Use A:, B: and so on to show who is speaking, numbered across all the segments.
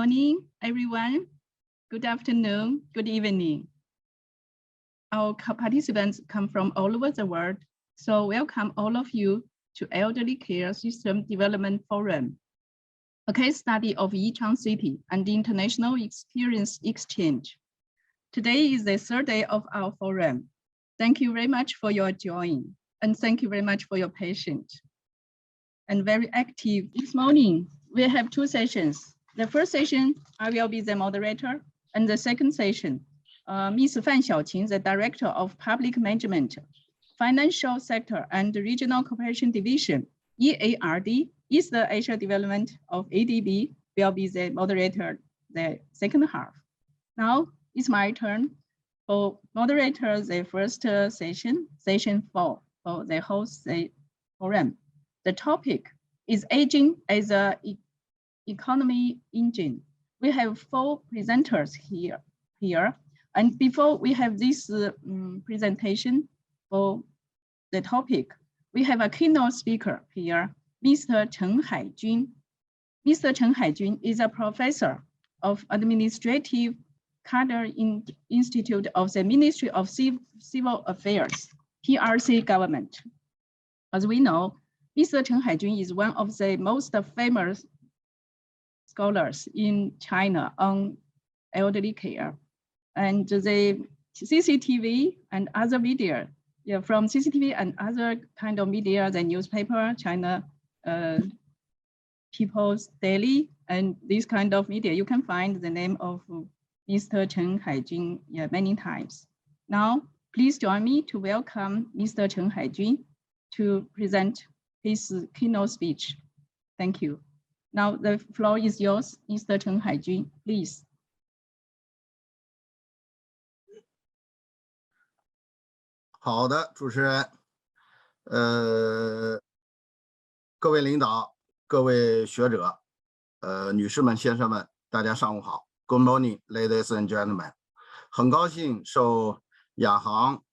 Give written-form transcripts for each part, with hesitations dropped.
A: morning, everyone. Good afternoon, good evening. Our participants come from all over the world, so welcome all of you to Elderly Care System Development Forum, a case study of Yichang City and the international experience exchange. Today is the third day of our forum. Thank you very much for your joining, and thank you very much for your patience. And very active. This morning, we have two sessions. The first session, I will be the moderator, and the second session, Ms. Fan Xiaoqing, the Director of Public Management, Financial Sector and Regional Cooperation Division, EARD, East Asia Development of ADB, will be the moderator the second half. Now it's my turn for moderator the first session, session 4, for the whole forum. The topic is aging as an economy engine. We have 4 presenters here. And before we have this presentation for the topic, we have a keynote speaker here, Mr. Chen Haijun. Mr. Chen Haijun is a professor of Administrative Cadre Institute of the Ministry of Civil Affairs, PRC government. As we know, Mr. Chen Haijun is one of the most famous scholars in China on elderly care. And the CCTV and other media, from CCTV and other kind of media, the newspaper, China People's Daily, and this kind of media, you can find the name of Mr. Chen Haijun many times. Now, please join me to welcome Mr. Chen Haijun to present his keynote speech. Thank you. Now the floor is yours, Mr. Chen Haijun, please.
B: 好的，主持人，各位领导，各位学者，女士们、先生们，大家上午好。Good morning, ladies and gentlemen。很高兴受亚航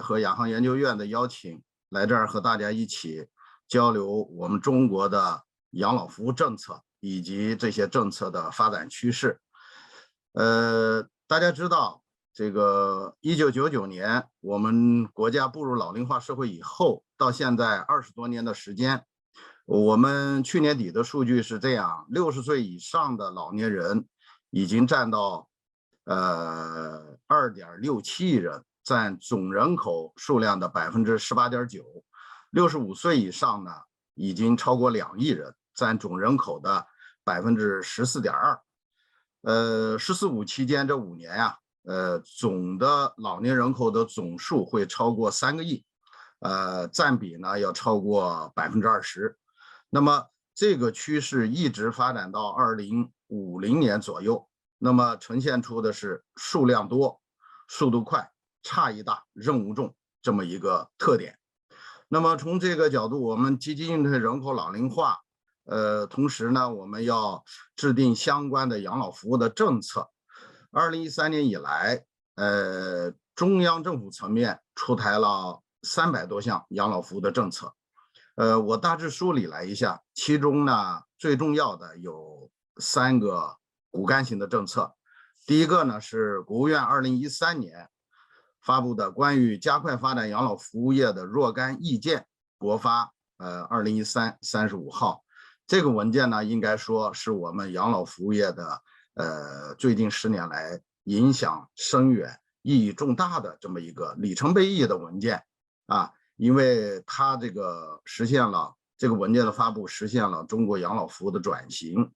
B: 和亚航研究院的邀请，来这儿和大家一起交流我们中国的养老服务政策以及这些政策的发展趋势。大家知道，这个1999年我们国家步入老龄化社会以后，到现在20多年的时间，我们去年底的数据是这样：60岁以上的老年人已经占到2.67亿人，占总人口数量的18.9%。65岁以上呢，已经超过2亿人，占总人口的14.2%。“十四五”期间这5年呀，总的老年人口的总数会超过3个亿，占比呢要超过20%。那么这个趋势一直发展到2050年左右，那么呈现出的是数量多、速度快、差异大、任务重这么一个特点。那么从这个角度，我们积极应对人口老龄化，同时呢，我们要制定相关的养老服务的政策。2013年以来，中央政府层面出台了300多项养老服务的政策。我大致梳理了一下，其中呢最重要的有3个骨干型的政策。第一个呢是国务院2013年发布的关于加快发展养老服务业的若干意见，国发2013-35号。这个文件呢，应该说是我们养老服务业的最近10年来影响深远、意义重大的这么一个里程碑意义的文件啊，因为它这个这个文件的发布实现了中国养老服务的转型。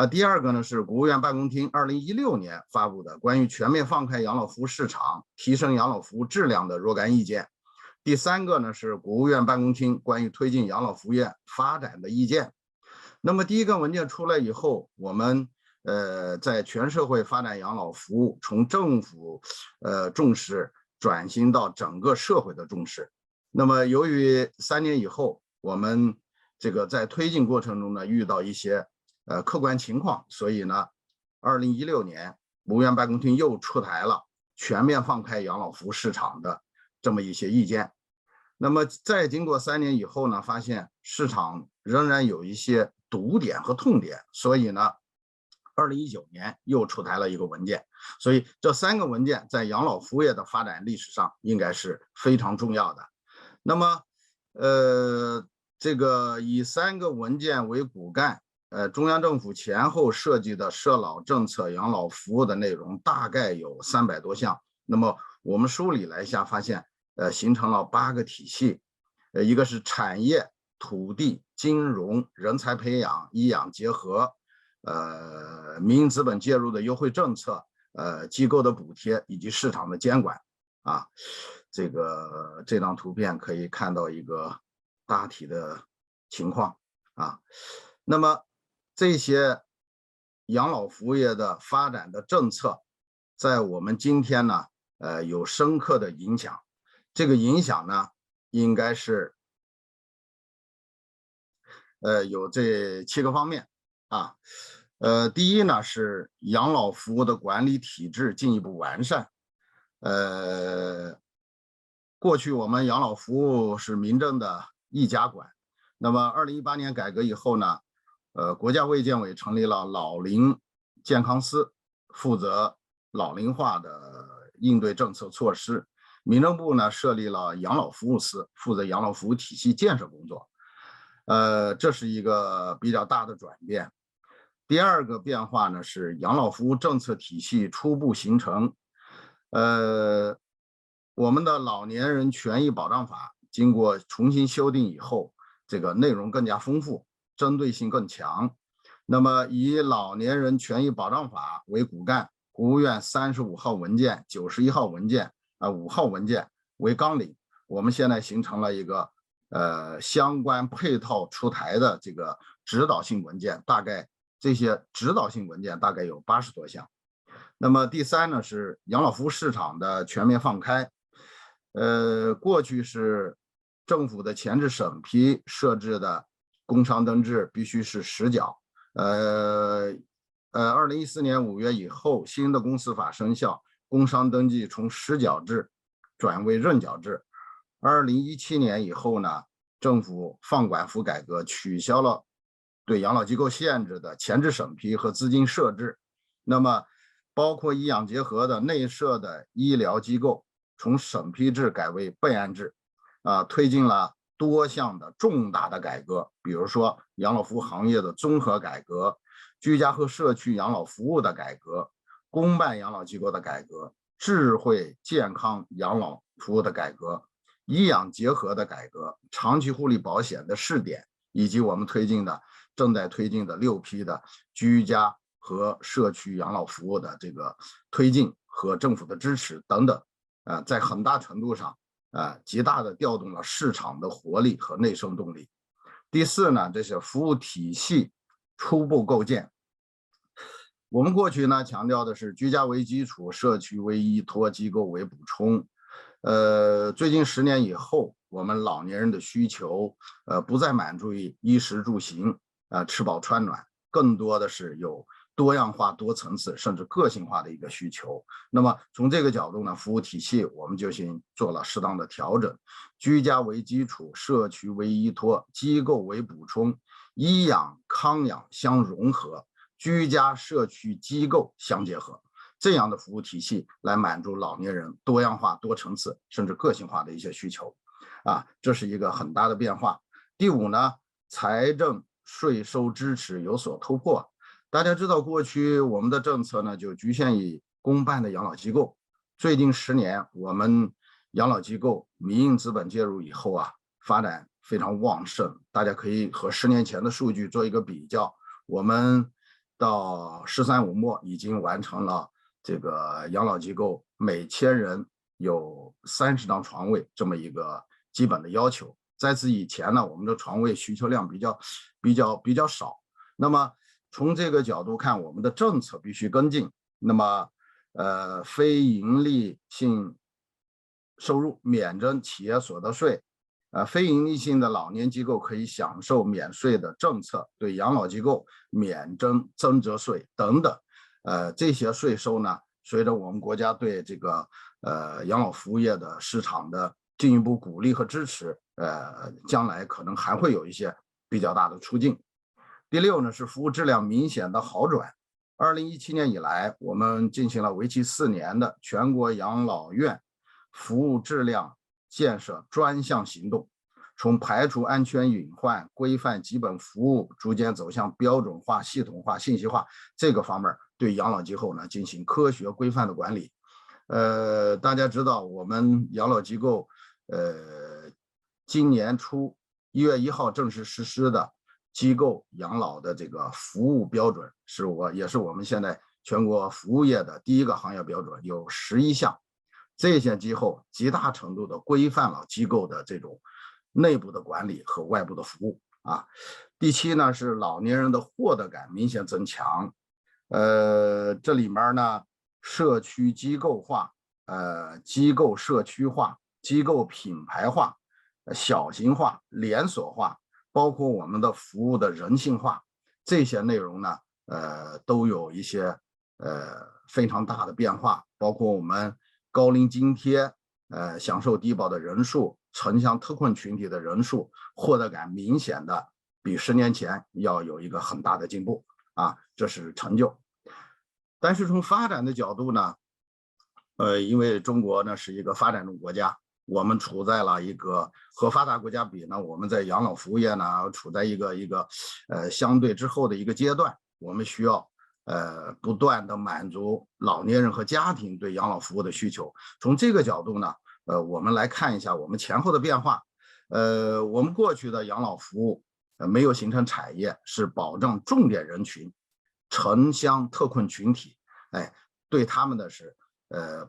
B: 第二个呢是国务院办公厅2016年发布的关于全面放开养老服务市场、提升养老服务质量的若干意见。第3个呢是国务院办公厅关于推进养老服务业发展的意见。那么第一个文件出来以后，我们在全社会发展养老服务，从政府重视转型到整个社会的重视。那么由于3年以后，我们这个在推进过程中呢遇到一些客观情况，所以呢2016年国务院办公厅又出台了全面放开养老服务市场的这么一些意见。那么再经过3年以后呢，发现市场仍然有一些堵点和痛点，所以呢2019年又出台了一个文件，所以这3个文件在养老服务业的发展历史上应该是非常重要的。那么，这个以3个文件为骨干，中央政府前后设计的涉老政策、养老服务的内容大概有300多项。那么我们梳理了一下，发现，形成了8个体系，一个是产业、土地、金融、人才培养、医养结合，民营资本介入的优惠政策，机构的补贴以及市场的监管啊。这张图片可以看到一个大体的情况啊。那么这些养老服务业的发展的政策，在我们今天呢，有深刻的影响。这个影响呢，应该是有这7个方面啊。第一呢是养老服务的管理体制进一步完善。过去我们养老服务是民政的一家管，那么2018年改革以后呢，国家卫健委成立了老龄健康司，负责老龄化的应对政策措施。民政部呢设立了养老服务司，负责养老服务体系建设工作。这是一个比较大的转变。第2个变化呢是养老服务政策体系初步形成。我们的老年人权益保障法经过重新修订以后，这个内容更加丰富，针对性更强。那么以老年人权益保障法为骨干，国务院35号文件、91号文件、5号文件为纲领，我们现在形成了一个相关配套出台的这个指导性文件，大概这些指导性文件大概有80多项。那么第3呢是养老服务市场的全面放开。过去是政府的前置审批设置的工商登记必须是实缴。2014年5月以后，新的公司法生效，工商登记从实缴制转为认缴制。2017年以后呢，政府放管服改革，取消了对养老机构限制的前置审批和资金设置。那么包括医养结合的内设的医疗机构从审批制改为备案制，推进了多项的重大的改革，比如说养老服务行业的综合改革、居家和社区养老服务的改革、公办养老机构的改革、智慧健康养老服务的改革、医养结合的改革、长期护理保险的试点，以及我们正在推进的6批的居家和社区养老服务的这个推进和政府的支持等等。在很大程度上极大的调动了市场的活力和内生动力。第4呢，这是服务体系初步构建。我们过去呢强调的是居家为基础，社区为依托，机构为补充。最近10年以后，我们老年人的需求不再满足于衣食住行吃饱穿暖，更多的是有多样化、多层次甚至个性化的一个需求。那么从这个角度呢，服务体系我们就先做了适当的调整，居家为基础，社区为依托，机构为补充，医养康养相融合，居家社区机构相结合，这样的服务体系来满足老年人多样化、多层次甚至个性化的一些需求这是一个很大的变化。第5呢，财政税收支持有所突破。大家知道，过去我们的政策呢就局限于公办的养老机构，最近10年我们养老机构民营资本介入以后发展非常旺盛。大家可以和10年前的数据做一个比较，我们到13、15末已经完成了这个养老机构每1000人有30张床位这么一个基本的要求。在此以前呢，我们的床位需求量比较少。那么从这个角度看，我们的政策必须跟进。那么非盈利性收入免征企业所得税，非盈利性的老年机构可以享受免税的政策，对养老机构免征增值税等等。这些税收呢，随着我们国家对这个养老服务业的市场的进一步鼓励和支持，将来可能还会有一些比较大的出境。第6呢是服务质量明显的好转2017年以来，我们进行了为期4年的全国养老院服务质量建设专项行动，从排除安全隐患、规范基本服务，逐渐走向标准化、系统化、信息化这个方面，对养老机构呢进行科学规范的管理。大家知道，我们养老机构今年初1月1号正式实施的机构养老的这个服务标准，也是我们现在全国服务业的第一个行业标准，有11项。这些机构极大程度的规范了机构的这种内部的管理和外部的服务啊。第7呢是老年人的获得感明显增强，这里面呢社区机构化、机构社区化、机构品牌化、小型化、连锁化，包括我们的服务的人性化，这些内容呢，都有一些非常大的变化，包括我们高龄津贴，享受低保的人数，城乡特困群体的人数，获得感明显的比10年前要有一个很大的进步啊，这是成就。但是从发展的角度呢，因为中国呢是一个发展中国家，我们处在了一个和发达国家比呢，我们在养老服务业呢处在一个相对滞后的一个阶段，我们需要不断的满足老年人和家庭对养老服务的需求。从这个角度呢，我们来看一下我们前后的变化。我们过去的养老服务没有形成产业，是保障重点人群、城乡特困群体，对他们的是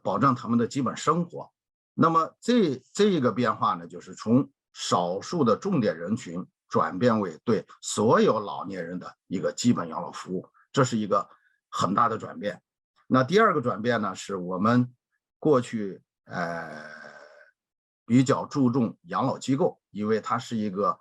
B: 保障他们的基本生活。那么这个变化呢，就是从少数的重点人群转变为对所有老年人的一个基本养老服务，这是一个很大的转变。那第2个转变呢，是我们过去比较注重养老机构，因为它是一个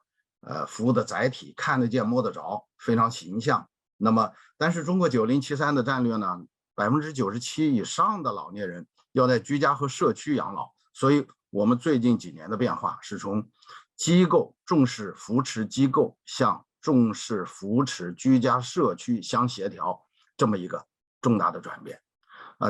B: 服务的载体，看得见摸得着，非常形象。那么但是中国9073的战略呢，97%以上的老年人要在居家和社区养老，所以我们最近几年的变化是从机构重视扶持机构向重视扶持居家社区相协调这么一个重大的转变。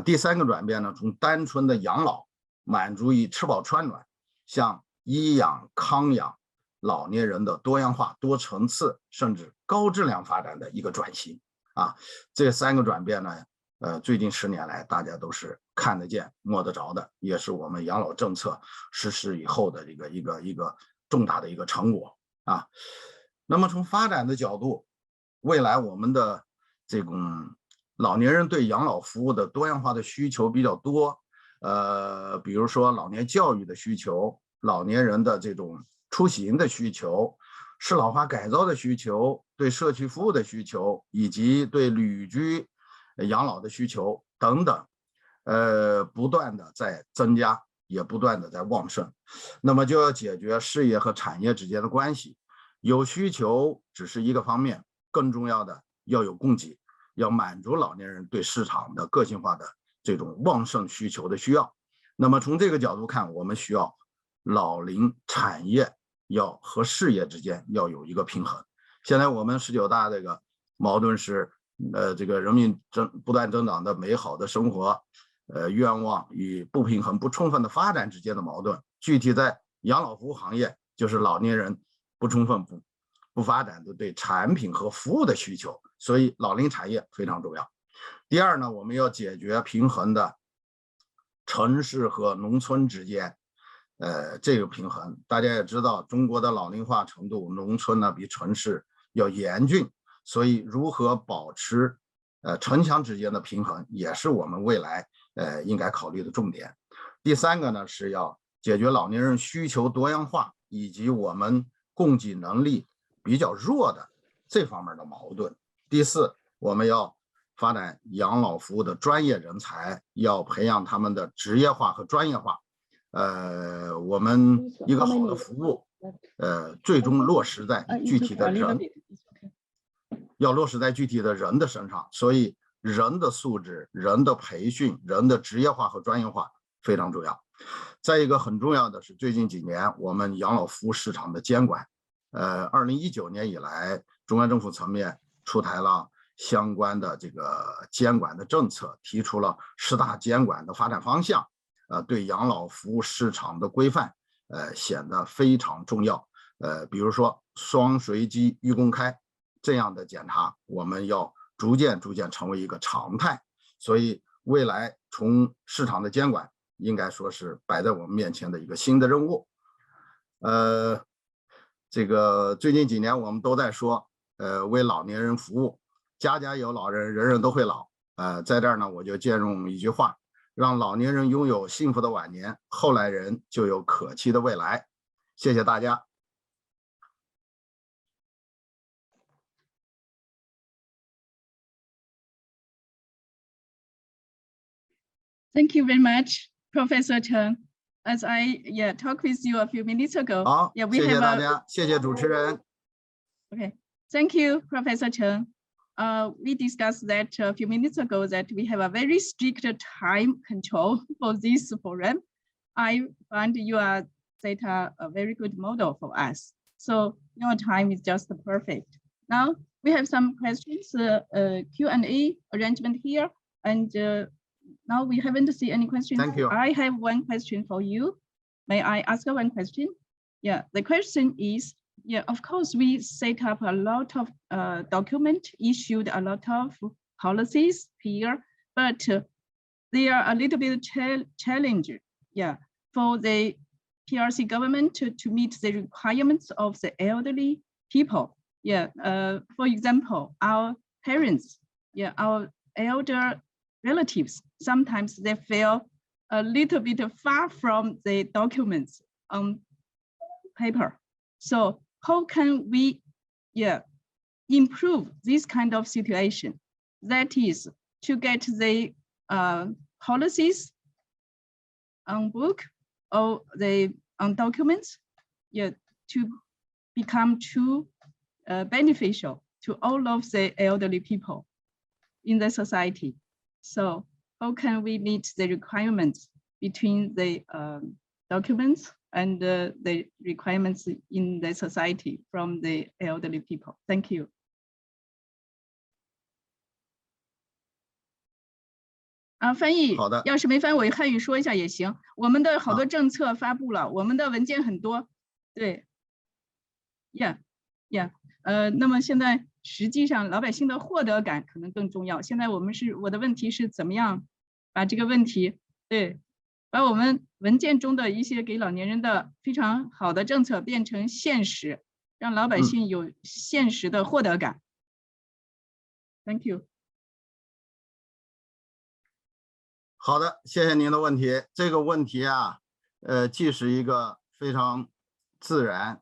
B: 第3个转变呢，从单纯的养老满足于吃饱穿暖，向医养康养老年人的多样化、多层次甚至高质量发展的一个转型啊。这3个转变呢，最近10年来大家都是看得见摸得着的，也是我们养老政策实施以后的一个重大的一个成果啊。那么从发展的角度，未来我们的这种老年人对养老服务的多样化的需求比较多，比如说老年教育的需求，老年人的这种出行的需求，适老化改造的需求，对社区服务的需求，以及对旅居养老的需求等等，不断的在增加，也不断的在旺盛。那么就要解决事业和产业之间的关系，有需求只是一个方面，更重要的要有供给，要满足老年人对市场的个性化的这种旺盛需求的需要。那么从这个角度看，我们需要老龄产业要和事业之间要有一个平衡。现在我们19大这个矛盾是这个人民不断增长的美好的生活愿望与不平衡不充分的发展之间的矛盾。具体在养老服务行业，就是老年人不充分不发展的对产品和服务的需求，所以老龄产业非常重要。第2呢，我们要解决平衡的城市和农村之间这个平衡。大家也知道，中国的老龄化程度，农村呢比城市要严峻，所以如何保持城乡之间的平衡，也是我们未来应该考虑的重点。第3个呢，是要解决老年人需求多样化以及我们供给能力比较弱的这方面的矛盾。第4，我们要发展养老服务的专业人才，要培养他们的职业化和专业化。我们一个好的服务，最终落实在具体的人，要落实在具体的人的身上。所以人的素质、人的培训、人的职业化和专业化非常重要。再一个很重要的是，最近几年我们养老服务市场的监管，2019年以来，中央政府层面出台了相关的这个监管的政策，提出了10大监管的发展方向，对养老服务市场的规范，显得非常重要。比如说双随机预公开这样的检查，我们要逐渐成为一个常态。所以未来从市场的监管应该说是摆在我们面前的一个新的任务。这个最近几年我们都在说，为老年人服务，家家有老人，人人都会老。在这儿呢，我就借用一句话，让老年人拥有幸福的晚年，后来人就有可期的未来。谢谢大家。
A: Thank you very much, Professor Chen. As I talked with you a few minutes ago.
B: 好，
A: we
B: 谢谢
A: have
B: 大家，谢谢主持人。
A: Okay, thank you, Professor Chen. We discussed that a few minutes ago that we have a very strict time control for this forum. I find you are set a very good model for us. So your time is just perfect. Now we have some questions, Q&A arrangement here, and now we haven't seen any questions.
B: Thank you.
A: I have one question for you. May I ask one question? Yeah, the question is, yeah, of course, we set up a lot of document, issued a lot of policies here, but they are a little bit challenging, yeah, for the PRC government to meet the requirements of the elderly people. Yeah, for example, our parents, yeah, our elder relatives, sometimes they feel a little bit far from the documents on paper. So how can we improve this kind of situation? That is to get the policies on book or on documents, to become too beneficial to all of the elderly people in the society. So how can we meet the requirements between the documents and the requirements in the society from the elderly people? Thank you. 翻译，
B: 好的，
A: 要是没翻，我汉语说一下也行。我们的好多政策发布了，我们的文件很多，对 那么现在实际上老百姓的获得感可能更重要。现在我的问题是怎么样把这个问题，把我们文件中的一些给老年人的非常好的政策变成现实，让老百姓有现实的获得感。Thank you.
B: 好的，谢谢您的问题。这个问题啊，既是一个非常自然，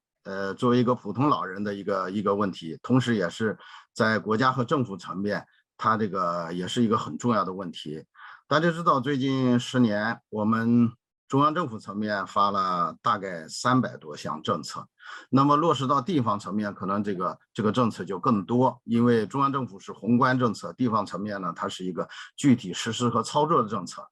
B: 作为一个普通老人的一个问题，同时也是在国家和政府层面，它这个也是一个很重要的问题。大家知道，最近10年，我们中央政府层面发了大概300多项政策，那么落实到地方层面，可能这个政策就更多，因为中央政府是宏观政策，地方层面呢，它是一个具体实施和操作的政策。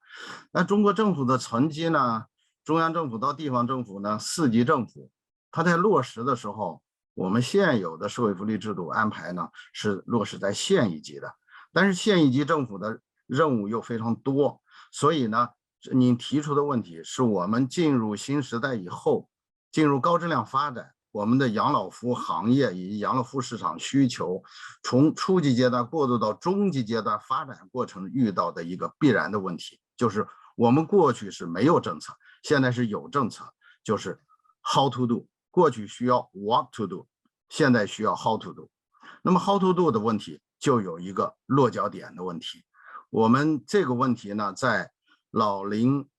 B: 那中国政府的层级呢，中央政府到地方政府呢，4级政府，它在落实的时候，我们现有的社会福利制度安排呢，是落实在县一级的，但是县一级政府的任务又非常多，所以呢，您提出的问题是我们进入新时代以后，进入高质量发展，我们的养老服务行业以及养老服务市场需求，从初级阶段过渡到中级阶段发展过程遇到的一个必然的问题，就是我们过去是没有政策，现在是有政策，就是 how to do， 过去需要 what to do， 现在需要 how to do。那么 how to do 的问题就有一个落脚点的问题。我们这个问题呢，在老龄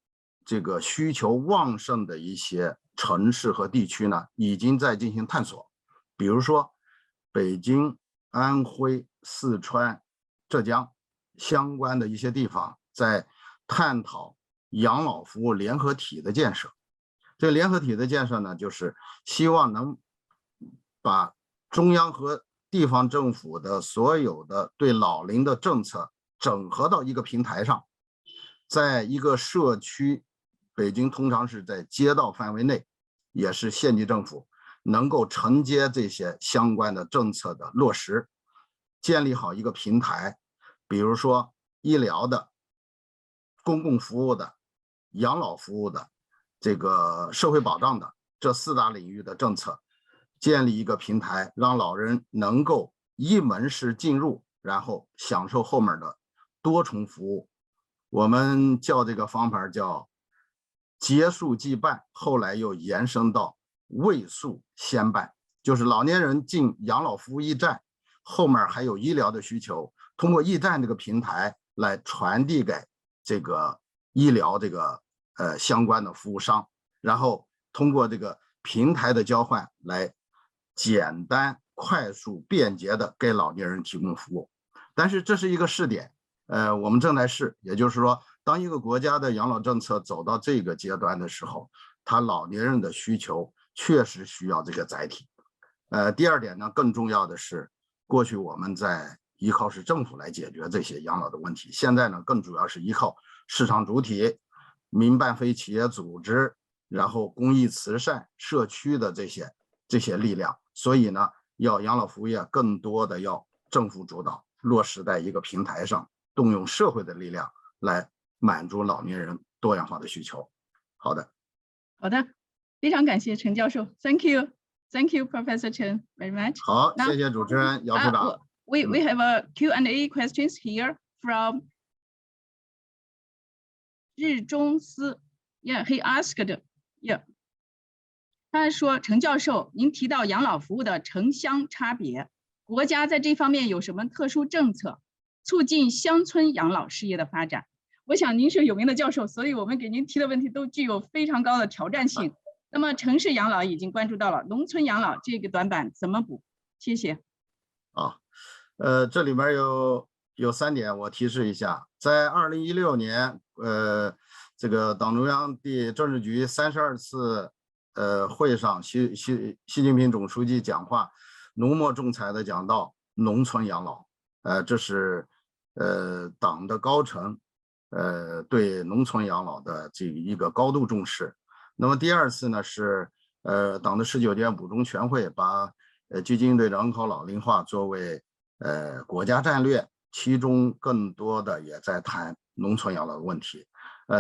B: 这个需求旺盛的一些城市和地区呢，已经在进行探索。比如说北京、安徽、四川、浙江相关的一些地方，在探讨养老服务联合体的建设。这个联合体的建设呢，就是希望能把中央和地方政府的所有的对老龄的政策整合到一个平台上，在一个社区，北京通常是在街道范围内，也是县级政府能够承接这些相关的政策的落实。建立好一个平台，比如说医疗的、公共服务的、养老服务的、这个社会保障的这4大领域的政策，建立一个平台，让老人能够一门式进入，然后享受后面的多重服务。我们叫这个方法叫结束即办，后来又延伸到未速先办，就是老年人进养老服务驿站，后面还有医疗的需求，通过驿站这个平台来传递给这个医疗这个相关的服务商，然后通过这个平台的交换来简单、快速、便捷的给老年人提供服务。但是这是一个试点。我们正在试，也就是说，当一个国家的养老政策走到这个阶段的时候，他老年人的需求确实需要这个载体。第二点呢，更重要的是，过去我们在依靠是政府来解决这些养老的问题，现在呢，更主要是依靠市场主体、民办非企业组织，然后公益慈善、社区的这些力量。所以呢，要养老服务业更多的要政府主导，落实在一个平台上。动用社会的力量来满足老年人多样化的需求。好的，
A: 非常感谢陈教授 ，Thank you, Professor Chen, very much.
B: 好，谢谢主持人姚处长。
A: We have a Q&A questions here from 日中思 ，Yeah, he asked, Yeah. 他说陈教授，您提到养老服务的城乡差别，国家在这方面有什么特殊政策？促进乡村养老事业的发展。我想您是有名的教授，所以我们给您提的问题都具有非常高的挑战性。那么城市养老已经关注到了，农村养老这个短板怎么补？谢谢。
B: 这里面有3点，我提示一下。在2016年，这个党中央第政治局32次会上，习近平总书记讲话，浓墨重彩的讲到农村养老。这是党的高层对农村养老的这一个高度重视。那么第2次呢是党的19届五中全会把积极应对人口老龄化作为国家战略，其中更多的也在谈农村养老的问题。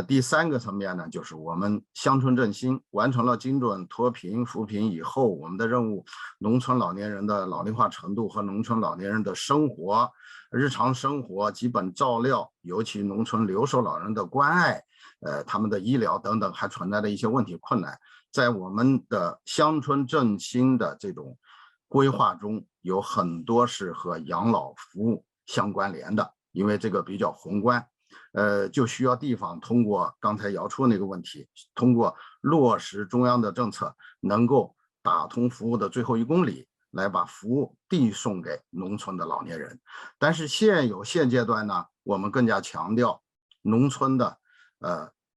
B: 第3个层面呢，就是我们乡村振兴完成了精准脱贫扶贫以后，我们的任务，农村老年人的老龄化程度和农村老年人的生活、日常生活基本照料，尤其农村留守老人的关爱，他们的医疗等等还存在的一些问题困难，在我们的乡村振兴的这种规划中，有很多是和养老服务相关联的，因为这个比较宏观。就需要地方通过刚才姚处那个问题，通过落实中央的政策，能够打通服务的最后1公里，来把服务递送给农村的老年人。但是现阶段呢，我们更加强调农村的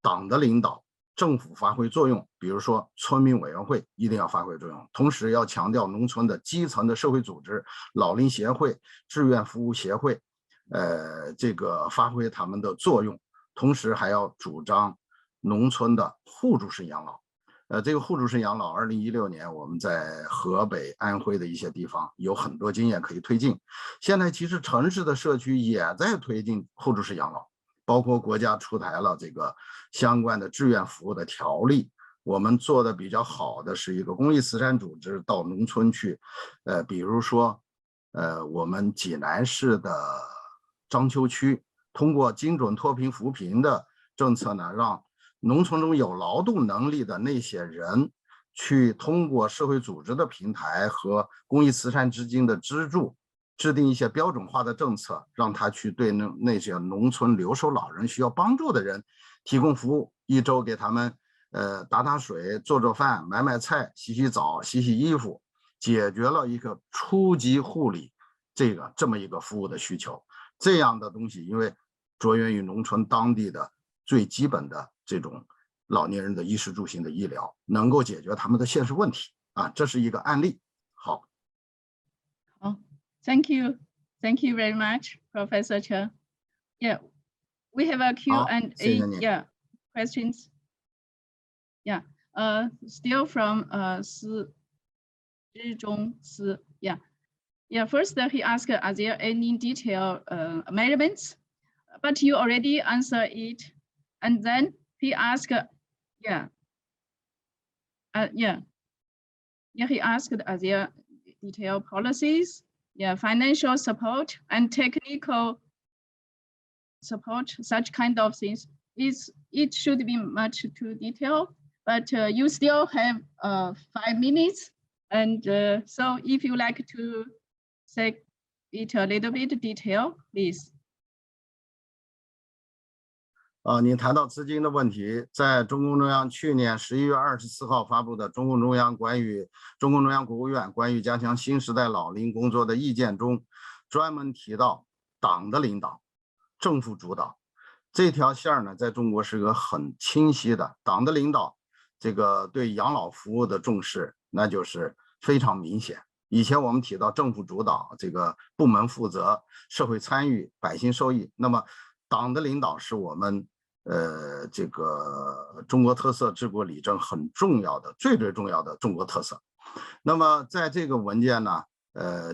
B: 党的领导、政府发挥作用，比如说村民委员会一定要发挥作用，同时要强调农村的基层的社会组织、老龄协会、志愿服务协会。这个发挥他们的作用，同时还要主张农村的互助式养老。这个互助式养老，2016年我们在河北、安徽的一些地方有很多经验可以推进。现在其实城市的社区也在推进互助式养老，包括国家出台了这个相关的志愿服务的条例。我们做的比较好的是一个公益慈善组织到农村去，比如说，我们济南市的章丘区通过精准脱贫扶贫的政策呢，让农村中有劳动能力的那些人去通过社会组织的平台和公益慈善基金的资助，制定一些标准化的政策，让他去对那些农村留守老人需要帮助的人提供服务，一周给他们打水、做饭、买菜、洗澡、洗衣服，解决了一个初级护理这么一个服务的需求。这样的东西，因为着源于农村当地的最基本的这种老年人的衣食住行的医疗，能够解决他们的现实问题啊，这是一个案例。好
A: ，Thank you very much, Professor Chen. Yeah, we have a Q&A. Questions. Yeah, still from 日中思. Yeah. Yeah, first he asked, are there any detailed measurements? But you already answered it. And then he asked, he asked, are there detailed policies? Yeah, financial support and technical support, such kind of things. It should be much too detailed, but you still have 5 minutes. And so if you like to say it a little bit detail, please.
B: 您谈到资金的问题，在中共中央去年11月24号发布的中共中央国务院关于加强新时代老龄工作的意见中，专门提到党的领导、政府主导这条线呢，在中国是个很清晰的。党的领导，这个对养老服务的重视，那就是非常明显。以前我们提到政府主导，这个部门负责，社会参与，百姓受益。那么党的领导是我们这个中国特色治国理政很重要的、最重要的中国特色。那么在这个文件呢，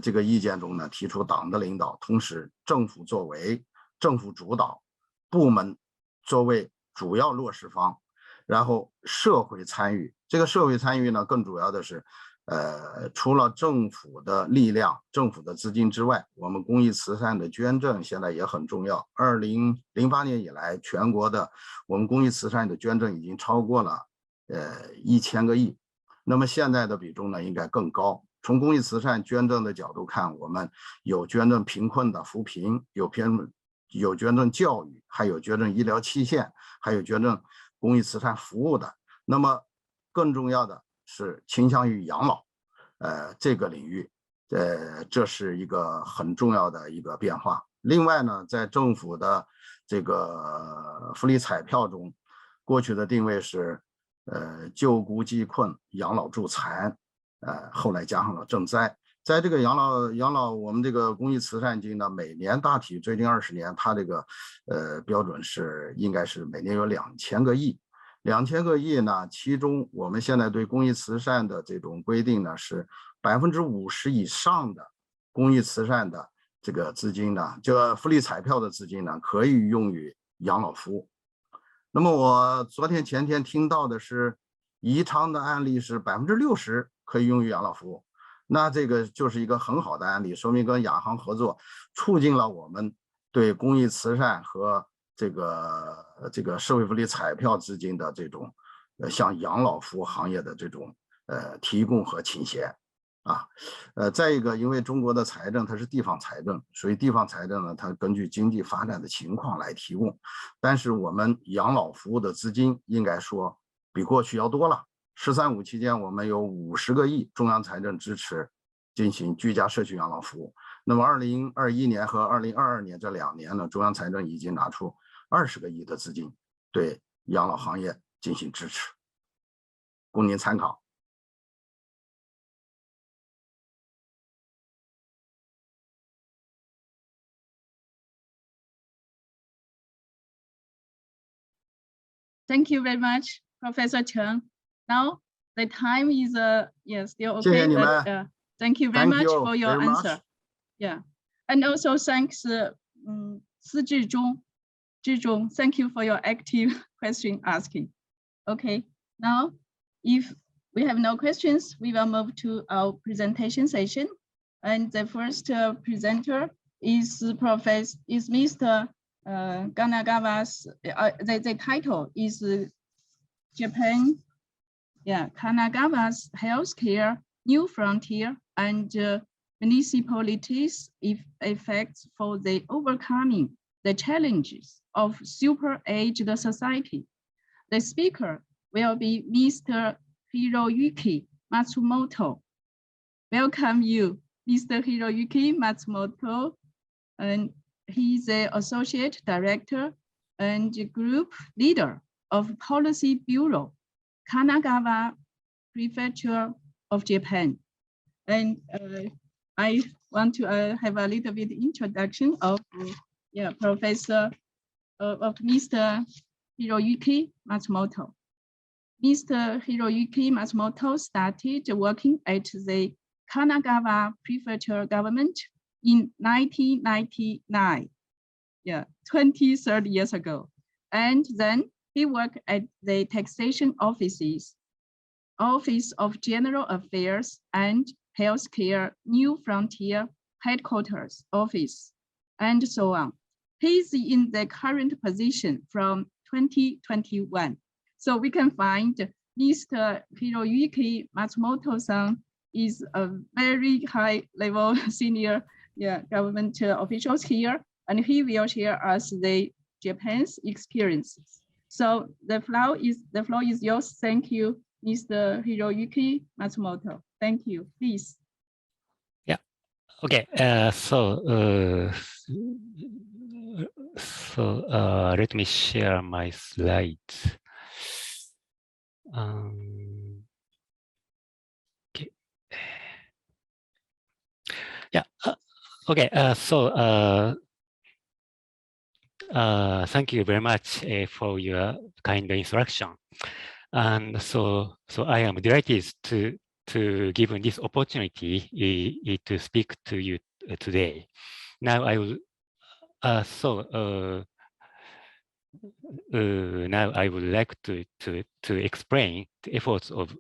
B: 这个意见中呢，提出党的领导，同时政府作为政府主导，部门作为主要落实方，然后社会参与。这个社会参与呢，更主要的是，除了政府的力量、政府的资金之外，我们公益慈善的捐赠现在也很重要。2008年以来，全国的我们公益慈善的捐赠已经超过了1000个亿。那么现在的比重呢，应该更高。从公益慈善捐赠的角度看，我们有捐赠贫困的扶贫，有捐赠教育，还有捐赠医疗器械，还有捐赠公益慈善服务的。那么更重要的是倾向于养老，这个领域，这是一个很重要的一个变化。另外呢，在政府的这个福利彩票中，过去的定位是，救孤济困、养老助残，后来加上了赈灾。在这个养老，我们这个公益慈善金呢，每年大体最近20年，它这个标准是应该是每年有2000个亿。2000个亿呢，其中我们现在对公益慈善的这种规定呢，是50%以上的公益慈善的这个资金呢，这福利彩票的资金呢，可以用于养老服务。那么我昨天前天听到的是，宜昌的案例是60%可以用于养老服务。那这个就是一个很好的案例，说明跟亚行合作，促进了我们对公益慈善和这个社会福利彩票资金的这种向养老服务行业的这种提供和倾斜啊。再一个，因为中国的财政它是地方财政，所以地方财政呢，它根据经济发展的情况来提供。但是我们养老服务的资金应该说比过去要多了。“13五”期间，我们有50个亿中央财政支持进行居家社区养老服务。那么2021年和2022年这2年呢，中央财政已经拿出20个亿的资金对养老行业进行支持，供您参考。
A: Thank you very much, Professor Chen. Now the time is still okay.
B: 谢谢你们。
A: Thank you very much for your answer. Yeah, and also thanks Zhizhong, thank you for your active question asking. Okay, now if we have no questions, we will move to our presentation session. And the first presenter is Mr. Kanagawa's, the title is Japan, Kanagawa's Healthcare New Frontier and Municipalities' Effects for the Overcoming the Challenges of Super-Aged Society. The speaker will be Mr. Hiroyuki Matsumoto. Welcome you, Mr. Hiroyuki Matsumoto, and he's the Associate Director and Group Leader of Policy Bureau, Kanagawa Prefecture of Japan. And I want to have a little bit introduction of Professor of Mr. Hiroyuki Matsumoto. Mr. Hiroyuki Matsumoto started working at the Kanagawa Prefecture government in 1999, 30 years ago. And then he worked at the taxation office of General Affairs and Healthcare New Frontier Headquarters Office, and so on. He's in the current position from 2021. So we can find Mr. Hiroyuki Matsumoto-san is a very high level senior government officials here, and he will share us the Japan's experiences. So the floor is yours. Thank you, Mr. Hiroyuki Matsumoto. Thank you, please.
C: Yeah. Okay. Let me share my slides. Okay. Yeah. Okay. Thank you very much for your kind instruction. And so I am delighted to give this opportunity to speak to you today. Now I will now I would like to explain the efforts of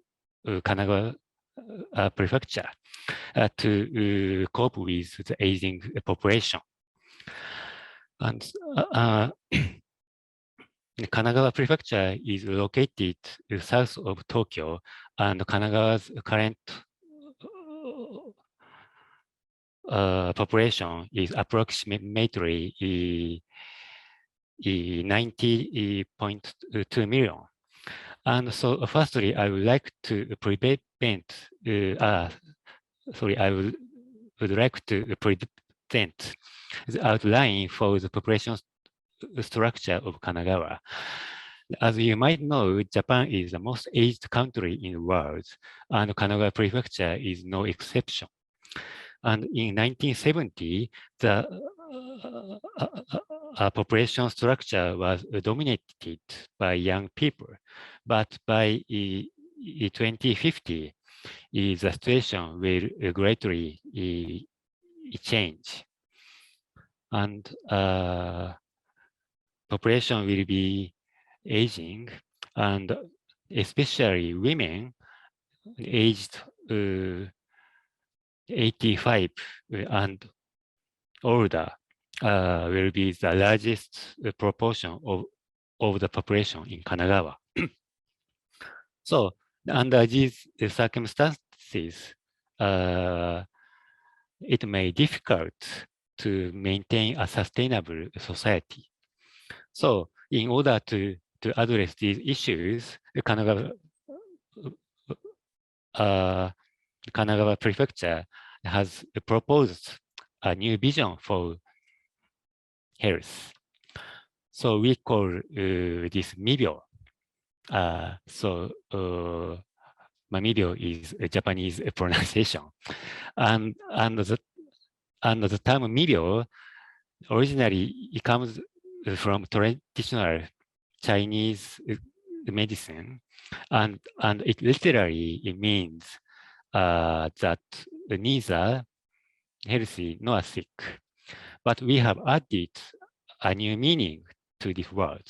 C: Kanagawa Prefecture to cope with the aging population. And Kanagawa Prefecture is located south of Tokyo, and Kanagawa's current population is approximately 90.2 million. And so firstly, I would like to present the outline for the population structure of Kanagawa. As you might know, Japan is the most aged country in the world, and Kanagawa Prefecture is no exception. And in 1970, the population structure was dominated by young people, but by 2050, the situation will greatly change, and population will be aging, and especially women aged 85 and older will be the largest proportion of the population in Kanagawa. So under these circumstances, it may be difficult to maintain a sustainable society. So in order to address these issues, Kanagawa Prefecture has proposed a new vision for health. So we call this MIBYO. Mibyo is a Japanese pronunciation, and the term MIBYO originally it comes from traditional Chinese medicine, and it literally means that neither healthy nor sick. But we have added a new meaning to this word.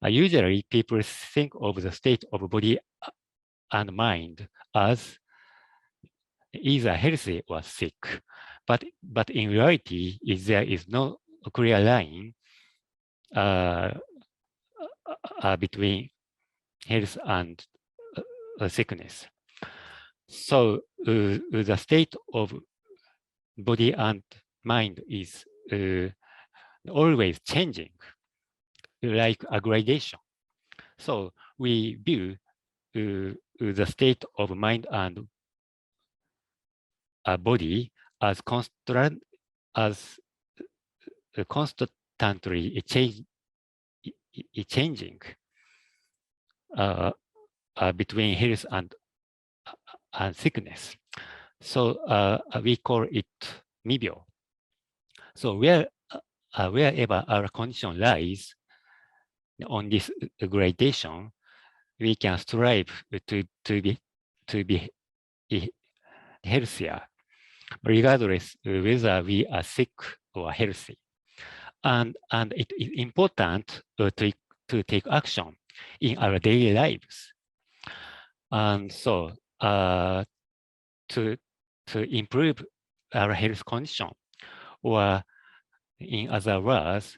C: Usually, people think of the state of body and mind as either healthy or sick. But in reality, there is no clear line between health and sickness. So the state of body and mind is always changing, like a gradation. So we view the state of mind and body as constantly changing between health and sickness. So we call it MIBYO. So wherever our condition lies on this gradation, we can strive to be healthier, regardless whether we are sick or healthy. And it is important to take action in our daily lives. And so to improve our health condition, or in other words,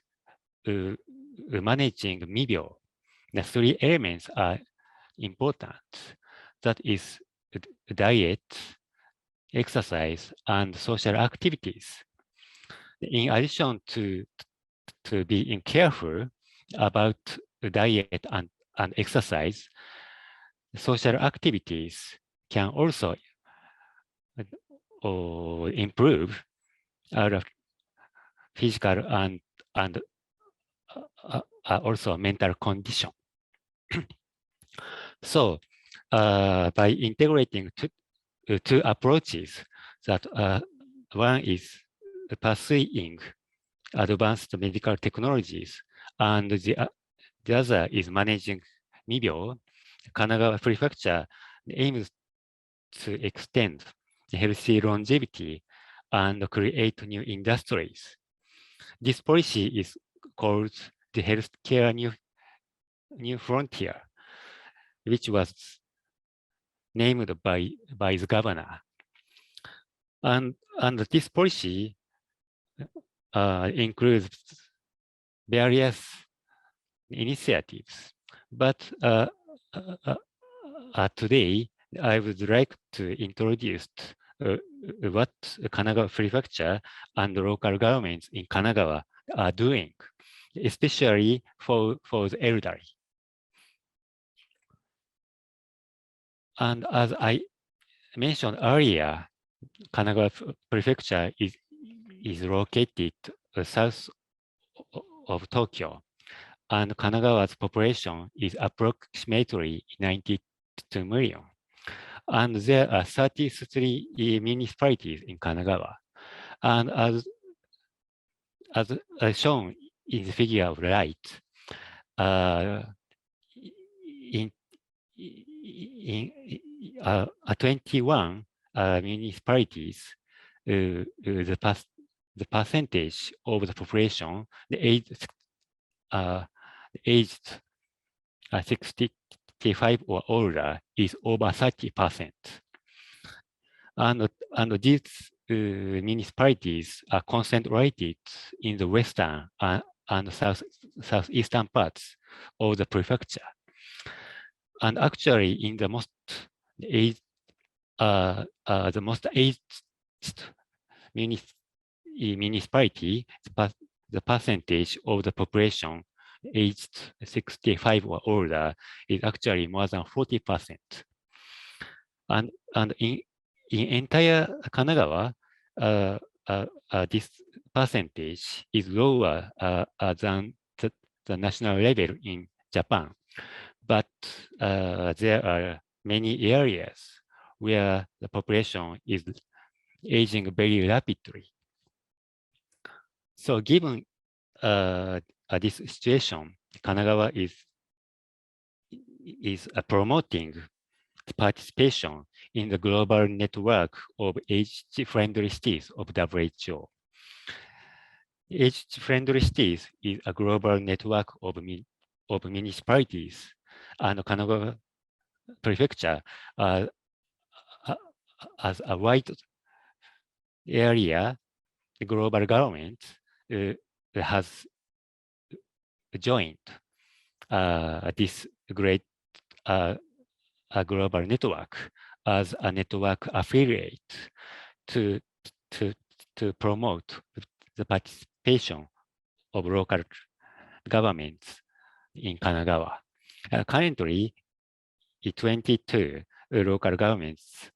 C: managing Mibyo, the three elements are important. That is diet, exercise, and social activities. In addition to being careful about diet and exercise, social activities can also improve our physical and also mental condition. So by integrating two approaches, that one is pursuing advanced medical technologies, and the other is managing Mibyo, Kanagawa Prefecture aims to extend healthy longevity and create new industries. This policy is called the Healthcare New Frontier, which was named by the governor. And this policy includes various initiatives. But today, I would like to introduce what Kanagawa Prefecture and local governments in Kanagawa are doing, especially for the elderly. And as I mentioned earlier, Kanagawa Prefecture is located south of Tokyo, and Kanagawa's population is approximately 92 million. And there are 33 municipalities in Kanagawa. And as shown in the figure of the right, in 21 municipalities, the percentage of the population, aged 65 or older, is over 30%. And these municipalities are concentrated in the western and southeastern parts of the prefecture. And actually, in the most aged municipality, the percentage of the population aged 65 or older is actually more than 40%. And in entire Kanagawa, this percentage is lower than the national level in Japan. But there are many areas where the population is aging very rapidly. So given this situation, Kanagawa is promoting participation in the global network of age-friendly cities of WHO. Age-friendly cities is a global network of municipalities, and Kanagawa Prefecture as a wide area, the global government has joined this great global network as a network affiliate to promote the participation of local governments in Kanagawa. Currently, 22 local governments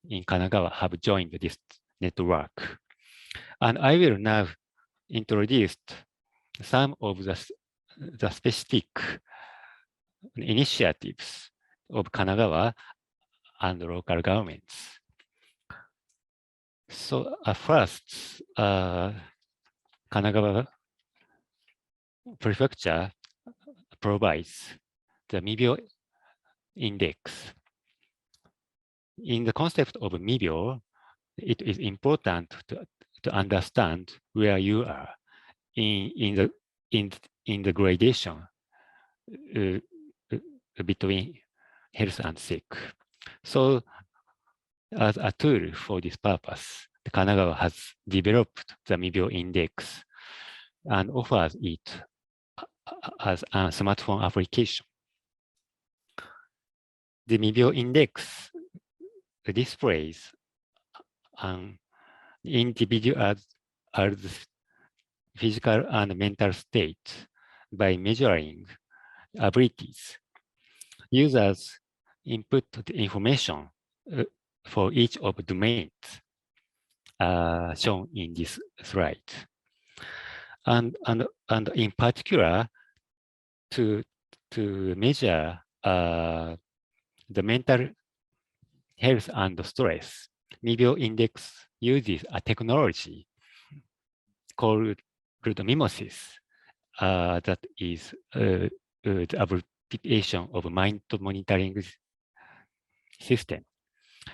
C: in Kanagawa have joined this network. And I will now introduce some of the specific initiatives of Kanagawa and local governments. So first, Kanagawa Prefecture provides the Mibyo Index. in the concept of mibyo, it is important to understand where you are in the gradation between health and sick. So as a tool for this purpose, the Kanagawa has developed the mibyo index and offers it as a smartphone application. The mibyo index displays an individual's physical and mental state by measuring abilities. Users input the information for each of the domains shown in this slide. And in particular, to measure the mental health and stress, mibyo index uses a technology called mimesis that is the application of mind monitoring system,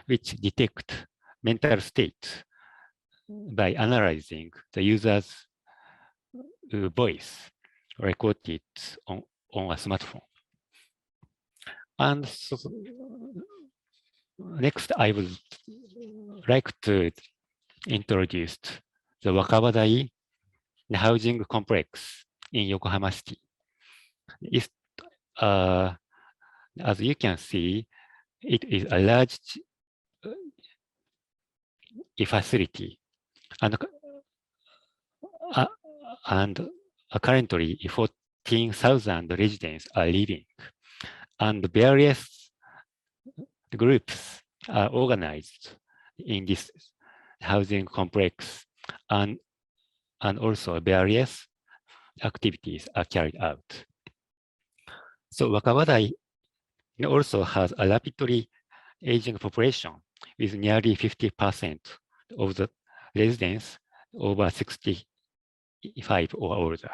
C: which detect mental state by analyzing the user's voice recorded on a smartphone. And so, next, I would like to introduce the Wakabadai housing complex in Yokohama City. As you can see, it is a large facility, and currently 14,000 residents are living, and various groups are organized in this housing complex, and also various activities are carried out. So Wakabadai also has a rapidly aging population with nearly 50% of the residents over 65 or older.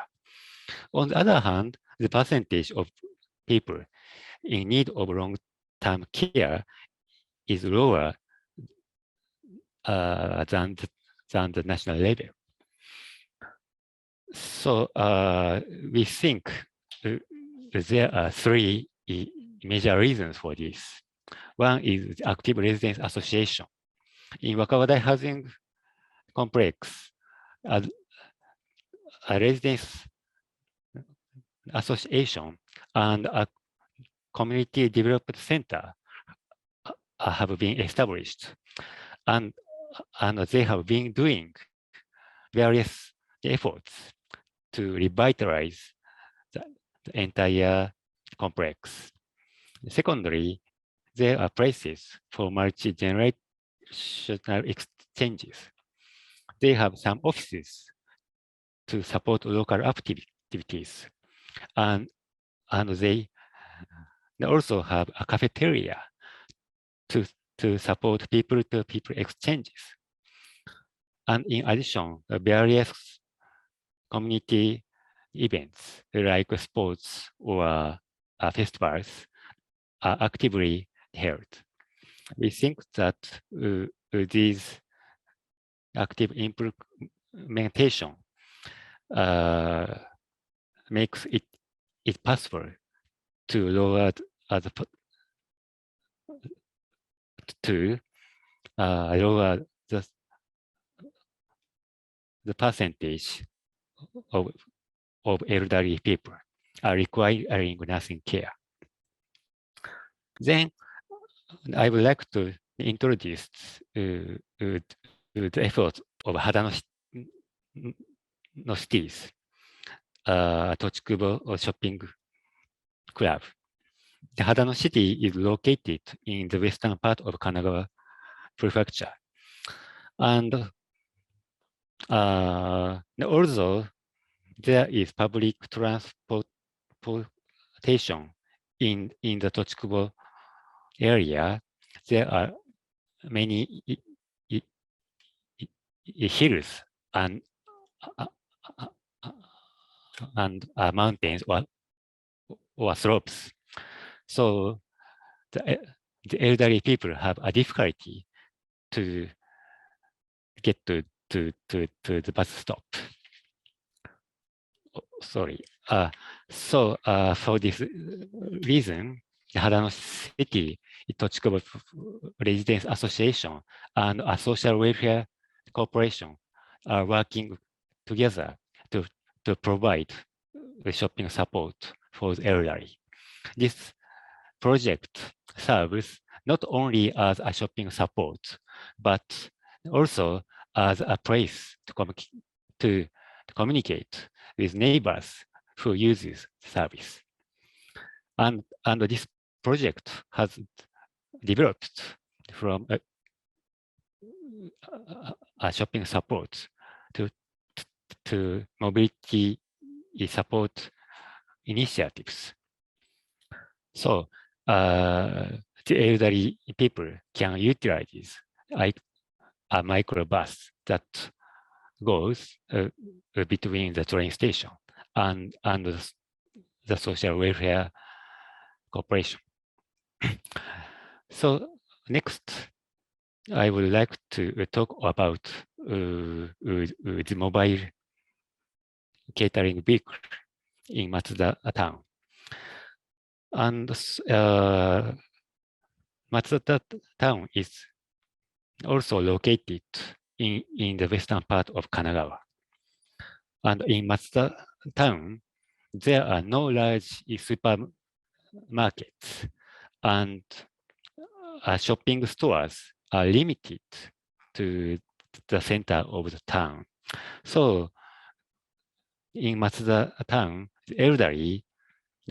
C: On the other hand, the percentage of people in need of long-term care is lower than the national level. So we think there are three major reasons for this. One is the active residence association. In Wakabadai housing complex, a residence association and a community development center have been established, and they have been doing various efforts to revitalize the entire complex. Secondly, there are places for multi-generational exchanges. They have some offices to support local activities, and they also have a cafeteria to support people-to-people exchanges. And in addition, various community events like sports or festivals are actively held. We think that these active implementation makes it possible to lower the percentage of elderly people are requiring nursing care. Then I would like to introduce the efforts of Hadano City's Tochikubo Shopping Club. The Hadano City is located in the western part of Kanagawa Prefecture. And although there is public transportation in the Tochikubo area, there are many hills and mountains or slopes. So the elderly people have a difficulty to get to the bus stop. Oh, sorry. So for this reason, the Hadano City Itochikubo Residents Association and a social welfare corporation are working together to provide the shopping support for the elderly. This project serves not only as a shopping support, but also as a place to communicate with neighbors who uses the service. And this project has developed from a shopping support to mobility support initiatives. So the elderly people can utilize a microbus that goes between the train station and the social welfare corporation. So next, I would like to talk about the mobile catering vehicle in Matsuda town. And Matsuda town is also located in the western part of Kanagawa. And in Matsuda town, there are no large supermarkets, and shopping stores are limited to the center of the town. So in Matsuda town, the elderly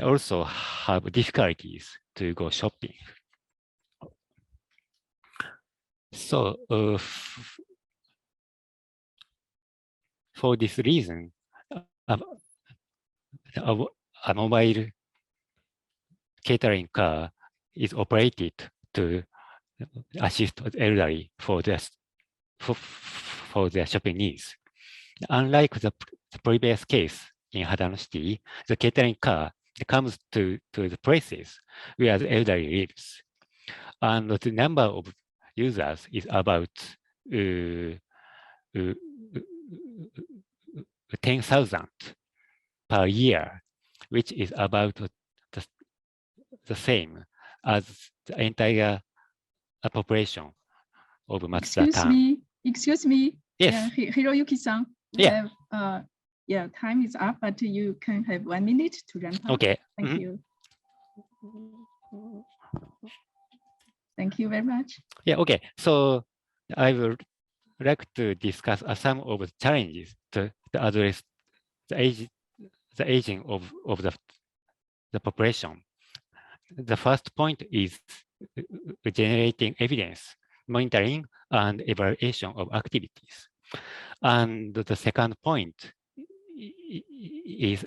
C: also have difficulties to go shopping. So for this reason, a mobile catering car is operated to assist the elderly for their shopping needs. Unlike the previous case in Hadano City, the catering car comes to the places where the elderly lives, and the number of users is about 10,000 per year, which is about the same as the entire population of Matsuda town.
A: Excuse me.
C: Yes.
A: Hiroyuki-san.
C: Yeah.
A: Yeah, time is up, but you can have 1 minute to run.
C: Okay.
A: Thank you. Thank you very much.
C: Yeah, okay. So I would like to discuss some of the challenges to address the aging of the population. The first point is generating evidence, monitoring, and evaluation of activities. And the second point is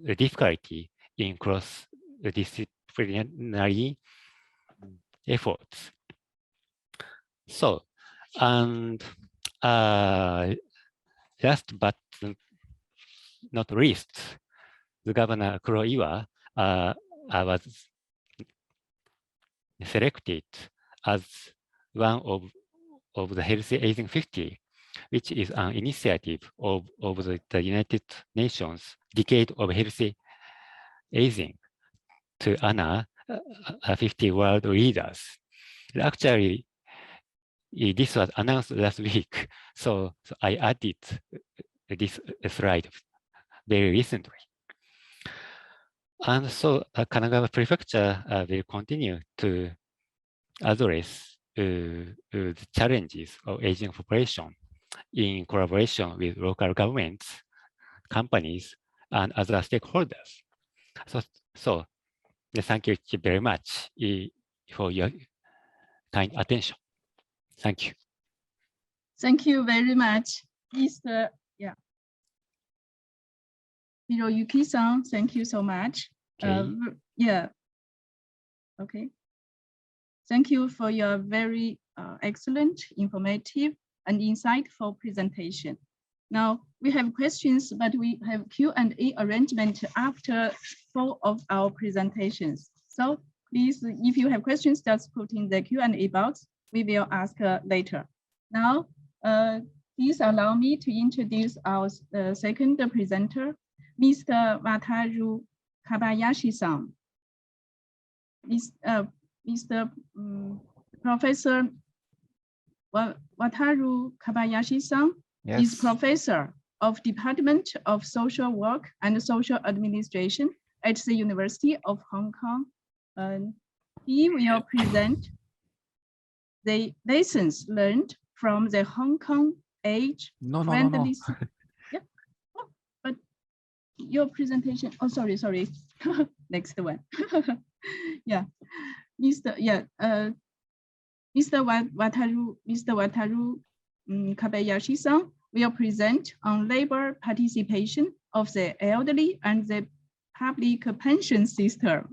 C: the difficulty in cross-disciplinary efforts. So, and last but not least, the Governor Kuroiwa was selected as one of the Healthy Aging 50, which is an initiative of the United Nations Decade of Healthy Aging to honor 50 world leaders. Actually, this was announced last week, so I added this slide very recently. And so Kanagawa Prefecture will continue to address the challenges of aging population in collaboration with local governments, companies, and other stakeholders. So thank you very much for your kind attention. Thank you.
A: Thank you very much, Mr. Hiroyuki-san. Thank you so much.
C: Okay.
A: Okay. Thank you for your very excellent, informative, and insightful presentation. Now we have questions, but we have Q&A arrangement after 4 of our presentations. So please, if you have questions, just put in the Q&A box. We will ask later. Now, please allow me to introduce our second presenter, Mr. Wataru Kobayashi-san. Mr. Professor Wataru Kobayashi-san is professor of Department of Social Work and Social Administration at the University of Hong Kong. He will present the lessons learned from the Hong Kong age-friendly. Yeah. Oh, but your presentation. Oh, sorry. Next one. Yeah, Mr. Wataru Kobayashi-san will present on labor participation of the elderly and the public pension system.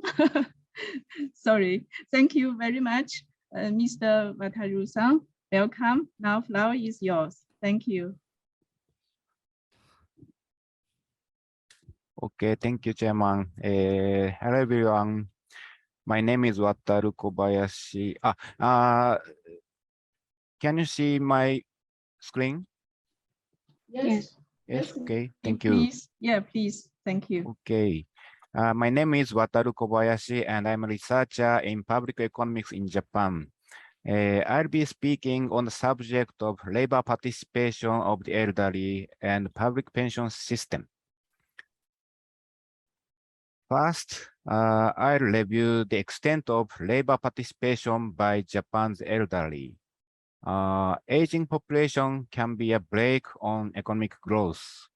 A: Sorry. Thank you very much, Mr. Wataru-san. Welcome. Now, floor is yours. Thank you.
D: Okay, thank you, Chairman. Hello, everyone. My name is Wataru Kobayashi. Can you see my screen?
A: Yes.
D: Yes, okay, thank you.
A: Please, yeah, please, thank you.
D: Okay, my name is Wataru Kobayashi, and I'm a researcher in public economics in Japan. I'll be speaking on the subject of labor participation of the elderly and public pension system. First, I'll review the extent of labor participation by Japan's elderly. Aging population can be a brake on economic growth.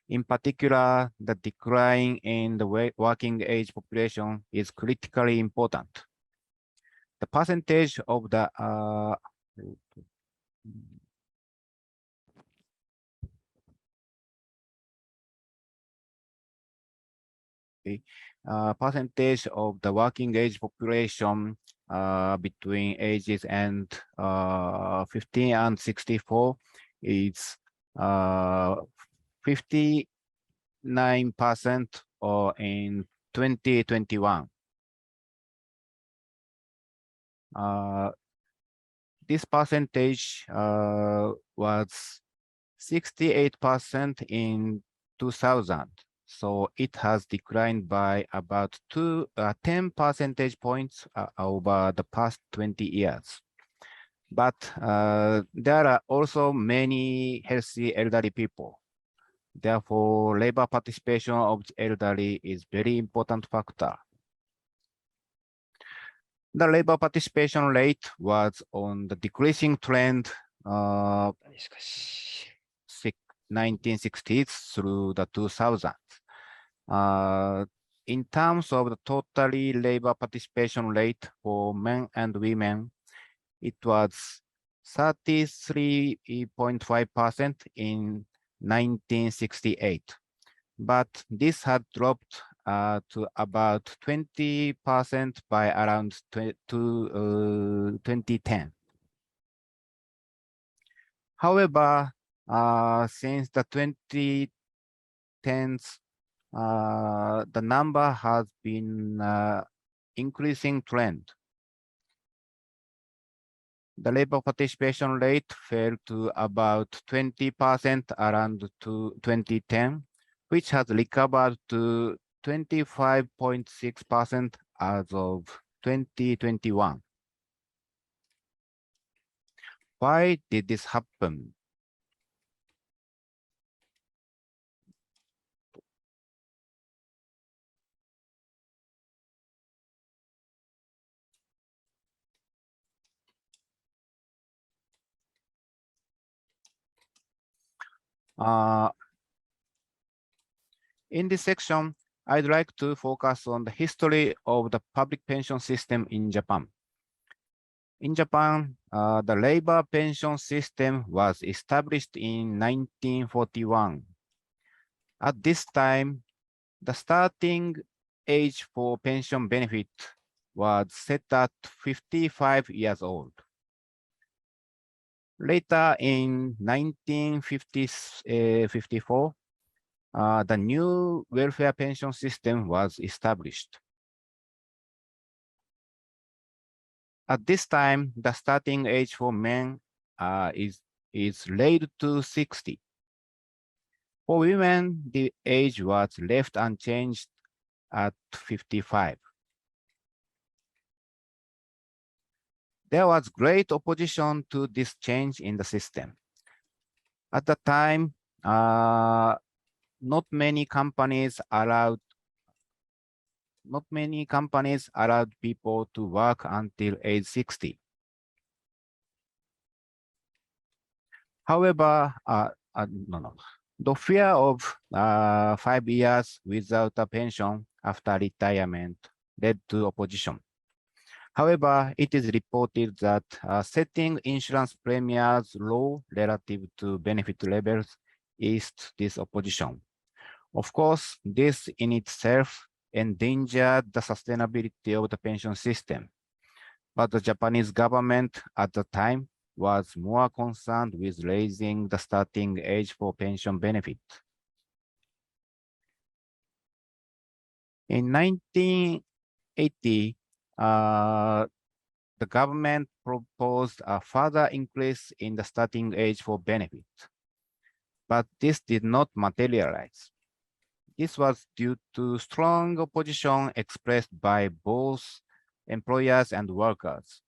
D: In particular, the decline in the working age population is critically important. The percentage of the percentage of the working age population between ages and 15 and 64 is 59% or in 2021. This percentage was 68% in 2000. So it has declined by about 10 percentage points over the past 20 years. But there are also many healthy elderly people. Therefore, labor participation of the elderly is very important factor. The labor participation rate was on the decreasing trend 1960s through the 2000s. In terms of the totally labor participation rate for men and women, it was 33.5% in 1968, but this had dropped to about 20% by around 2010. However, since the 2010s, the number has been increasing trend. The labor participation rate fell to about 20% around 2010, which has recovered to 25.6% as of 2021. Why did this happen? In this section, I'd like to focus on the history of the public pension system in Japan. In Japan, the labor pension system was established in 1941. At this time, the starting age for pension benefit was set at 55 years old. Later in 1954, the new welfare pension system was established. At this time, the starting age for men is raised to 60. For women, the age was left unchanged at 55. There was great opposition to this change in the system. At the time, not many companies allowed people to work until age 60. However, the fear of 5 years without a pension after retirement led to opposition. However, it is reported that setting insurance premiums low relative to benefit levels eased this opposition. Of course, this in itself endangered the sustainability of the pension system, but the Japanese government at the time was more concerned with raising the starting age for pension benefit. In 1980, the government proposed a further increase in the starting age for benefit, but this did not materialize. This was due to strong opposition expressed by both employers and workers,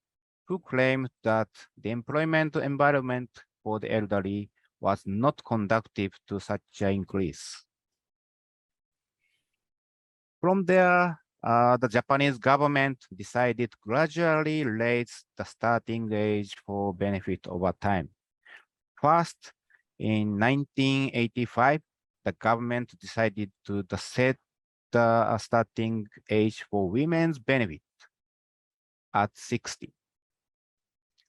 D: who claimed that the employment environment for the elderly was not conducive to such an increase. From there, the Japanese government decided gradually raise the starting age for benefit over time. First, in 1985, the government decided to set the starting age for women's benefit at 60.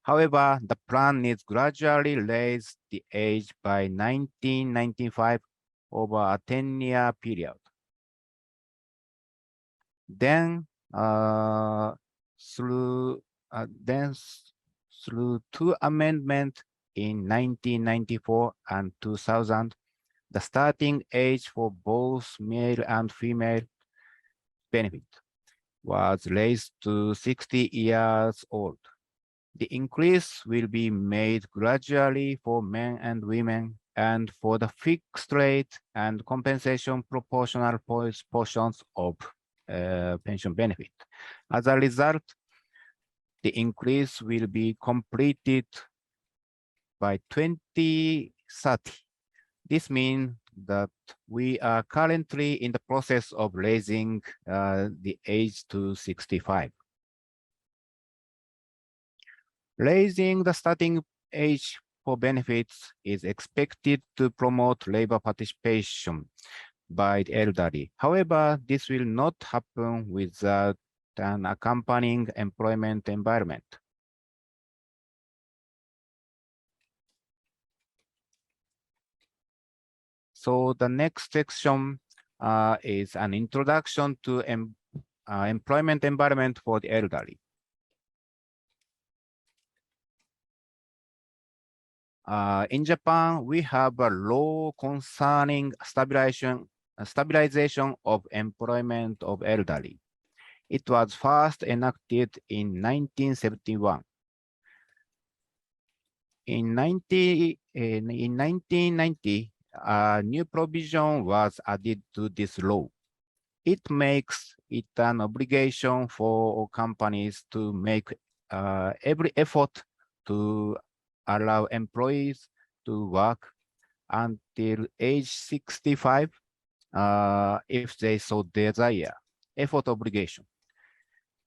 D: However, the plan is gradually raise the age by 1995 over a 10-year period. Then, through two amendments in 1994 and 2000, the starting age for both male and female benefit was raised to 60 years old. The increase will be made gradually for men and women, and for the fixed rate and compensation proportional portions of pension benefit. As a result, the increase will be completed by 2030. This means that we are currently in the process of raising the age to 65. Raising the starting age for benefits is expected to promote labor participation by the elderly. However, this will not happen without an accompanying employment environment. So the next section is an introduction to employment environment for the elderly. In Japan, we have a law concerning stabilization of employment of elderly. It was first enacted in 1971. In 1990, a new provision was added to this law. It makes it an obligation for companies to make every effort to allow employees to work until age 65 if they so desire, effort obligation.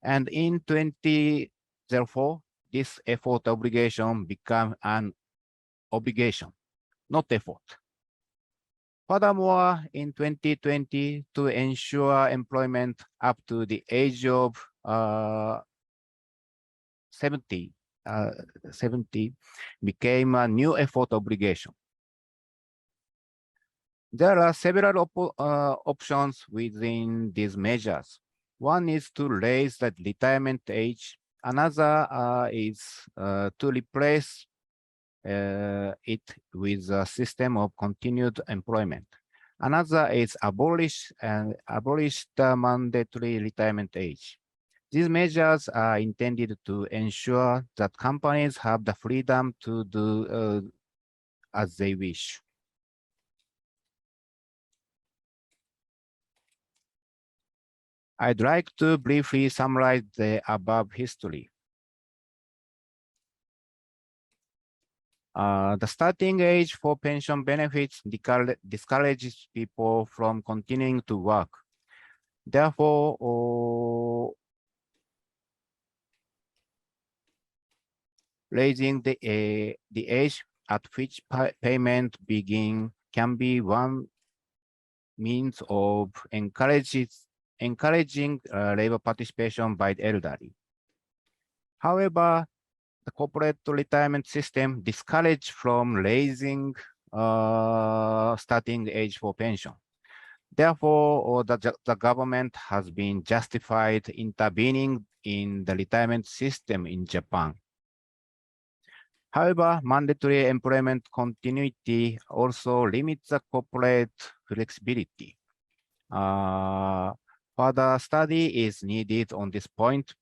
D: And in 2004, this effort obligation became an obligation, not effort. Furthermore, in 2020, to ensure employment up to the age of 70 became a new effort obligation. There are several options within these measures. One is to raise the retirement age. Another is to replace it with a system of continued employment. Another is abolish the mandatory retirement age. These measures are intended to ensure that companies have the freedom to do as they wish. I'd like to briefly summarize the above history. The starting age for pension benefits discourages people from continuing to work. Therefore, raising the age at which payment begin can be one means of encouraging labor participation by the elderly. However, the corporate retirement system discourages from raising starting age for pension. Therefore, the government has been justified intervening in the retirement system in Japan. However, mandatory employment continuity also limits the corporate flexibility. Further study is needed on this point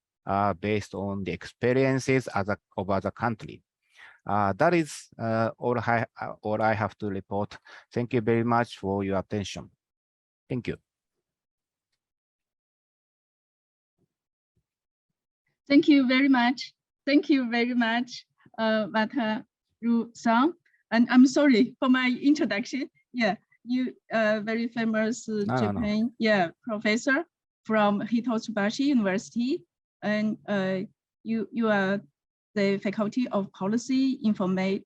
D: based on the experiences of other countries. That is all I have to report. Thank you very much for your attention. Thank you.
A: Thank you very much. Thank you very much, Wataru-san. And I'm sorry for my introduction. Yeah, you very famous Japan professor from Hitotsubashi University, and you are the faculty of policy informatics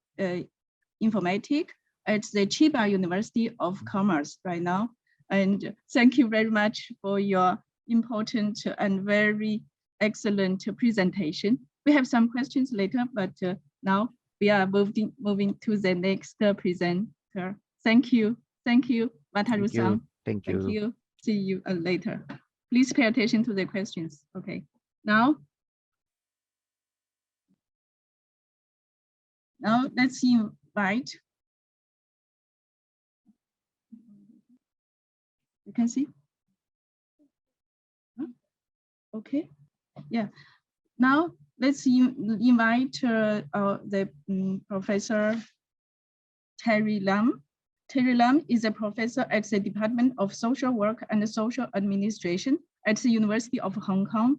A: at the Chiba University of Commerce right now. And thank you very much for your important and very excellent presentation. We have some questions later, but now we are moving to the next presenter. Thank you. Thank you, Wataru-san.
D: Thank you.
A: Thank you. See you later. Please pay attention to the questions. Okay. Now let's invite. You can see? Okay. Yeah. Now let's invite the Professor Terry Lam. Terry Lam is a professor at the Department of Social Work and Social Administration at the University of Hong Kong.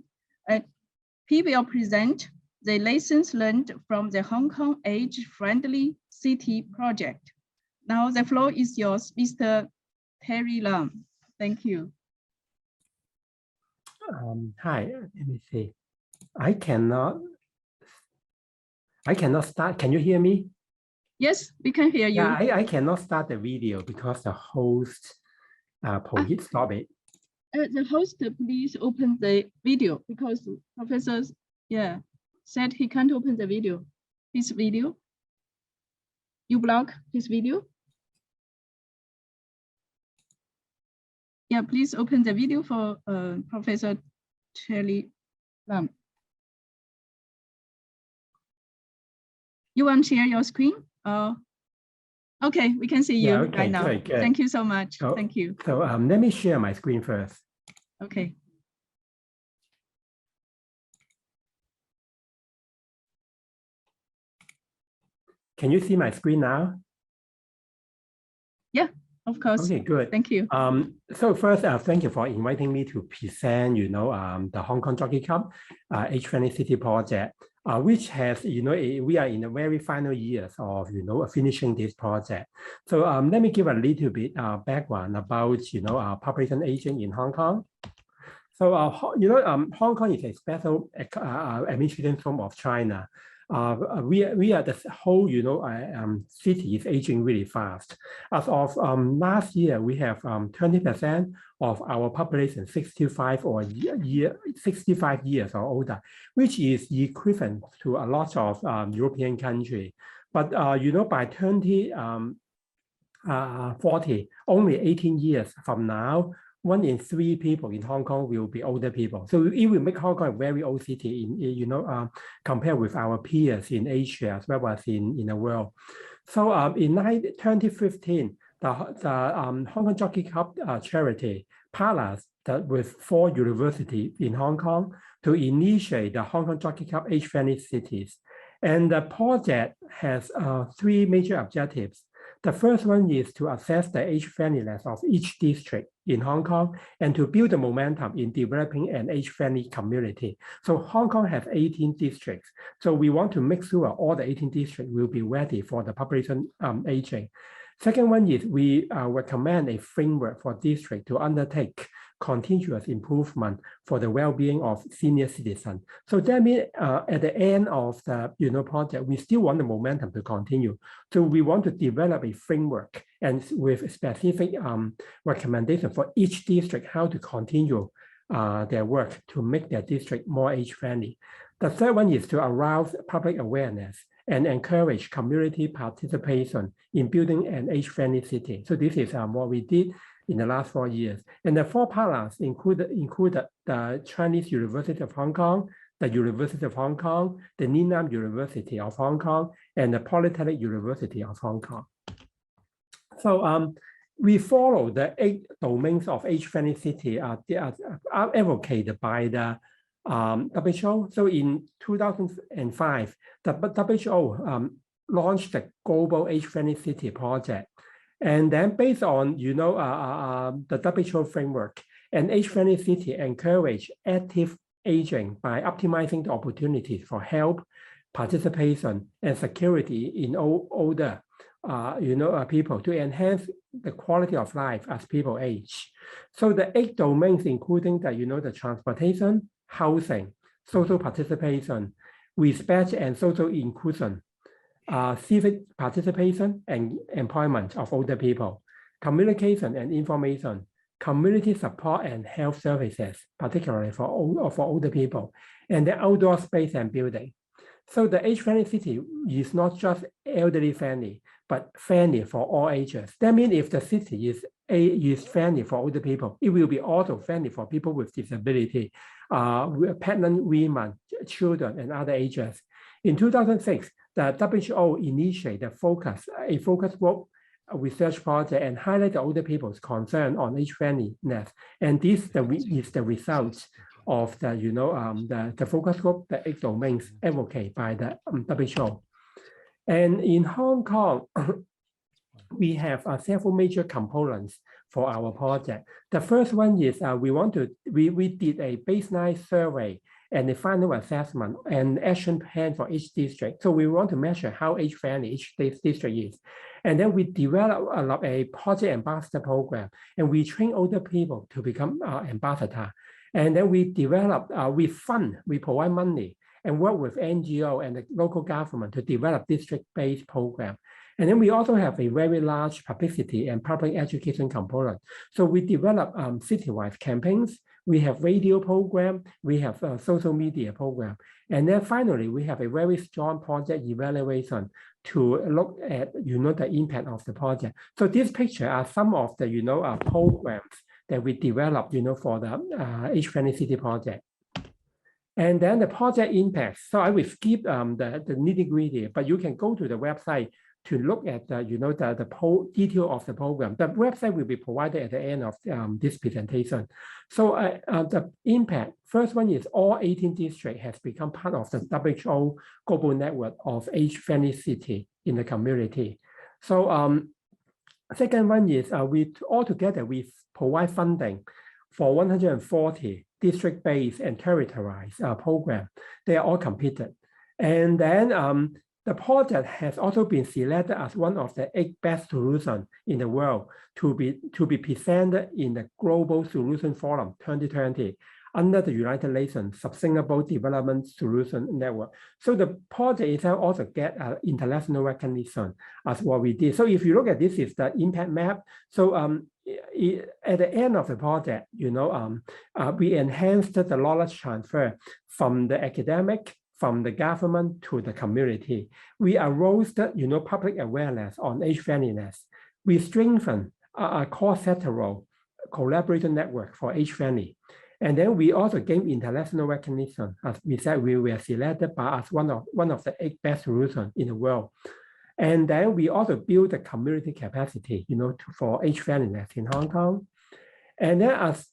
A: He will present the lessons learned from the Hong Kong Age-Friendly City project. Now the floor is yours, Mr. Terry Lam. Thank you.
E: Hi, let me see. I cannot start. Can you hear me?
A: Yes, we can hear you.
E: Yeah, I cannot start the video because the host stop it.
A: The host, please open the video because Professor said he can't open the video. His video. You block his video. Yeah, please open the video for Professor Terry Lam. You want to share your screen? Okay, we can see you right now.
E: Good.
A: Thank you so much.
E: So,
A: thank you.
E: So let me share my screen first.
A: Okay.
E: Can you see my screen now?
A: Yeah, of course.
E: Okay, good.
A: Thank you.
E: So first, thank you for inviting me to present, the Hong Kong Jockey Club Age-Friendly City project, which has, we are in the very final years of, finishing this project. So let me give a little bit background about, population aging in Hong Kong. So, Hong Kong is a special administration form of China. We are the whole, city is aging really fast. As of last year, we have 20% of our population 65 years or older, which is equivalent to a lot of European countries. But by 2040, only 18 years from now, 1 in 3 people in Hong Kong will be older people. So it will make Hong Kong a very old city, compared with our peers in Asia as well as in the world. So in 2015, the Hong Kong Jockey Club charity partners with 4 universities in Hong Kong to initiate the Hong Kong Jockey Club age-friendly cities. And the project has 3 major objectives. The first one is to assess the age-friendliness of each district in Hong Kong and to build the momentum in developing an age-friendly community. So Hong Kong has 18 districts. So we want to make sure all the 18 districts will be ready for the population aging. Second one is we recommend a framework for districts to undertake continuous improvement for the well-being of senior citizens. So that means at the end of the project, we still want the momentum to continue. So we want to develop a framework and with specific recommendation for each district how to continue their work to make their district more age-friendly. The third one is to arouse public awareness and encourage community participation in building an age-friendly city. So this is what we did in the last 4 years. And the 4 partners included the Chinese University of Hong Kong, the University of Hong Kong, the Nanyang University of Hong Kong, and the Polytechnic University of Hong Kong. So we follow the 8 domains of age-friendly city are advocated by the WHO. So in 2005, the WHO launched the Global Age-Friendly City Project. And then based on, the WHO framework, an age-friendly city encourage active aging by optimizing the opportunities for health, participation, and security in older, people to enhance the quality of life as people age. So the 8 domains, including the transportation, housing, social participation, respect and social inclusion, civic participation and employment of older people, communication and information, community support and health services, particularly for older people, and the outdoor space and building. So the age-friendly city is not just elderly friendly, but friendly for all ages. That means if the city is friendly for older people, it will be also friendly for people with disability, pregnant women, children, and other ages. In 2006, the WHO initiated a focus group research project and highlight the older people's concern on age friendliness. And this is the result of the focus group, the 8 domains advocated by the WHO. And in Hong Kong, we have several major components for our project. The first one is we did a baseline survey and the final assessment and action plan for each district. So we want to measure how age-friendly each district is. And then we develop a project ambassador program, and we train older people to become ambassador. And then we provide money and work with NGO and the local government to develop district-based program. And then we also have a very large publicity and public education component. So we develop citywide campaigns. We have radio program, we have a social media program. And then finally, we have a very strong project evaluation to look at, the impact of the project. So this picture are some of the, programs that we developed, for the age-friendly city project. And then the project impact. So I will skip the nitty-gritty, but you can go to the website to look at the detail of the program. The website will be provided at the end of this presentation. So the impact, first one is all 18 districts has become part of the WHO global network of age-friendly city in the community. So second one is we provide funding for 140 district-based and territorialized program. They are all completed. And then the project has also been selected as one of the 8 best solutions in the world to be presented in the Global Solution Forum 2020 under the United Nations Sustainable Development Solution Network. So the project itself also get international recognition as what we did. So if you look at this is the impact map. So at the end of the project, we enhanced the knowledge transfer from the academic, from the government to the community. We arose the public awareness on age friendliness. We strengthen a cross-sectoral collaboration network for age friendly. And then we also gained international recognition. As we said, we were selected as one of the 8 best solutions in the world. And then we also build the community capacity, for age friendliness in Hong Kong. And then as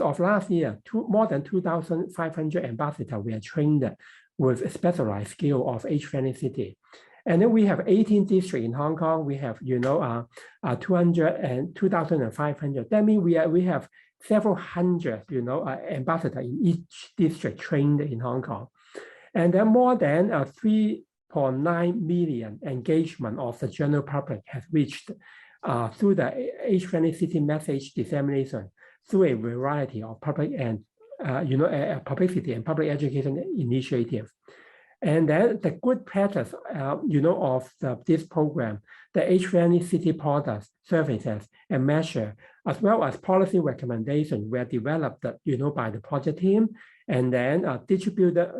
E: of last year, more than 2,500 ambassadors were trained with specialized skill of age-friendly city. And then we have 18 districts in Hong Kong. We have, 2,500. That means we have several hundred, ambassadors in each district trained in Hong Kong. And then more than 3.9 million engagement of the general public has reached through the age-friendly city message dissemination through a variety of public and publicity and public education initiatives. And then the good practice, of this program, the age-friendly city products, services, and measures, as well as policy recommendations were developed, by the project team, and then distributed,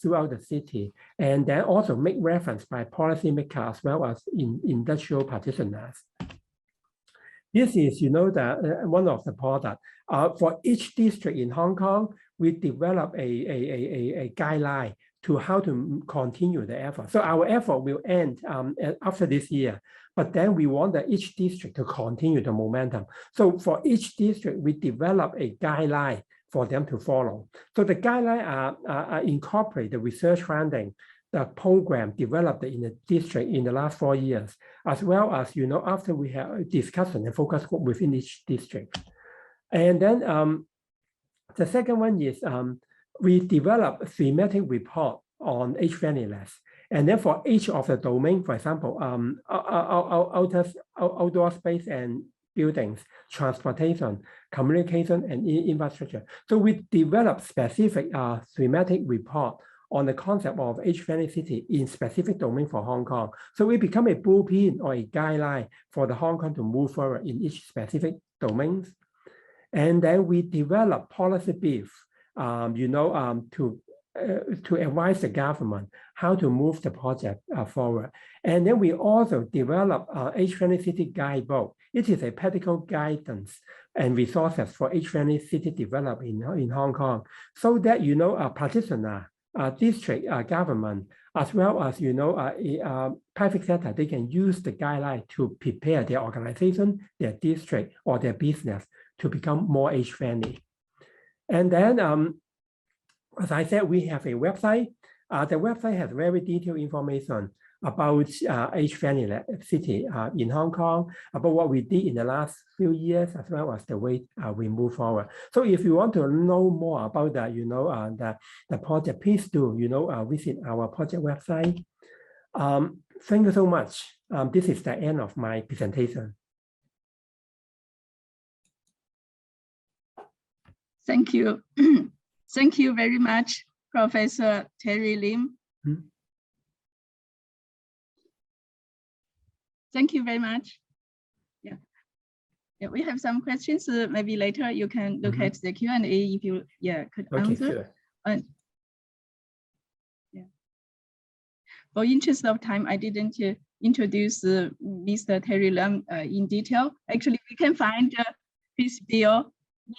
E: throughout the city, and then also make reference by policymakers as well as industrial participants. This is, one of the products. For each district in Hong Kong, we develop a guideline to how to continue the effort. So our effort will end after this year, but then we want each district to continue the momentum. So for each district, we develop a guideline for them to follow. So the guidelines incorporate the research finding, the program developed in the district in the last 4 years, as well as, after we have discussion and focus group within each district. And then the second one is we develop a thematic report on age-friendliness. And then for each of the domain, for example, outdoor space and buildings, transportation, communication, and infrastructure. So we develop specific thematic report on the concept of age-friendly city in specific domain for Hong Kong. So we become a blueprint or a guideline for the Hong Kong to move forward in each specific domains. And then we develop policy brief, to advise the government how to move the project forward. And then we also develop age-friendly city guidebook. It is a practical guidance and resources for age-friendly city development in Hong Kong, so that, practitioner, district government, as well as, private sector, they can use the guideline to prepare their organization, their district, or their business to become more age-friendly. And then, as I said, we have a website. The website has very detailed information about age-friendly city in Hong Kong, about what we did in the last few years, as well as the way we move forward. So if you want to know more about that, the project, please do, visit our project website. Thank you so much. This is the end of my presentation.
A: Thank you. Thank you very much, Professor Terry Lim. Thank you very much. Yeah, we have some questions. Maybe later you can look at the Q&A if you could answer.
E: Sure.
A: For interest of time, I didn't introduce Mr. Terry Lim in detail. Actually, we can find his bio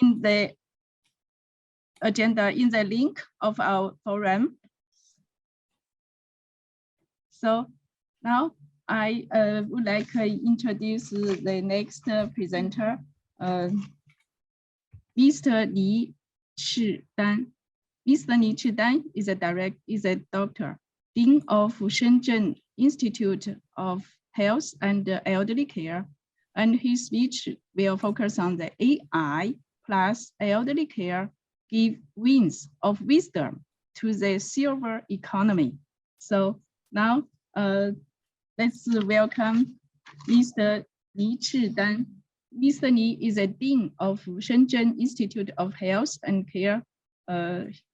A: in the agenda, in the link of our forum. So now I would like to introduce the next presenter, Mr. Li Chidan. Mr. Li Chidan is a doctor, Dean of Shenzhen Institute of Health and Elderly Care, and his speech will focus on the AI plus elderly care give wings of wisdom to the silver economy. So now let's welcome Mr. Li Chidan. Mr. Li is a Dean of Shenzhen Institute of Health and Care.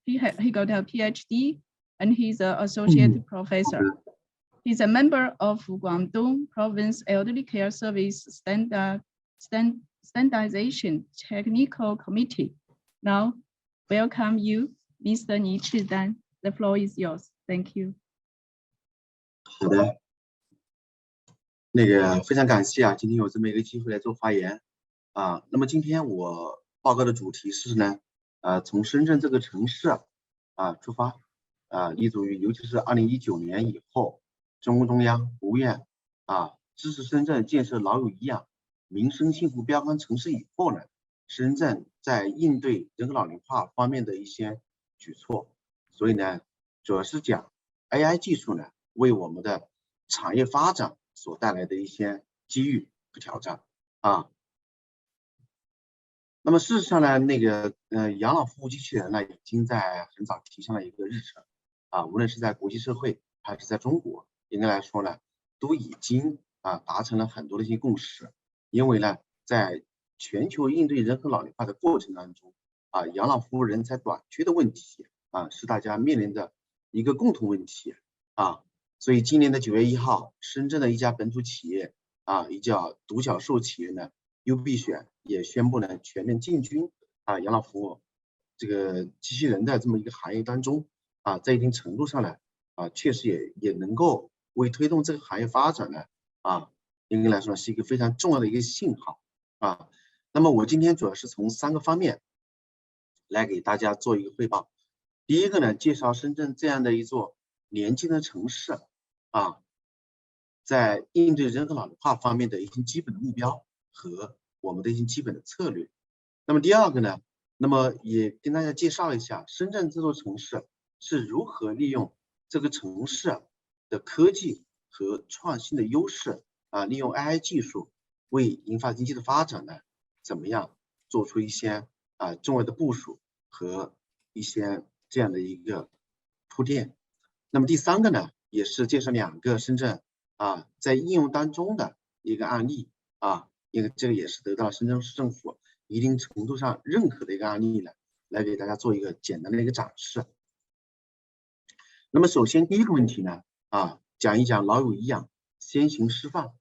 A: He got a PhD and he's an associate professor. He's a member of Guangdong Province Elderly Care Service Standardization Technical Committee. Now, welcome you, Mr. Li Chidan. The floor is yours. Thank you.
F: 好的，非常感谢今天有这么一个机会来做发言那么今天我报告的主题是呢，从深圳这个城市出发立足于尤其是2019年以后，中共中央、国务院支持深圳建设老有颐养、民生幸福标杆城市以后呢，深圳在应对人口老龄化方面的一些举措。所以呢，主要是讲 AI 技术呢为我们的产业发展所带来的一些机遇和挑战啊。那么事实上呢，那个养老服务机器人呢，已经在很早提上了一个日程啊，无论是在国际社会还是在中国，应该来说呢，都已经达成了很多的一些共识。因为呢，在全球应对人口老龄化的过程当中养老服务人才短缺的问题是大家面临的一个共同问题所以今年的9月1号，深圳的一家本土企业一家独角兽企业呢，UB 选也宣布呢全面进军养老服务这个机器人的这么一个行业当中在一定程度上呢确实也能够为推动这个行业发展呢应该来说是一个非常重要的一个信号那么我今天主要是从3个方面来给大家做一个汇报。第一个呢，介绍深圳这样的一座年轻的城市在应对人口老龄化方面的一些基本的目标和我们的一些基本的策略。那么第二个呢，那么也跟大家介绍一下深圳这座城市是如何利用这个城市的科技和创新的优势利用 AI 技术为引发经济的发展呢，怎么样做出一些重要的部署和一些这样的一个铺垫。那么第3个呢，也是介绍2个深圳在应用当中的一个案例因为这个也是得到深圳市政府一定程度上认可的一个案例呢，来给大家做一个简单的一个展示。那么首先第一个问题呢讲一讲老有遗养先行示范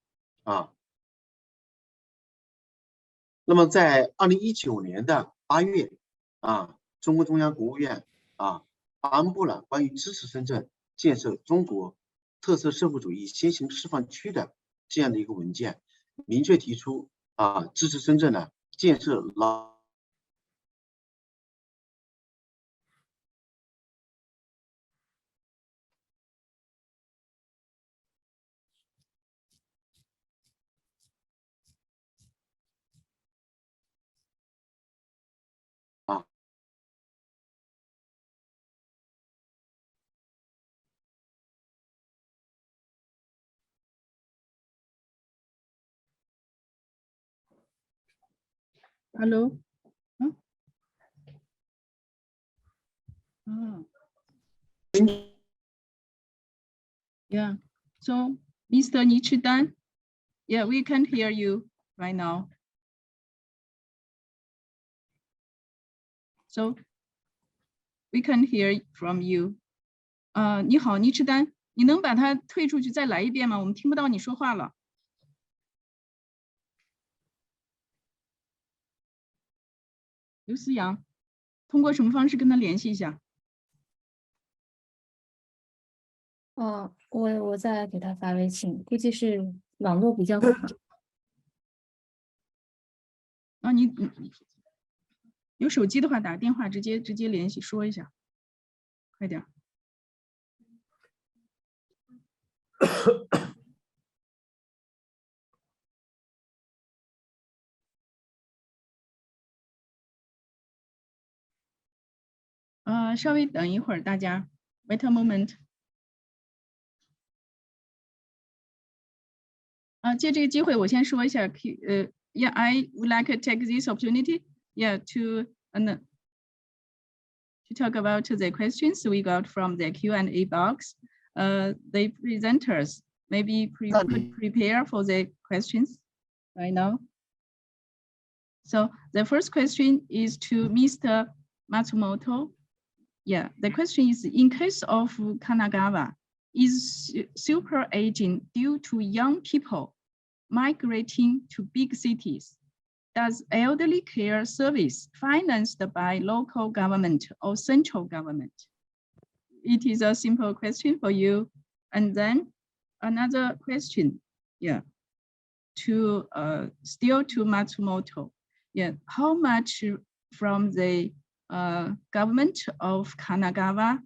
F: 那么在2019年的8月中共中央国务院颁布了关于支持深圳建设中国特色社会主义先行示范区的这样的一个文件，明确提出支持深圳呢建设老
A: Hello. Yeah. So, Mr. Nichidan, yeah, we can hear you right now. So, we can hear from you. 你好，倪志丹，你能把它退出去再来一遍吗？我们听不到你说话了。刘思阳，通过什么方式跟他联系一下？
G: 我再给他发微信，估计是网络比较
A: 你有手机的话，打电话直接联系说一下，快点。稍微等一会儿，大家 wait a moment。借这个机会，我先说一下，Yeah, I would like to take this opportunity, yeah, to talk about the questions we got from the Q&A box. The presenters maybe prepare for the questions right now. So the first question is to Mr. Matsumoto. Yeah, the question is, in case of Kanagawa, is super aging due to young people migrating to big cities? Does elderly care service financed by local government or central government? It is a simple question for you. And then another question, yeah, to still to Matsumoto. Yeah, how much from the government of Kanagawa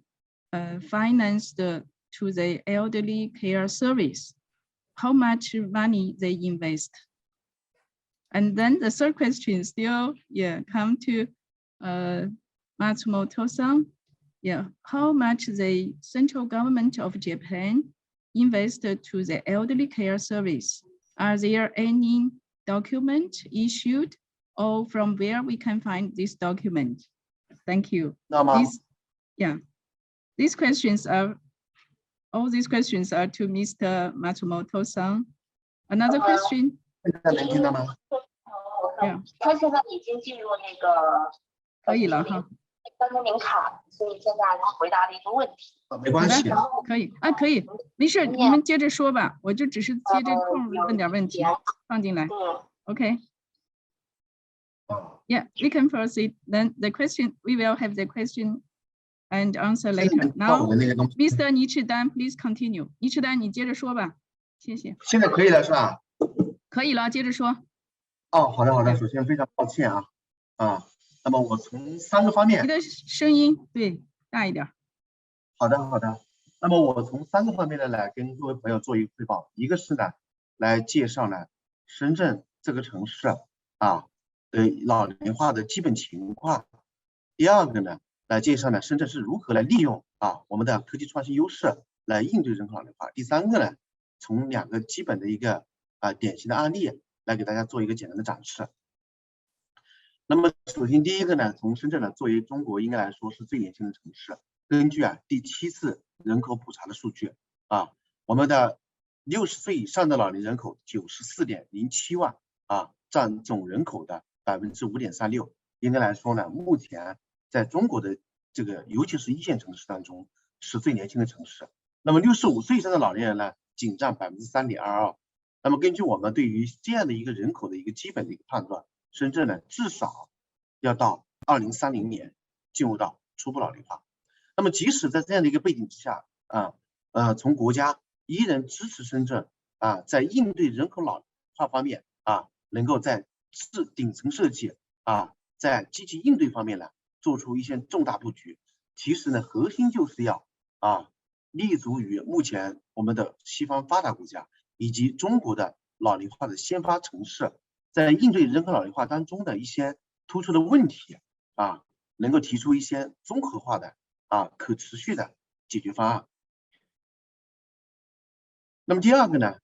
A: financed to the elderly care service? How much money they invest? And then the third question still, come to Matsumoto-san. How much the central government of Japan invested to the elderly care service? Are there any document issued, or from where we can find this document? Thank you. These questions are, all these questions are to Mr. Matsumoto-san. Another question?
F: 能听到吗？
H: 他现在已经进入那个
A: 可以了哈。
H: 刚才您卡，所以现在回答了一个问题。
F: 没关系，
A: 可以啊，可以，没事，你们接着说吧，我就只是接着空问点问题放进来。OK。Yeah, we can proceed. Then the question, we will have the question and answer later. Now, Mr. Nichidan, please continue. Nichidan, 你接着说吧，谢谢。
F: 现在可以了是吧？
A: 可以了，接着说。
F: 哦，好的好的，首先非常抱歉那么我从3个方面，
A: 你的声音对大一点。
F: 好的好的，那么我从3个方面呢来跟各位朋友做一个汇报，一个是呢来介绍呢深圳这个城市的老龄化的基本情况，第二个呢来介绍呢深圳是如何来利用我们的科技创新优势来应对人口老龄化，第三个呢从2个基本的一个典型的案例来给大家做一个简单的展示。那么首先第一个呢，从深圳呢作为中国应该来说是最年轻的城市，根据第7次人口普查的数据我们的60岁以上的老龄人口94.07万占总人口的5.36%，应该来说呢，目前在中国的这个尤其是1线城市当中是最年轻的城市。那么65岁以上的老年人呢，仅占3.22%。那么根据我们对于这样的一个人口的一个基本的一个判断，深圳呢至少要到2030年进入到初步老龄化。那么即使在这样的一个背景之下从国家依然支持深圳在应对人口老龄化方面能够在顶层设计在积极应对方面呢做出一些重大布局。其实呢核心就是要立足于目前我们的西方发达国家以及中国的老龄化的先发城市，在应对人口老龄化当中的一些突出的问题能够提出一些综合化的可持续的解决方案。那么第二个呢，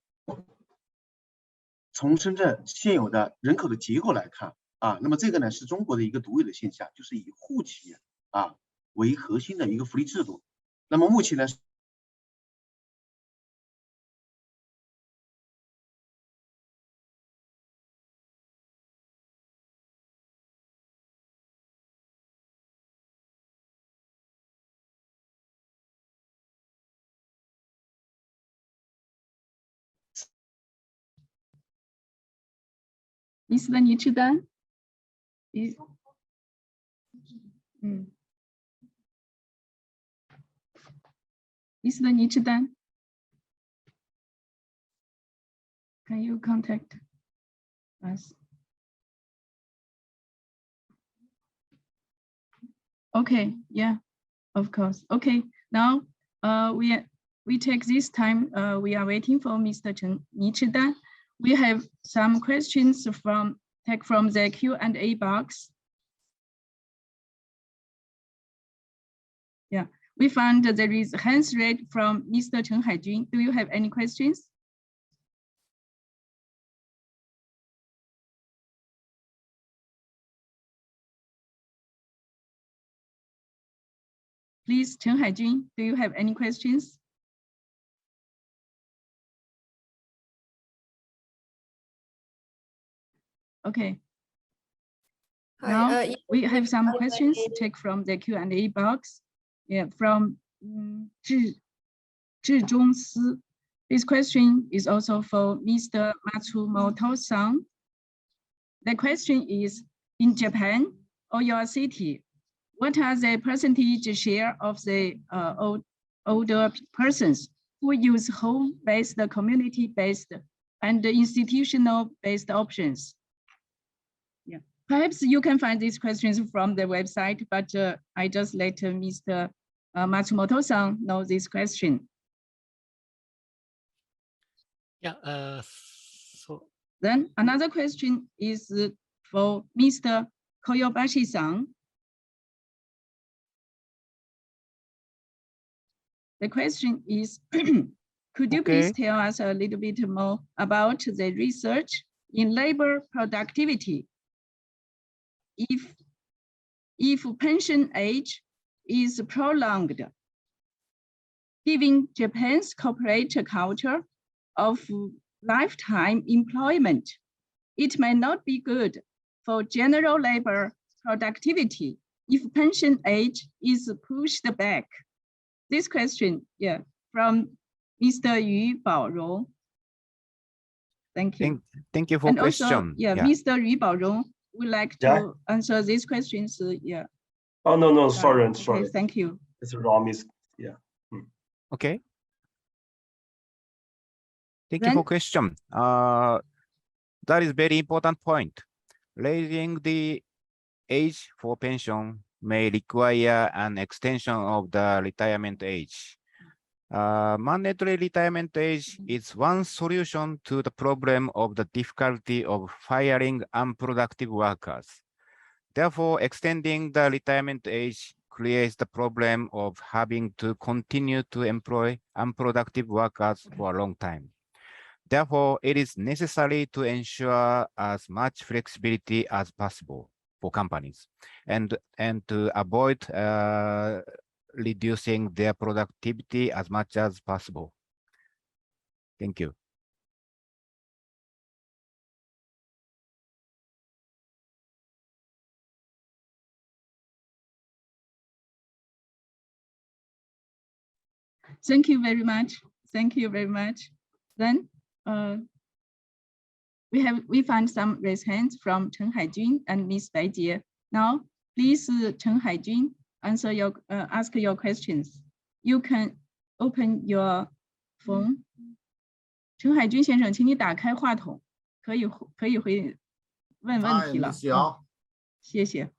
F: 从深圳现有的人口的结构来看那么这个呢是中国的一个独有的现象，就是以户籍为核心的一个福利制度。那么目前呢
A: Mr. Nichidan, Mr. Nichidan, can you contact us? Okay, yeah, of course. Okay, now we take this time. We are waiting for Mr. Nichidan. We have some questions from the Q&A box. Yeah, we found that there is hands raised from Mr. Chen Haijun. Do you have any questions? Please, Chen Haijun, do you have any questions? Okay. Now we have some questions take from the Q&A box. Yeah, from Zhizhongsi. This question is also for Mr. Matsumoto-san. The question is, in Japan or your city, what are the percentage share of the older persons who use home-based, community-based, and institutional-based options? Yeah, perhaps you can find these questions from the website, but I just let Mr. Matsumoto-san know this question.
C: Yeah, so
A: Then another question is for Mr. Koyobashi-san. The question is, could you please tell us a little bit more about the research in labor productivity? If pension age is prolonged, given Japan's corporate culture of lifetime employment, it may not be good for general labor productivity if pension age is pushed back. This question, yeah, from Mr. Yu Baorong. Thank you.
D: Thank you for
A: and
D: question.
A: Also, yeah, Mr. Yu Baorong would like to answer these questions. Yeah.
I: Oh, no, sorry.
A: Okay, thank you.
I: It's wrong, miss. Yeah.
D: Okay. Thank you for question. That is very important point. Raising the age for pension may require an extension of the retirement age. Mandatory retirement age is one solution to the problem of the difficulty of firing unproductive workers. Therefore, extending the retirement age creates the problem of having to continue to employ unproductive workers for a long time. Therefore, it is necessary to ensure as much flexibility as possible for companies and to avoid reducing their productivity as much as possible. Thank you.
A: Thank you very much. Thank you very much. Then we find some raised hands from Chen Haijun and Miss Bai Jie. Now, please, Chen Haijun, ask your questions. You can open your phone. 陈海军先生，请你打开话筒，可以问问题了。谢谢。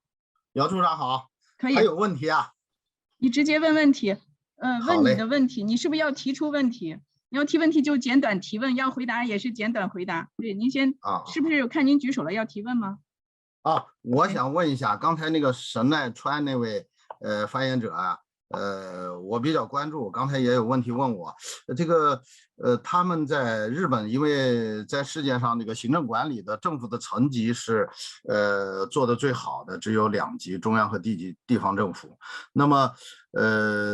B: 姚处长好。
A: 可以。
B: 还有问题啊？
A: 你直接问问题。问你的问题，你是不是要提出问题？你要提问题就简短提问，要回答也是简短回答。对，您先是不是看您举手了要提问吗？
B: 我想问一下，刚才那个神奈川那位发言者啊，我比较关注，刚才也有问题问我，这个他们在日本，因为在世界上这个行政管理的政府的层级是做的最好的，只有2级，中央和地方政府。那么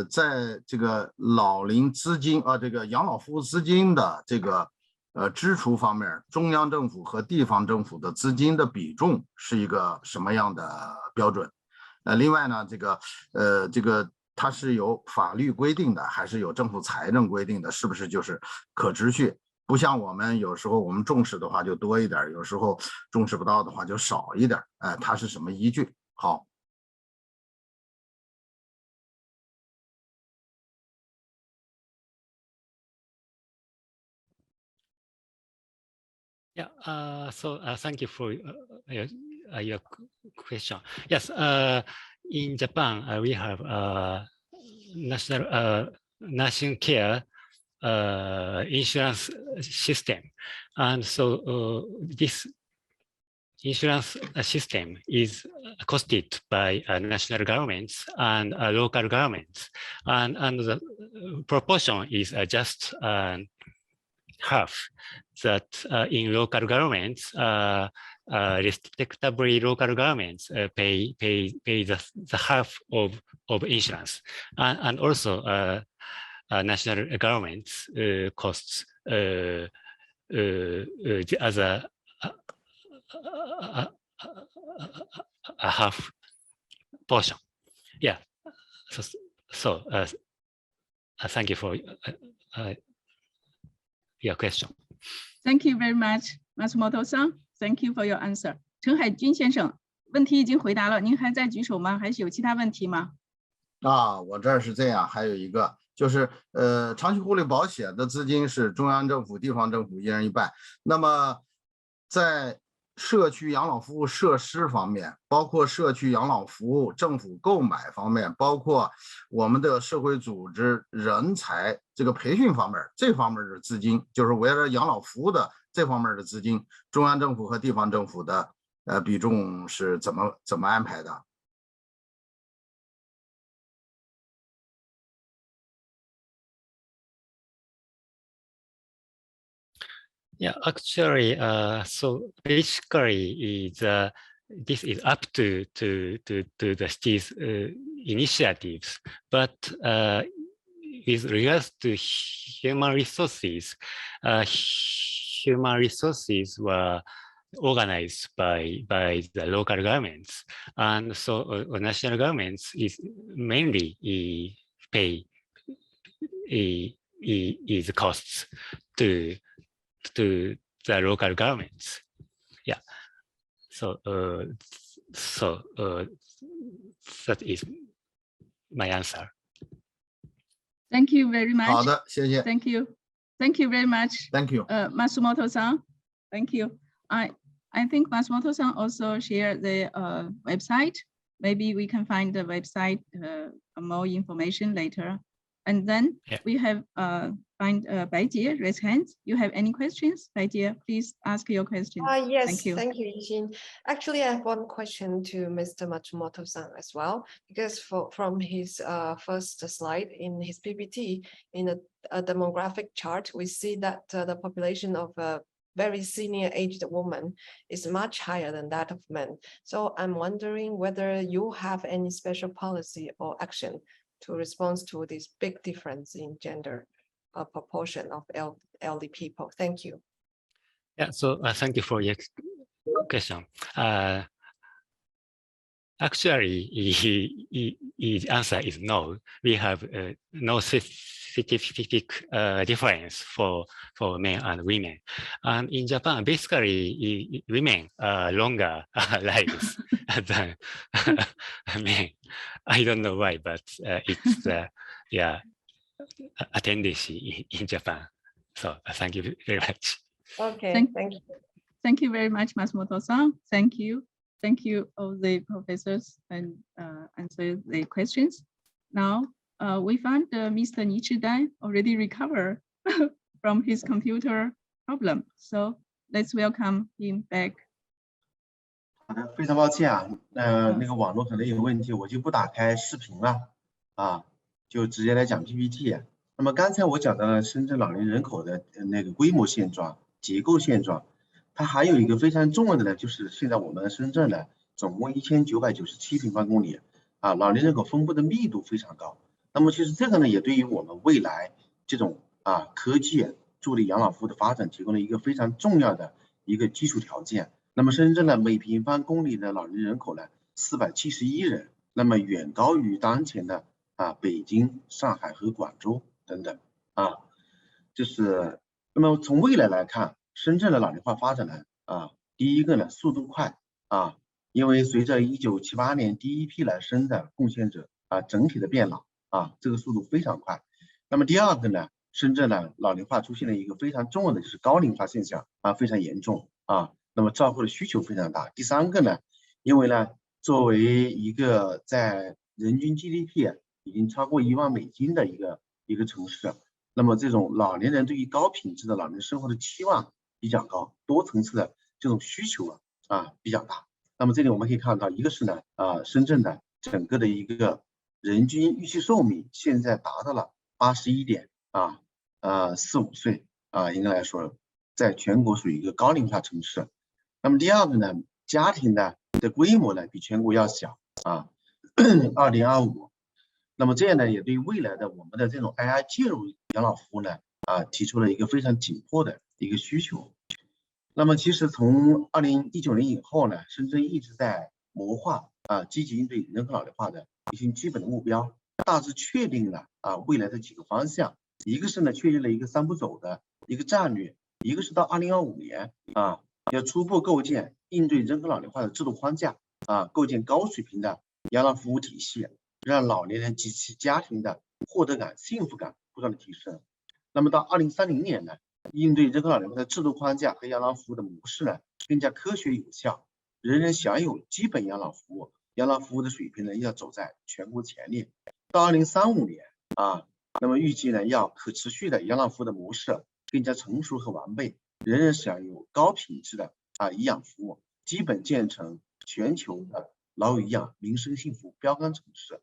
B: 在这个老龄资金这个养老服务资金的这个支出方面，中央政府和地方政府的资金的比重是一个什么样的标准？另外呢，这个它是有法律规定的，还是有政府财政规定的？是不是就是可持续？不像我们有时候我们重视的话就多一点，有时候重视不到的话就少一点。它是什么依据？好。
C: Yeah, so thank you for your question. Yes, in Japan, we have national nursing care insurance system. And so this insurance system is costed by national governments and local governments. And the proportion is just half. That in local governments, respectably local governments pay the half of insurance, and also national governments costs the other a half portion. Yeah. So thank you for your question.
A: Thank you very much, Matsumoto-san. Thank you for your answer. 陈海军先生，问题已经回答了，您还在举手吗？还是有其他问题吗？
B: 我这儿是这样，还有一个就是长期护理保险的资金是中央政府、地方政府1人1半。那么在社区养老服务设施方面，包括社区养老服务政府购买方面，包括我们的社会组织人才这个培训方面，这方面的资金就是围绕养老服务的这方面的资金，中央政府和地方政府的比重是怎么安排的？
C: Yeah, actually, so basically, this is up to the city's initiatives, but with regards to human resources were organized by the local governments, and so national governments is mainly pay is costs to the local governments. Yeah. So that is my answer.
A: Thank you very much.
B: 好的，谢谢。
A: Thank you. Thank you very much.
B: Thank you.
A: Matsumoto-san. Thank you. I think Matsumoto-san also shared the website. Maybe we can find the website more information later. And then we have find Baijie raise hands. You have any questions? Baijie, please ask your question.
J: Yes,
A: thank you,
J: Yichang. Actually, I have one question to Mr. Matsumoto-san as well, because from his first slide in his PPT, in a demographic chart, we see that the population of very senior aged woman is much higher than that of men. So I'm wondering whether you have any special policy or action to respond to this big difference in gender proportion of elderly people. Thank you.
C: Yeah, so thank you for your question. Actually, the answer is no. We have no specific difference for men and women. And in Japan, basically, women are longer lives than men. I don't know why, but it's yeah, a tendency in Japan. So thank you very much.
J: Okay, thank you.
A: Thank you very much, Matsumoto-san. Thank you. Thank you, all the professors, and answer the questions. Now, we found Mr. Nichidai already recovered from his computer problem. So let's welcome him back.
F: 好的，非常抱歉啊，那个网络可能有问题，我就不打开视频了啊，就直接来讲 PPT。那么刚才我讲到了深圳老龄人口的那个规模现状、结构现状。 它还有一个非常重要的呢，就是现在我们深圳呢，总共1997平方公里，啊，老龄人口分布的密度非常高。那么其实这个呢，也对于我们未来这种科技助力养老服务的发展提供了一个非常重要的一个基础条件。那么深圳呢，每平方公里的老龄人口呢471人，那么远高于当前的北京、上海和广州等等就是那么从未来来看。 深圳的老龄化发展呢，第一个呢速度快因为随着1978年第一批来生的贡献者整体的变老这个速度非常快。那么第二个呢，深圳呢老龄化出现了一个非常重要的就是高龄化现象非常严重那么照顾的需求非常大。第三个呢，因为呢作为一个在人均 GDP 已经超过1万美金的一个城市，那么这种老年人对于高品质的老年生活的期望。 比较高，多层次的这种需求比较大。那么这里我们可以看到，一个是呢深圳的整个的一个人均预期寿命现在达到了81.45岁应该来说，在全国属于一个高龄化城市。那么第二个呢，家庭的规模呢比全国要小2.25。那么这样呢，也对于未来的我们的这种 AI 介入养老服务呢提出了一个非常紧迫的。 一个需求，那么其实从2019年以后呢，深圳一直在谋划积极应对人口老龄化的一些基本的目标，大致确定了未来的几个方向，一个是呢确立了一个3步走的一个战略，一个是到2025年要初步构建应对人口老龄化的制度框架构建高水平的养老服务体系，让老年人及其家庭的获得感、幸福感不断的提升。那么到2030年呢？ 应对人口老龄化的制度框架和养老服务的模式呢，更加科学有效，人人享有基本养老服务，养老服务的水平呢要走在全国前列。到2035年那么预计呢要可持续的养老服务的模式更加成熟和完备，人人享有高品质的医养服务，基本建成全球的老有医养民生幸福标杆城市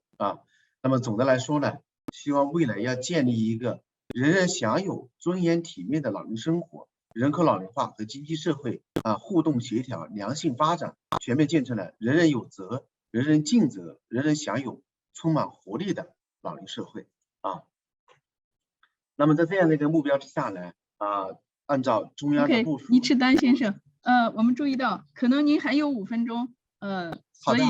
F: 那么总的来说呢，希望未来要建立一个人人享有尊严体面的老龄生活，人口老龄化和经济社会互动协调良性发展，全面建成了人人有责、人人尽责、人人享有充满活力的老龄社会那么在这样的一个目标之下呢按照中央的部署。
A: 倪赤丹先生，我们注意到可能您还有5分钟，所以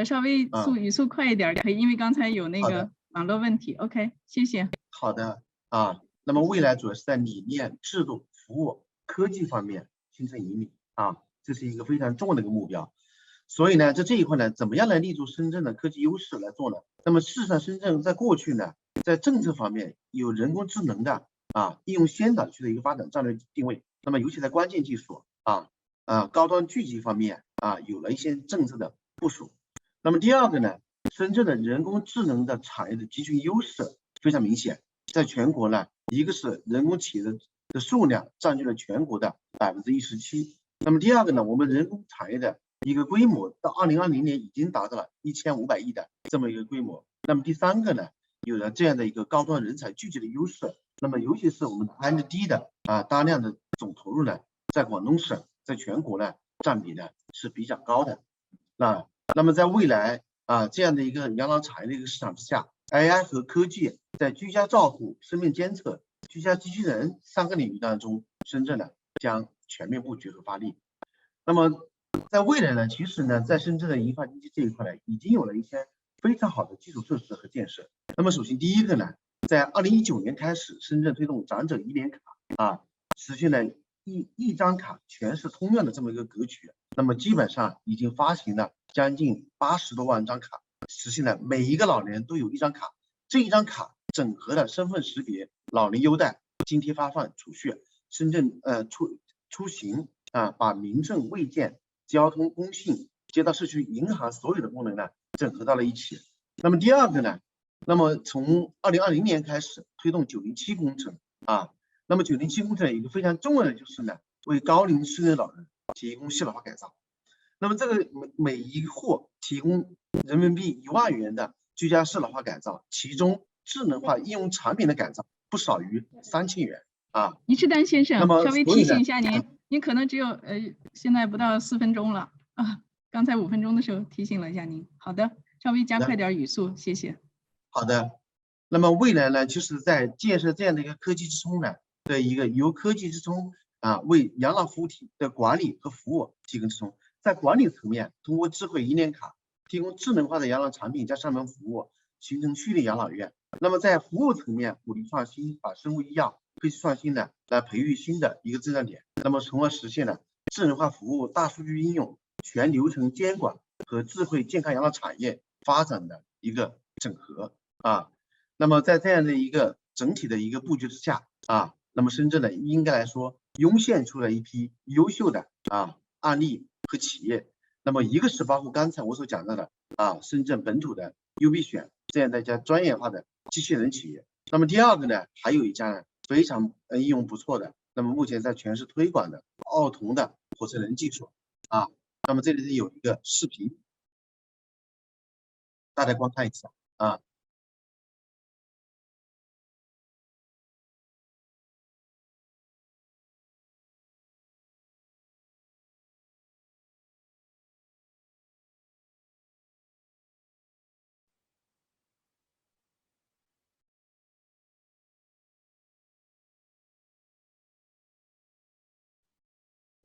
A: 稍微语速快一点可以，因为刚才有那个网络问题。OK， 谢谢。
F: 好的那么未来主要是在理念、制度、服务、科技方面形成引领这是一个非常重要的一个目标。所以呢，在这一块呢，怎么样来立足深圳的科技优势来做呢？那么事实上，深圳在过去呢，在政策方面有人工智能的应用先导区的一个发展战略定位。那么尤其在关键技术高端聚集方面有了一些政策的部署。那么第二个呢，深圳的人工智能的产业的集群优势非常明显，在全国呢，一个是人工企业的数量占据了全国的17%。那么第二个呢，我们人工产业的一个规模到2020年已经达到了1500亿的这么一个规模。那么第三个呢，有了这样的一个高端人才聚集的优势。那么尤其是我们的 R&D 的大量的总投入呢，在广东省在全国呢占比呢是比较高的。那么在未来这样的一个养老产业的一个市场之下 ，AI 和科技在居家照护、生命监测、居家机器人3个领域当中，深圳呢将全面布局和发力。那么在未来呢，其实呢，在深圳的银发经济这一块呢，已经有了一些非常好的基础设施和建设。那么首先第一个呢，在2019年开始，深圳推动长者医联卡实现了一张卡全是通用的这么一个格局。那么基本上已经发行了将近80多万张卡，实现了每一个老年都有一张卡。这一张卡整合了身份识别、老龄优待、津贴发放、储蓄、深圳出行把民政、卫健、交通、工信、街道社区、银行所有的功能呢整合到了一起。那么第二个呢，那么从2020年开始推动907工程那么907工程一个非常重要的就是呢，为高龄失能老人提供适老化改造。那么这个每一户提供人民币1万元的居家适老化改造，其中智能化应用产品的改造不少于3000元
A: 倪赤丹先生，稍微提醒一下您可能只有现在不到4分钟了刚才5分钟的时候提醒了一下您。好的，稍微加快点语速，谢谢。
F: 好的，那么未来呢，就是在建设这样的一个科技之冲呢的一个由科技之冲为养老服务体的管理和服务提供支撑。在管理层面，通过智慧医联卡提供智能化的养老产品加上门服务，形成序列养老院。那么在服务层面，鼓励创新，把生物医药科技创新呢来培育新的一个增长点，那么从而实现了智能化服务、大数据应用、全流程监管和智慧健康养老产业发展的一个整合那么在这样的一个整体的一个布局之下那么深圳呢应该来说涌现出了一批优秀的案例和企业。那么一个是包括刚才我所讲到的深圳本土的 UB 选这样的一家专业化的机器人企业。那么第二个呢，还有一家呢非常应用不错的，那么目前在全市推广的奥童的火车人技术那么这里有一个视频，大家观看一下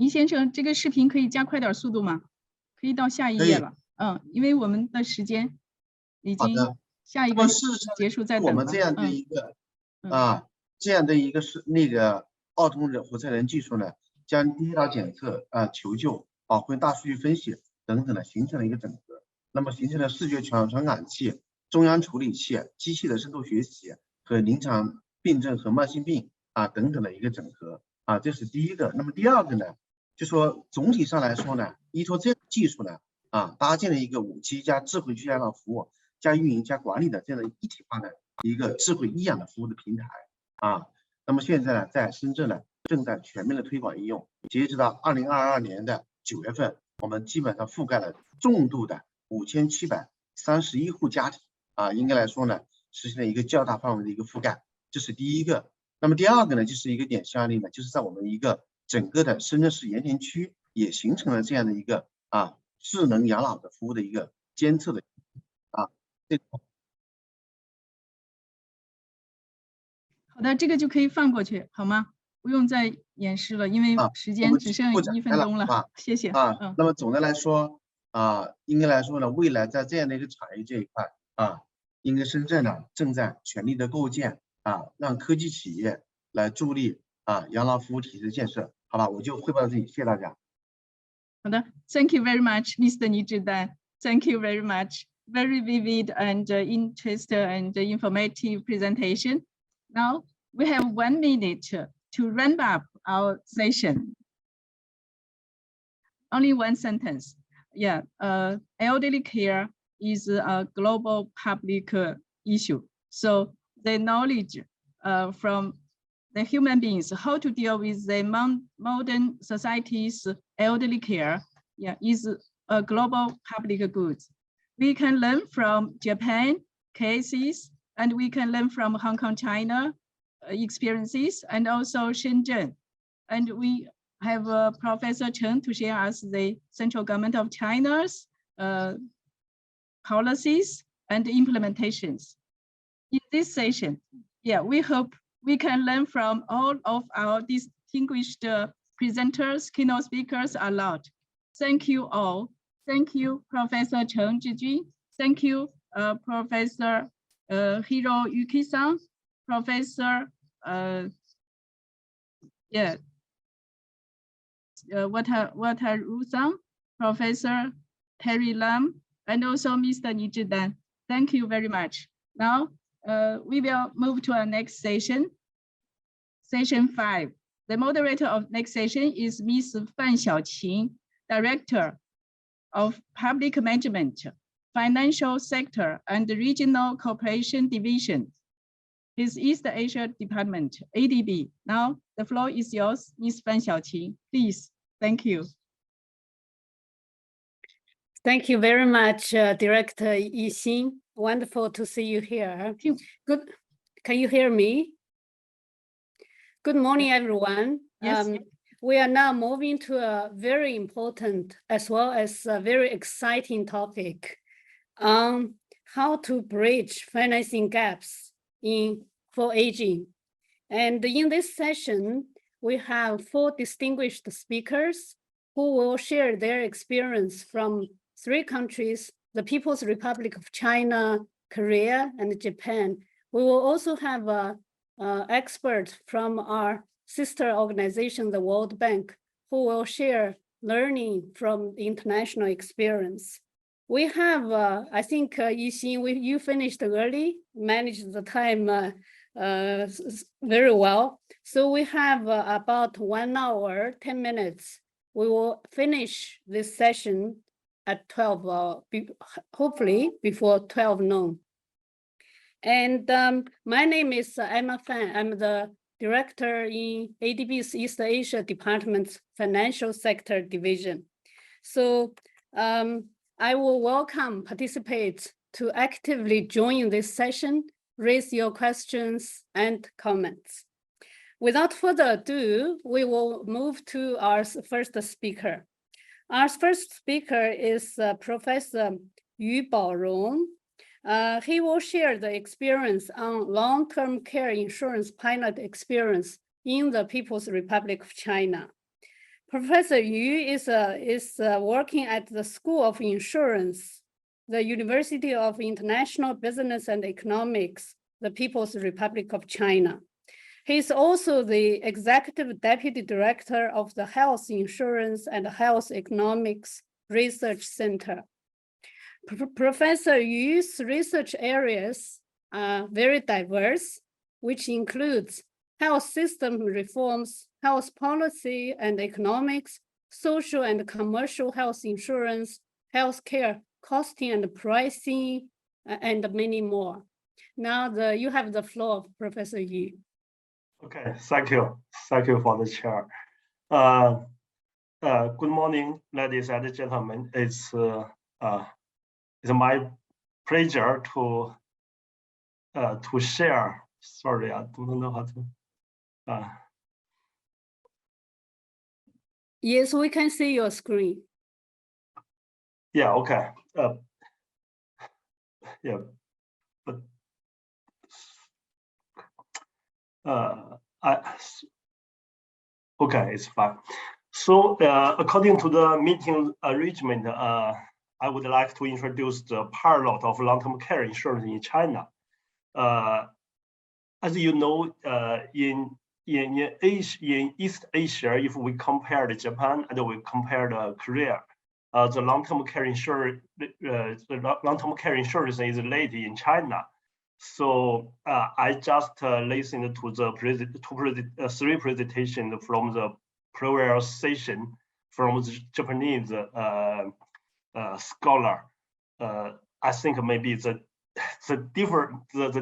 A: 倪先生，这个视频可以加快点速度吗？可以到下一页了。因为我们的时间已经下一个结束在等了。
F: 我们这样的一个是那个奥通火车人技术呢，将第一道检测求救、保护大数据分析等等的形成了一个整合。那么形成了视觉传感器、中央处理器、机器的深度学习和临床病症和慢性病等等的一个整合这是第一个。那么第二个呢，就说总体上来说呢，依托这样的技术呢搭建了一个5G 加智慧居家养老服务加运营加管理的这样的一体化的一个智慧医养的服务的平台那么现在呢，在深圳呢正在全面的推广应用。截止到2022年的9月份，我们基本上覆盖了重度的5731户家庭啊，应该来说呢，实现了一个较大范围的一个覆盖，这是第一个。那么第二个呢，就是一个典型案例呢，就是在我们一个整个的深圳市盐田区也形成了这样的一个智能养老的服务的一个监测的
A: 好的，这个就可以放过去，好吗？不用再演示了，因为时间只剩1分钟了。谢谢。
F: 那么总的来说应该来说呢，未来在这样的一个产业这一块应该深圳呢正在全力的构建让科技企业来助力养老服务体系的建设。好吧，我就汇报到这里，谢谢大家。
A: 好的 ，Thank you very much, Mr. Yichang. Thank you very much. Very vivid and interesting and informative presentation. Now we have 1 minute to wrap up our session. Only one sentence. Yeah, elderly care is a global public issue. So the knowledge from the human beings, how to deal with the modern society's elderly care, is a global public good. We can learn from Japan cases, and we can learn from Hong Kong, China experiences, and also Shenzhen. And we have Professor Chen to share us the central government of China's policies and implementations. In this session, we hope we can learn from all of our distinguished presenters, keynote speakers a lot. Thank you all. Thank you, Professor Chen Zhijun. Thank you, Professor Hiroyuki-san, Professor Wataru-san, Professor Terry Lam, and also Mr. Yichang. Thank you very much. Now we will move to our next session, session 5. The moderator of next session is Ms. Fan Xiaoqing, Director of Public Management, Financial Sector, and Regional Cooperation Division, his East Asia Department, ADB. Now the floor is yours, Ms. Fan Xiaoqing, please. Thank you.
K: Thank you very much, Director Yichang. Wonderful to see you here. Good. Can you hear me? Good morning, everyone.
A: Yes.
K: We are now moving to a very important as well as a very exciting topic on how to bridge financing gaps for aging. And in this session, we have 4 distinguished speakers who will share their experience from 3 countries, the People's Republic of China, Korea, and Japan. We will also have an expert from our sister organization, the World Bank, who will share learning from the international experience. We have, I think, Yichang, you finished early, managed the time very well. So we have about 1 hour, 10 minutes. We will finish this session at 12, hopefully before 12 noon. And my name is Emma Fan. I'm the Director in ADB's East Asia Department's Financial Sector Division. So I will welcome participants to actively join this session, raise your questions and comments. Without further ado, we will move to our first speaker. Our first speaker is Professor Yu Baorong. He will share the experience on long-term care insurance pilot experience in the People's Republic of China. Professor Yu is working at the School of Insurance, the University of International Business and Economics, the People's Republic of China. He is also the Executive Deputy Director of the Health Insurance and Health Economics Research Center. Professor Yu's research areas are very diverse, which includes health system reforms, health policy and economics, social and commercial health insurance, healthcare costing and pricing, and many more. Now you have the floor, Professor Yu.
I: Okay, thank you for the chair. Good morning, ladies and gentlemen. It's my pleasure to share. Sorry, I don't know how to.
K: Yes, we can see your screen.
I: Yeah. Okay. Yeah. But okay, it's fine. So according to the meeting arrangement, I would like to introduce the pilot of long-term care insurance in China. As you know, in East Asia, if we compare the Japan and we compare the Korea, the long-term care insurance, is late in China. So I just listened to the three presentations from the previous session from the Japanese scholar. I think maybe the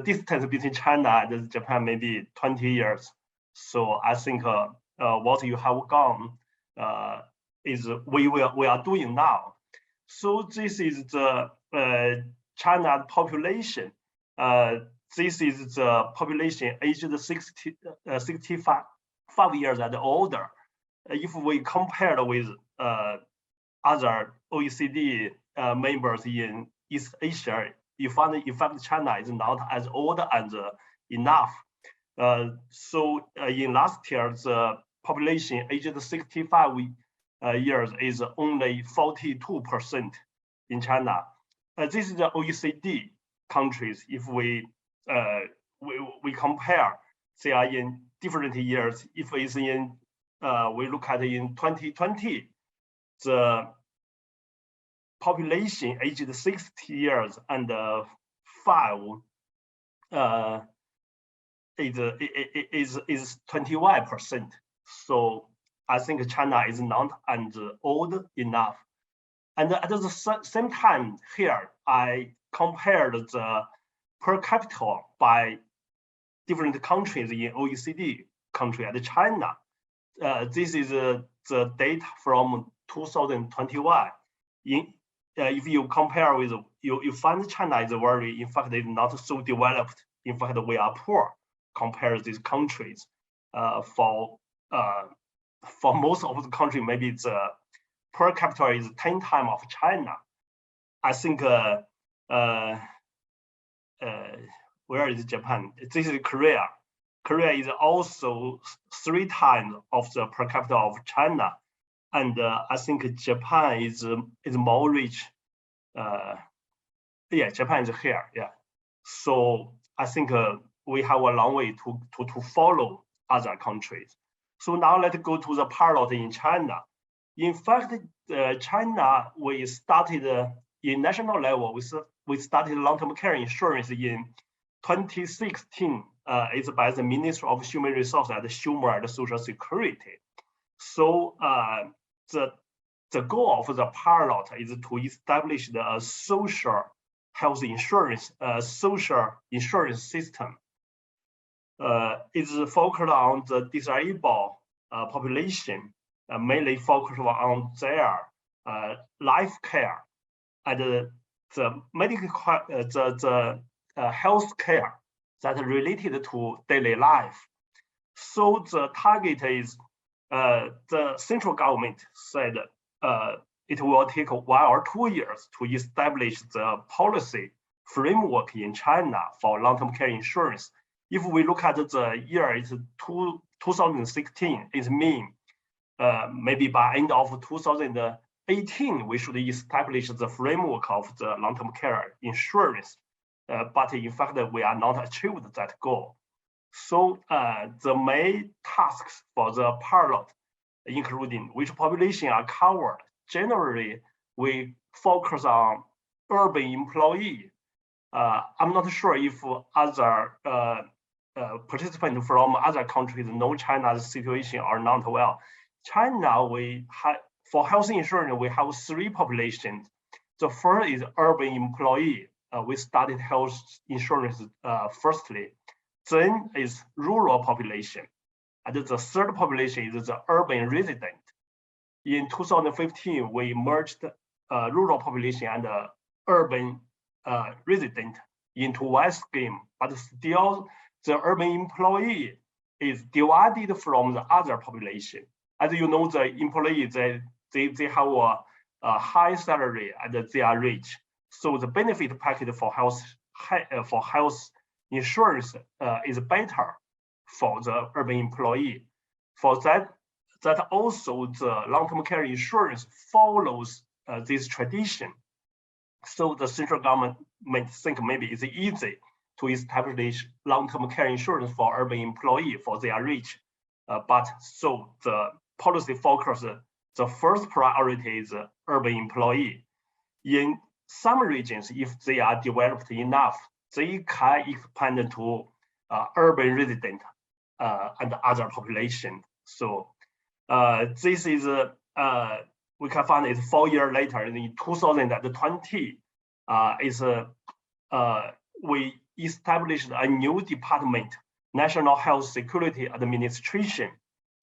I: distance between China and Japan maybe 20 years. So I think what you have gone is we are doing now. So this is the China population. This is the population aged 65 years and older. If we compare with other OECD members in East Asia, you find in fact China is not as old and enough. So in last year, the population aged 65 years is only 42% in China. This is the OECD countries. If we compare, they are in different years. If it's in we look at in 2020, the population aged 60 years and 5 is 21%. So I think China is not and old enough. And at the same time here, I compared the per capita by different countries in OECD country and China. This is the data from 2021. If you compare with, you find China is very, in fact, it's not so developed. In fact, we are poor compared to these countries. For most of the country, maybe the per capita is 10 times of China. I think where is Japan? This is Korea. Korea is also 3 times of the per capita of China, and I think Japan is more rich. Yeah, Japan is here. Yeah, so I think we have a long way to follow other countries. So now let's go to the pilot in China. In fact, China, we started in national level. We started long-term care insurance in 2016. It's by the Ministry of Human Resources and Human and Social Security. So the goal of the pilot is to establish the social health insurance, social insurance system. It's focused on the disabled population, mainly focused on their life care and the medical the health care that are related to daily life. So the target is the central government said it will take 1 or 2 years to establish the policy framework in China for long-term care insurance. If we look at the year, it's 2016, it means maybe by end of 2018, we should establish the framework of the long-term care insurance. But in fact, we are not achieved that goal. So the main tasks for the pilot, including which population are covered. Generally, we focus on urban employee. I'm not sure if other participants from other countries know China's situation or not well. China, we have for health insurance, we have 3 populations. The first is urban employee. We started health insurance firstly. then is rural population, and the third population is the urban resident. In 2015, we merged rural population and urban resident into one scheme, but still the urban employee is divided from the other population. As you know, the employees, they have a high salary and they are rich. So the benefit package for health insurance is better for the urban employee. For that also the long-term care insurance follows this tradition. So the central government think maybe it's easy to establish long-term care insurance for urban employee for they are rich. But so the policy focus, the first priority is urban employee. In some regions, if they are developed enough, they can expand to urban resident and other population. So this is we can find it 4 years later in 2020. We established a new department, National Health Security Administration.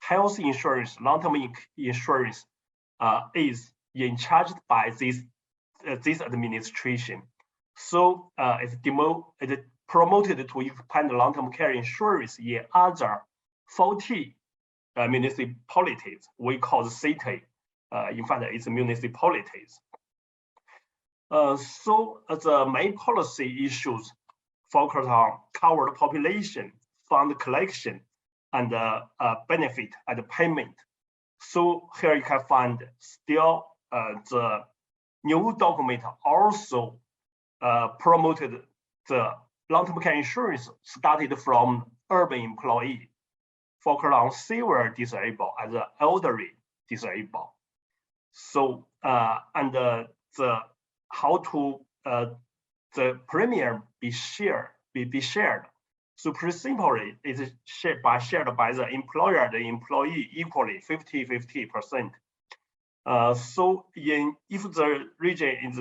I: Health insurance, long-term insurance is in charge by this administration. So it's promoted to expand long-term care insurance in other 40 municipalities. We call the city. In fact, it's municipalities. So the main policy issues focus on covered population, fund collection, and benefit and payment. So here you can find still the new document also promoted the long-term care insurance started from urban employee, focus on severe disabled and elderly disabled. So and the how to the premium be shared. So pretty simply, it is shared by the employer and the employee equally 50-50%. So if the region is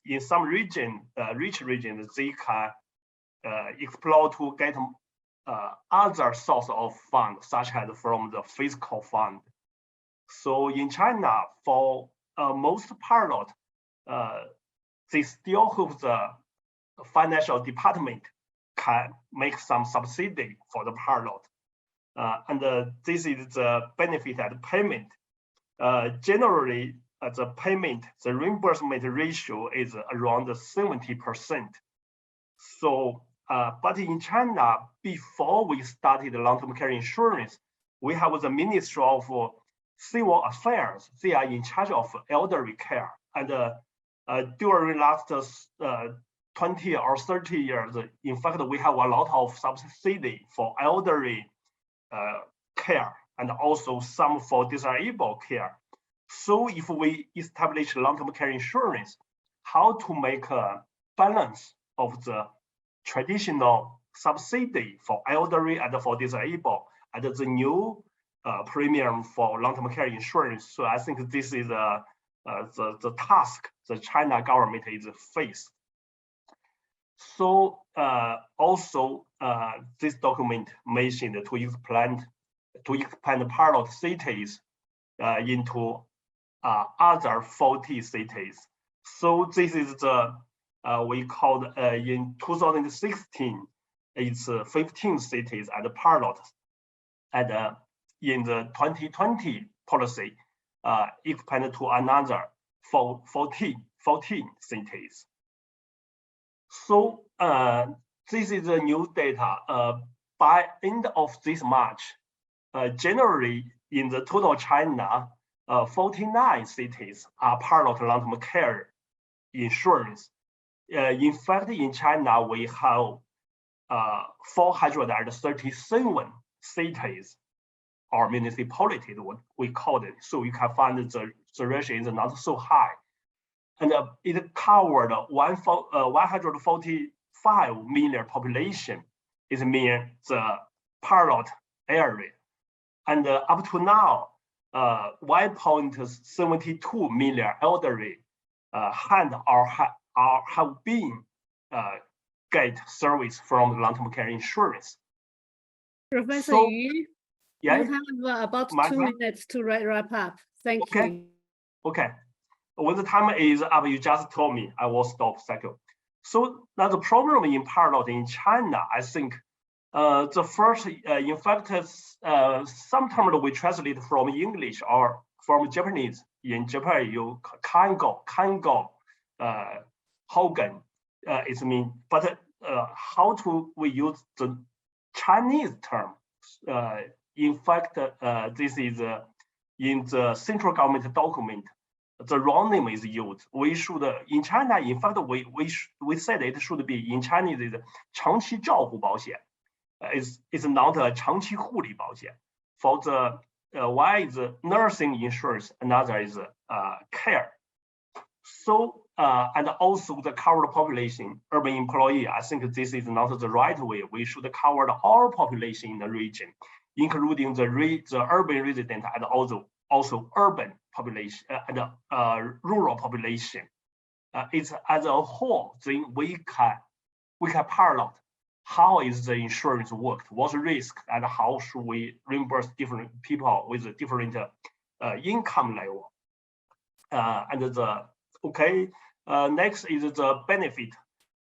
I: in some region, rich regions, they can explore to get other source of fund, such as from the fiscal fund. So in China, for most pilot, they still hope the financial department can make some subsidy for the pilot. And this is the benefit and payment. Generally, the payment, the reimbursement ratio is around 70%. So, but in China, before we started long-term care insurance, we have the Ministry of Civil Affairs. They are in charge of elderly care. And during last 20 or 30 years, in fact, we have a lot of subsidy for elderly care and also some for disabled care. So if we establish long-term care insurance, how to make a balance of the traditional subsidy for elderly and for disabled and the new premium for long-term care insurance. So I think this is the task the China government is faced. So also this document mentioned to expand pilot cities into other 40 cities. So this is the we called in 2016 it's 15 cities at the pilot, and in the 2020 policy expanded to another 14 cities. So this is the new data. By end of this March, generally in the total China, 49 cities are pilot long-term care insurance. In fact, in China, we have 437 cities or municipalities, what we call it. So you can find the ratio is not so high. And it covered 145 million population, is mean the pilot area. And up to now, 1.72 million elderly have been get service from the long-term care insurance.
K: Professor
I: So,
K: Yu,
I: yeah,
K: you have about
I: my
K: 2
I: time?
K: minutes to wrap up. Thank
I: Okay.
K: you.
I: Okay. When the time is up, you just told me, I will stop cycle. So now the problem in parallel in China, I think the first, in fact, some terms we translate from English or from Japanese. In Japan, you kango, hogan, it mean, but how to we use the Chinese term? In fact, this is in the central government document. The wrong name is used. We should in China. In fact, we said it should be in Chinese is 长期照护保险. It's not a 长期护理保险. For the one is nursing insurance, another is care. So and also the covered population, urban employee. I think this is not the right way. We should cover all population in the region, including the urban resident and also urban population and rural population. It's as a whole, then we can parallel how is the insurance worked, what's the risk, and how should we reimburse different people with a different income level. Next is the benefit.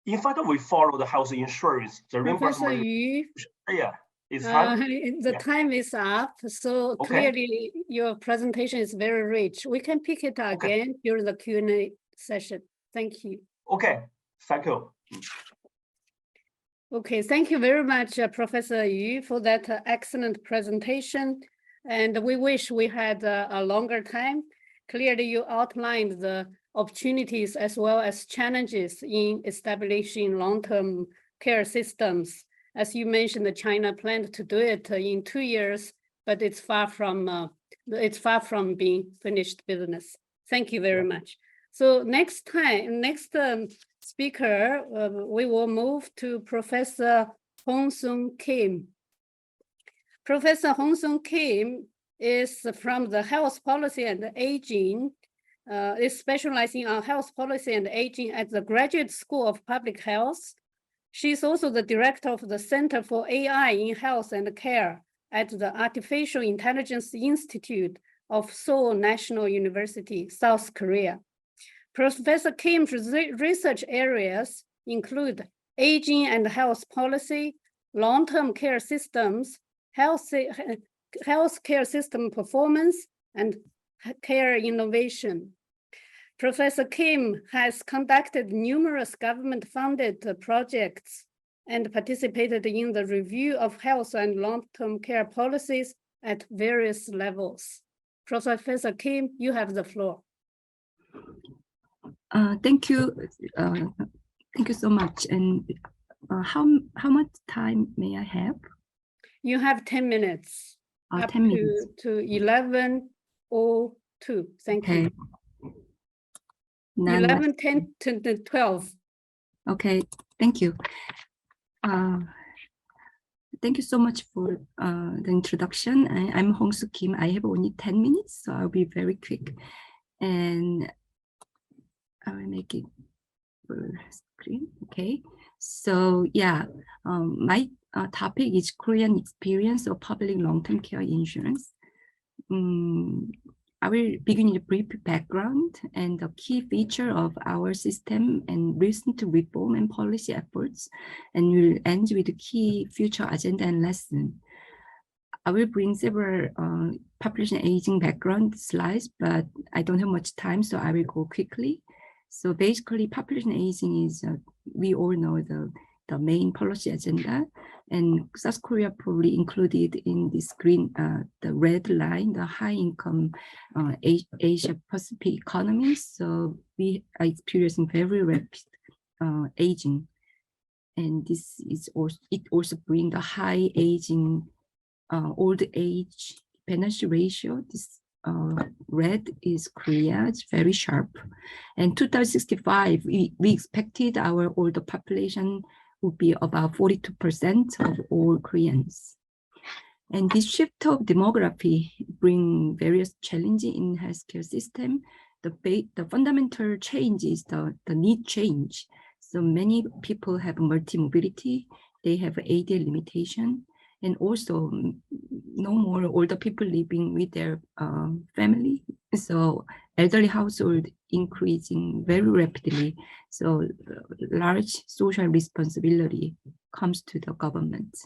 I: In fact, we follow the health insurance. The
K: Professor
I: reimbursement.
K: Yu,
I: Yeah. Time?
K: the time is up, so clearly your presentation is very rich. We can pick it again during the Q&A session. Thank you.
I: Okay, thank you.
K: Okay, thank you very much, Professor Yu, for that excellent presentation. And we wish we had a longer time. Clearly, you outlined the opportunities as well as challenges in establishing long-term care systems. As you mentioned, China planned to do it in 2 years, but it's far from being finished business. Thank you very much. So next speaker, we will move to Professor Hong Sung Kim. Professor Hong Sung Kim is from the Health Policy and Aging, is specializing on health policy and aging at the Graduate School of Public Health. She's also the director of the Center for AI in Health and Care at the Artificial Intelligence Institute of Seoul National University, South Korea. Professor Kim's research areas include aging and health policy, long-term care systems, health care system performance, and care innovation. Professor Kim has conducted numerous government-funded projects and participated in the review of health and long-term care policies at various levels. Professor Kim, you have the floor.
L: Thank you. Thank you so much. And how much time may I have?
K: You have 10 minutes.
L: 10 minutes.
K: To 11:02. Thank you. 11:10 to 12.
L: Okay, thank you. Thank you so much for the introduction. I'm Hong Soo Kim. I have only 10 minutes, so I'll be very quick. And I will make it full screen. Okay, so yeah, my topic is Korean experience of public long-term care insurance. I will begin with a brief background and the key feature of our system and recent reform and policy efforts, and will end with the key future agenda and lesson. I will bring several population aging background slides, but I don't have much time, so I will go quickly. So basically, population aging is, we all know the main policy agenda, and South Korea probably included in this green, the red line, the high income Asia Pacific economies. So we are experiencing very rapid aging, and this is also, it also brings the high aging old age dependency ratio. This red is Korea, it's very sharp. And 2065, we expected our older population would be about 42% of all Koreans. And this shift of demography bring various challenges in healthcare system. The fundamental change is the need change. So many people have multi-mobility, they have ADL limitation, and also no more older people living with their family. So elderly household increasing very rapidly. So large social responsibility comes to the government.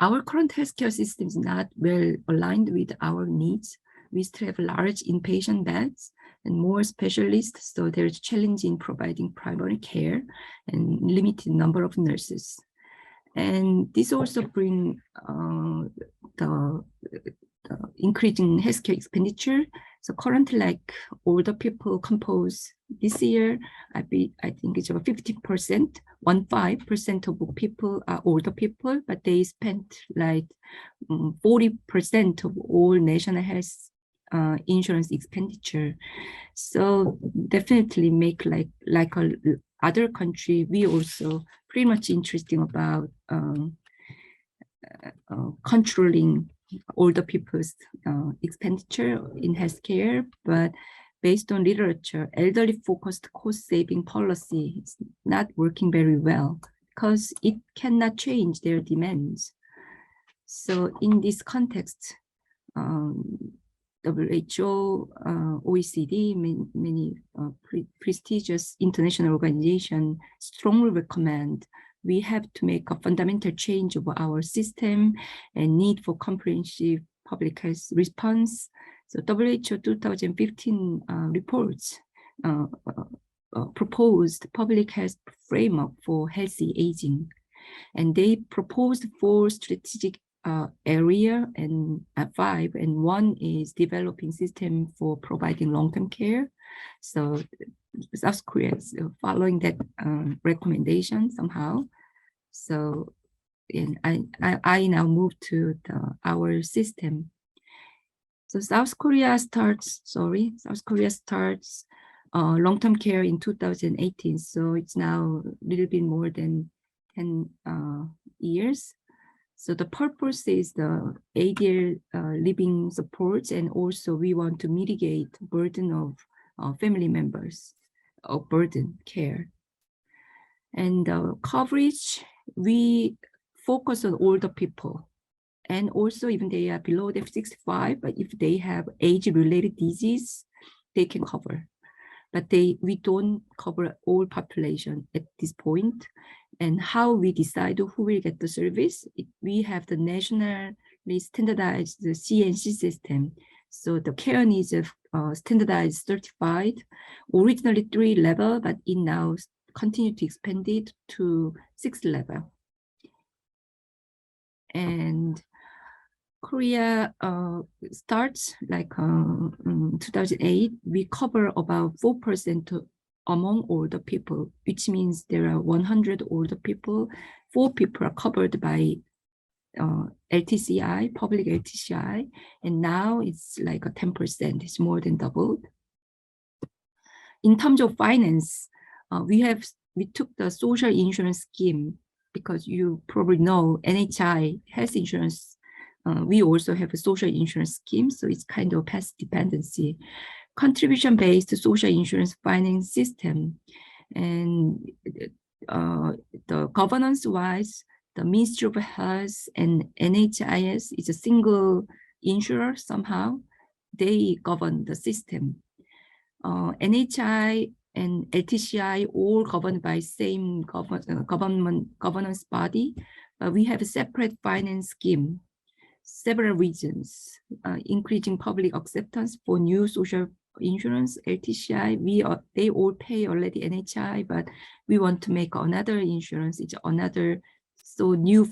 L: Our current healthcare system is not well aligned with our needs. We still have large inpatient beds and more specialists, so there's challenge in providing primary care and limited number of nurses. And this also brings the increasing healthcare expenditure. So currently, like older people compose this year, I think it's about 50%, 15% of people are older people, but they spent like 40% of all national health insurance expenditure. So definitely make like other country, we also pretty much interesting about controlling older people's expenditure in healthcare, but based on literature, elderly-focused cost-saving policy is not working very well because it cannot change their demands. So in this context, WHO, OECD, many prestigious international organizations strongly recommend we have to make a fundamental change of our system and need for comprehensive public health response. So WHO 2015 reports proposed public health framework for healthy aging. And they proposed 4 strategic area and 5, and one is developing system for providing long-term care. So South Korea is following that recommendation somehow. So and I now move to our system. So South Korea starts long-term care in 2018. So it's now a little bit more than 10 years. So the purpose is the ADL living supports, and also we want to mitigate burden of family members of burden care. And coverage, we focus on older people, and also even they are below the 65, but if they have age-related disease, they can cover. But we don't cover all population at this point. And how we decide who will get the service, we have the nationally standardized the CNC system. So the care needs of standardized certified, originally 3 level, but it now continue to expand it to 6 level. And Korea starts like 2008, we cover about 4% among older people, which means there are 100 older people, 4 people are covered by LTCI, public LTCI, and now it's like a 10%, it's more than doubled. In terms of finance, we took the social insurance scheme because you probably know NHI health insurance. We also have a social insurance scheme, so it's kind of past dependency. Contribution-based social insurance finance system, and the governance-wise, the Ministry of Health and NHIS is a single insurer somehow. They govern the system. NHI and LTCI all governed by same government governance body, but we have a separate finance scheme. Several reasons, increasing public acceptance for new social insurance, LTCI, they all pay already NHI, but we want to make another insurance, it's another, so new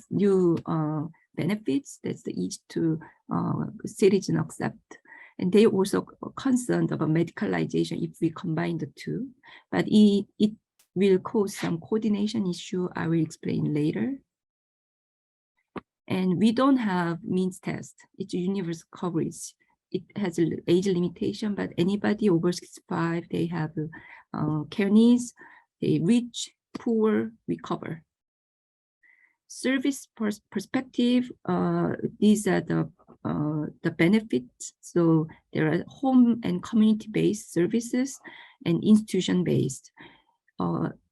L: benefits that's easy to citizen accept. And they also concerned about medicalization if we combine the two, but it will cause some coordination issue I will explain later. And we don't have means test, it's universal coverage. It has an age limitation, but anybody over 65, they have care needs, they rich, poor, we cover. Service perspective, these are the benefits. So there are home and community-based services and institution-based.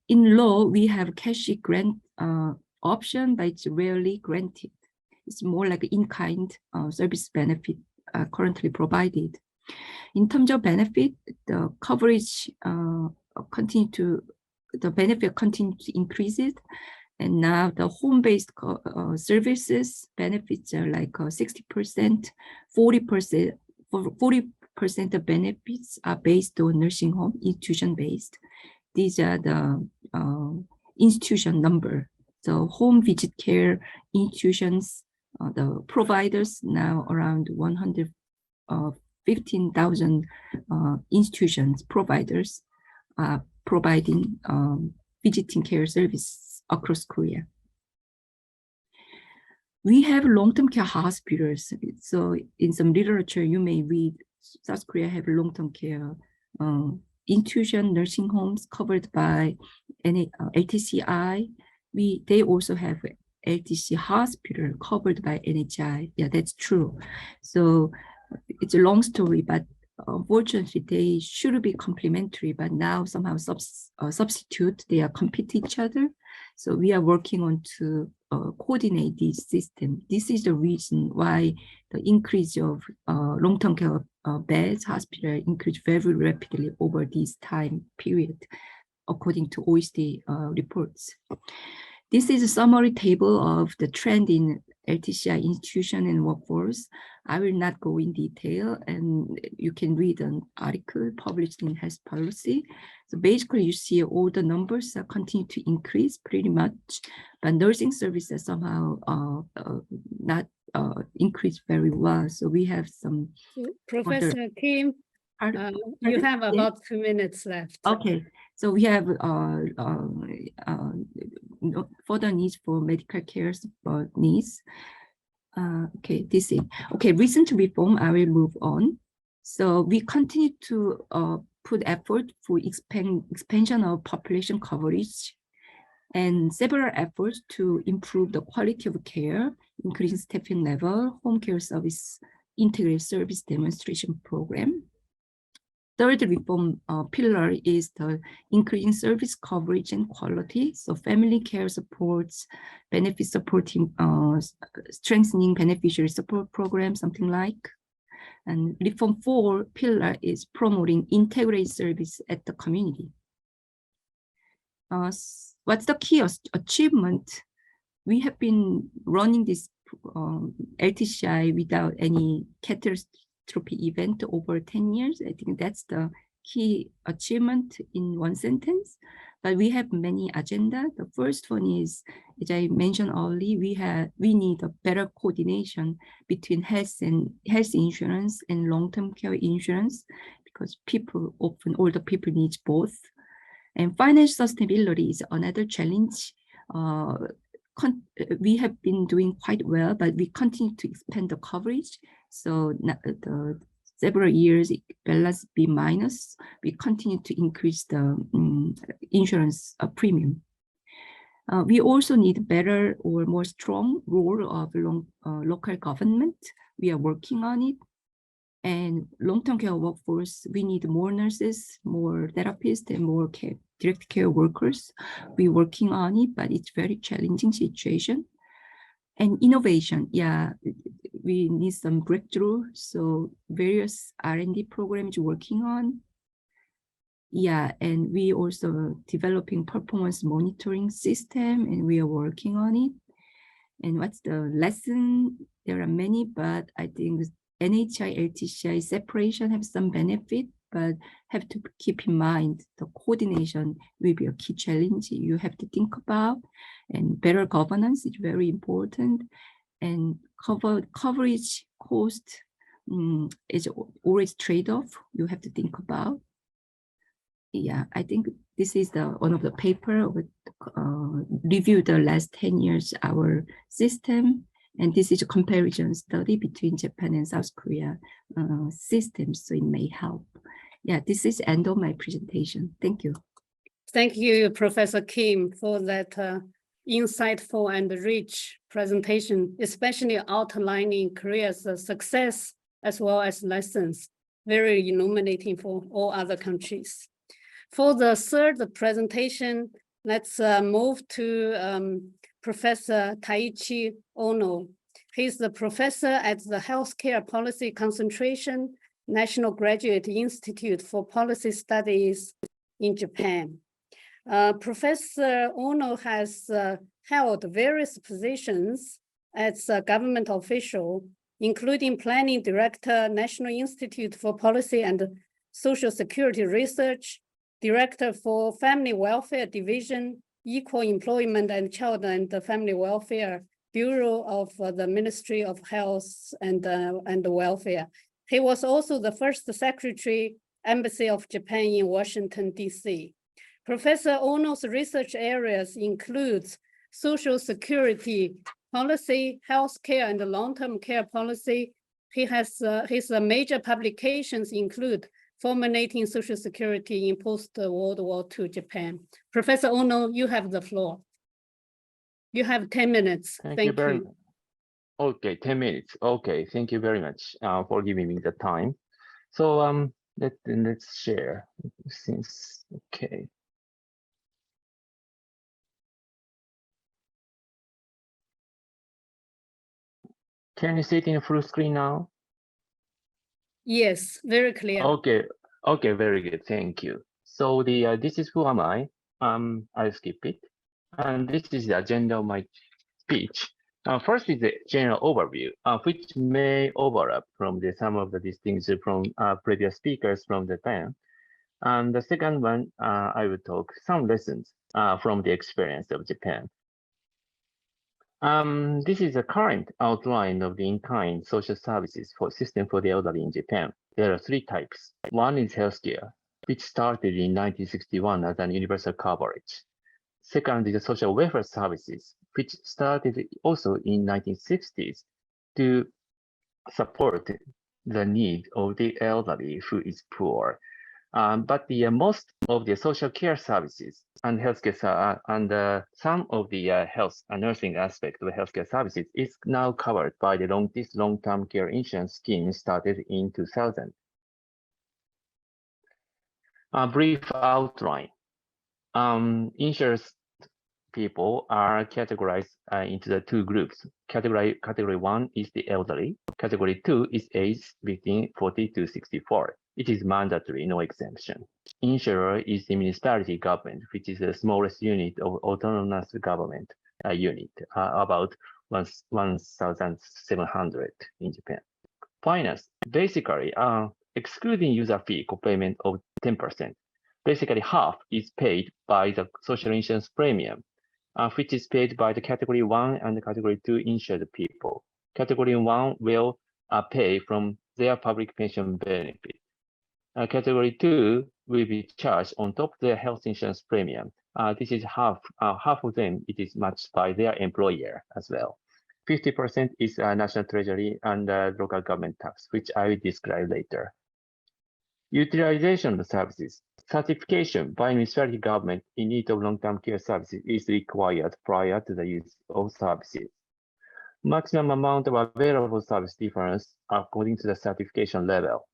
L: In law, we have cash grant option, but it's rarely granted. It's more like in-kind service benefit currently provided. In terms of benefit, the coverage the benefit continue to increase it. And now the home-based services benefits are like 60%, 40% of benefits are based on nursing home, institution-based. These are the institution number. So home visit care institutions, the providers now around 115,000 institutions providers are providing visiting care service across Korea. We have long-term care hospitals. So in some literature, you may read South Korea have long-term care institution nursing homes covered by LTCI. They also have LTC hospital covered by NHI. Yeah, that's true. So it's a long story, but unfortunately they should be complementary, but now somehow substitute, they are compete each other. So we are working on to coordinate this system. This is the reason why the increase of long-term care beds, hospital increased very rapidly over this time period, according to OECD reports. This is a summary table of the trend in LTCI institution and workforce. I will not go in detail, and you can read an article published in Health Policy. So basically, you see all the numbers continue to increase pretty much, but nursing services somehow not increase very well. So we have some.
K: Professor Kim, you have about 2 minutes left.
L: Okay, so we have further needs for medical care needs. Okay, this is okay. Recent reform, I will move on. So we continue to put effort for expansion of population coverage and several efforts to improve the quality of care, increasing staffing level, home care service, integrated service demonstration program. Third reform pillar is the increasing service coverage and quality. So family care supports, benefit supporting, strengthening beneficiary support program, something like. And reform 4 pillar is promoting integrated service at the community. What's the key achievement? We have been running this LTCI without any catastrophe event over 10 years. I think that's the key achievement in one sentence, but we have many agenda. The first one is, as I mentioned earlier, we need a better coordination between health insurance and long-term care insurance, because older people need both. And financial sustainability is another challenge. We have been doing quite well, but we continue to expand the coverage. So the several years balance B-. We continue to increase the insurance premium. We also need better or more strong role of local government. We are working on it. And long-term care workforce, we need more nurses, more therapists, and more direct care workers. We're working on it, but it's very challenging situation. And innovation, yeah, we need some breakthrough. So various R&D programs working on. Yeah, and we also developing performance monitoring system, and we are working on it. And what's the lesson? There are many, but I think NHI, LTCI separation have some benefit, but have to keep in mind the coordination will be a key challenge you have to think about, and better governance is very important, and coverage cost is always trade-off you have to think about. Yeah, I think this is one of the paper with review the last 10 years our system. And this is a comparison study between Japan and South Korea systems, so it may help. Yeah, this is end of my presentation. Thank you.
K: Thank you, Professor Kim, for that insightful and rich presentation, especially outlining Korea's success as well as lessons, very illuminating for all other countries. For the third presentation, Let's move to Professor Taiichi Ono. He's the professor at the Healthcare Policy Concentration National Graduate Institute for Policy Studies in Japan. Professor Ono has held various positions as a government official, including Planning Director, National Institute for Policy and Social Security Research, Director for Family Welfare Division, Equal Employment and Child and Family Welfare Bureau of the Ministry of Health and Welfare. He was also the first Secretary, Embassy of Japan in Washington, D.C. Professor Ono's research areas includes social security policy, healthcare, and long-term care policy. He has his major publications include Formulating Social Security in Post-World War II Japan. Professor Ono, you have the floor. You have 10 minutes. Thank you.
M: Very much. Okay, 10 minutes. Okay, thank you very much for giving me the time. So let's share since, okay. Can you see it in full screen now?
K: Yes, very clear.
M: Okay, okay, very good, thank you. So this is who am I? I'll skip it. And this is the agenda of my speech. First is the general overview, which may overlap from some of the distinctions from previous speakers from Japan. And the second one, I will talk some lessons from the experience of Japan. This is a current outline of the in-kind social services for system for the elderly in Japan. There are three types. One is healthcare, which started in 1961 as an universal coverage. Second is the social welfare services, which started also in 1960s to support the need of the elderly who is poor. But most of the social care services and healthcare and some of the health and nursing aspect of the healthcare services is now covered by the long-term care insurance scheme started in 2000. A brief outline. Insurance people are categorized into the two groups. Category 1 is the elderly. Category 2 is age between 40 to 64. It is mandatory, no exemption. Insurer is the municipality government, which is the smallest unit of autonomous government unit, about 1,700 in Japan. Finance, basically, excluding user fee co-payment of 10%, basically half is paid by the social insurance premium, which is paid by the Category 1 and the Category 2 insured people. Category 1 will pay from their public pension benefit. Category 2 will be charged on top of their health insurance premium. This is half of them, it is matched by their employer as well. 50% is national treasury and local government tax, which I will describe later. Utilization of services. Certification by municipality government in need of long-term care services is required prior to the use of services. Maximum amount of available service differs according to the certification level.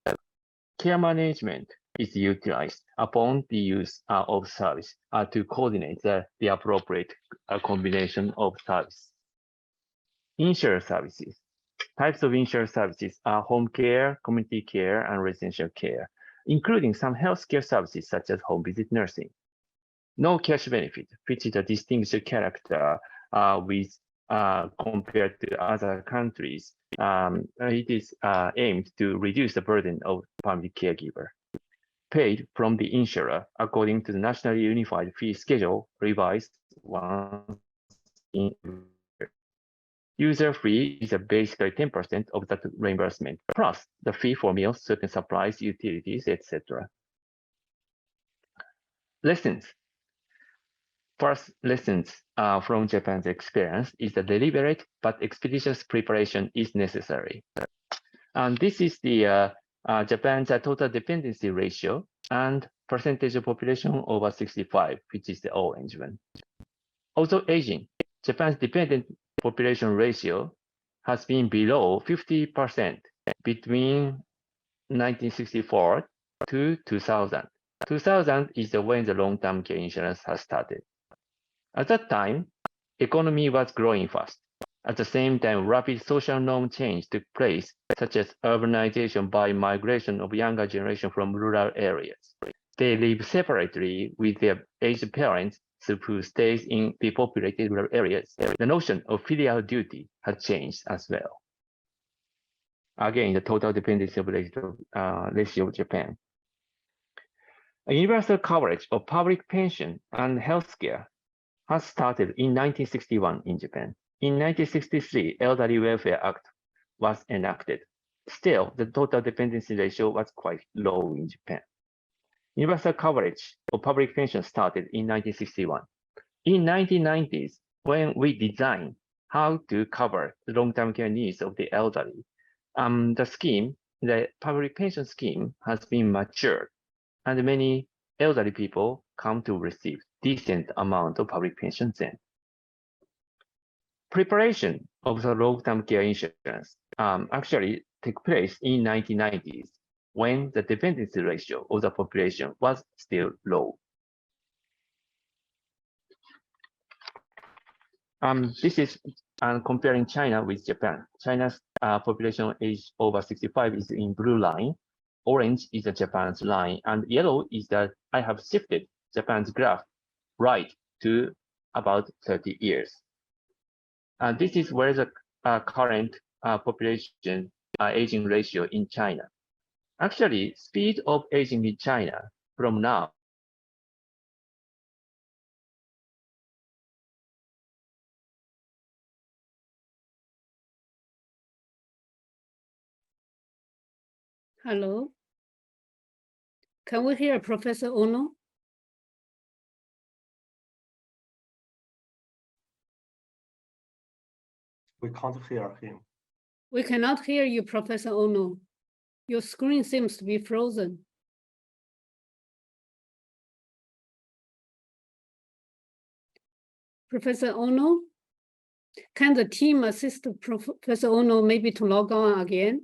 M: Care management is utilized upon the use of service to coordinate the appropriate combination of service. Insurance services. Types of insurance services are home care, community care, and residential care, including some healthcare services such as home visit nursing. No cash benefit, which is a distinguished character with compared to other countries. It is aimed to reduce the burden of family caregiver. Paid from the insurer according to the Nationally Unified Fee Schedule, revised once in user fee is basically 10% of that reimbursement, plus the fee for meals, certain supplies, utilities, etc. Lessons. First lessons from Japan's experience is that deliberate but expeditious preparation is necessary. And this is the Japan's total dependency ratio and percentage of population over 65, which is the orange one. Also aging, Japan's dependent population ratio has been below 50% between 1964 to 2000. 2000 is when the long-term care insurance has started. At that time, economy was growing fast. At the same time, rapid social norm change took place, such as urbanization by migration of younger generation from rural areas. They live separately with their aged parents who stays in depopulated rural areas. The notion of filial duty had changed as well. Again, the total dependency of ratio of Japan. A universal coverage of public pension and healthcare has started in 1961 in Japan. In 1963, Elderly Welfare Act was enacted. Still, the total dependency ratio was quite low in Japan. Universal coverage of public pension started in 1961. In 1990s, when we designed how to cover the long-term care needs of the elderly, the public pension scheme has been matured, and many elderly people come to receive decent amount of public pension then. Preparation of the long-term care insurance actually took place in 1990s when the dependency ratio of the population was still low. This is comparing China with Japan. China's population age over 65 is in blue line. Orange is the Japan's line, and yellow is that I have shifted Japan's graph right to about 30 years. And this is where the current population aging ratio in China. Actually, speed of aging in China from now
K: Hello. Can we hear Professor Ono?
I: We can't hear him.
K: We cannot hear you, Professor Ono. Your screen seems to be frozen. Professor Ono, can the team assist Professor Ono maybe to log on again?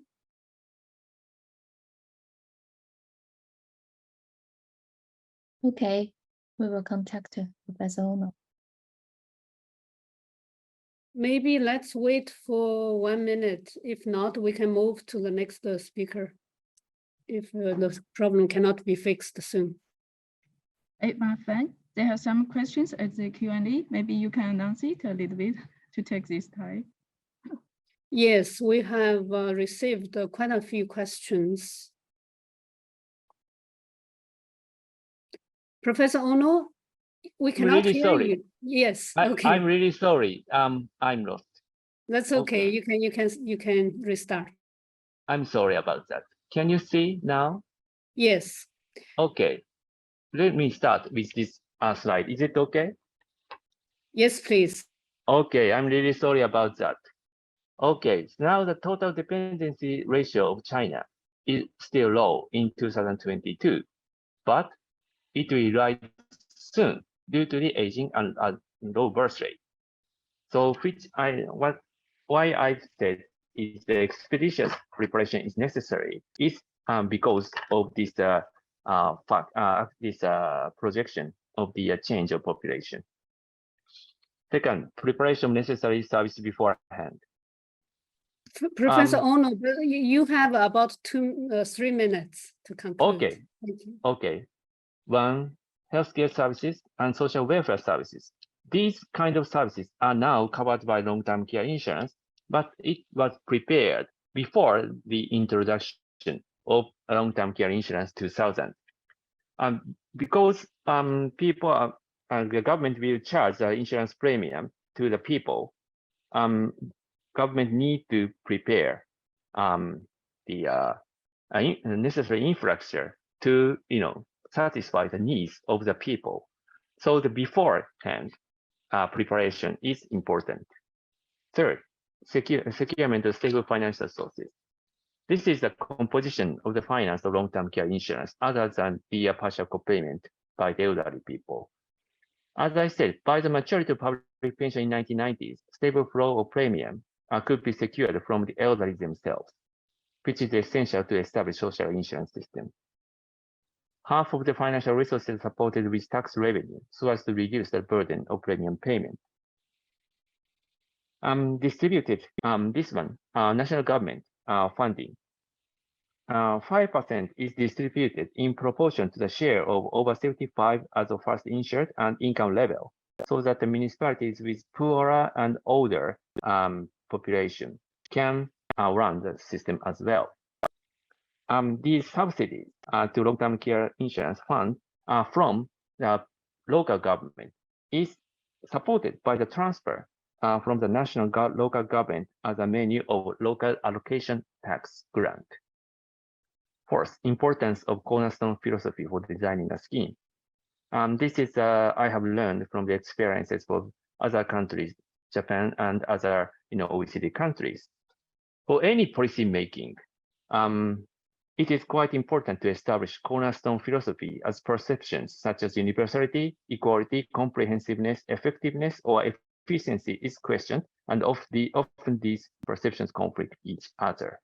G: Okay, we will contact Professor Ono.
K: Maybe let's wait for 1 minute. If not, we can move to the next speaker if the problem cannot be fixed soon.
A: Hey, Martha, there are some questions at the Q&A. Maybe you can announce it a little bit to take this time.
K: Yes, we have received quite a few questions. Professor Ono, we cannot
M: really
K: hear
M: sorry.
K: you. Yes, okay.
M: I'm really sorry. I'm lost.
K: That's okay. You can restart.
M: I'm sorry about that. Can you see now?
K: Yes.
M: Okay. Let me start with this slide. Is it okay?
K: Yes, please.
M: Okay, I'm really sorry about that. Okay, so now the total dependency ratio of China is still low in 2022, but it will rise soon due to the aging and low birth rate. So why I said is the expeditious preparation is necessary is because of this projection of the change of population. Second, preparation of necessary service beforehand.
K: Professor Ono, you have about 3 minutes to conclude.
M: Okay.
K: Thank you.
M: Okay. One, healthcare services and social welfare services. These kind of services are now covered by long-term care insurance, but it was prepared before the introduction of long-term care insurance 2000. Because people are, the government will charge the insurance premium to the people, government need to prepare the necessary infrastructure to satisfy the needs of the people. So the beforehand preparation is important. Third, securement of stable financial sources. This is the composition of the finance of long-term care insurance other than the partial copayment by the elderly people. As I said, by the maturity of public pension in 1990s, stable flow of premium could be secured from the elderly themselves, which is essential to establish social insurance system. half of the financial resources supported with tax revenue so as to reduce the burden of premium payment. Distributed, this one, national government funding. 5% is distributed in proportion to the share of over 75 as a first insured and income level, so that the municipalities with poorer and older population can run the system as well. These subsidies to long-term care insurance fund from the local government is supported by the transfer from the national local government as a menu of local allocation tax grant. Fourth, importance of cornerstone philosophy for designing a scheme. This is I have learned from the experiences of other countries, Japan and other OECD countries. For any policy making, it is quite important to establish cornerstone philosophy as perceptions such as universality, equality, comprehensiveness, effectiveness, or efficiency is questioned, and often these perceptions conflict each other.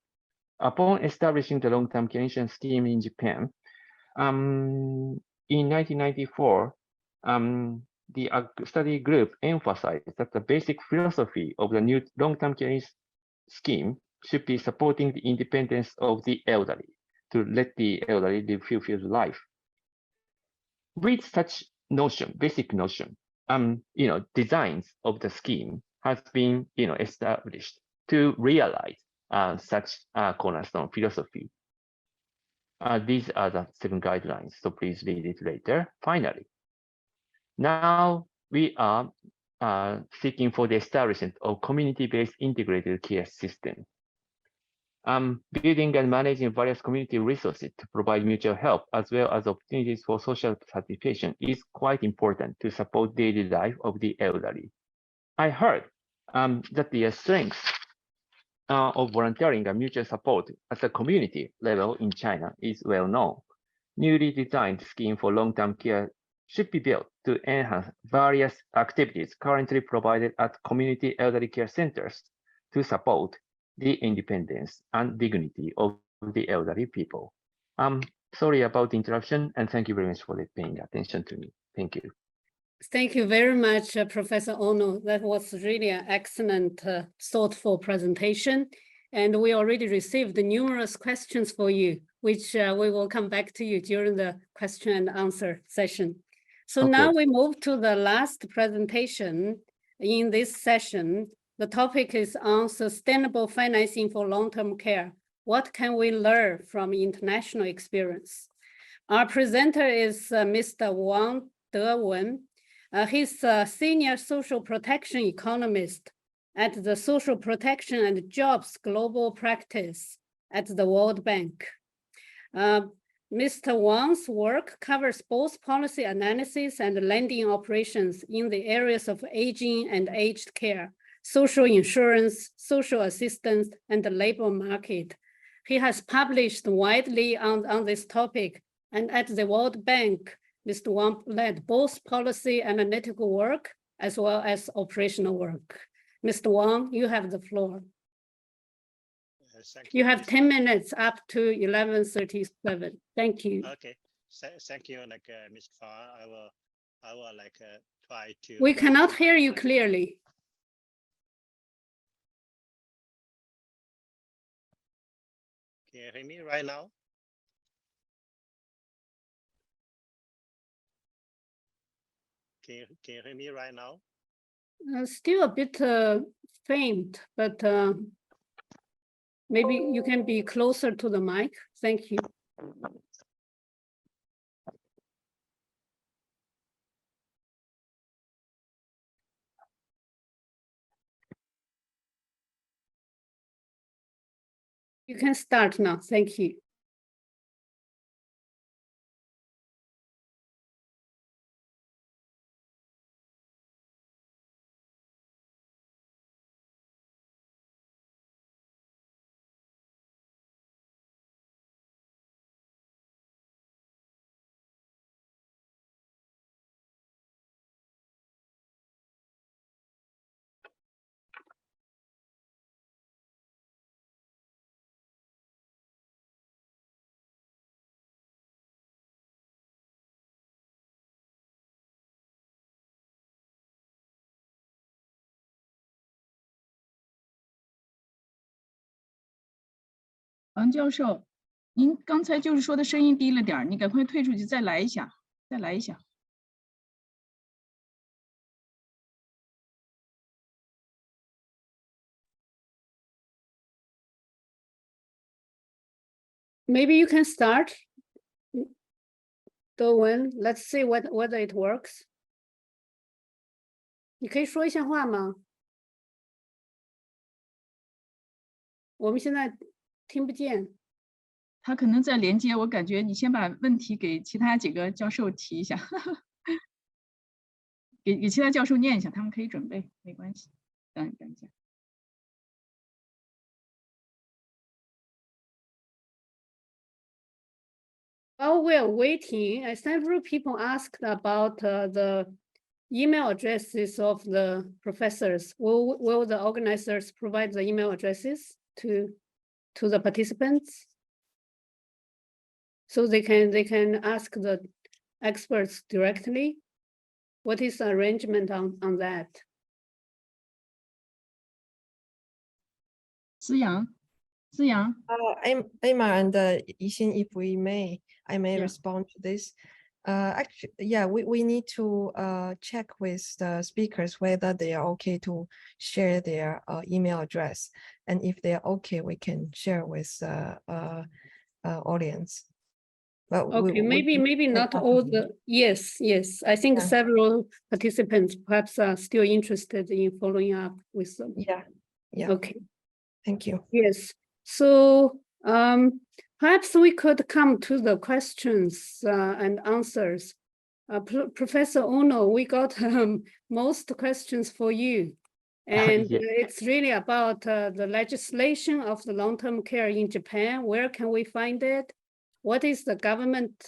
M: Upon establishing the long-term care insurance scheme in Japan, in 1994, the study group emphasized that the basic philosophy of the new long-term care scheme should be supporting the independence of the elderly, to let the elderly live fulfilled life. With such notion, basic notion, designs of the scheme has been, established to realize such cornerstone philosophy. These are the 7 guidelines, so please read it later. Finally, now we are seeking for the establishment of community-based integrated care system. Building and managing various community resources to provide mutual help as well as opportunities for social participation is quite important to support daily life of the elderly. I heard that the strength of volunteering and mutual support at the community level in China is well known. Newly designed scheme for long-term care should be built to enhance various activities currently provided at community elderly care centers to support the independence and dignity of the elderly people. Sorry about the interruption, and thank you very much for paying attention to me. Thank you.
K: Thank you very much, Professor Ono. That was really an excellent, thoughtful presentation. And we already received numerous questions for you, which we will come back to you during the question and answer session. So now we move to the last presentation in this session. The topic is on sustainable financing for long-term care. What can we learn from international experience? Our presenter is Mr. Wang Dewen. He's a senior social protection economist at the Social Protection and Jobs Global Practice at the World Bank. Mr. Wang's work covers both policy analysis and lending operations in the areas of aging and aged care, social insurance, social assistance, and the labor market. He has published widely on this topic, and at the World Bank, Mr. Wang led both policy analytical work as well as operational work. Mr. Wang, you have the floor. You have 10 minutes up to 11:37. Thank you.
N: Okay, thank you, Ms. Fang. I will try to.
K: We cannot hear you clearly.
N: Can you hear me right now? Can you hear me right now?
K: Still a bit faint, but maybe you can be closer to the mic. Thank you. You can start now. Thank you.
A: 王教授，您刚才就是说的声音低了点儿，你赶快退出去再来一下，再来一下。
K: Maybe you can start. Dowen, let's see whether it works. 你可以说一下话吗？我们现在听不见。
A: 他可能在连接，我感觉你先把问题给其他几个教授提一下，给其他教授念一下，他们可以准备，没关系。等一下。
K: While we're waiting, several people asked about the email addresses of the professors. Will the organizers provide the email addresses to the participants? So they can ask the experts directly. What is the arrangement on that?
A: 思阳。
J: Emma and Yixin, if we may, I may
A: Yeah.
J: respond to this. Actually, yeah, we need to check with the speakers whether they are okay to share their email address, and if they are okay, we can share with audience. But
K: Okay, maybe not all the, yes. I think several participants perhaps are still interested in following up with them.
J: Yeah. Okay. Thank you.
K: Yes. So perhaps we could come to the questions and answers. Professor Ono, we got most questions for you. And it's really about the legislation of the long-term care in Japan. Where can we find it? What is the government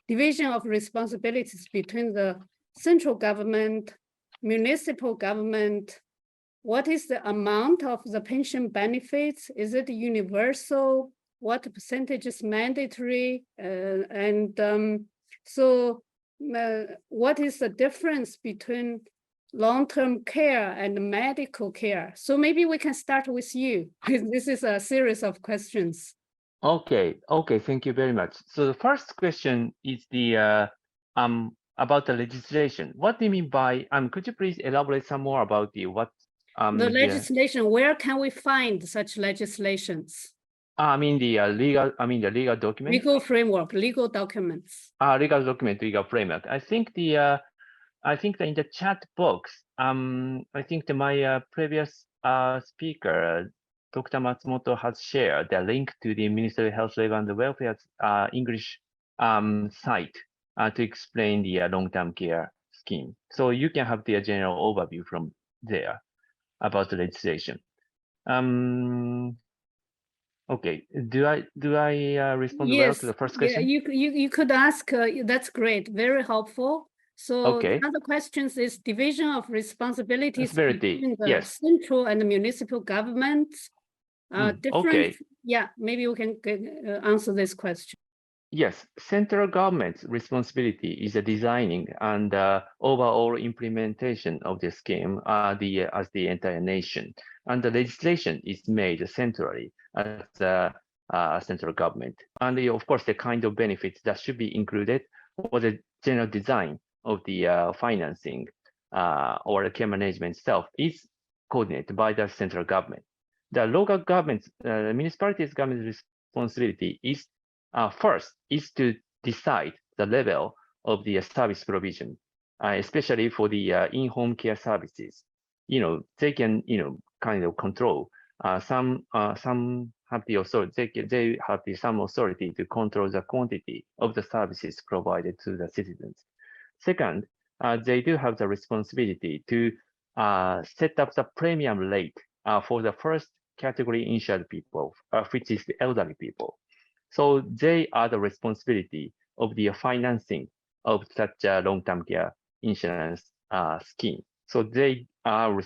K: division of responsibilities between the central government, municipal government? What is the amount of the pension benefits? Is it universal? What percentage is mandatory? What is the difference between long-term care and medical care? So maybe we can start with you. This is a series of questions.
M: Okay, thank you very much. So the first question is the about the legislation. What do you mean by could you please elaborate some more about the
K: legislation? Where can we find such legislations?
M: The legal document.
K: Legal framework, legal documents.
M: Legal document, legal framework. I think that in the chat box, I think that my previous speaker, Dr. Matsumoto, has shared the link to the Ministry of Health, Labor and Welfare English site to explain the long-term care scheme. So you can have the general overview from there about the legislation. Okay, do I respond well to the first question?
K: You could ask. That's great, very helpful. So the other questions is division of responsibilities between the central and the municipal governments. Different. Yeah, maybe we can answer this question.
M: Yes, central government's responsibility is the designing and overall implementation of the scheme as the entire nation. And the legislation is made centrally as the central government. And of course, the kind of benefits that should be included or the general design of the financing or the care management itself is coordinated by the central government. The local government's, municipalities' government's responsibility is first is to decide the level of the service provision, especially for the in-home care services. They can kind of control. Some have the authority. They have some authority to control the quantity of the services provided to the citizens. Second, they do have the responsibility to set up the premium rate for the first category insured people, which is the elderly people. So they are the responsibility of the financing of such a long-term care insurance scheme. So they are,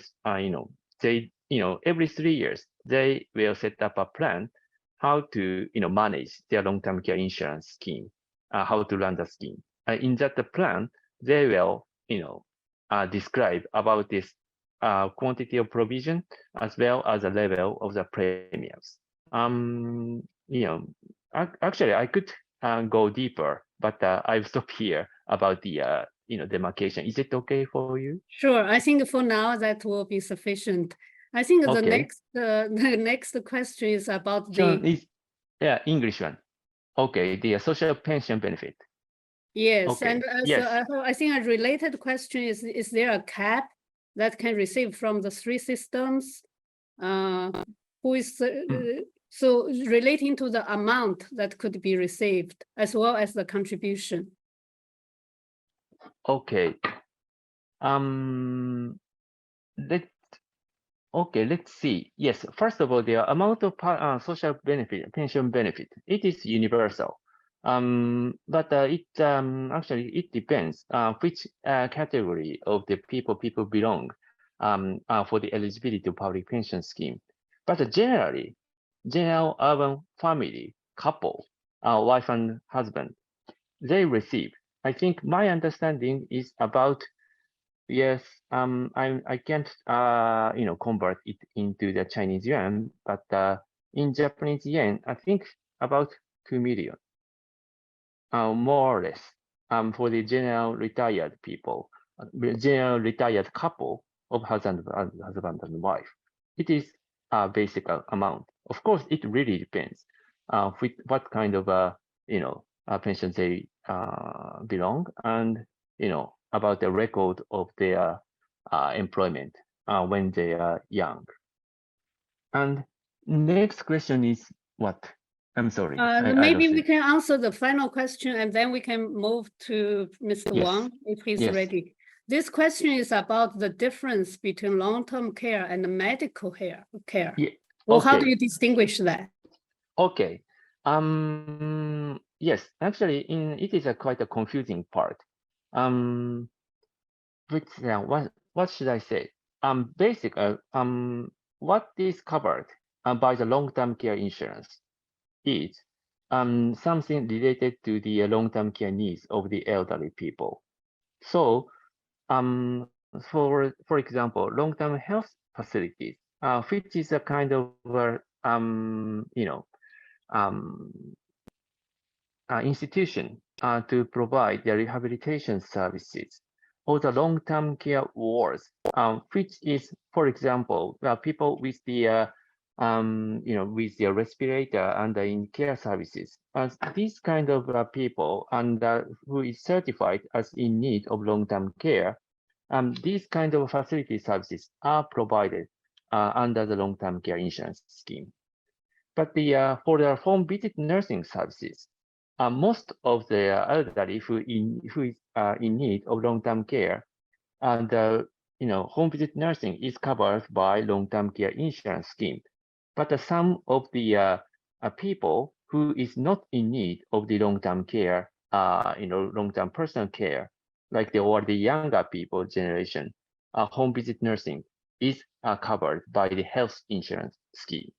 M: every 3 years, they will set up a plan how to, manage their long-term care insurance scheme, how to run the scheme. In that plan, they will, describe about this quantity of provision as well as the level of the premiums. Actually, I could go deeper, but I've stopped here about the demarcation. Is it okay for you?
K: Sure. I think for now that will be sufficient. I think the
M: Okay.
K: next question is about the
M: English one. Okay, the social pension benefit.
K: yes,
M: Okay.
K: and
M: Yes.
K: so I think a related question is there a cap that can receive from the three systems? Who is so relating to the amount that could be received as well as the contribution?
M: Okay. Let's see. Yes, first of all, the amount of social benefit, pension benefit, it is universal. But it actually it depends which category of the people belong for the eligibility to public pension scheme. But generally, general urban family, couple, wife and husband, they receive. I think my understanding is about, yes, I can't convert it into the Chinese yuan, but in Japanese yen, I think about 2 million, more or less, for the general retired people, general retired couple of husband and wife. It is a basic amount. Of course, it really depends with what kind of pension they belong, and about the record of their employment when they are young. And next question is what? I'm sorry.
K: Maybe we can answer the final question and then we can move to Mr.
M: Yes.
K: Wang if he's
M: Yes.
K: ready. This question is about the difference between long-term care and medical care.
M: Yeah.
K: Well, how
M: Okay.
K: do you distinguish that?
M: Okay. Yes, actually, it is quite a confusing part. What should I say? Basically, what is covered by the long-term care insurance is something related to the long-term care needs of the elderly people. So, for example, long-term health facilities, which is a kind of institution to provide the rehabilitation services, or the long-term care wards, which is, for example, people with the with the respirator and in care services. These kind of people and who is certified as in need of long-term care, these kind of facility services are provided under the long-term care insurance scheme. But for the home visit nursing services, most of the elderly who is in need of long-term care, and home visit nursing is covered by long-term care insurance scheme. But some of the people who is not in need of the long-term care, long-term personal care, like the younger people generation, home visit nursing is covered by the health insurance scheme.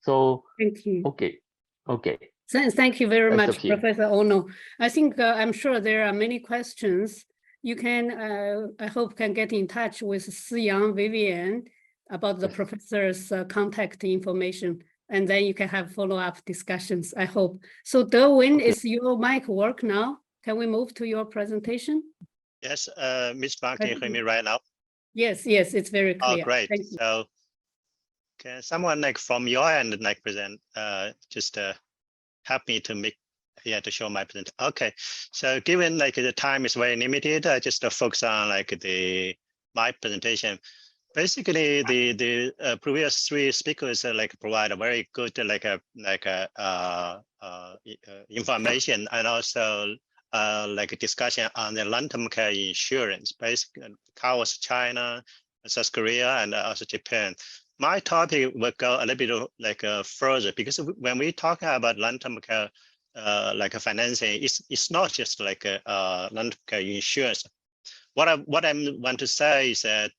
M: So
K: thank you.
M: Okay.
K: Thank you very much,
M: stop here.
K: Professor Ono. I think I'm sure there are many questions. You can, I hope, can get in touch with Siyang Vivian about the professor's contact information, and then you can have follow-up discussions, I hope. So Derwin, is your mic work now? Can we move to your presentation?
N: Yes, Ms. Fang, can you hear me right now?
K: Yes, it's very clear.
N: Oh, great.
K: Thank you.
N: So can someone from your end present, just help me to make, to show my presentation. Okay, so given the time is very limited, I just focus on my presentation. Basically, the previous three speakers provide a very good information, and also discussion on the long-term care insurance, basically covers China, South Korea, and also Japan. My topic will go a little bit further, because when we talk about long-term care financing, it's not just long-term care insurance. What I want to say is that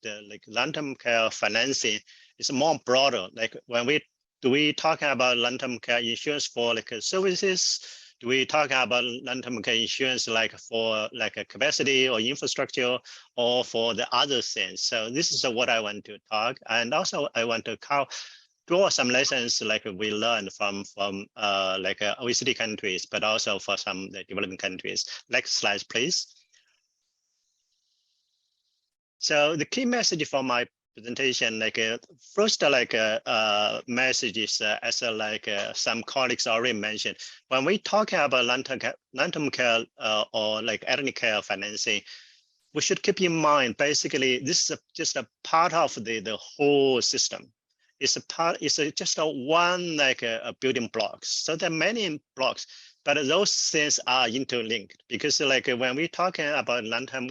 N: long-term care financing is more broader. When we talking about long-term care insurance for services Do we talk about long-term care insurance like for like a capacity or infrastructure or for the other things? So this is what I want to talk. And also I want to draw some lessons like we learned from like OECD countries, but also for some developing countries. Next slide, please. So the key message for my presentation, like first, like message is as like some colleagues already mentioned, when we talking about long-term care or like elderly care financing, we should keep in mind basically this is just a part of the whole system. It's a part. It's just a one like a building blocks. So there are many blocks, but those things are interlinked because like when we talking about long-term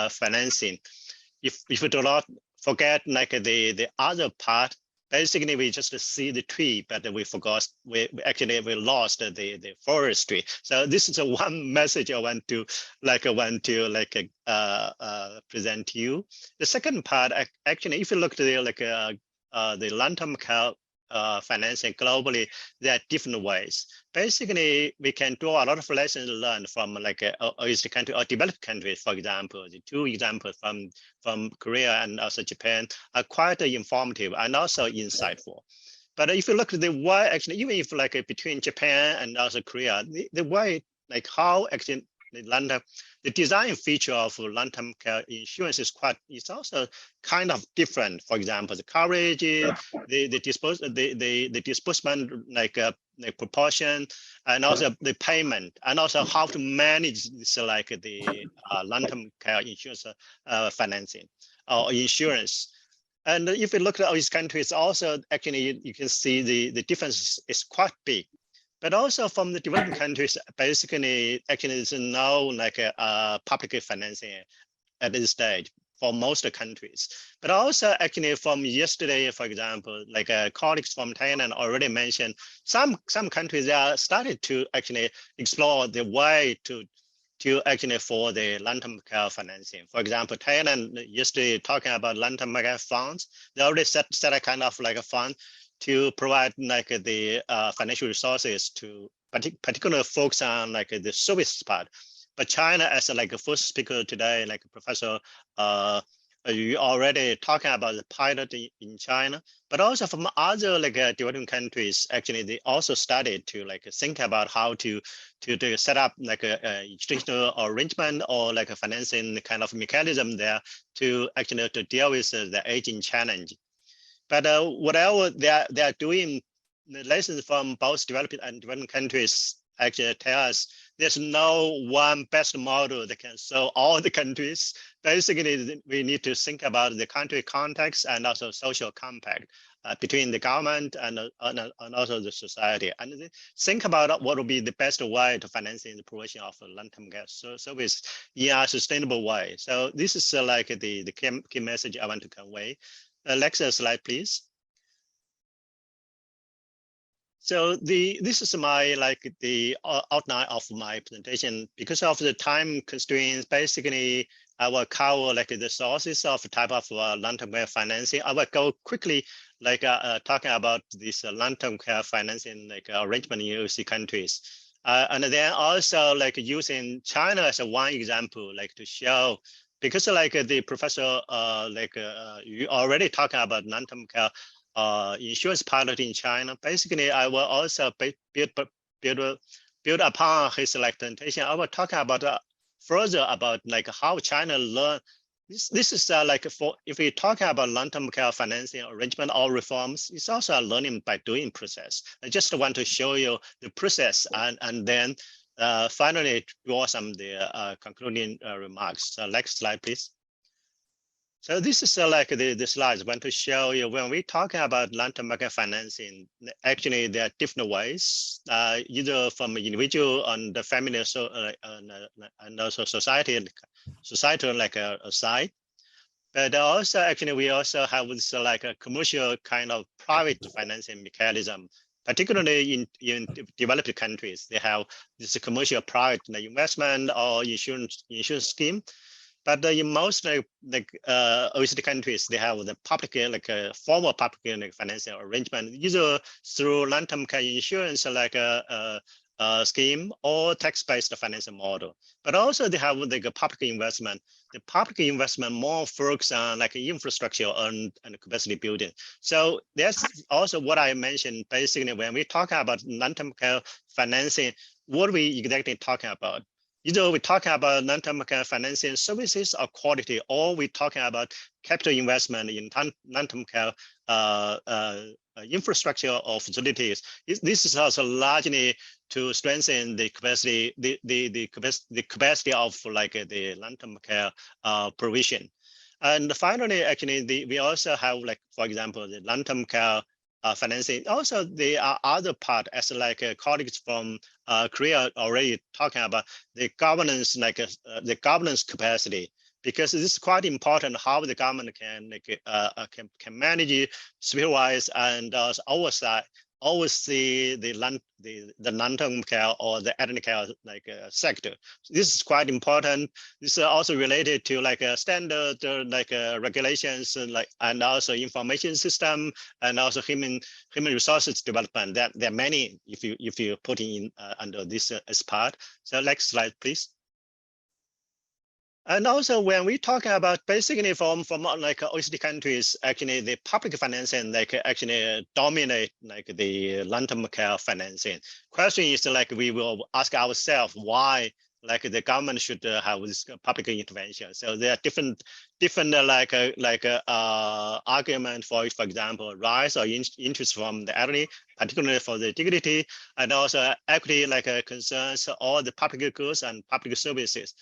N: financing, if we do not forget like the other part, basically we just see the tree, but we forgot we lost the forestry. So this is one message I want to present to you. The second part, actually, if you look at the long-term care financing globally, there are different ways. Basically, we can draw a lot of lessons learned from like OECD country or developed countries. For example, the two examples from Korea and also Japan are quite informative and also insightful. But if you look at the way, actually, even if like between Japan and also Korea, the way like how actually the design feature of long-term care insurance is also kind of different. For example, the coverage, the disbursement like proportion, and also the payment, and also how to manage this like the long-term care insurance financing or insurance. And if you look at all these countries, also actually you can see the difference is quite big. But also from the developing countries, basically, actually, there's no like public financing at this stage for most countries. But also, actually, from yesterday, for example, like colleagues from Thailand already mentioned, some countries are started to actually explore the way to actually for the long-term care financing. For example, Thailand yesterday talking about long-term care funds. They already set a kind of like a fund to provide like the financial resources to particular focus on like the service part. But China, as like a first speaker today, like Professor, you already talking about the pilot in China, but also from other like developing countries, actually they also started to like think about how to set up like a institutional arrangement or like a financing kind of mechanism there to actually to deal with the aging challenge. But whatever they are doing, the lessons from both developing and developing countries actually tell us there's no one best model that can serve all the countries. Basically, we need to think about the country context and also social compact between the government and also the society. And think about what would be the best way to financing the provision of long-term care service in a sustainable way. So this is like the key message I want to convey. Next slide, please. So this is my like the outline of my presentation. Because of the time constraints, basically I will cover like the sources of type of long-term care financing. I will go quickly like talking about this long-term care financing like arrangement in OECD countries. And then also like using China as one example, like to show, because like the professor you already talking about long-term care insurance pilot in China. Basically, I will also build upon his like presentation. I will talk about further about like how China learn. This is like for if we talk about long-term care financing arrangement or reforms, it's also a learning by doing process. I just want to show you the process and then finally draw some of the concluding remarks. So next slide, please. So this is like the slides I want to show you when we talking about long-term care financing. Actually, there are different ways, either from individual and the family, and also societal like a side. But also, actually, we also have this like a commercial kind of private financing mechanism. Particularly in developed countries, they have this commercial private investment or insurance scheme. But in most like OECD countries, they have the public like formal public like financing arrangement, either through long-term care insurance like scheme or tax-based financing model. But also they have like a public investment. The public investment more focus on like infrastructure and capacity building. So that's also what I mentioned. Basically, when we talk about long-term care financing, what are we exactly talking about? Either we talking about long-term care financing services or quality, or we talking about capital investment in long-term care infrastructure or facilities. This is also largely to strengthen the capacity, the capacity of like the long-term care provision. And finally, actually, we also have like, for example, the long-term care financing. Also, there are other part as like colleagues from Korea already talking about the governance, like the governance capacity, because this is quite important how the government can like, can manage, supervise, and oversee the long-term care or the elderly care like sector. This is quite important. This is also related to like a standard like regulations and also information system and also human resources development. There are many if you put in under this as part. So next slide, please. And also when we talk about basically from like OECD countries, actually the public financing like actually dominate like the long-term care financing. Question is like we will ask ourselves why like the government should have this public intervention. So there are different argument for example, rise or interest from the elderly, particularly for the dignity, and also equity like concerns all the public goods and public services.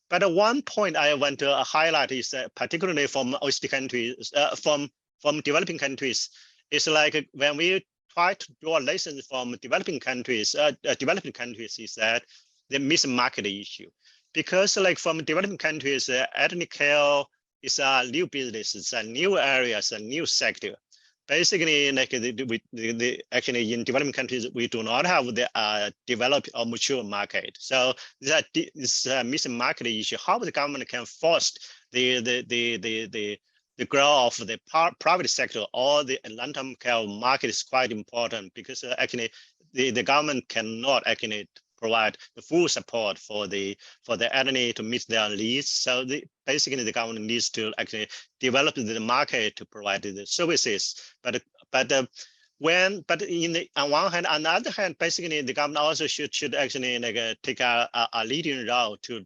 N: But one point I want to highlight is particularly from OECD countries, from developing countries, is like when we try to draw lessons from developing countries is that they miss market issue, because like from developing countries, elderly care is a new business, it's a new area, it's a new sector. Basically, like actually in developing countries, we do not have the developed or mature market. So that is a missing market issue. How the government can force the growth of the private sector or the long-term care market is quite important, because actually the government cannot actually provide the full support for the elderly to meet their needs. So basically the government needs to actually develop the market to provide the services. But on one hand, on the other hand, basically the government also should actually like take a leading role to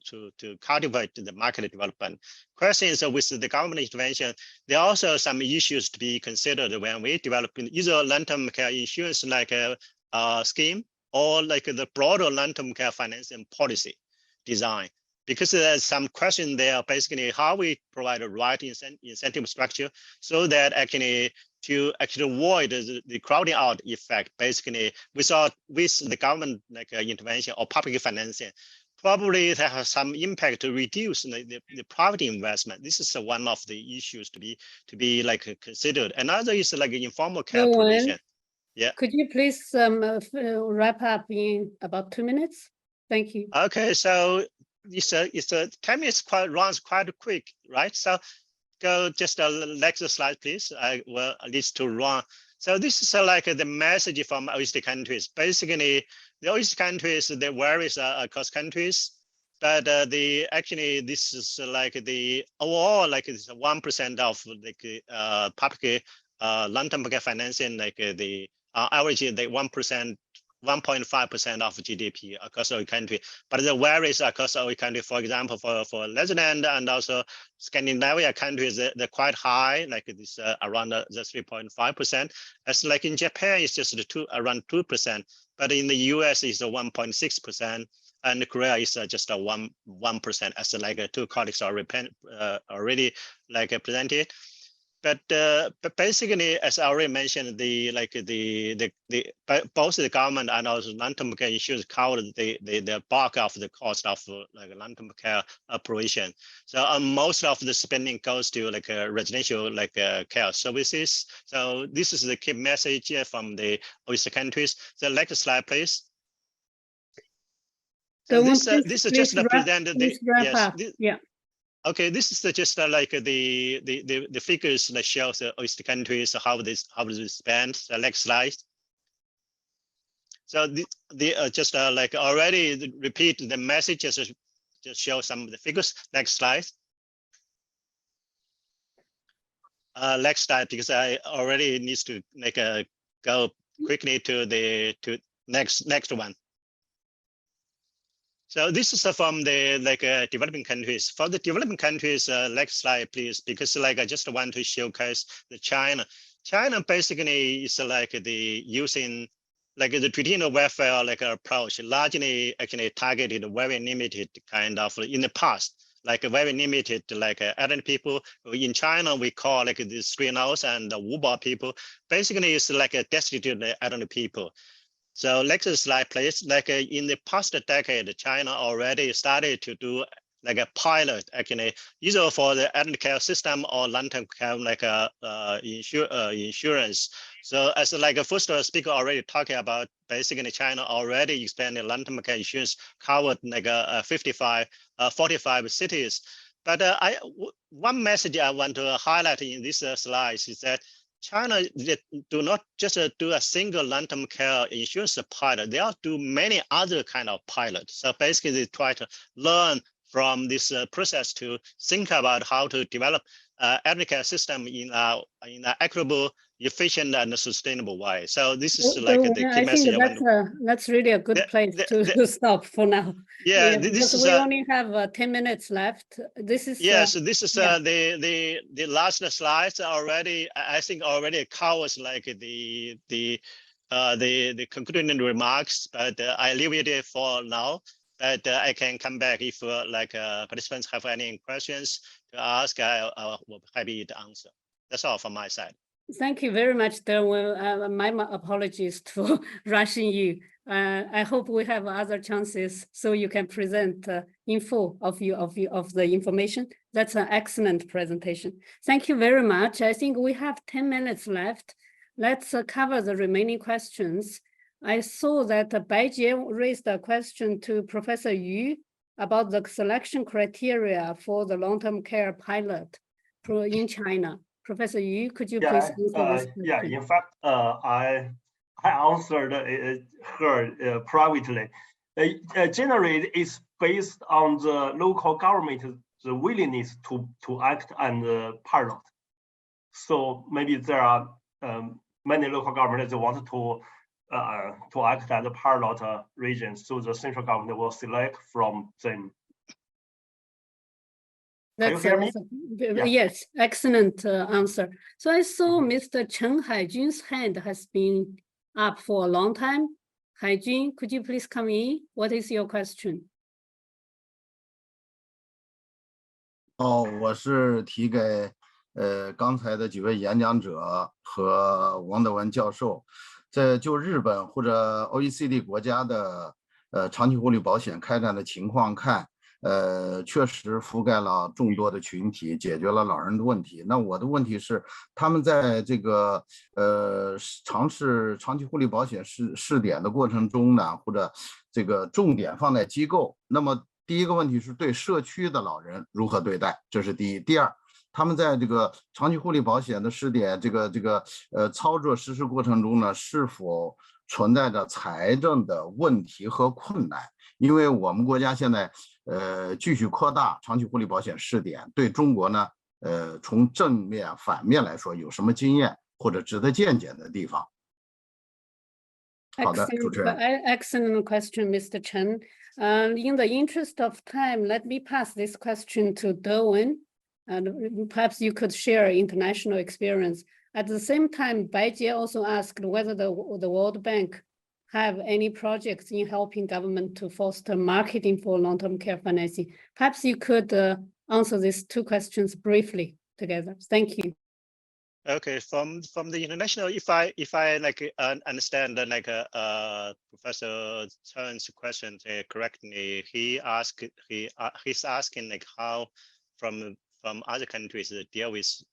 N: cultivate the market development. Question is with the government intervention, there are also some issues to be considered when we develop either long-term care insurance like a scheme, or like the broader long-term care financing policy design, because there's some question there, basically how we provide a right incentive structure so that actually to avoid the crowding out effect, basically with the government like intervention or public financing, probably that has some impact to reduce the private investment. This is one of the issues to be like considered. Another is like informal care provision. Yeah.
K: Could you please wrap up in about 2 minutes? Thank you.
N: Okay, so it's a 10 minutes runs quite quick, right? So go just next slide, please. I will need to run. So this is like the message from OECD countries. Basically, the OECD countries, they varies across countries, but actually this is like the overall like it's 1% of like public long-term care financing, like the average the 1%, 1.5% of GDP across our country, but the varies across our country. For example, for Netherlands and also Scandinavia countries, they're quite high, like this around the 3.5%. As like in Japan, it's just around 2%, but in the US it's 1.6%, and Korea is just a 1%, as like two colleagues already like presented. But basically, as I already mentioned, both the government and also long-term care insurance cover the bulk of the cost of like long-term care provision. So most of the spending goes to like residential like care services. So this is the key message from the OECD countries. So next slide, please. So this is just presented.
K: Yeah.
N: Okay, this is just like the figures that shows the OECD countries how this spend. The next slide. So just like already repeat the messages, just show some of the figures. Next slide. Next slide, because I already needs to make a go quickly to the next one. So this is from the developing countries. For the developing countries, next slide, please, because I just want to showcase the China. China basically is the using the traditional welfare approach, largely actually targeted very limited kind of in the past, very limited elderly people. In China, we call the Street Notes and the Wuba people. Basically, it's destitute elderly people. So next slide, please. In the past decade, China already started to do a pilot, actually, either for the elderly care system or long-term care insurance. So as a first speaker already talking about, basically China already expanded long-term care insurance, covered 45 cities. But one message I want to highlight in this slide is that China do not just do a single long-term care insurance pilot. They also do many other kind of pilots. So basically, they try to learn from this process to think about how to develop elderly care system in an equitable, efficient, and sustainable way. So this is the key message.
K: That's really a good place to stop for now.
N: Yeah,
K: because we only have 10 minutes left. This is
N: so this is the last slides already. I think already covers the concluding remarks, but I leave it for now. But I can come back if participants have any questions to ask. I will be happy to answer. That's all from my side.
K: Thank you very much, Derwin. My apologies for rushing you. I hope we have other chances so you can present in full of the information. That's an excellent presentation. Thank you very much. I think we have 10 minutes left. Let's cover the remaining questions. I saw that Baijie raised a question to Professor Yu about the selection criteria for the long-term care pilot in China. Professor Yu, could you please answer this question?
I: Yeah, in fact, I answered her privately. Generally, it's based on the local government, the willingness to act and pilot. So maybe there are many local governments that want to act as a pilot region. So the central government will select from them.
K: That's yes, excellent answer. So I saw Mr. Chen Haijun's hand has been up for a long time. Haijun, could you please come in? What is your question?
B: 我是提给刚才的几位演讲者和王德文教授，就日本或者 OECD 国家的长期护理保险开展的情况看。确实覆盖了众多的群体，解决了老人的问题。那我的问题是，他们在这个尝试长期护理保险试点的过程中呢，或者这个重点放在机构。那么第一个问题是对社区的老人如何对待，这是第一。第二，他们在这个长期护理保险的试点操作实施过程中呢，是否存在着财政的问题和困难？因为我们国家现在继续扩大长期护理保险试点，对中国呢从正面反面来说有什么经验或者值得借鉴的地方？好的，主持人。
K: Excellent question, Mr. Chen. In the interest of time, let me pass this question to Derwin, and perhaps you could share international experience. At the same time, Baijie also asked whether the World Bank have any projects in helping government to foster marketing for long-term care financing. Perhaps you could answer these two questions briefly together. Thank you.
N: Okay, from the international, if I understand Professor Chen's question correctly, he's asking how from other countries deal with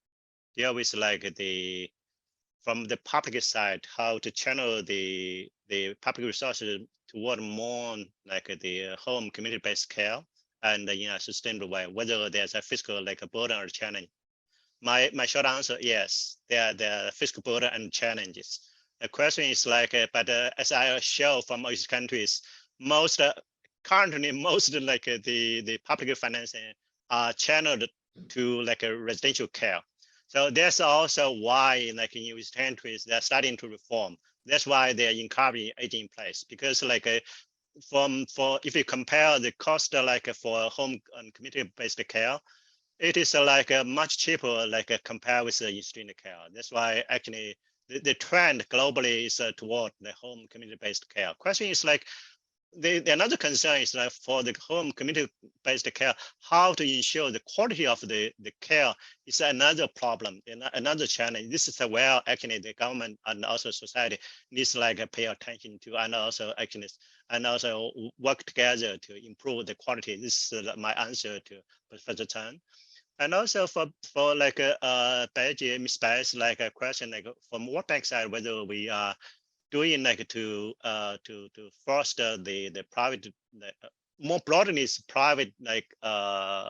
N: from the public side, how to channel the public resources toward more the home community-based care and in a sustainable way, whether there's a fiscal burden or challenge. My short answer, yes, there are fiscal burden and challenges. The question is like, as I show from most countries, currently most like the public financing are channeled to like a residential care. So that's also why like in these countries, they're starting to reform. That's why they're encouraging aging in place, because like if you compare the cost like for home and community-based care, it is like much cheaper like compared with the institutional care. That's why actually the trend globally is toward the home community-based care. Question is like, the another concern is that for the home community-based care, how to ensure the quality of the care is another problem, another challenge. This is where actually the government and also society needs like pay attention to, and also actually work together to improve the quality. This is my answer to Professor Tan. And also for like Ms. Bai's like a question like from World Bank side, whether we are doing like to foster the private, more broadly is private like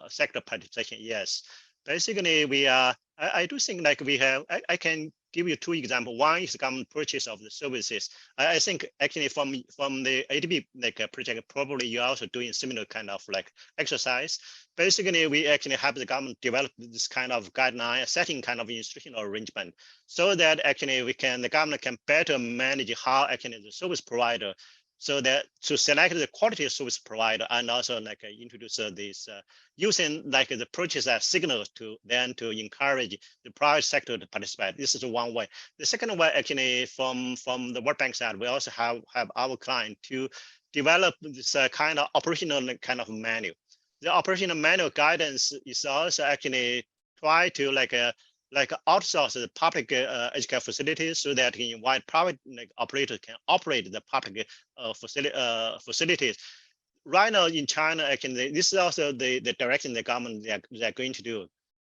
N: sector participation. Yes, basically we are. I do think like we have. I can give you two examples. One is government purchase of the services. I think actually from the ADB like project, probably you're also doing similar kind of like exercise. Basically, we actually have the government develop this kind of guideline, setting kind of institutional arrangement, so that actually the government can better manage how actually the service provider, so that to select the quality of service provider, and also like introduce this using like the purchase as signal to encourage the private sector to participate. This is one way. The second way actually from the World Bank side, we also have our client to develop this kind of operational kind of manual. The operational manual guidance is also actually try to like outsource the public education facilities, so that can invite private operators can operate the public facilities. Right now in China, actually, this is also the direction the government they're going to do.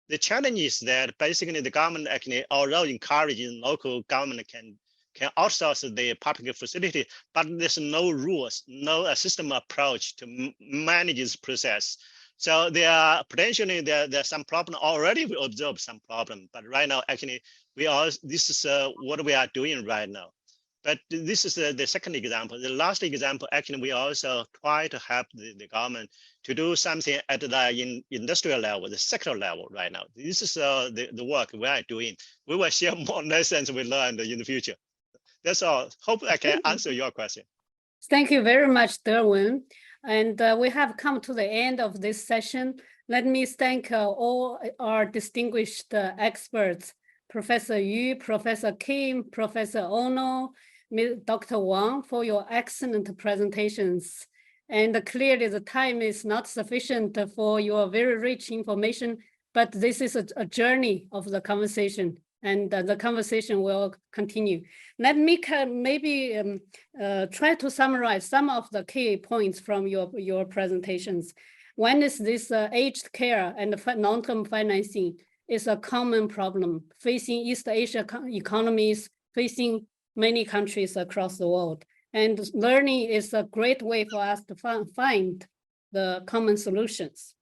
N: The challenge is that basically the government actually, although encouraging local government can outsource the public facility, but there's no rules, no system approach to manage this process. So there are potentially there's some problem already. We observe some problem, but right now actually this is what we are doing right now. But this is the second example. The last example, actually, we also try to help the government to do something at the industrial level, the sector level right now. This is the work we are doing. We will share more lessons we learned in the future. That's all. Hope I can answer your question.
K: Thank you very much, Derwin. And we have come to the end of this session. Let me thank all our distinguished experts, Professor Yu, Professor Kim, Professor Ono, Dr. Wang, for your excellent presentations. And clearly the time is not sufficient for your very rich information, but this is a journey of the conversation, and the conversation will continue. Let me maybe try to summarize some of the key points from your presentations. One is this aged care and long-term financing is a common problem facing East Asia economies, facing many countries across the world. And learning is a great way for us to find the common solutions.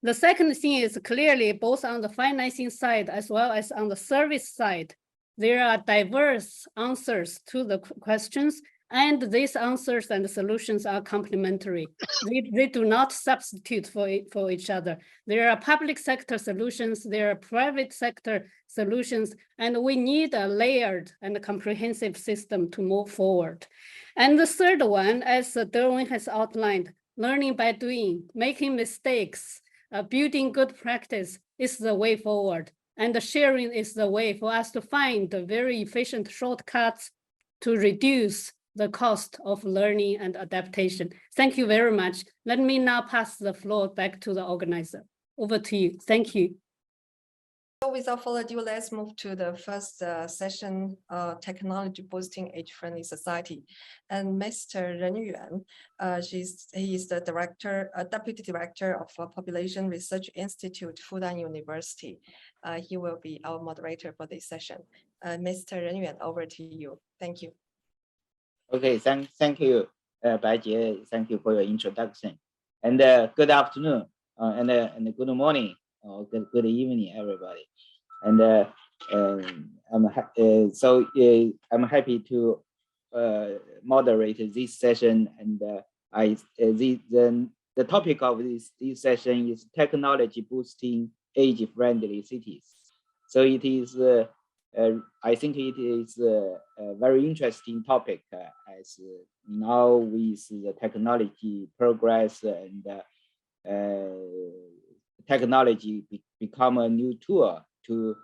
K: The second thing is clearly both on the financing side as well as on the service side, there are diverse answers to the questions, and these answers and solutions are complementary. They do not substitute for each other. There are public sector solutions, there are private sector solutions, and we need a layered and comprehensive system to move forward. And the third one, as Derwin has outlined, learning by doing, making mistakes, building good practice is the way forward. And the sharing is the way for us to find the very efficient shortcuts to reduce the cost of learning and adaptation. Thank you very much. Let me now pass the floor back to the organizer. Over to you. Thank you.
J: So without further ado, let's move to the first session, technology boosting age-friendly society. And Mr. Ren Yuan, he is the deputy director of Population Research Institute, Fudan University. He will be our moderator for this session. Mr. Ren Yuan, over to you. Thank you.
O: Okay, thank you, Baijie. Thank you for your introduction. And good afternoon and good morning or good evening, everybody. And I'm happy to moderate this session, and the topic of this session is technology boosting age-friendly cities. So it is, I think it is a very interesting topic as now with the technology progress and technology become a new tool to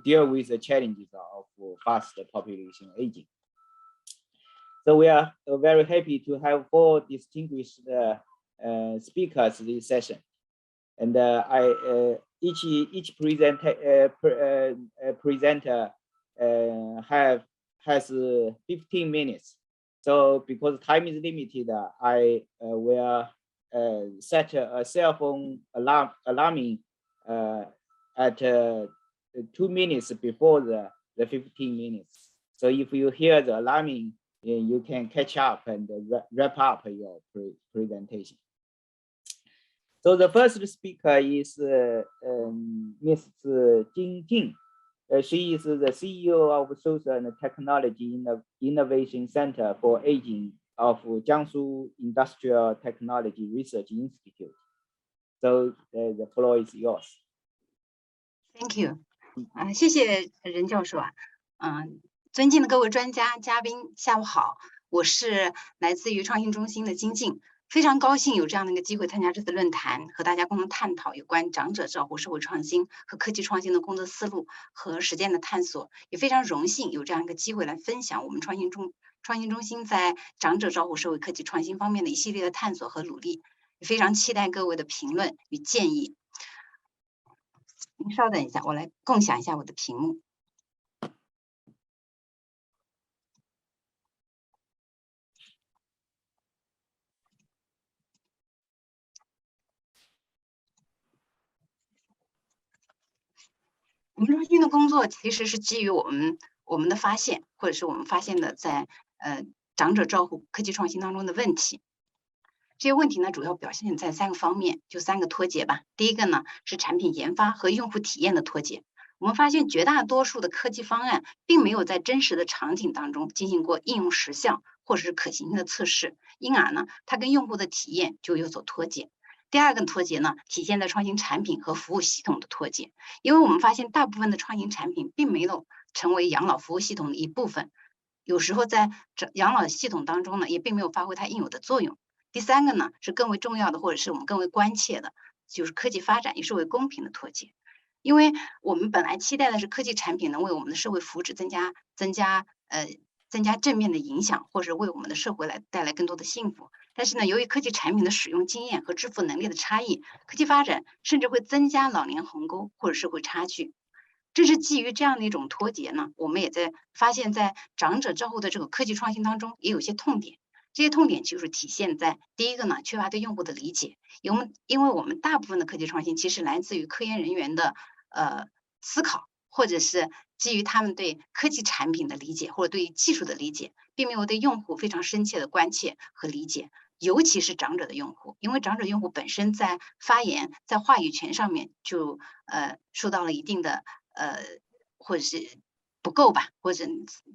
O: deal with the challenges of fast population aging. So we are very happy to have 4 distinguished speakers this session, and each presenter has 15 minutes. So because time is limited, I will set a cell phone alarming at 2 minutes before the 15 minutes. So if you hear the alarming, you can catch up and wrap up your presentation. So the first speaker is Ms. Jing Jing. She is the CEO of Social and Technology Innovation Center for Aging of Jiangsu Industrial Technology Research Institute. So the floor is yours.
P: Thank you. 谢谢任教授啊。尊敬的各位专家、嘉宾，下午好。我是来自于创新中心的金静，非常高兴有这样的一个机会参加这次论坛，和大家共同探讨有关长者照护、社会创新和科技创新的工作思路和实践的探索。也非常荣幸有这样一个机会来分享我们创新中心在长者照护、社会科技创新方面的一系列的探索和努力。也非常期待各位的评论与建议。您稍等一下，我来共享一下我的屏幕。我们中心的工作其实是基于我们的发现，或者是我们发现的在长者照护科技创新当中的问题。这些问题呢，主要表现在3个方面，就3个脱节吧。第一个呢是产品研发和用户体验的脱节。我们发现绝大多数的科技方案并没有在真实的场景当中进行过应用实效或者是可行性的测试，因而呢，它跟用户的体验就有所脱节。第二个脱节呢，体现在创新产品和服务系统的脱节，因为我们发现大部分的创新产品并没有成为养老服务系统的一部分，有时候在养老系统当中呢，也并没有发挥它应有的作用。第3个呢，是更为重要的，或者是我们更为关切的，就是科技发展与社会公平的脱节。因为我们本来期待的是科技产品能为我们的社会福祉增加正面的影响，或者为我们的社会带来更多的幸福。但是呢，由于科技产品的使用经验和支付能力的差异，科技发展甚至会增加老年鸿沟或者社会差距。正是基于这样的一种脱节呢，我们也在发现，在长者照护的这个科技创新当中，也有一些痛点。这些痛点就是体现在第一个呢，缺乏对用户的理解。因为我们大部分的科技创新其实来自于科研人员的思考，或者是基于他们对科技产品的理解，或者对技术的理解，并没有对用户非常深切的关切和理解，尤其是长者的用户，因为长者用户本身在发言、在话语权上面就受到了一定的或者是不够吧，或者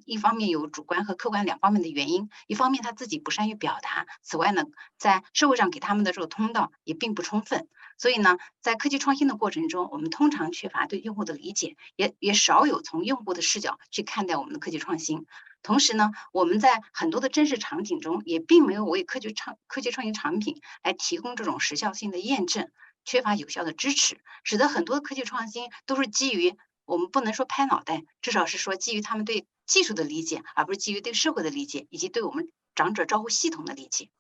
P: 一方面有主观和客观2方面的原因，一方面他自己不善于表达，此外呢，在社会上给他们的这个通道也并不充分，所以呢，在科技创新的过程中，我们通常缺乏对用户的理解，也少有从用户的视角去看待我们的科技创新。同时呢，我们在很多的真实场景中，也并没有为科技创新产品来提供这种时效性的验证，缺乏有效的支持，使得很多的科技创新都是基于我们不能说拍脑袋，至少是说基于他们对技术的理解，而不是基于对社会的理解，以及对我们长者照护系统的理解。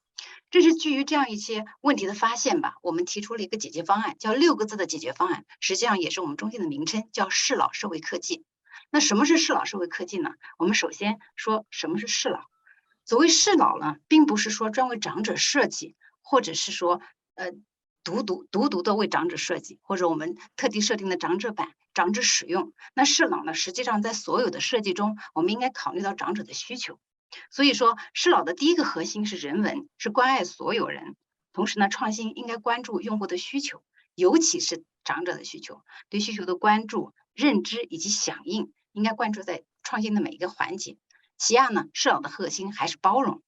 P: 这是基于这样一些问题的发现吧，我们提出了一个解决方案，叫6个字的解决方案，实际上也是我们中心的名称，叫适老社会科技。那什么是适老社会科技呢？我们首先说什么是适老。所谓适老呢，并不是说专为长者设计，或者是说独独的为长者设计，或者我们特地设定的长者版、长者使用。那适老呢，实际上在所有的设计中，我们应该考虑到长者的需求。所以说，适老的第一个核心是人文，是关爱所有人。同时呢，创新应该关注用户的需求，尤其是长者的需求，对需求的关注、认知以及响应应该关注在创新的每一个环节。其二呢，适老的核心还是包容，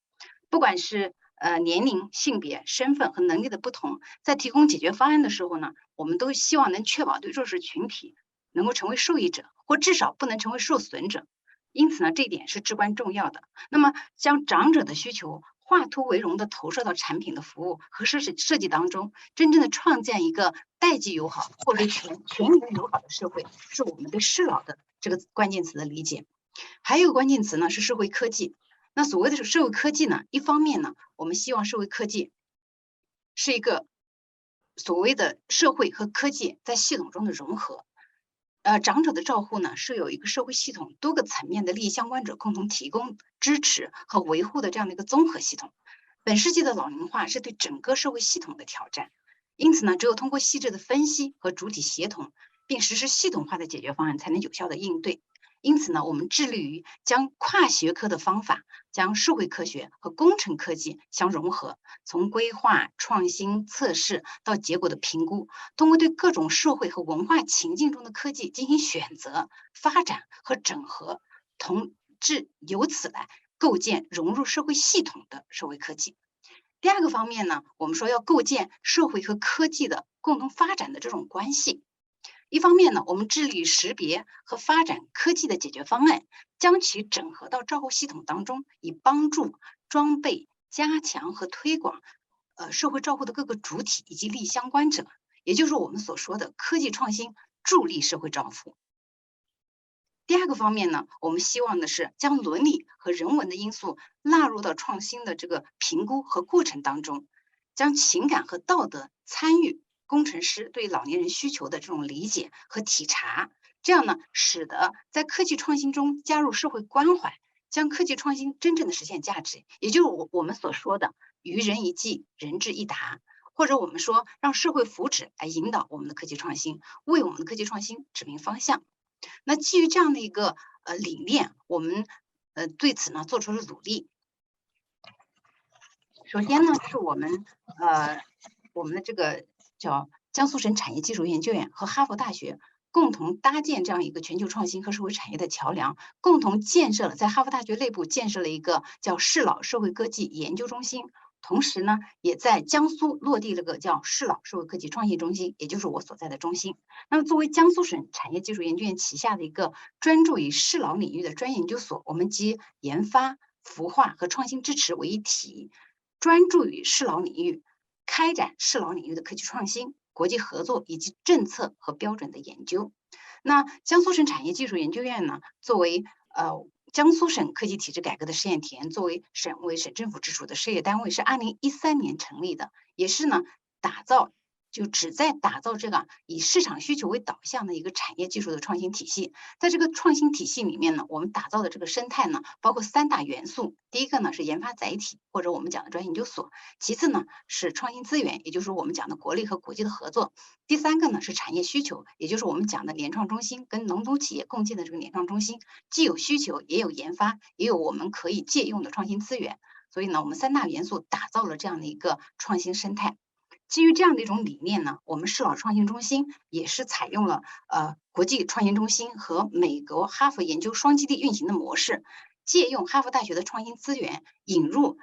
P: 不管是年龄、性别、身份和能力的不同，在提供解决方案的时候呢，我们都希望能确保对弱势群体能够成为受益者，或至少不能成为受损者。因此呢，这一点是至关重要的。那么，将长者的需求化凸为容的投射到产品的服务和设计当中，真正的创建一个代际友好或者全民友好的社会，是我们对适老的这个关键词的理解。还有一个关键词呢是社会科技。那所谓的社会科技呢，一方面呢，我们希望社会科技是一个所谓的社会和科技在系统中的融合。长者的照护呢，是有一个社会系统多个层面的利益相关者共同提供支持和维护的这样的一个综合系统。本世纪的老龄化是对整个社会系统的挑战，因此呢，只有通过细致的分析和主体协同，并实施系统化的解决方案，才能有效的应对。因此呢，我们致力于将跨学科的方法，将社会科学和工程科技相融合，从规划、创新、测试到结果的评估，通过对各种社会和文化情境中的科技进行选择、发展和整合，由此来构建融入社会系统的社会科技。第二个方面呢，我们说要构建社会和科技的共同发展的这种关系。一方面呢，我们致力于识别和发展科技的解决方案，将其整合到照护系统当中，以帮助装备、加强和推广社会照护的各个主体以及利益相关者，也就是我们所说的科技创新助力社会照护。第二个方面呢，我们希望的是将伦理和人文的因素纳入到创新的这个评估和过程当中，将情感和道德参与工程师对老年人需求的这种理解和体察，这样呢，使得在科技创新中加入社会关怀，将科技创新真正的实现价值，也就是我们所说的于人一计，人智一达，或者我们说让社会福祉来引导我们的科技创新，为我们的科技创新指明方向。那基于这样的一个理念，我们对此呢做出了努力。首先呢，是我们的这个叫江苏省产业技术研究院和哈佛大学共同搭建这样一个全球创新和社会产业的桥梁，共同在哈佛大学内部建设了一个叫适老社会科技研究中心。同时呢，也在江苏落地了个叫适老社会科技创新中心，也就是我所在的中心。那么，作为江苏省产业技术研究院旗下的一个专注于适老领域的专业研究所，我们集研发、孵化和创新支持为一体，专注于适老领域，开展适老领域的科技创新、国际合作以及政策和标准的研究。那江苏省产业技术研究院呢，作为江苏省科技体制改革的试验田，作为省委省政府直属的事业单位，是2013年成立的，也是呢旨在打造这个以市场需求为导向的一个产业技术的创新体系。在这个创新体系里面呢，我们打造的这个生态呢，包括3大元素。第一个呢是研发载体，或者我们讲的专业研究所；其次呢是创新资源，也就是我们讲的国内和国际的合作；第三个呢是产业需求，也就是我们讲的联创中心跟龙头企业共建的这个联创中心，既有需求，也有研发，也有我们可以借用的创新资源。所以呢，我们3大元素打造了这样的一个创新生态。基于这样的一种理念呢，我们适老创新中心也是采用了国际创新中心和美国哈佛研究双基地运行的模式，借用哈佛大学的创新资源，引入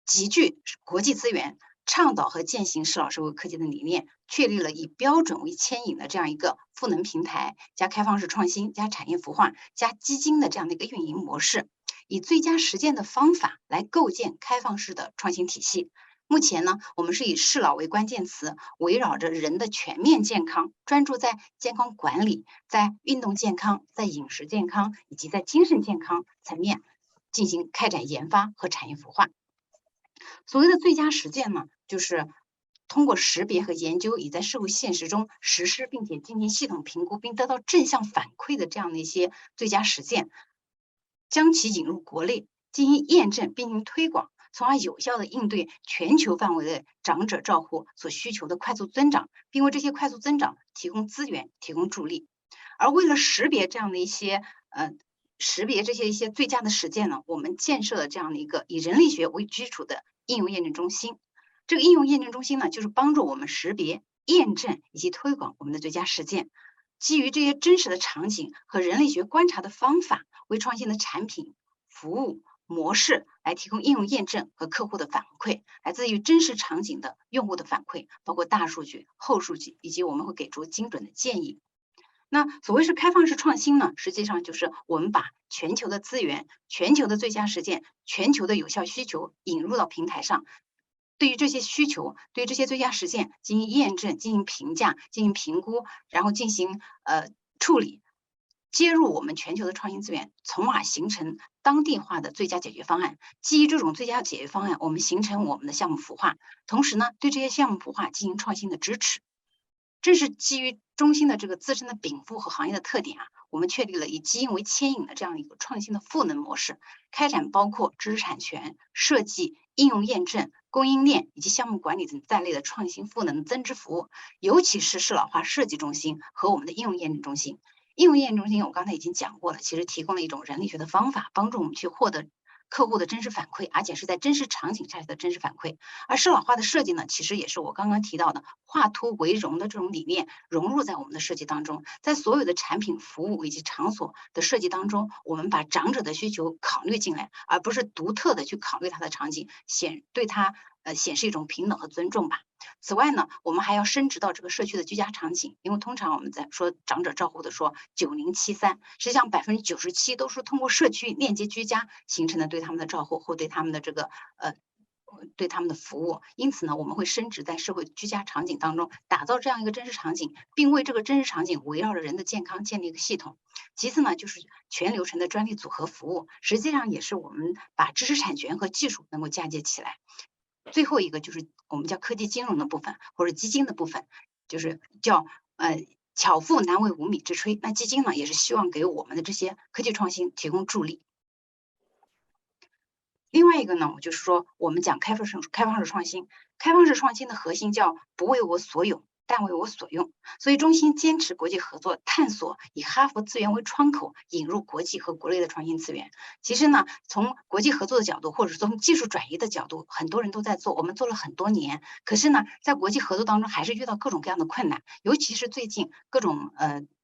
P: 集聚国际资源，倡导和践行适老社会科技的理念，确立了以标准为牵引的这样一个赋能平台加开放式创新加产业孵化加基金的这样的一个运营模式，以最佳实践的方法来构建开放式的创新体系。目前呢，我们是以适老为关键词，围绕着人的全面健康，专注在健康管理、在运动健康、在饮食健康以及在精神健康层面进行开展研发和产业孵化。所谓的最佳实践呢，就是通过识别和研究已在社会现实中实施并且进行系统评估并得到正向反馈的这样的一些最佳实践，将其引入国内进行验证并进行推广，从而有效的应对全球范围的长者照护所需求的快速增长，并为这些快速增长提供资源、提供助力。而为了识别这样的一些一些最佳的实践呢，我们建设了这样的一个以人力学为基础的应用验证中心。这个应用验证中心呢，就是帮助我们识别、验证以及推广我们的最佳实践。基于这些真实的场景和人类学观察的方法，为创新的产品、服务、模式来提供应用验证和客户的反馈，来自于真实场景的用户的反馈，包括大数据、后数据，以及我们会给出精准的建议。那所谓是开放式创新呢，实际上就是我们把全球的资源、全球的最佳实践、全球的有效需求引入到平台上，对于这些需求、对于这些最佳实践进行验证、进行评价、进行评估，然后进行处理，接入我们全球的创新资源，从而形成当地化的最佳解决方案。基于这种最佳解决方案，我们形成我们的项目孵化，同时呢，对这些项目孵化进行创新的支持。正是基于中心的这个自身的禀赋和行业的特点啊，我们确立了以基因为牵引的这样一个创新的赋能模式，开展包括知识产权、设计、应用验证、供应链以及项目管理等在内的创新赋能增值服务，尤其是适老化设计中心和我们的应用验证中心。应用验证中心我刚才已经讲过了，其实提供了一种人力学的方法，帮助我们去获得客户的真实反馈，而且是在真实场景下的真实反馈。而适老化的设计呢，其实也是我刚刚提到的化凸为融的这种理念融入在我们的设计当中，在所有的产品、服务以及场所的设计当中，我们把长者的需求考虑进来，而不是独特的去考虑他的场景，对他显示一种平等和尊重吧。此外呢，我们还要升值到这个社区的居家场景，因为通常我们在说长者照护的说9073，实际上97%都是通过社区链接居家形成的对他们的照护或对他们的这个对他们的服务。因此呢，我们会升值在社会居家场景当中，打造这样一个真实场景，并为这个真实场景围绕着人的健康建立一个系统。其次呢，就是全流程的专利组合服务，实际上也是我们把知识产权和技术能够嫁接起来。最后一个就是我们叫科技金融的部分或者基金的部分，就是叫巧妇难为无米之炊。那基金呢，也是希望给我们的这些科技创新提供助力。另外一个呢，我就是说我们讲开放式创新，开放式创新的核心叫不为我所有，但为我所用。所以中心坚持国际合作，探索以哈佛资源为窗口，引入国际和国内的创新资源。其实呢，从国际合作的角度，或者从技术转移的角度，很多人都在做，我们做了很多年。可是呢，在国际合作当中，还是遇到各种各样的困难，尤其是最近各种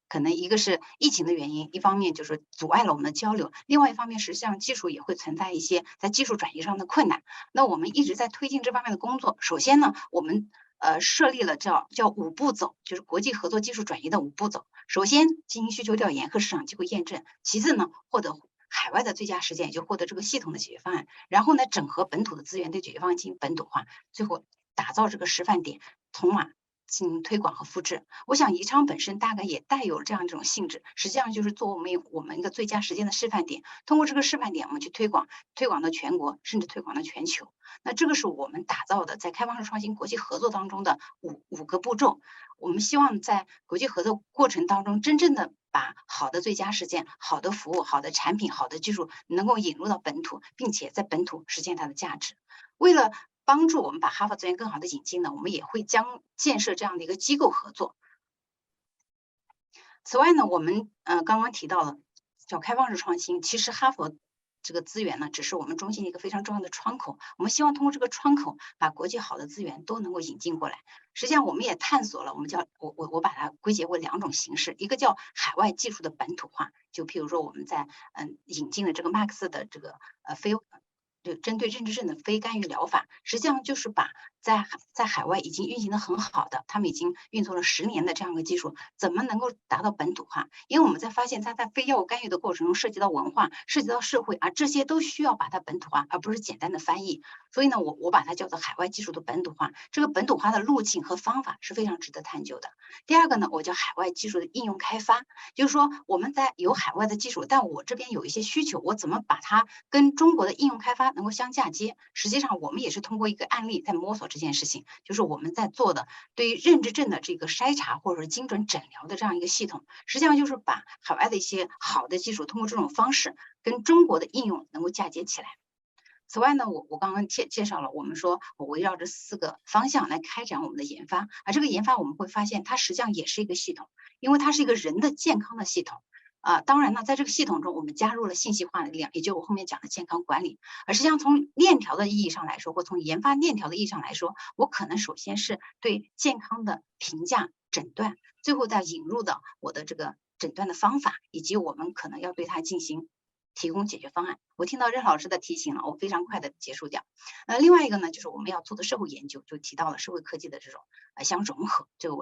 P: 可能一个是疫情的原因，一方面就是阻碍了我们的交流，另外一方面实际上技术也会存在一些在技术转移上的困难。那我们一直在推进这方面的工作。首先呢，我们设立了叫5步走，就是国际合作技术转移的5步走。首先进行需求调研和市场机会验证，其次呢，获得海外的最佳实践，也就获得这个系统的解决方案，然后呢，整合本土的资源对解决方案进行本土化，最后打造这个示范点，从而进行推广和复制。我想宜昌本身大概也带有这样一种性质，实际上就是做我们一个最佳实践的示范点，通过这个示范点我们去推广到全国，甚至推广到全球。那这个是我们打造的在开放式创新国际合作当中的五个步骤。我们希望在国际合作过程当中，真正的把好的最佳实践、好的服务、好的产品、好的技术能够引入到本土，并且在本土实现它的价值。为了帮助我们把哈佛资源更好的引进呢，我们也会将建设这样的一个机构合作。此外呢，我们刚刚提到了叫开放式创新，其实哈佛这个资源呢，只是我们中心一个非常重要的窗口。我们希望通过这个窗口，把国际好的资源都能够引进过来。实际上，我们也探索了，我把它归结为2种形式，一个叫海外技术的本土化，就譬如说我们在引进了这个 Max 的这个针对认知症的非干预疗法，实际上就是把在海外已经运行的很好的，他们已经运作了10年的这样一个技术，怎么能够达到本土化？因为我们在发现它在非药物干预的过程中涉及到文化，涉及到社会，而这些都需要把它本土化，而不是简单的翻译。所以呢，我把它叫做海外技术的本土化。这个本土化的路径和方法是非常值得探究的。第二个呢，我叫海外技术的应用开发，就是说我们在有海外的技术，但我这边有一些需求，我怎么把它跟中国的应用开发能够相嫁接？实际上，我们也是通过一个案例在摸索这件事情，就是我们在做的对于认知症的这个筛查或者是精准诊疗的这样一个系统，实际上就是把海外的一些好的技术，通过这种方式跟中国的应用能够嫁接起来。此外呢，我刚刚介绍了，我们说我围绕着4个方向来开展我们的研发，而这个研发我们会发现，它实际上也是一个系统，因为它是一个人的健康的系统。当然呢，在这个系统中，我们加入了信息化的力量，也就是我后面讲的健康管理。而实际上，从链条的意义上来说，或从研发链条的意义上来说，我可能首先是对健康的评价诊断，最后再引入到我的这个诊断的方法，以及我们可能要对它进行提供解决方案。我听到任老师的提醒了，我非常快的结束掉。另外一个呢，就是我们要做的社会研究，就提到了社会科技的这种相融合。这个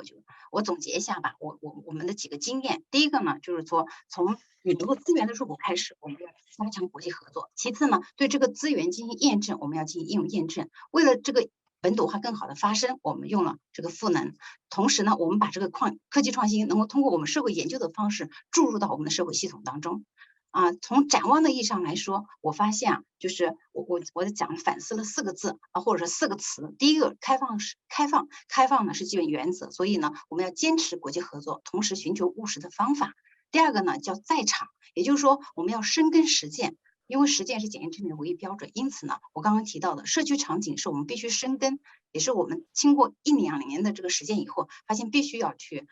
P: 我总结一下吧，我们的几个经验。第一个呢，就是说从宇宙资源的入口开始，我们要加强国际合作。其次呢，对这个资源进行验证，我们要进行应用验证。为了这个本土化更好的发生，我们用了这个赋能。同时呢，我们把这个科技创新能够通过我们社会研究的方式注入到我们的社会系统当中。从展望的意义上来说，我发现就是我讲反思了4个字或者是4个词。第一个，开放呢是基本原则，所以呢，我们要坚持国际合作，同时寻求务实的方法。第二个呢，叫在场，也就是说我们要深耕实践，因为实践是检验真理的唯一标准。因此呢，我刚刚提到的社区场景是我们必须深耕，也是我们经过1年2年的这个实践以后，发现必须要去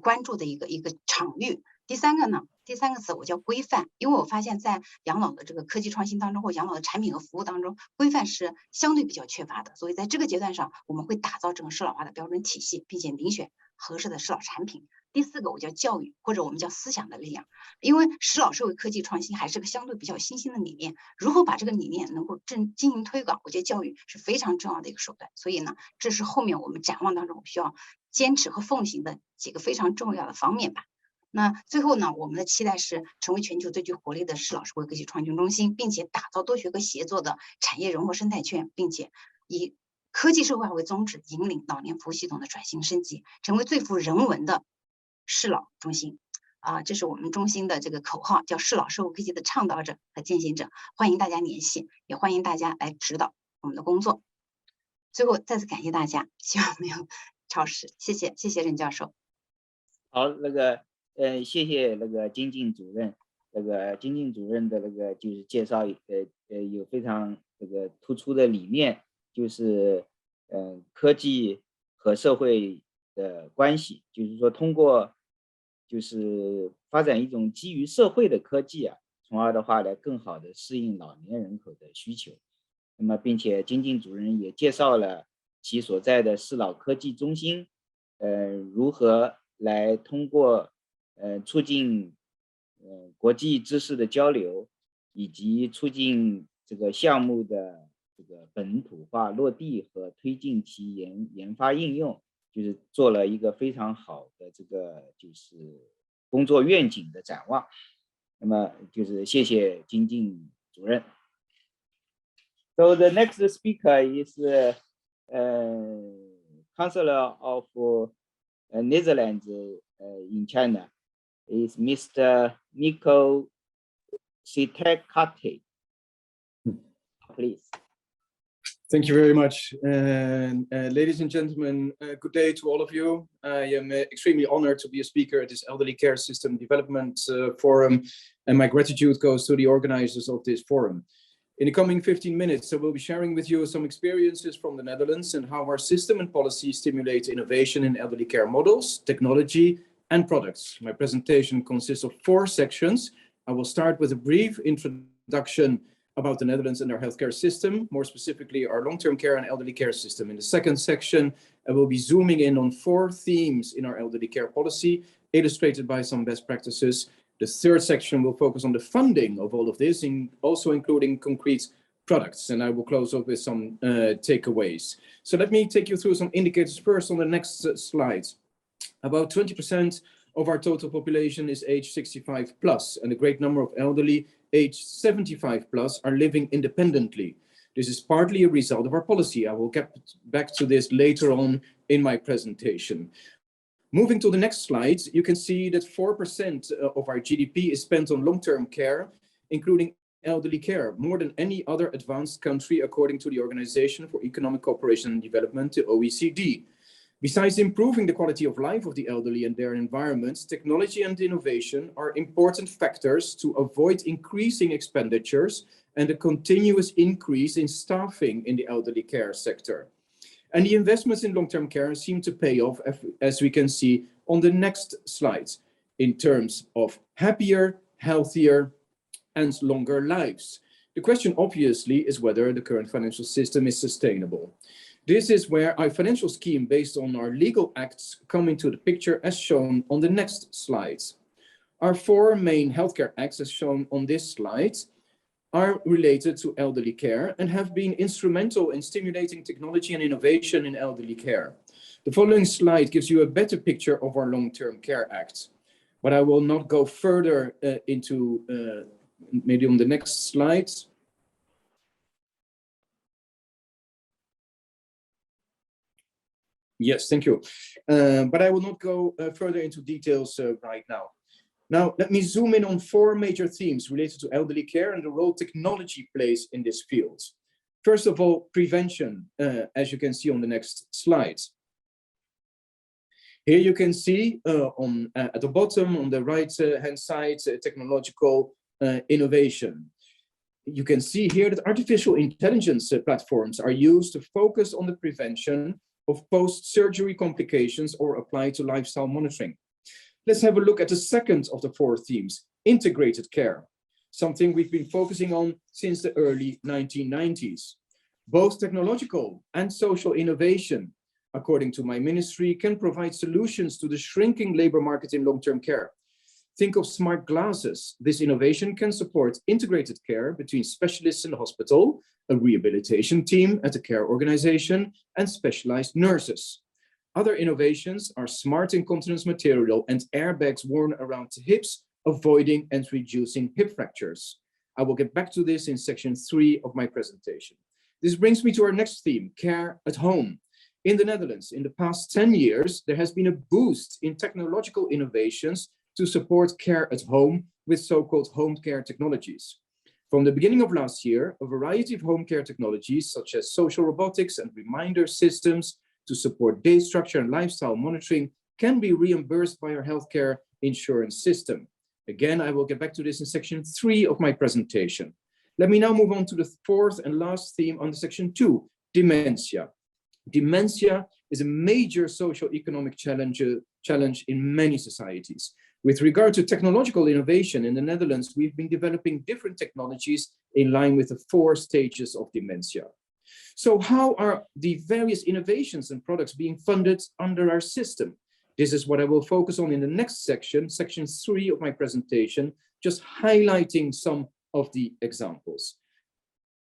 P: 关注的一个场域。第三个词我叫规范，因为我发现在养老的这个科技创新当中，或养老的产品和服务当中，规范是相对比较缺乏的。所以在这个阶段上，我们会打造整个适老化的标准体系，并且遴选合适的适老产品。第4个我叫教育，或者我们叫思想的力量，因为适老社会科技创新还是个相对比较新兴的理念，如何把这个理念能够进行推广，我觉得教育是非常重要的一个手段。所以呢，这是后面我们展望当中需要坚持和奉行的几个非常重要的方面吧。那最后呢，我们的期待是成为全球最具活力的适老社会科技创新中心，并且打造多学科协作的产业融合生态圈，并且以科技社会化为宗旨，引领老年服务系统的转型升级，成为最富人文的适老中心。这是我们中心的这个口号，叫适老社会科技的倡导者和践行者。欢迎大家联系，也欢迎大家来指导我们的工作。最后再次感谢大家，希望没有超时，谢谢任教授。
O: 好，谢谢金靖主任，金靖主任的就是介绍，有非常突出的理念，就是科技和社会的关系，就是说通过就是发展一种基于社会的科技从而的话来更好的适应老年人口的需求。那么并且金靖主任也介绍了其所在的适老科技中心如何来通过促进国际知识的交流，以及促进这个项目的这个本土化落地和推进其研发应用，就是做了一个非常好的这个就是工作愿景的展望。那么就是谢谢金靖主任。So the next speaker is Chancellor of Netherlands in China. Is Mr. Nico Sitekate. Please.
Q: Thank you very much. Ladies and gentlemen, good day to all of you. I am extremely honored to be a speaker at this Elderly Care System Development Forum, and my gratitude goes to the organizers of this forum. In the coming 15 minutes, I will be sharing with you some experiences from the Netherlands and how our system and policy stimulate innovation in elderly care models, technology, and products. My presentation consists of 4 sections. I will start with a brief introduction about the Netherlands and our healthcare system, more specifically our long-term care and elderly care system. In the second section, I will be zooming in on 4 themes in our elderly care policy, illustrated by some best practices. The third section will focus on the funding of all of this, also including concrete products, and I will close up with some takeaways. So let me take you through some indicators first on the next slide. About 20% of our total population is age 65 plus, and a great number of elderly age 75 plus are living independently. This is partly a result of our policy. I will get back to this later on in my presentation. Moving to the next slide, you can see that 4% of our GDP is spent on long-term care, including elderly care, more than any other advanced country, according to the Organization for Economic Cooperation and Development, the OECD. Besides improving the quality of life of the elderly and their environments, technology and innovation are important factors to avoid increasing expenditures and a continuous increase in staffing in the elderly care sector. And the investments in long-term care seem to pay off, as we can see on the next slides, in terms of happier, healthier, and longer lives. The question obviously is whether the current financial system is sustainable. This is where our financial scheme based on our legal acts come into the picture as shown on the next slides. Our 4 main healthcare acts as shown on this slide are related to elderly care and have been instrumental in stimulating technology and innovation in elderly care. The following slide gives you a better picture of our long-term care acts, but I will not go further into maybe on the next slide. Yes, thank you. But I will not go further into details right now. Now, let me zoom in on 4 major themes related to elderly care and the role technology plays in this field. First of all, prevention, as you can see on the next slide. Here you can see at the bottom on the right-hand side, technological innovation. You can see here that artificial intelligence platforms are used to focus on the prevention of post-surgery complications or apply to lifestyle monitoring. Let's have a look at the second of the 4 themes, integrated care, something we've been focusing on since the early 1990s. Both technological and social innovation, according to my ministry, can provide solutions to the shrinking labor market in long-term care. Think of smart glasses. This innovation can support integrated care between specialists in the hospital, a rehabilitation team at a care organization, and specialized nurses. Other innovations are smart incontinence material and airbags worn around the hips, avoiding and reducing hip fractures. I will get back to this in section 3 of my presentation. This brings me to our next theme, care at home. In the Netherlands, in the past 10 years, there has been a boost in technological innovations to support care at home with so-called home care technologies. From the beginning of last year, a variety of home care technologies, such as social robotics and reminder systems to support day structure and lifestyle monitoring, can be reimbursed by our healthcare insurance system. Again, I will get back to this in section 3 of my presentation. Let me now move on to the 4th and last theme under section 2, dementia. Dementia is a major socio-economic challenge in many societies. With regard to technological innovation in the Netherlands, we've been developing different technologies in line with the 4 stages of dementia. So how are the various innovations and products being funded under our system? This is what I will focus on in the next section, section 3 of my presentation, just highlighting some of the examples.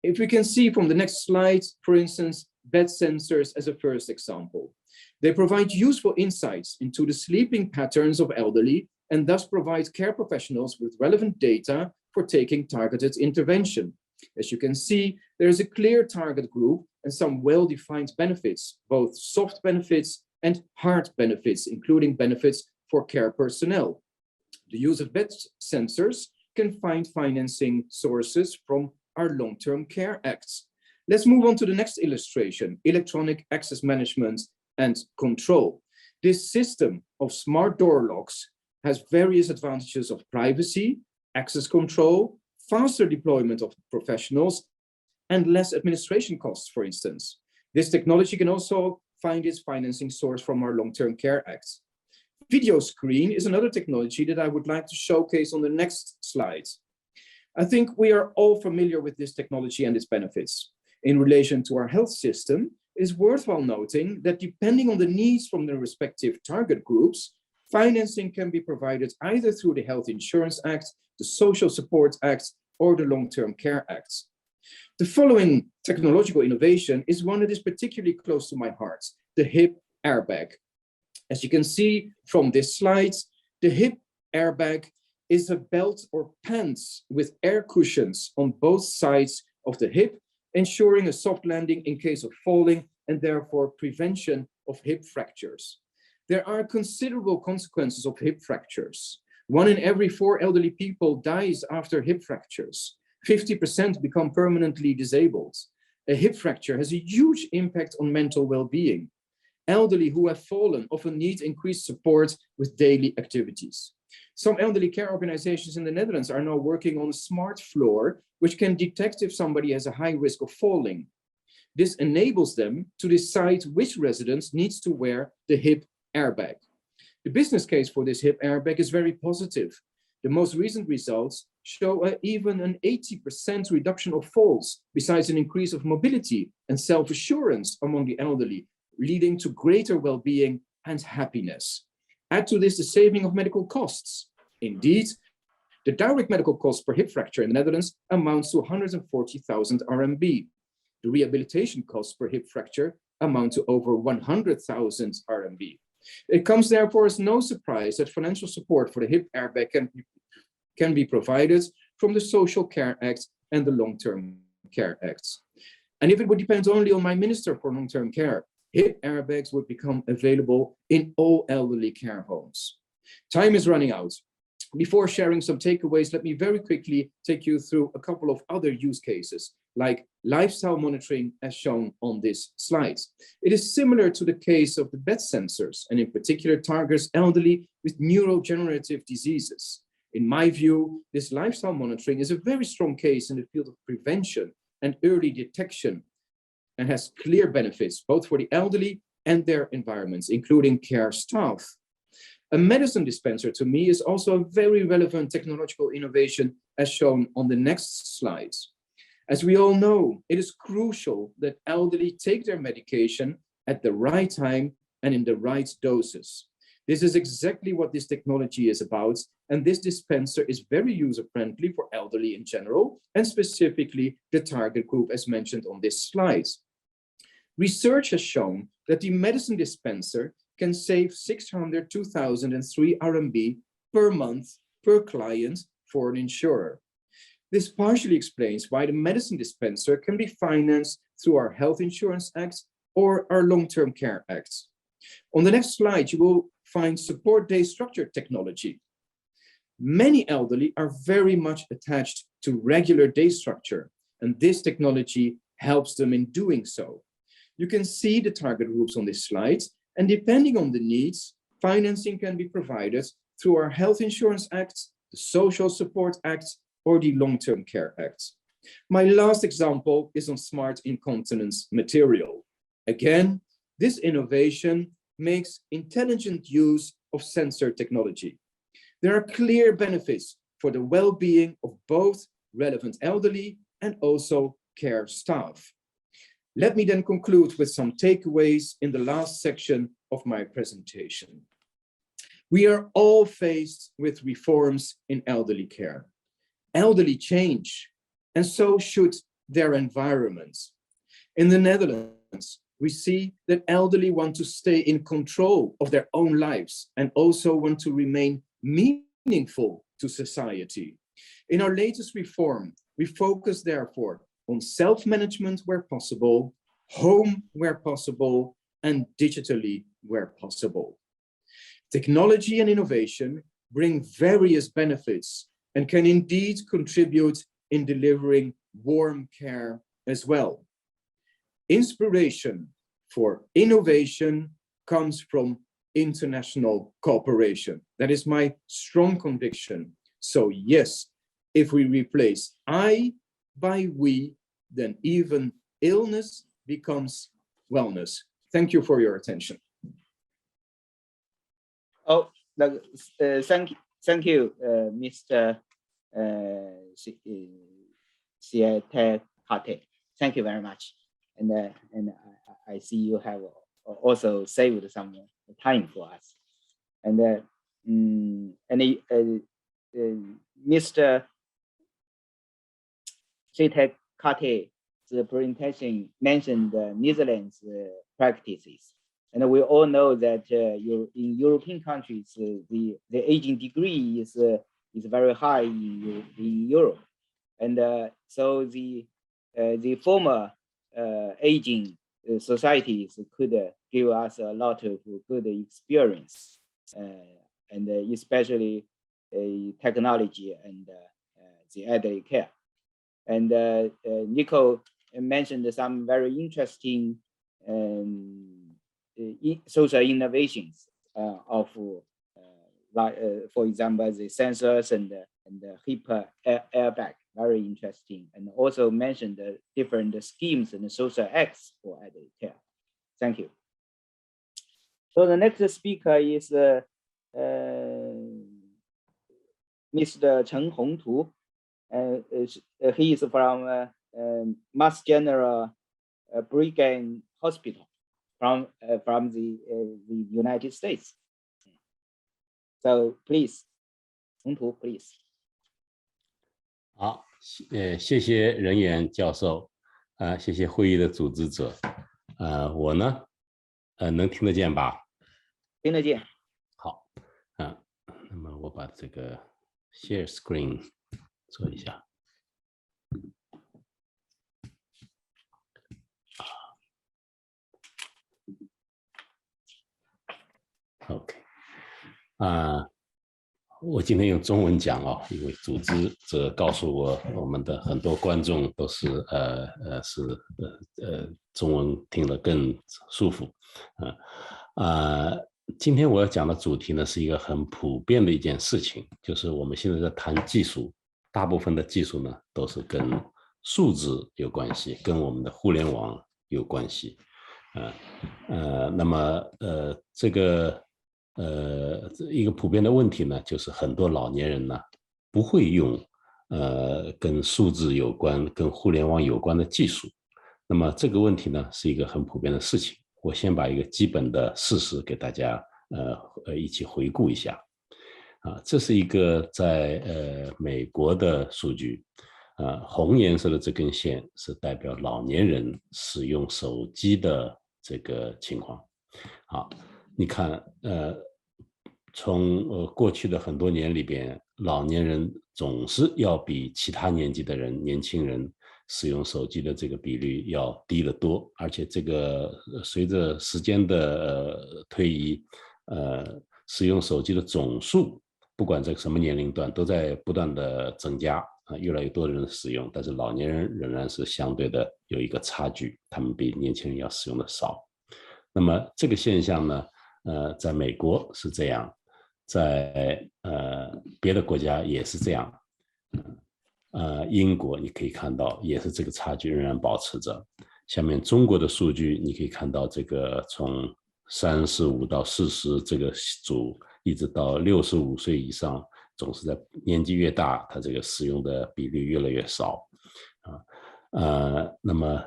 Q: If we can see from the next slide, for instance, bed sensors as a first example. They provide useful insights into the sleeping patterns of elderly and thus provide care professionals with relevant data for taking targeted intervention. As you can see, there is a clear target group and some well-defined benefits, both soft benefits and hard benefits, including benefits for care personnel. The use of bed sensors can find financing sources from our long-term care acts. Let's move on to the next illustration, electronic access management and control. This system of smart door locks has various advantages of privacy, access control, faster deployment of professionals, and less administration costs, for instance. This technology can also find its financing source from our long-term care acts. Video screen is another technology that I would like to showcase on the next slides. I think we are all familiar with this technology and its benefits. In relation to our health system, it is worthwhile noting that depending on the needs from the respective target groups, financing can be provided either through the Health Insurance Act, the Social Support Act, or the Long-Term Care Act. The following technological innovation is one that is particularly close to my heart, the hip airbag. As you can see from this slide, the hip airbag is a belt or pants with air cushions on both sides of the hip, ensuring a soft landing in case of falling and therefore prevention of hip fractures. There are considerable consequences of hip fractures. 1 in every 4 elderly people dies after hip fractures. 50% become permanently disabled. A hip fracture has a huge impact on mental well-being. Elderly who have fallen often need increased support with daily activities. Some elderly care organizations in the Netherlands are now working on a smart floor, which can detect if somebody has a high risk of falling. This enables them to decide which resident needs to wear the hip airbag. The business case for this hip airbag is very positive. The most recent results show even an 80% reduction of falls, besides an increase of mobility and self-assurance among the elderly, leading to greater well-being and happiness. Add to this the saving of medical costs. Indeed, the direct medical cost per hip fracture in the Netherlands amounts to 140,000 RMB. The rehabilitation costs per hip fracture amount to over 100,000 RMB. It comes therefore as no surprise that financial support for the hip airbag can be provided from the Social Care Act and the Long-Term Care Acts. And if it would depend only on my Minister for Long-Term Care, hip airbags would become available in all elderly care homes. Time is running out. Before sharing some takeaways, let me very quickly take you through a couple of other use cases, like lifestyle monitoring as shown on this slide. It is similar to the case of the bed sensors, and in particular targets elderly with neurodegenerative diseases. In my view, this lifestyle monitoring is a very strong case in the field of prevention and early detection, and has clear benefits both for the elderly and their environments, including care staff. A medicine dispenser to me is also a very relevant technological innovation as shown on the next slides. As we all know, it is crucial that elderly take their medication at the right time and in the right doses. This is exactly what this technology is about, and this dispenser is very user-friendly for elderly in general, and specifically the target group as mentioned on this slide. Research has shown that the medicine dispenser can save 602,003 RMB per month per client for an insurer. This partially explains why the medicine dispenser can be financed through our Health Insurance Act or our Long-Term Care Act. On the next slide, you will find support day structure technology. Many elderly are very much attached to regular day structure, and this technology helps them in doing so. You can see the target groups on this slide, and depending on the needs, financing can be provided through our Health Insurance Act, the Social Support Act, or the Long-Term Care Act. My last example is on smart incontinence material. Again, this innovation makes intelligent use of sensor technology. There are clear benefits for the well-being of both relevant elderly and also care staff. Let me then conclude with some takeaways in the last section of my presentation. We are all faced with reforms in elderly care. Elderly change, and so should their environments. In the Netherlands, we see that elderly want to stay in control of their own lives and also want to remain meaningful to society. In our latest reform, we focus therefore on self-management where possible, home where possible, and digitally where possible. Technology and innovation bring various benefits and can indeed contribute in delivering warm care as well. Inspiration for innovation comes from international cooperation. That is my strong conviction. So yes, if we replace I by we, then even illness becomes wellness. Thank you for your attention.
O: Oh, thank you, Mr. Kate. Thank you very much. And I see you have also saved some time for us. And Mr. Kate's presentation mentioned the Netherlands practices. And we all know that in European countries, the aging degree is very high in Europe. And so the former aging societies could give us a lot of good experience, and especially technology and the elderly care. And Nico mentioned some very interesting social innovations of, for example, the sensors and the hip airbag, very interesting, and also mentioned the different schemes and social acts for elderly care. Thank you. So the next speaker is Mr. Chen Hongtu. he is from Mass General Brigham Hospital from the United States. So please, 宏图 please.
R: 好，谢谢任岩教授，谢谢会议的组织者，我呢，能听得见吧？
O: 听得见。
R: 好，那么我把这个 share screen 做一下。OK， 我今天用中文讲哦，因为组织者告诉我，我们的很多观众都是中文听得更舒服，今天我要讲的主题呢是一个很普遍的一件事情，就是我们现在在谈技术，大部分的技术呢都是跟数字有关系，跟我们的互联网有关系，那么这个一个普遍的问题呢，就是很多老年人呢不会用跟数字有关、跟互联网有关的技术。那么这个问题呢是一个很普遍的事情。我先把一个基本的事实给大家一起回顾一下。这是一个在美国的数据，红颜色的这根线是代表老年人使用手机的这个情况。好，你看，从过去的很多年里边，老年人总是要比其他年纪的人、年轻人使用手机的这个比率要低得多，而且这个随着时间的推移，使用手机的总数，不管在什么年龄段，都在不断的增加，越来越多的人使用，但是老年人仍然是相对的有一个差距，他们比年轻人要使用的少。那么这个现象呢，在美国是这样，在别的国家也是这样，英国你可以看到也是这个差距仍然保持着。下面中国的数据你可以看到，这个从35到40这个组，一直到65岁以上，总是在年纪越大，它这个使用的比率越来越少。那么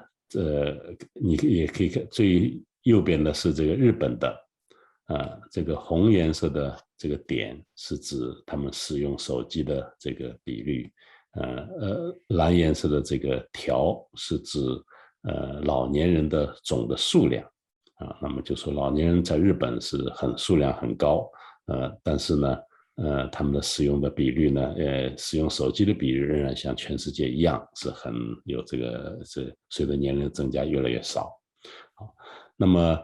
R: 你也可以看最右边的是这个日本的，这个红颜色的这个点是指他们使用手机的这个比率，蓝颜色的这个条是指老年人的总的数量，那么就说老年人在日本是数量很高，但是呢，他们的使用的比率呢，使用手机的比率仍然像全世界一样是很有这随着年龄增加越来越少。好，那么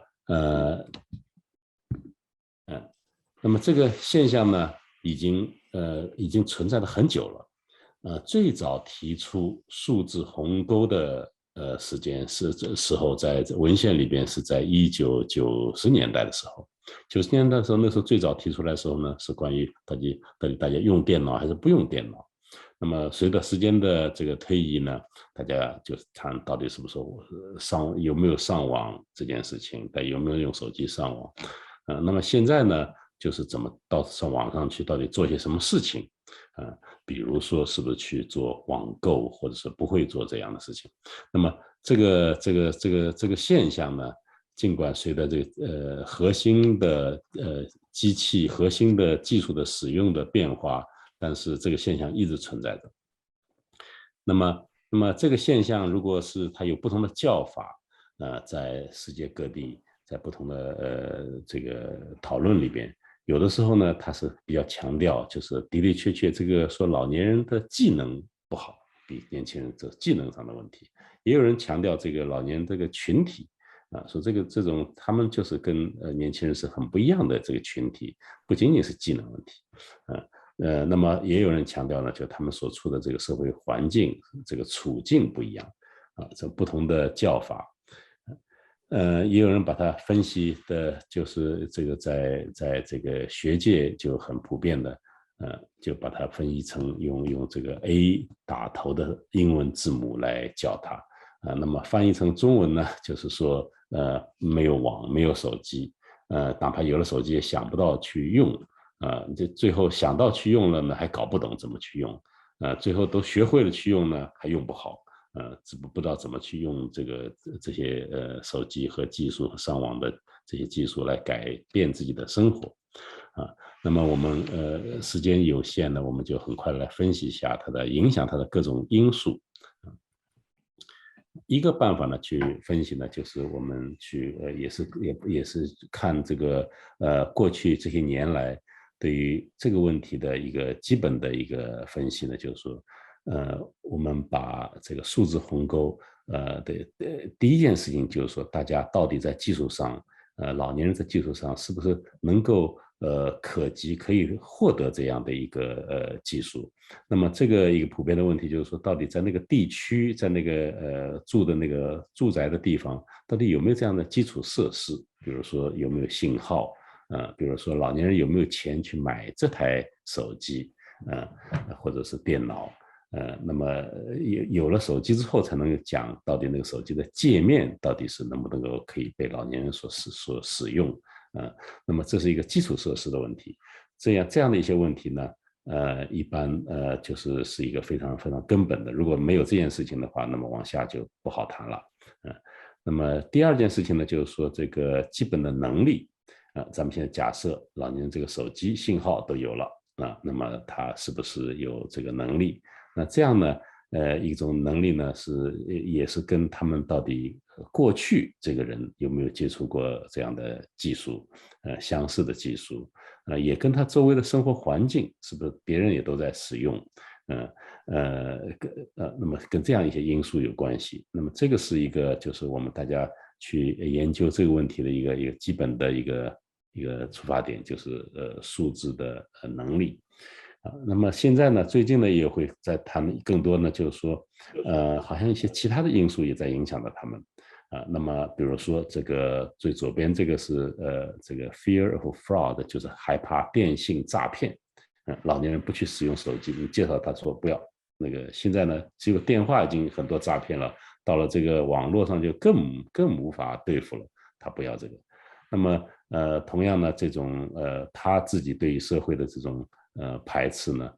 R: 那么这个现象呢，已经存在了很久了。最早提出数字鸿沟的时间时候，在文献里边是在1990年代的时候。90年代的时候，那时候最早提出来的时候呢，是关于到底大家用电脑还是不用电脑。那么随着时间的这个推移呢，大家就谈到底是不是有没有上网这件事情，有没有用手机上网。那么现在呢，就是怎么上网上去到底做些什么事情，比如说是不是去做网购，或者是不会做这样的事情。那么这个现象呢，尽管随着这个核心的机器、核心的技术的使用的变化，但是这个现象一直存在着。那么这个现象，如果是它有不同的叫法，在世界各地，在不同的这个讨论里边，有的时候呢，它是比较强调，就是的的确确这个说老年人的技能不好，比年轻人这技能上的问题。也有人强调这个老年这个群体，说这种他们就是跟年轻人是很不一样的这个群体，不仅仅是技能问题，那么也有人强调呢，就他们所处的这个社会环境、这个处境不一样，这不同的叫法。也有人把它分析的，就是这个在这个学界就很普遍的，就把它分析成用这个 A 打头的英文字母来叫它，那么翻译成中文呢，就是说没有网，没有手机，哪怕有了手机也想不到去用，这最后想到去用了呢，还搞不懂怎么去用，最后都学会了去用呢，还用不好，不知道怎么去用这些手机和技术和上网的这些技术来改变自己的生活，那么我们时间有限呢，我们就很快来分析一下它的影响它的各种因素。一个办法呢，去分析呢，就是我们去也是看这个过去这些年来对于这个问题的一个基本的一个分析呢，就是说，我们把这个数字鸿沟第一件事情就是说，大家到底在技术上，老年人在技术上是不是能够可及可以获得这样的一个技术？那么这个一个普遍的问题就是说，到底在那个地区，在那个住的那个住宅的地方，到底有没有这样的基础设施？比如说有没有信号？比如说老年人有没有钱去买这台手机？或者是电脑？那么有了手机之后，才能讲到底那个手机的界面到底是能不能够可以被老年人所使用。那么这是一个基础设施的问题。这样的一些问题呢，一般是一个非常非常根本的。如果没有这件事情的话，那么往下就不好谈了。那么第二件事情呢，就是说这个基本的能力。咱们现在假设老年人这个手机信号都有了，那么他是不是有这个能力？那这样呢，一种能力呢也是跟他们到底过去这个人有没有接触过这样的技术，相似的技术，也跟他周围的生活环境是不是别人也都在使用，那么跟这样一些因素有关系。那么这个是一个就是我们大家去研究这个问题的一个基本的一个出发点，就是数字的能力。那么现在呢，最近呢也会在谈更多呢，就是说，好像一些其他的因素也在影响到他们。那么比如说这个最左边这个是这个 fear of fraud， 就是害怕电信诈骗。老年人不去使用手机，你介绍他说不要。那个现在呢，只有电话已经很多诈骗了，到了这个网络上就更无法对付了，他不要这个。那么同样呢，这种他自己对于社会的这种排斥呢，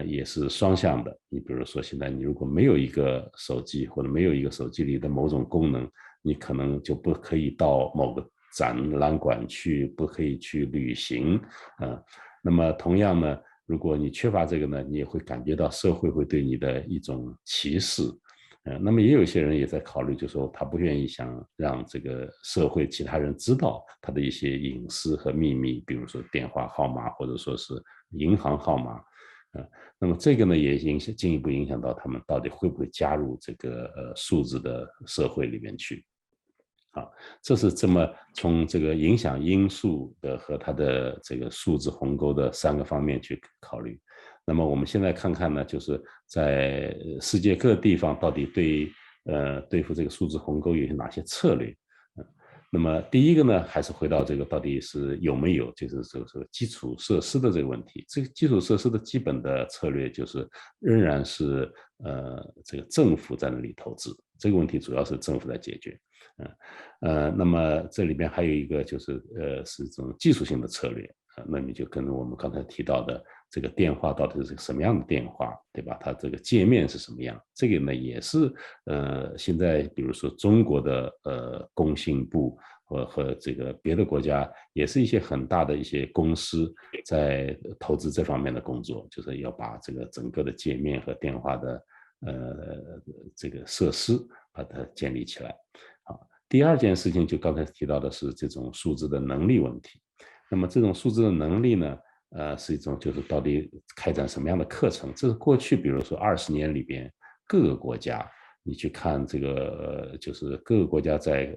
R: 也是双向的。你比如说，现在你如果没有一个手机，或者没有一个手机里的某种功能，你可能就不可以到某个展览馆去，不可以去旅行。那么同样呢，如果你缺乏这个呢，你也会感觉到社会会对你的一种歧视。那么也有一些人也在考虑，就是说他不愿意想让这个社会其他人知道他的一些隐私和秘密，比如说电话号码或者说是银行号码。那么这个呢也进一步影响到他们到底会不会加入这个数字的社会里面去。这是这么从这个影响因素的和它的这个数字鸿沟的3个方面去考虑。那么我们现在看看呢，就是在世界各地方到底对付这个数字鸿沟有哪些策略。那么第一个呢，还是回到这个到底是有没有，就是这个基础设施的这个问题。这个基础设施的基本的策略就是仍然是这个政府在那里投资，这个问题主要是政府在解决。那么这里边还有一个就是是这种技术性的策略。那你就跟我们刚才提到的这个电话到底是个什么样的电话，对吧？它这个界面是什么样？这个呢也是现在比如说中国的工信部和这个别的国家也是一些很大的一些公司在投资这方面的工作，就是要把这个整个的界面和电话的这个设施把它建立起来。好，第二件事情就刚才提到的是这种数字的能力问题。那么这种数字的能力呢，是一种就是到底开展什么样的课程？这是过去比如说20年里边各个国家，你去看这个就是各个国家在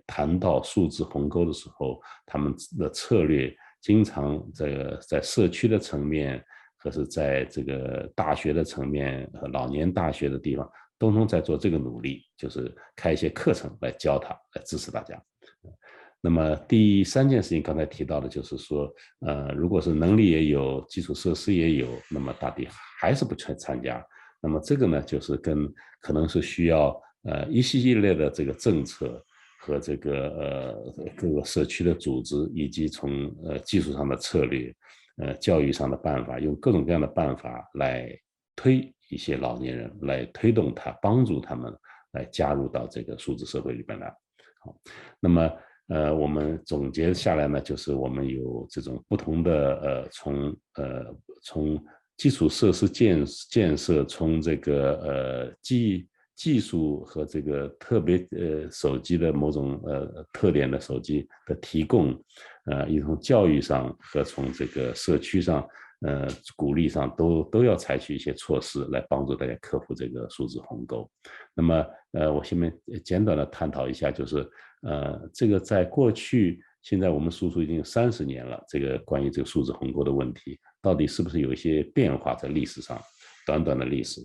R: 谈到数字鸿沟的时候，他们的策略经常在社区的层面，或是在这个大学的层面和老年大学的地方，都在做这个努力，就是开一些课程来教他，来支持大家。那么第3件事情刚才提到的就是说，如果是能力也有，基础设施也有，那么到底还是不去参加。那么这个呢，就是可能是需要一系列的这个政策和这个各个社区的组织，以及从技术上的策略、教育上的办法，用各种各样的办法来推一些老年人，来推动他，帮助他们来加入到这个数字社会里边来。好，那么我们总结下来呢，就是我们有这种不同的从基础设施建设，从这个技术和这个特别手机的某种特点的手机的提供，一从教育上和从这个社区上鼓励上都要采取一些措施来帮助大家克服这个数字鸿沟。那么我下面简短的探讨一下，就是这个在过去，现在我们输出已经有30年了，这个关于这个数字鸿沟的问题，到底是不是有一些变化在历史上，短短的历史。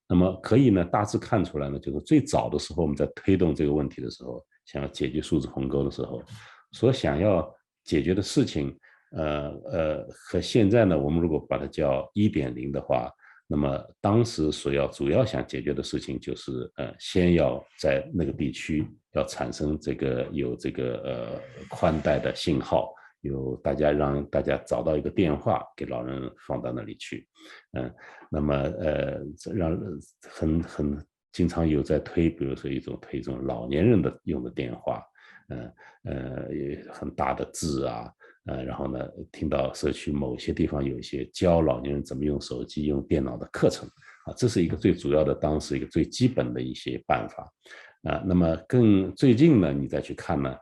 R: 那么可以呢，大致看出来呢，就是最早的时候我们在推动这个问题的时候，想要解决数字鸿沟的时候，所想要解决的事情，和现在呢，我们如果把它叫1.0的话，那么当时主要想解决的事情就是，先要在那个地区要产生有这个宽带的信号，让大家找到一个电话给老人放到那里去，那么很经常有在推，比如说推一种老年人的用的电话，很大的字啊。然后呢，听到社区某些地方有一些教老年人怎么用手机、用电脑的课程啊，这是一个最主要的，当时一个最基本的一些办法啊。那么最近呢，你再去看呢，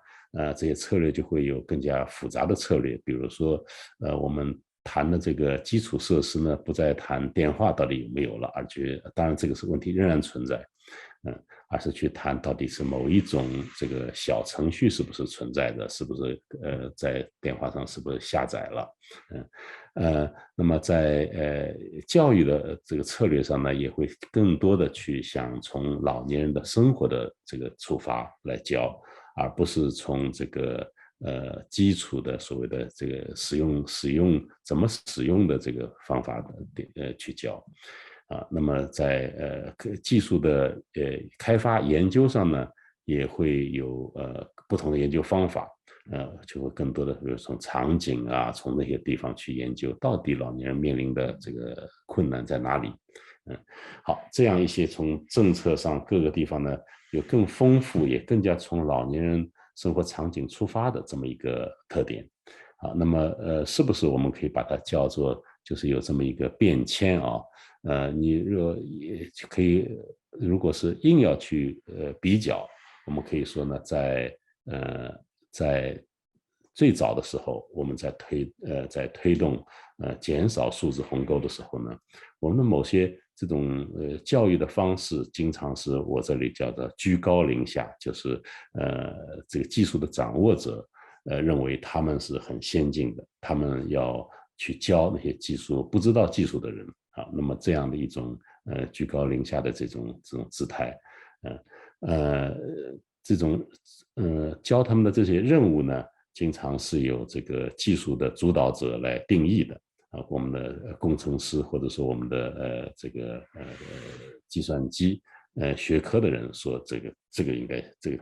R: 这些策略就会有更加复杂的策略，比如说我们谈的这个基础设施呢，不再谈电话到底有没有了，而且当然这个问题仍然存在，而是去谈到底是某一种这个小程序是不是存在的，是不是在电话上是不是下载了，那么在教育的这个策略上呢，也会更多的去想从老年人的生活的这个出发来教，而不是从这个基础的所谓的这个怎么使用的这个方法去教。那么在技术的开发研究上呢，也会有不同的研究方法，就会更多的比如从场景啊，从那些地方去研究到底老年人面临的这个困难在哪里。好，这样一些从政策上各个地方呢，有更丰富也更加从老年人生活场景出发的这么一个特点。好，那么是不是我们可以把它叫做就是有这么一个变迁啊？你如果是硬要去比较，我们可以说呢，在最早的时候，我们在推动减少数字鸿沟的时候呢，我们的某些这种教育的方式，经常是我这里叫做居高临下，就是这个技术的掌握者认为他们是很先进的，他们要去教那些不知道技术的人。好，那么这样的一种居高临下的这种姿态，这种教他们的这些任务呢，经常是由这个技术的主导者来定义的啊，我们的工程师或者说我们的计算机学科的人说这个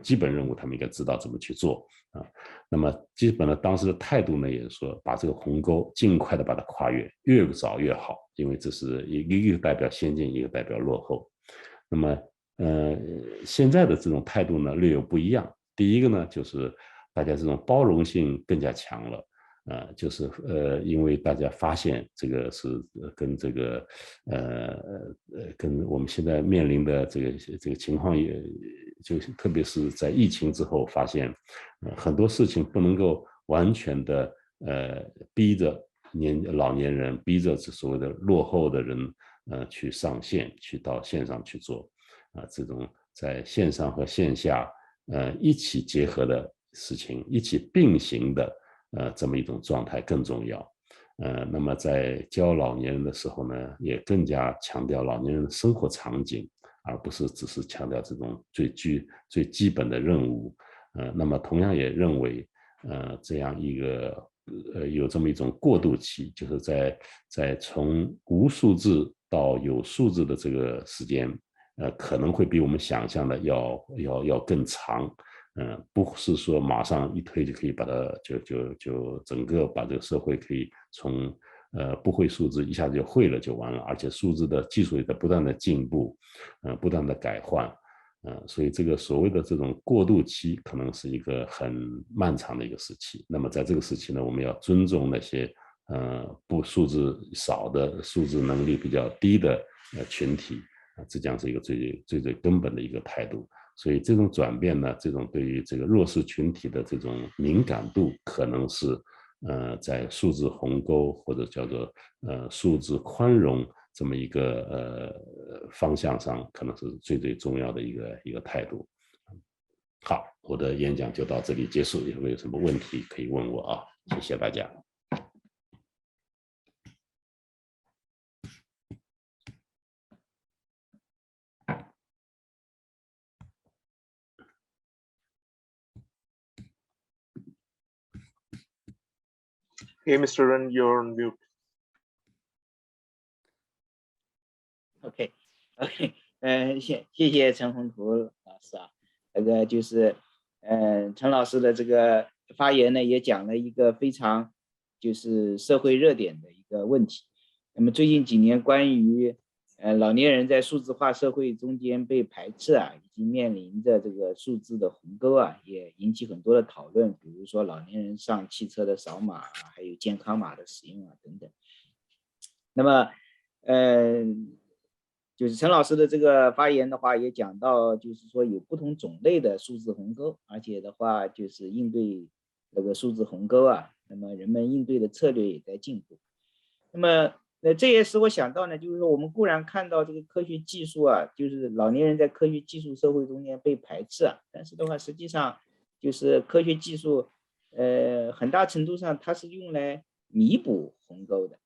R: 基本任务他们应该知道怎么去做啊。那么基本的当时的态度呢，也是说把这个鸿沟尽快的把它跨越，越早越好，因为这是一个代表先进，一个代表落后。那么现在的这种态度呢略有不一样。第一个呢，就是大家这种包容性更加强了。就是因为大家发现这个是跟这个跟我们现在面临的这个情况，也就特别是在疫情之后，发现很多事情不能够完全的逼着老年人，逼着所谓的落后的人去上线，去到线上去做这种在线上和线下一起结合的事情，一起并行的。这么一种状态更重要。那么在教老年人的时候呢，也更加强调老年人的生活场景，而不是只是强调这种最基本的任务。那么同样也认为，这样一个有这么一种过渡期，就是在从无数字到有数字的这个时间，可能会比我们想象的要更长。不是说马上一推就可以把它就整个把这个社会可以从不会数字一下子就会了就完了，而且数字的技术也在不断的进步，不断的改换，所以这个所谓的这种过渡期可能是一个很漫长的一个时期。那么在这个时期呢，我们要尊重那些不数字少的、数字能力比较低的群体，这将是一个最根本的一个态度。所以这种转变呢，这种对于这个弱势群体的这种敏感度，可能是在数字鸿沟或者叫做数字宽容这么一个方向上，可能是最重要的一个态度。好，我的演讲就到这里结束。有没有什么问题可以问我啊？谢谢大家。
S: Hey, Mr. Ren, you're on mute.
O: OK， 谢谢陈宏图老师啊，这个就是陈老师的这个发言呢，也讲了一个非常就是社会热点的一个问题。那么最近几年关于老年人在数字化社会中间被排斥啊，以及面临着这个数字的鸿沟啊，也引起很多的讨论。比如说老年人上汽车的扫码啊，还有健康码的使用啊等等。那么就是陈老师的这个发言的话，也讲到就是说有不同种类的数字鸿沟，而且的话就是应对这个数字鸿沟啊，那么人们应对的策略也在进步。那么这也使我想到呢，就是说我们固然看到这个科学技术啊，就是老年人在科学技术社会中间被排斥啊，但是的话，实际上就是科学技术，很大程度上它是用来弥补鸿沟的。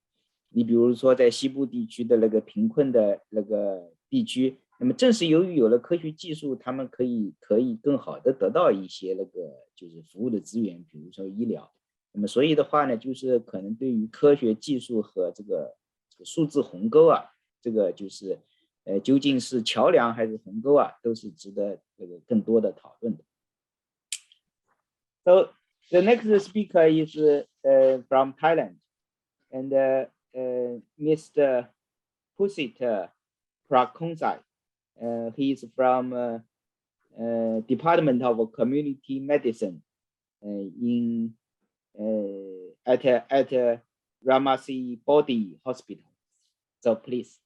O: 你比如说在西部地区的那个贫困的那个地区，那么正是由于有了科学技术，他们可以更好的得到一些那个就是服务的资源，比如说医疗。那么所以的话呢，就是可能对于科学技术和这个数字鸿沟啊，这个就是究竟是桥梁还是鸿沟啊，都是值得这个更多的讨论的。So the next speaker is from Thailand, and Mr. Pusit Prakonsai. He is from Department of Community Medicine at Ramasi Body Hospital. So please.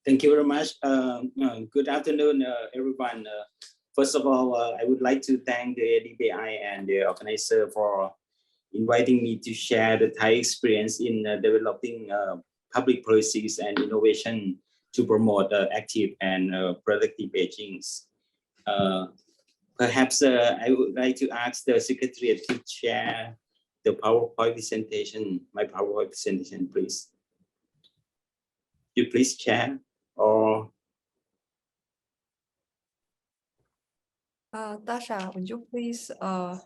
T: Thank you very much. Good afternoon, everyone. First of all, I would like to thank the ADB-ADBI and the organizer for inviting me to share the Thai experience in developing public policies and innovation to promote active and productive aging. Perhaps I would like to ask the Secretariat to share the PowerPoint presentation, my PowerPoint presentation, please. You please share or...
J: Dasha, would you please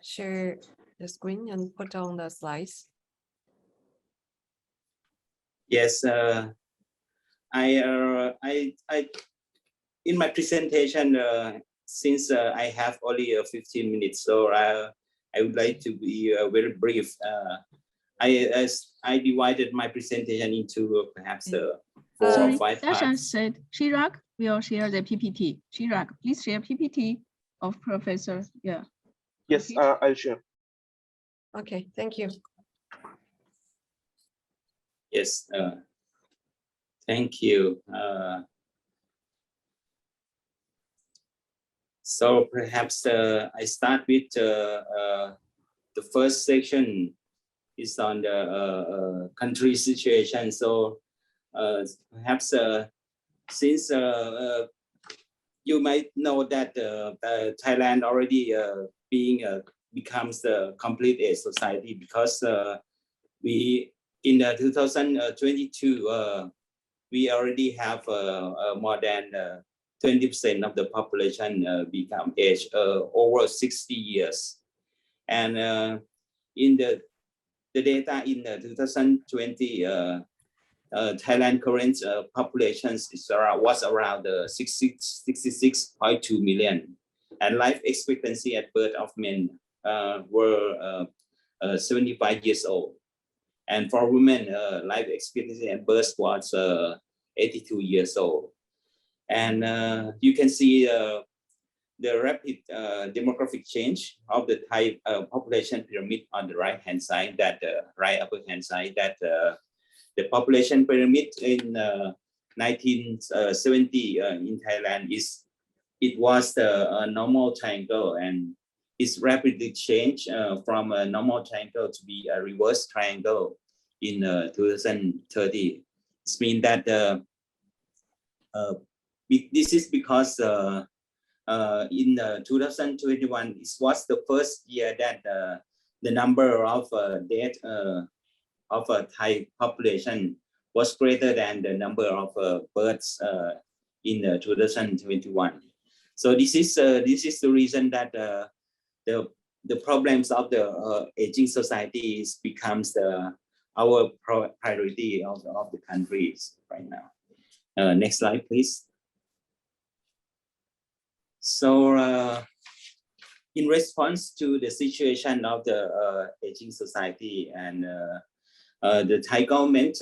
J: share the screen and put on the slides?
T: Yes, I in my presentation, since I have only 15 minutes, so I would like to be very brief. I divided my presentation into perhaps 4 or 5 parts.
A: Dasha said Chirag will share the PPT. Chirag, please share PPT of Professor. Yeah.
S: Yes, I'll share.
J: Okay, thank you.
T: Yes, thank you. So perhaps I start with the first section is on the country situation. So perhaps since you might know that Thailand already becomes the complete age society, because we in 2022 we already have more than 20% of the population become age over 60 years, and in the data in 2020, Thailand current population was around 66.2 million, and life expectancy at birth of men were 75 years old. And for women, life expectancy at birth was 82 years old. And you can see the rapid demographic change of the Thai population pyramid on the right-hand side, that right upper-hand side, that the population pyramid in 1970 in Thailand it was the normal triangle, and it's rapidly changed from a normal triangle to be a reverse triangle in 2030. It means that this is because in 2021, it was the first year that the number of death of a Thai population was greater than the number of births in 2021. So this is the reason that the problems of the aging society becomes our priority of the countries right now. Next slide, please. So in response to the situation of the aging society and the Thai government,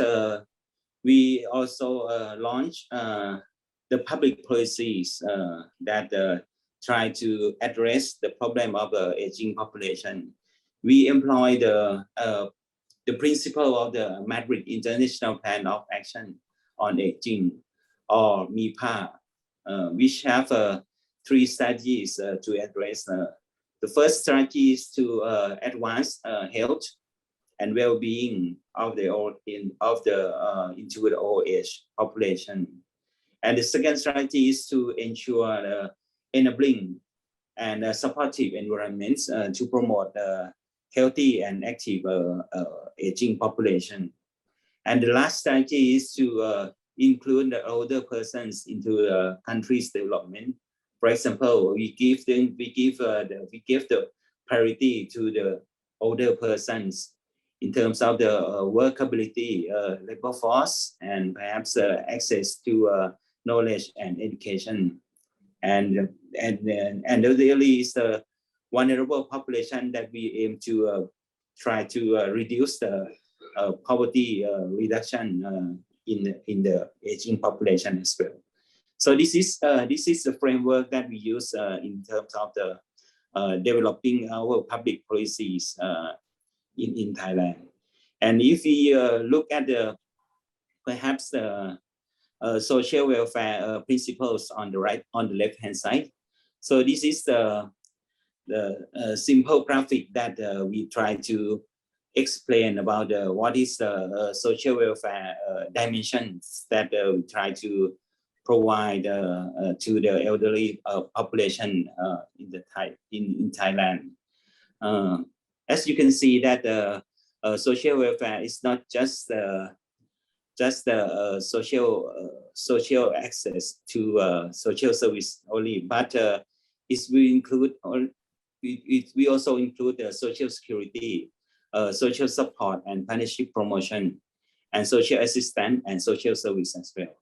T: we also launched the public policies that try to address the problem of the aging population. We employ the principle of the Madrid International Plan of Action on Aging, or MIPA, which have 3 strategies to address. The first strategy is to advance health and well-being of the into the old age population. And the second strategy is to ensure enabling and supportive environments to promote healthy and active aging population. And the last strategy is to include the older persons into the country's development. For example, we give the priority to the older persons in terms of the workability, labor force, and perhaps access to knowledge and education. And the elderly is the vulnerable population that we aim to try to reduce the poverty reduction in the aging population as well. So this is the framework that we use in terms of the developing our public policies in Thailand. And if we look at the perhaps the social welfare principles on the left hand side. So this is the simple graphic that we try to explain about what is the social welfare dimensions that we try to provide to the elderly population in Thailand. As you can see that social welfare is not just the social access to social service only, but we also include the social security, social support and partnership promotion, and social assistance and social service as well.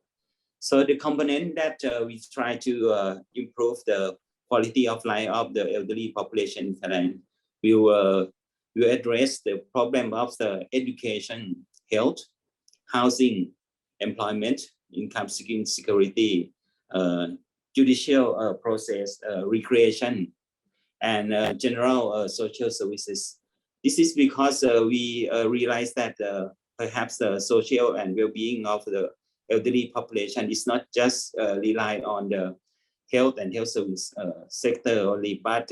T: So the component that we try to improve the quality of life of the elderly population in Thailand will address the problem of the education, health, housing, employment, income security, judicial process, recreation, and general social services. This is because we realize that perhaps the social and well-being of the elderly population is not just rely on the health and health service sector only, but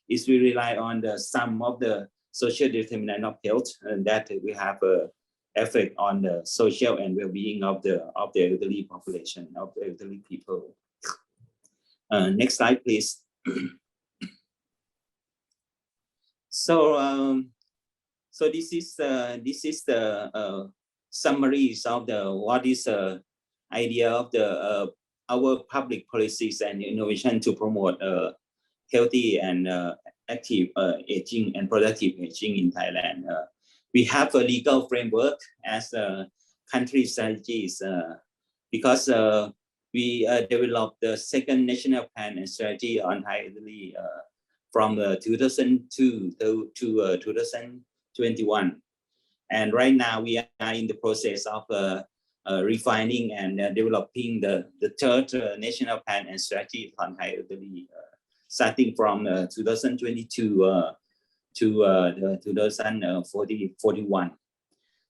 T: is we rely on the sum of the social determinant of health, and that we have a effect on the social and well-being of the elderly population, of the elderly people. Next slide, please. So this is the summaries of what is the idea of the our public policies and innovation to promote healthy and active aging and productive aging in Thailand. We have a legal framework as country strategies because we developed the second national plan and strategy on Thai elderly from 2002 to 21. And right now we are in the process of refining and developing the third national plan and strategy on Thai elderly, starting from 2022 to 2041.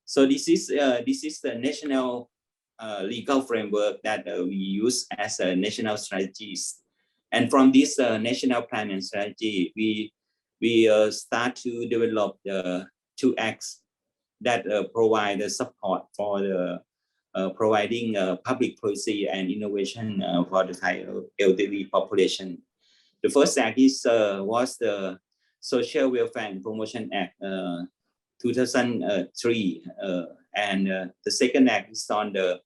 T: So this is the national legal framework that we use as national strategies. And from this national plan and strategy, we start to develop the 2 acts that provide the support for the providing public policy and innovation for the Thai elderly population. The first act was the Social Welfare and Promotion Act 2003, and the second act is on the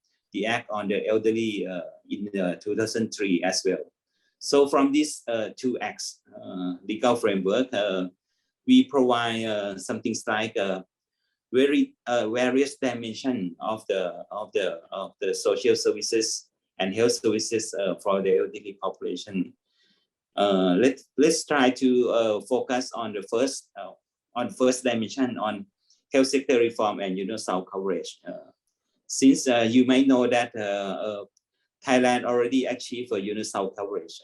T: Act on the Elderly in 2003 as well. So from these 2 acts, legal framework, we provide something like various dimensions of the social services and health services for the elderly population. Let's try to focus on the first dimension on health sector reform and universal coverage. Since you might know that Thailand already achieved a universal coverage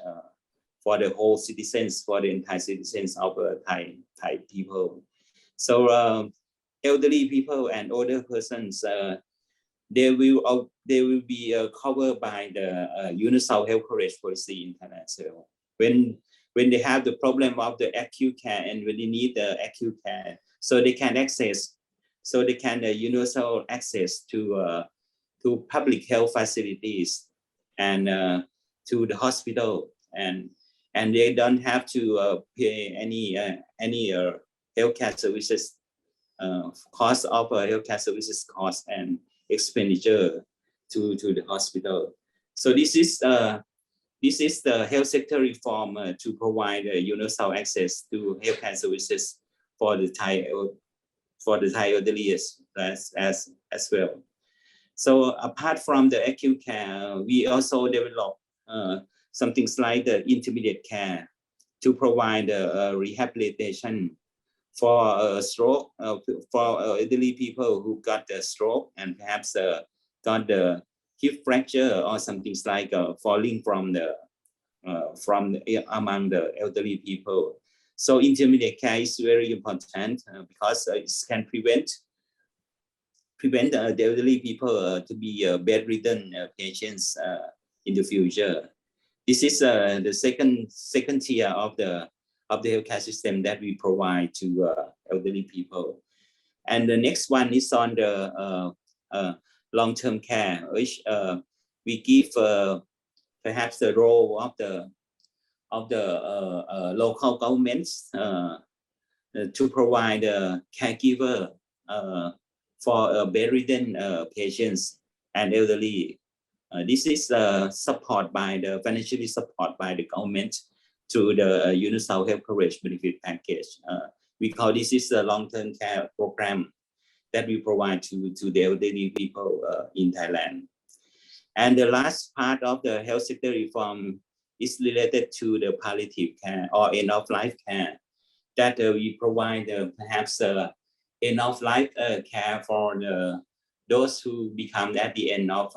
T: for the whole citizens, for the entire citizens of Thai people. So elderly people and older persons, they will be covered by the universal health coverage policy in Thailand. So when they have the problem of the acute care and when they need the acute care, so they can universal access to public health facilities and to the hospital, and they don't have to pay any healthcare services cost of healthcare services cost and expenditure to the hospital. So this is the health sector reform to provide universal access to healthcare services for the Thai elderly as well. So apart from the acute care, we also develop something like the intermediate care to provide rehabilitation for stroke, for elderly people who got the stroke and perhaps got the hip fracture or something like falling from among the elderly people. So intermediate care is very important because it can prevent the elderly people to be bedridden patients in the future. This is the second tier of the healthcare system that we provide to elderly people. And the next one is on the long-term care, which we give perhaps the role of the local governments to provide a caregiver for bedridden patients and elderly. This is financially support by the government through the universal health coverage benefit package. We call this is a long-term care program that we provide to the elderly people in Thailand. And the last part of the health sector reform is related to the palliative care or end-of-life care, that we provide perhaps end-of-life care for those who become at the end of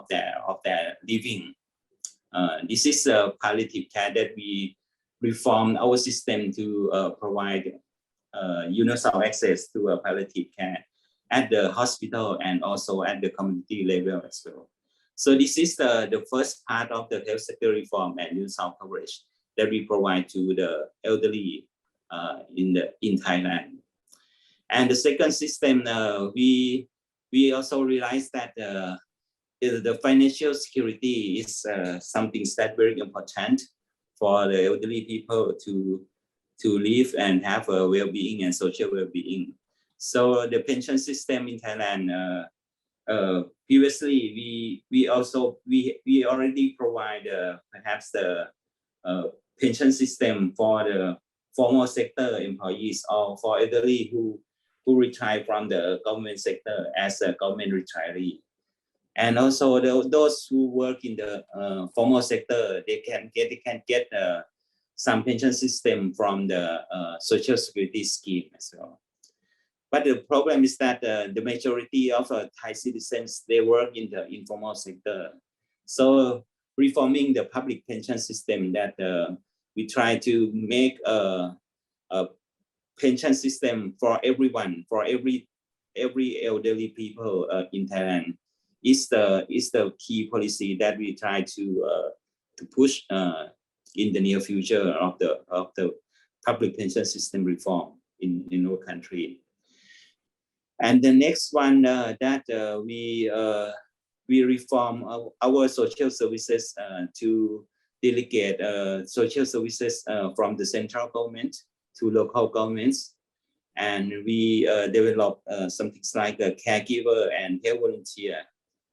T: their living. This is palliative care that we reform our system to provide universal access to palliative care at the hospital and also at the community level as well. So this is the first part of the health sector reform and universal coverage that we provide to the elderly in Thailand. And the second system, we also realize that the financial security is something that's very important for the elderly people to live and have a well-being and social well-being. So the pension system in Thailand, previously we already provide perhaps the pension system for the formal sector employees or for elderly who retire from the government sector as a government retiree. And also those who work in the formal sector, they can get some pension system from the social security scheme as well. But the problem is that the majority of Thai citizens, they work in the informal sector. So reforming the public pension system, that we try to make a pension system for everyone, for every elderly people in Thailand, is the key policy that we try to push in the near future of the public pension system reform in our country. And the next one that we reform our social services to delegate social services from the central government to local governments, and we develop something like a caregiver and health volunteer,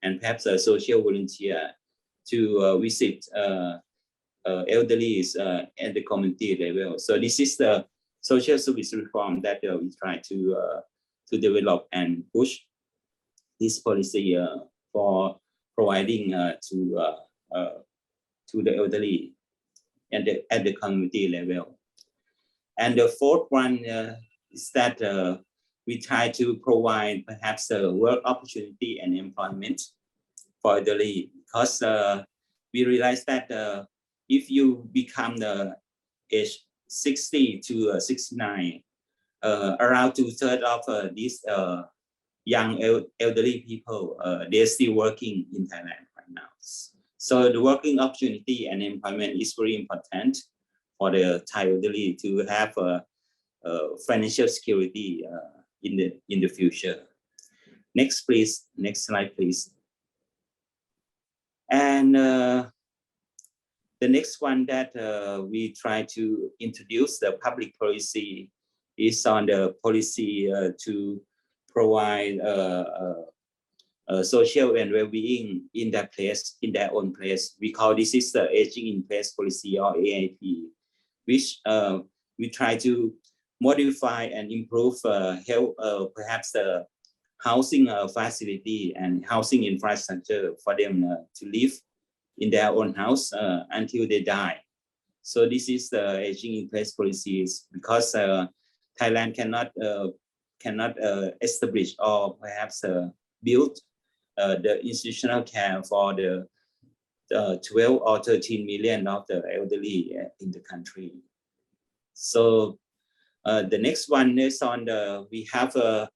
T: and perhaps a social volunteer to visit elderly at the community level. So this is the social service reform that we try to develop and push this policy for providing to the elderly and at the community level. And the fourth one is that we try to provide perhaps a work opportunity and employment for elderly, because we realize that if you become the age 60 to 69, around 2/3 of these young elderly people, they're still working in Thailand right now. So the working opportunity and employment is very important for the Thai elderly to have financial security in the future. Next, please. Next slide, please. And the next one that we try to introduce the public policy is on the policy to provide social and well-being in that place, in their own place. We call this is the aging in place policy, or AIP, which we try to modify and improve health, perhaps the housing facility and housing infrastructure for them to live in their own house until they die. So this is the aging in place policies, because Thailand cannot establish or perhaps build the institutional care for the 12 or 13 million of the elderly in the country. So the next one is on we have a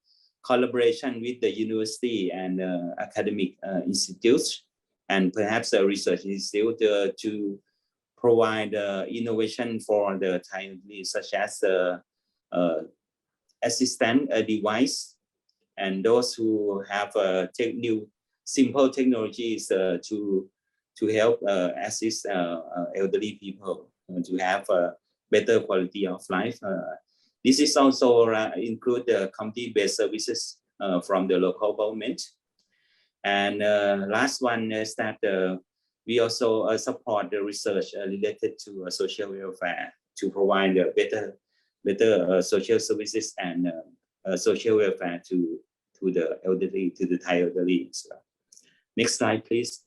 T: collaboration with the university and academic institutes and perhaps a research institute to provide innovation for the Thai elderly, such as assistant device, and those who have new simple technologies to help assist elderly people to have a better quality of life. This is also include the community-based services from the local government. And last one is that we also support the research related to social welfare to provide better social services and social welfare to the elderly, to the Thai elderly. So, next slide, please.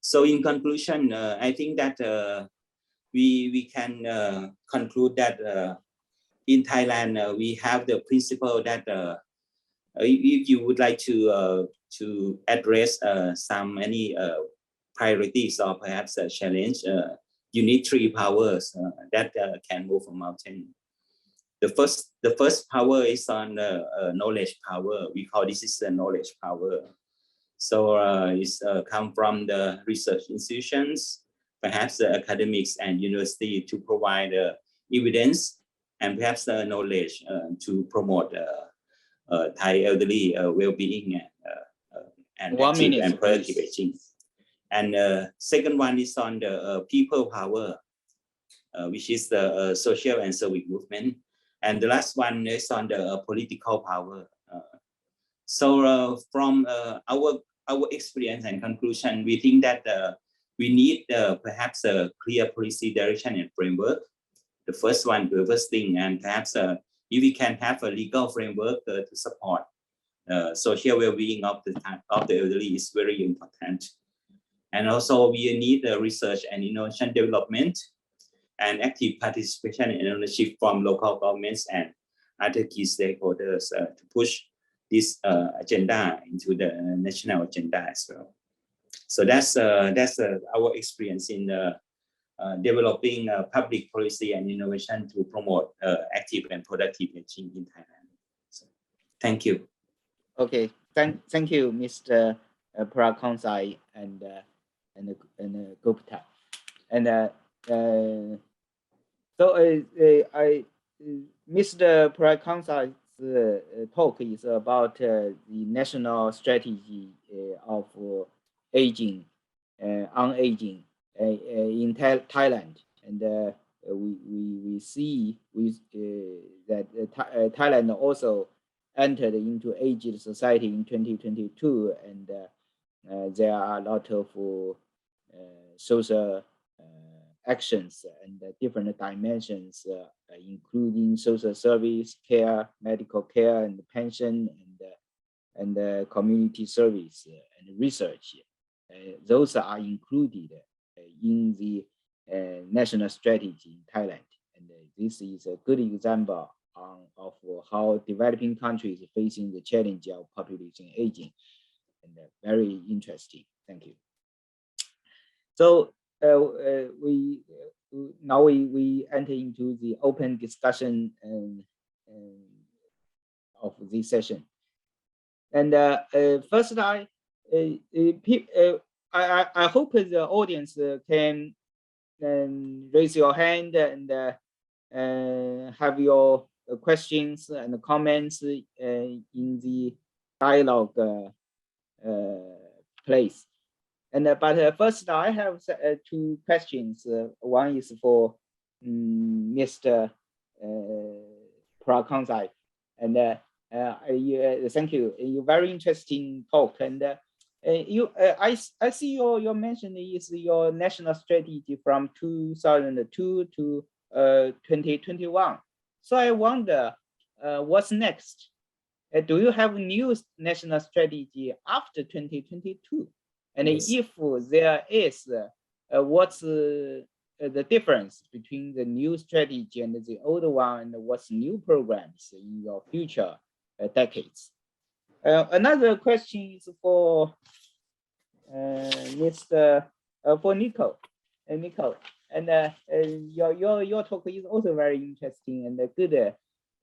T: So in conclusion, I think that we can conclude that in Thailand we have the principle that if you would like to address any priorities or perhaps a challenge, you need 3 powers that can move a mountain. The first power is on knowledge power. We call this is the knowledge power. So it's come from the research institutions, perhaps the academics and university, to provide evidence and perhaps the knowledge to promote Thai elderly well-being and active and productive aging. And second one is on the people power, which is the social and civic movement. And the last one is on the political power. So from our experience and conclusion, we think that we need perhaps a clear policy direction and framework. The first thing, and perhaps if we can have a legal framework to support social well-being of the elderly is very important. And also we need research and innovation development and active participation and ownership from local governments and other key stakeholders to push this agenda into the national agenda as well. So that's our experience in developing public policy and innovation to promote active and productive aging in Thailand. So, thank you.
O: Okay, thank you, Mr. Prakonsai and Gupta. And Mr. Prakonsai's talk is about the national strategy of aging, on aging in Thailand, and we see that Thailand also entered into aged society in 2022, and there are a lot of social actions and different dimensions, including social service, care, medical care, and pension, and community service and research. Those are included in the national strategy in Thailand, and this is a good example of how developing countries are facing the challenge of population aging, and very interesting. Thank you. So we enter into the open discussion of this session. And first, I hope the audience can raise your hand and have your questions and comments in the dialogue place. And but first, I have two questions. One is for Mr. Prakonsai, and thank you. You very interesting talk, and I see your mention is your national strategy from 2002 to 2021. So I wonder what's next. Do you have a new national strategy after 2022? And yes, if there is, what's the difference between the new strategy and the old one, and what's new programs in your future decades? Another question is for for Nico, and your talk is also very interesting and a good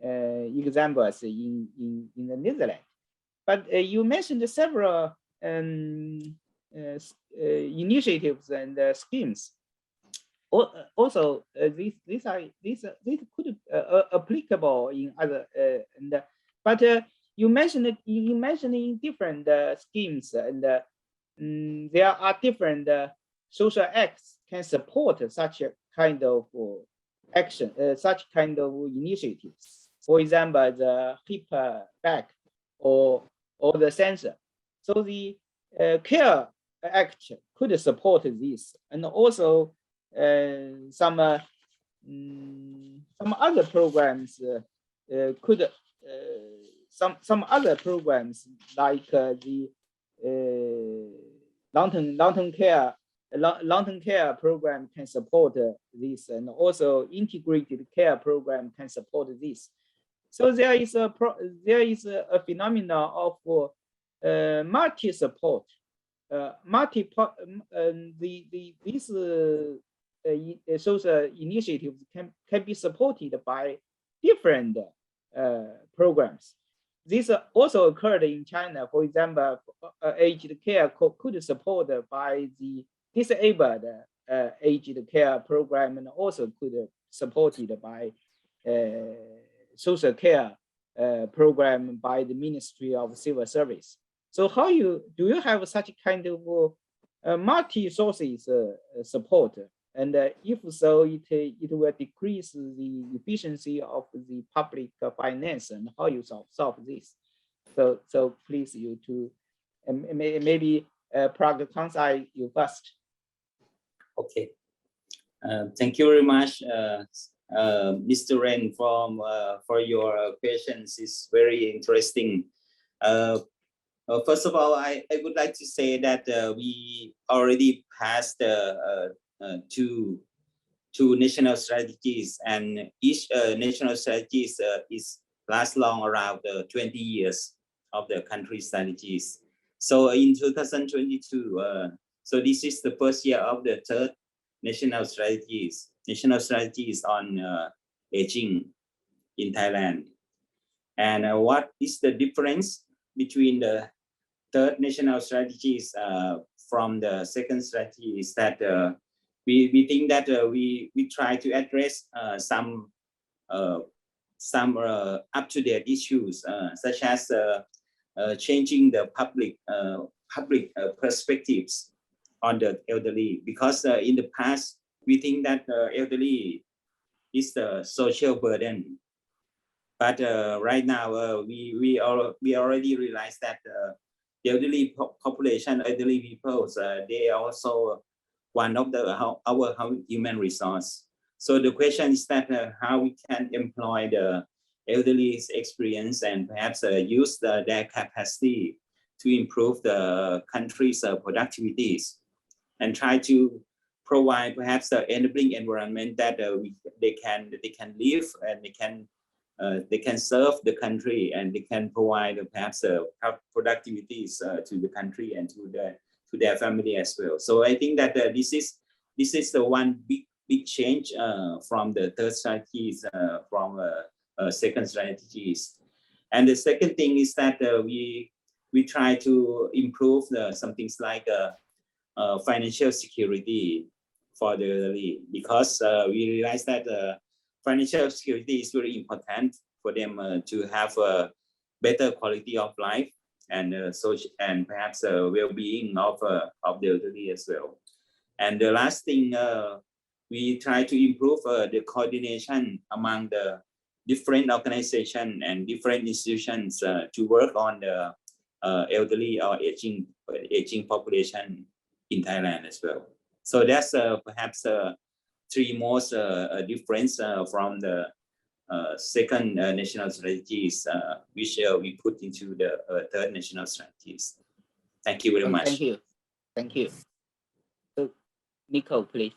O: examples in the Netherlands. But you mentioned several initiatives and schemes. Also, these could applicable in other. But you mentioned in different schemes, and there are different social acts can support such a kind of action, such kind of initiatives. For example, the hip bag or the sensor. So the CARE Act could support this, and also some other programs could some other programs like the long-term care program can support this, and also integrated care program can support this. So there is a phenomenon of multi-support. These social initiatives can be supported by different programs. This also occurred in China. For example, aged care could support by the disabled aged care program, and also could supported by social care program by the Ministry of Civil Service. So how do you have such kind of multi-sources support? And if so, it will decrease the efficiency of the public finance, and how you solve this? So please, you to maybe Prakonsai, you first.
T: Okay. Thank you very much, Mr. Ren, for your questions. It's very interesting. First of all, I would like to say that we already passed two national strategies, and each national strategy is last long around 20 years of the country strategies. So in 2022, so this is the first year of the third national strategies on aging in Thailand. And what is the difference between the third national strategies from the second strategy is that we think that we try to address some up-to-date issues such as changing the public perspectives on the elderly, because in the past we think that elderly is the social burden, but right now we already realize that the elderly population, elderly people, they are also one of our human resource. So the question is that how we can employ the elderly's experience and perhaps use their capacity to improve the country's productivities, and try to provide perhaps the enabling environment that they can live and they can serve the country, and they can provide perhaps productivities to the country and to their family as well. So I think that this is the one big change from the third strategies from second strategies. And the second thing is that we try to improve some things like financial security for the elderly, because we realize that financial security is very important for them to have a better quality of life and social and perhaps well-being of the elderly as well. And the last thing, we try to improve the coordination among the different organizations and different institutions to work on the elderly or aging population in Thailand as well. So that's perhaps three most difference from the second national strategies, which we put into the third national strategies. Thank you very much.
O: Thank you. Thank you. So, Nico, please.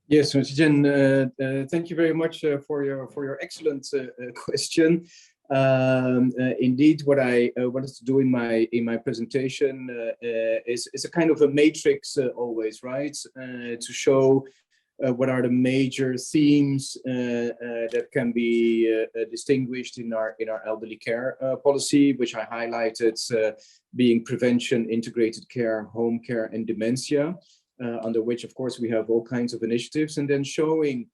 Q: Yes, Yichang, thank you very much for your excellent question. Indeed, what I wanted to do in my presentation is a kind of a matrix always, right? To show what are the major themes that can be distinguished in our elderly care policy, which I highlighted, being prevention, integrated care, home care, and dementia, under which, of course, we have all kinds of initiatives, and then showing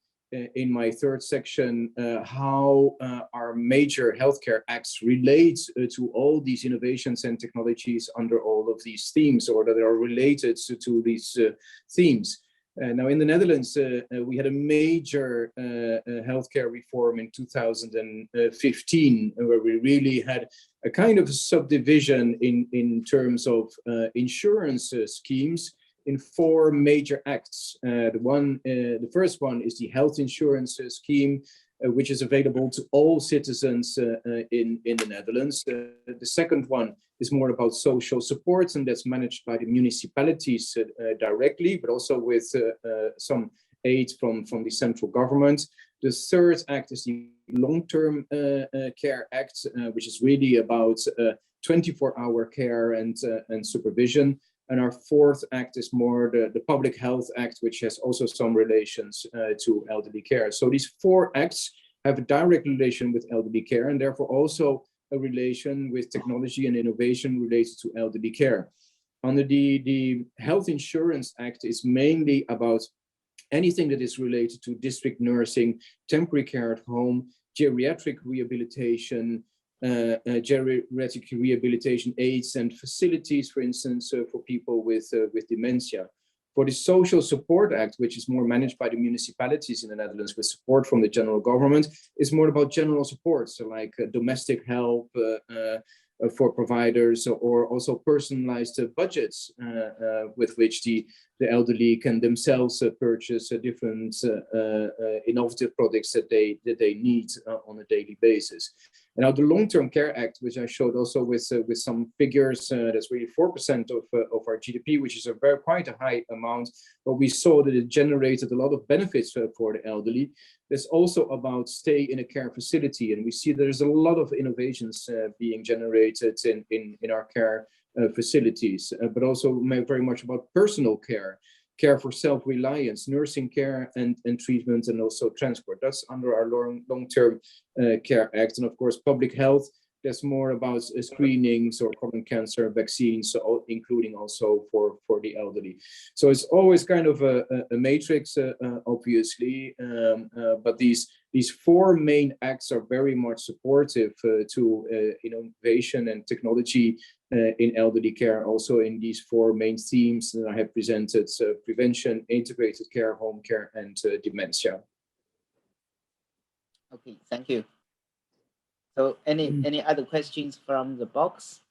Q: in my third section how our major healthcare acts relate to all these innovations and technologies under all of these themes, or that are related to these themes. Now, in the Netherlands, we had a major healthcare reform in 2015, where we really had a kind of subdivision in terms of insurance schemes in 4 major acts. The first one is the health insurance scheme, which is available to all citizens in the Netherlands. The second one is more about social supports, and that's managed by the municipalities directly, but also with some aid from the central government. The third act is the long-term care act, which is really about 24-hour care and supervision. And our fourth act is more the Public Health Act, which has also some relations to elderly care. So these 4 acts have a direct relation with elderly care, and therefore also a relation with technology and innovation related to elderly care. Under the Health Insurance Act is mainly about anything that is related to district nursing, temporary care at home, geriatric rehabilitation, geriatric rehabilitation aids and facilities, for instance, for people with dementia. For the Social Support Act, which is more managed by the municipalities in the Netherlands with support from the general government, is more about general support, so like domestic help for providers, or also personalized budgets with which the elderly can themselves purchase different innovative products that they need on a daily basis. And now the Long-Term Care Act, which I showed also with some figures, that's really 4% of our GDP, which is quite a high amount. But we saw that it generated a lot of benefits for the elderly. There's also about stay in a care facility, and we see there's a lot of innovations being generated in our care facilities, but also very much about personal care. Care for self-reliance, nursing care and treatment, and also transport. That's under our Long-Term Care Act. And of course, public health, that's more about screenings or common cancer vaccines, so including also for the elderly. So it's always kind of a matrix, obviously, but these four main acts are very much supportive to innovation and technology in elderly care, also in these four main themes that I have presented: prevention, integrated care, home care, and dementia.
O: Okay, thank you. So any other questions from the box?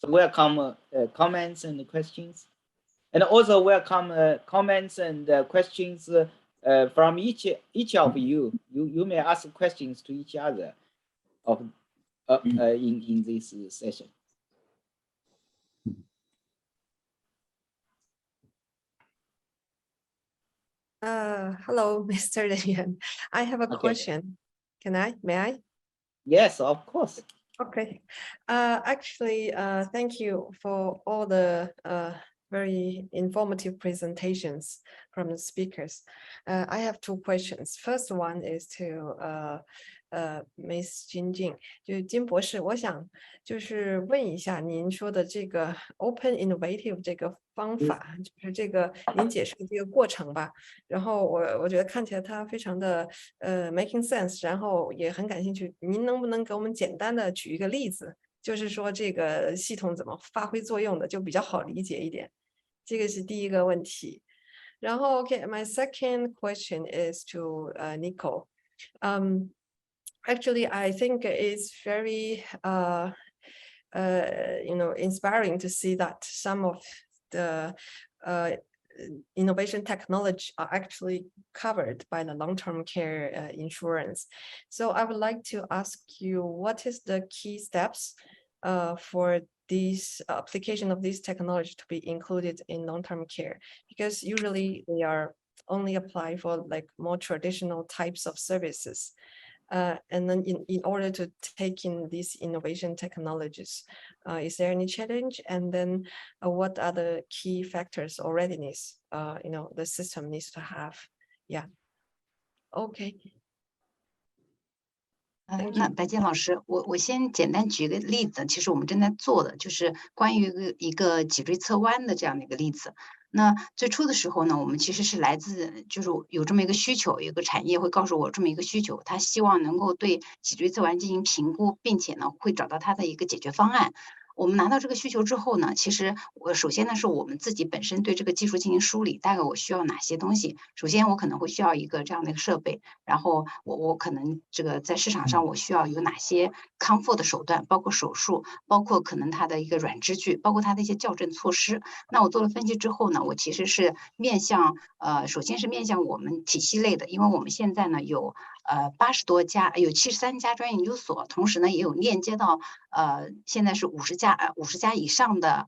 O: So welcome comments and questions, and also welcome comments and questions from each of you. You may ask questions to each other of in this session.
J: Hello, Mr. Lian. I have a question. May I?
O: Yes, of course.
J: Okay. Actually, thank you for all the very informative presentations from the speakers. I have two questions. First one is to Miss Jinjing， 就是金博士，我想就是问一下您说的这个 open innovative 这个方法，就是这个您解释的这个过程吧。然后我觉得看起来它非常的making sense， 然后也很感兴趣。您能不能给我们简单的举一个例子，就是说这个系统怎么发挥作用的，就比较好理解一点。这个是第一个问题。然后 my second question is to Nico. Actually, I think it's very inspiring to see that some of the innovation technology are actually covered by the long-term care insurance. So I would like to ask you, what is the key steps for this application of this technology to be included in long-term care? Because usually they are only apply for like more traditional types of services. And then in order to take in these innovation technologies, is there any challenge? And then what are the key factors or readiness, the system needs to have? Yeah. Okay.
P: 那白建老师，我先简单举个例子，其实我们正在做的就是关于一个脊椎侧弯的这样的一个例子。那最初的时候呢，我们其实是来自就是有这么一个需求，有个产业会告诉我这么一个需求，他希望能够对脊椎侧弯进行评估，并且呢会找到他的一个解决方案。我们拿到这个需求之后呢，其实首先呢是我们自己本身对这个技术进行梳理，大概我需要哪些东西。首先我可能会需要一个这样的一个设备，然后我可能这个在市场上我需要有哪些康复的手段，包括手术，包括可能它的一个软支具，包括它的一些校正措施。那我做了分析之后呢，我其实是面向首先是面向我们体系类的，因为我们现在呢有80多家，有73家专业研究所，同时呢也有链接到现在是50家以上的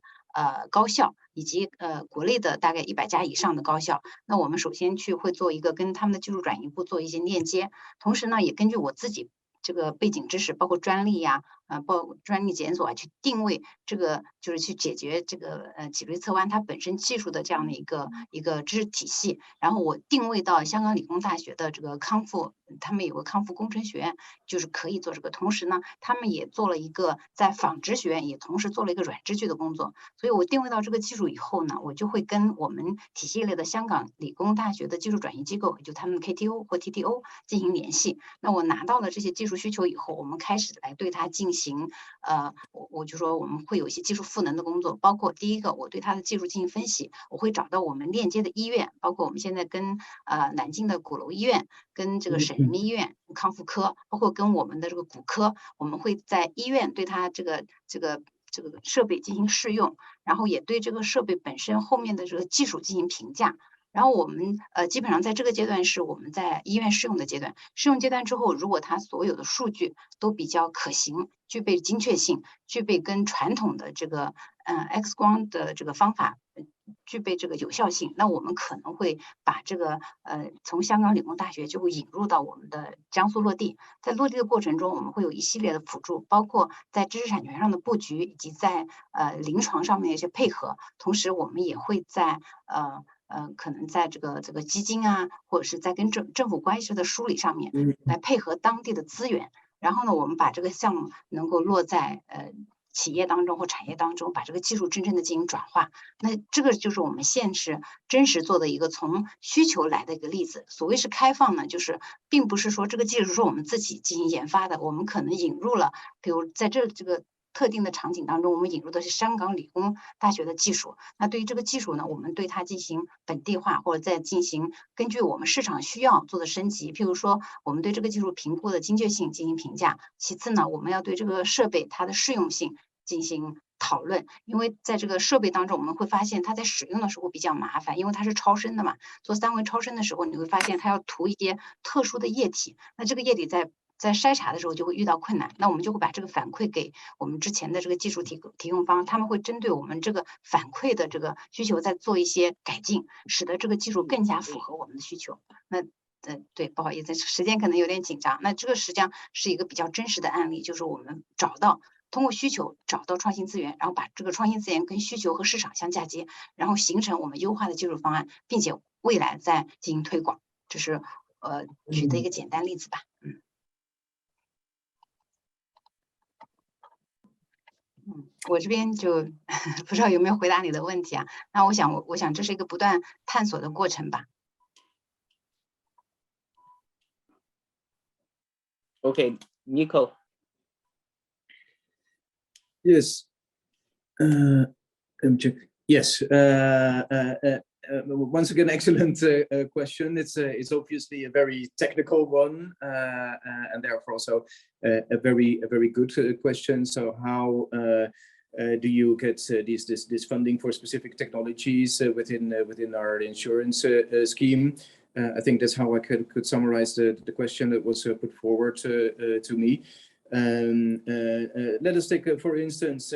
P: 高校，以及国内的大概100家以上的高校。那我们首先会做一个跟他们的技术转移部做一些链接，同时呢也根据我自己这个背景知识，包括专利呀，包括专利检索啊，去定位这个就是去解决这个脊椎侧弯它本身技术的这样的一个知识体系。然后我定位到香港理工大学的这个康复，他们有个康复工程学院，就是可以做这个。同时呢，他们也做了一个在纺织学院也同时做了一个软支具的工作。所以我定位到这个技术以后呢，我就会跟我们体系类的香港理工大学的技术转移机构，也就他们的 KTO 或 TTO 进行联系。那我拿到了这些技术需求以后，我们开始来对它进行我就说我们会有一些技术赋能的工作，包括第一个，我对它的技术进行分析，我会找到我们链接的医院，包括我们现在跟南京的鼓楼医院、跟这个省人民医院康复科，包括跟我们的这个骨科，我们会在医院对它这个设备进行试用，然后也对这个设备本身后面的这个技术进行评价。然后我们基本上在这个阶段是我们在医院试用的阶段。试用阶段之后，如果它所有的数据都比较可行，具备精确性，具备跟传统的这个X 光的这个方法具备这个有效性，那我们可能会把这个从香港理工大学就会引入到我们的江苏落地。在落地的过程中，我们会有一系列的辅助，包括在知识产权上的布局，以及在临床上面的一些配合。同时，我们也会在可能在这个基金啊，或者是在跟政府关系的梳理上面来配合当地的资源。然后呢，我们把这个项目能够落在企业当中或产业当中，把这个技术真正的进行转化。那这个就是我们现实真实做的一个从需求来的一个例子。所谓是开放呢，就是并不是说这个技术是我们自己进行研发的，我们可能引入了，比如在这个特定的场景当中，我们引入的是香港理工大学的技术。那对于这个技术呢，我们对它进行本地化，或者再进行根据我们市场需要做的升级。譬如说，我们对这个技术评估的精确性进行评价。其次呢，我们要对这个设备它的适用性进行讨论，因为在这个设备当中，我们会发现它在使用的时候比较麻烦，因为它是超声的嘛。做3维超声的时候，你会发现它要涂一些特殊的液体，那这个液体在筛查的时候就会遇到困难，那我们就会把这个反馈给我们之前的这个技术提供方，他们会针对我们这个反馈的这个需求再做一些改进，使得这个技术更加符合我们的需求。那对，不好意思，时间可能有点紧张。那这个实际上是一个比较真实的案例，就是我们通过需求找到创新资源，然后把这个创新资源跟需求和市场相嫁接，然后形成我们优化的技术方案，并且未来再进行推广。这是举的一个简单例子吧。我这边就不知道有没有回答你的问题啊？那我想这是一个不断探索的过程吧。
O: Okay, Nico.
Q: Yes. Yes. Once again, excellent question. It's obviously a very technical one, and therefore also a very good question. So how do you get this funding for specific technologies within our insurance scheme? I think that's how I could summarize the question that was put forward to me. Let us take, for instance,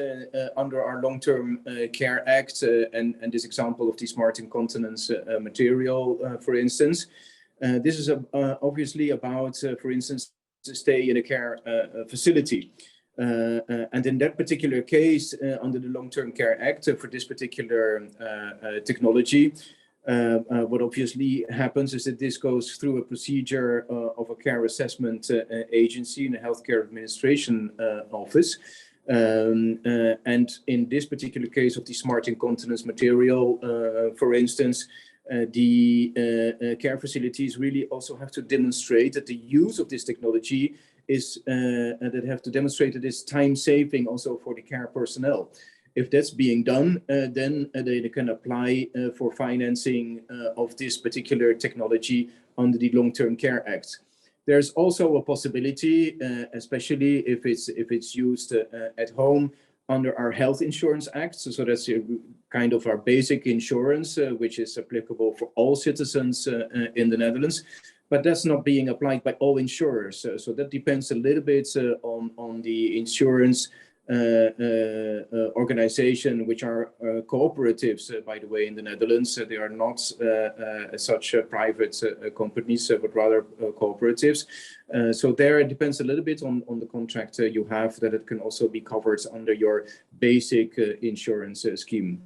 Q: under our Long-Term Care Act and this example of the smart incontinence material, for instance. This is obviously about, for instance, to stay in a care facility. And in that particular case, under the Long-Term Care Act, for this particular technology, what obviously happens is that this goes through a procedure of a care assessment agency in a healthcare administration office. And in this particular case of the smart incontinence material, for instance, the care facilities really also have to demonstrate that the use of this technology is that have to demonstrate that it's time saving also for the care personnel. If that's being done, then they can apply for financing of this particular technology under the Long-Term Care Act. There's also a possibility, especially if it's used at home under our Health Insurance Act. So that's kind of our basic insurance, which is applicable for all citizens in the Netherlands. But that's not being applied by all insurers. So that depends a little bit on the insurance organization, which are cooperatives, by the way, in the Netherlands. They are not such private companies, but rather cooperatives. So there it depends a little bit on the contract you have, that it can also be covered under your basic insurance scheme.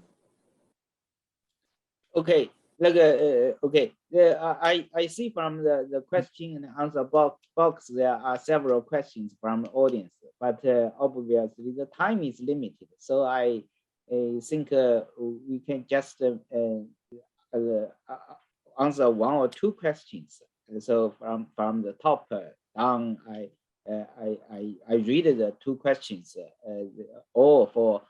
O: Okay. Okay. I see from the question and answer box there are several questions from the audience, but obviously the time is limited. So I think we can just answer 1 or 2 questions. So from the top down, I read the 2 questions, all for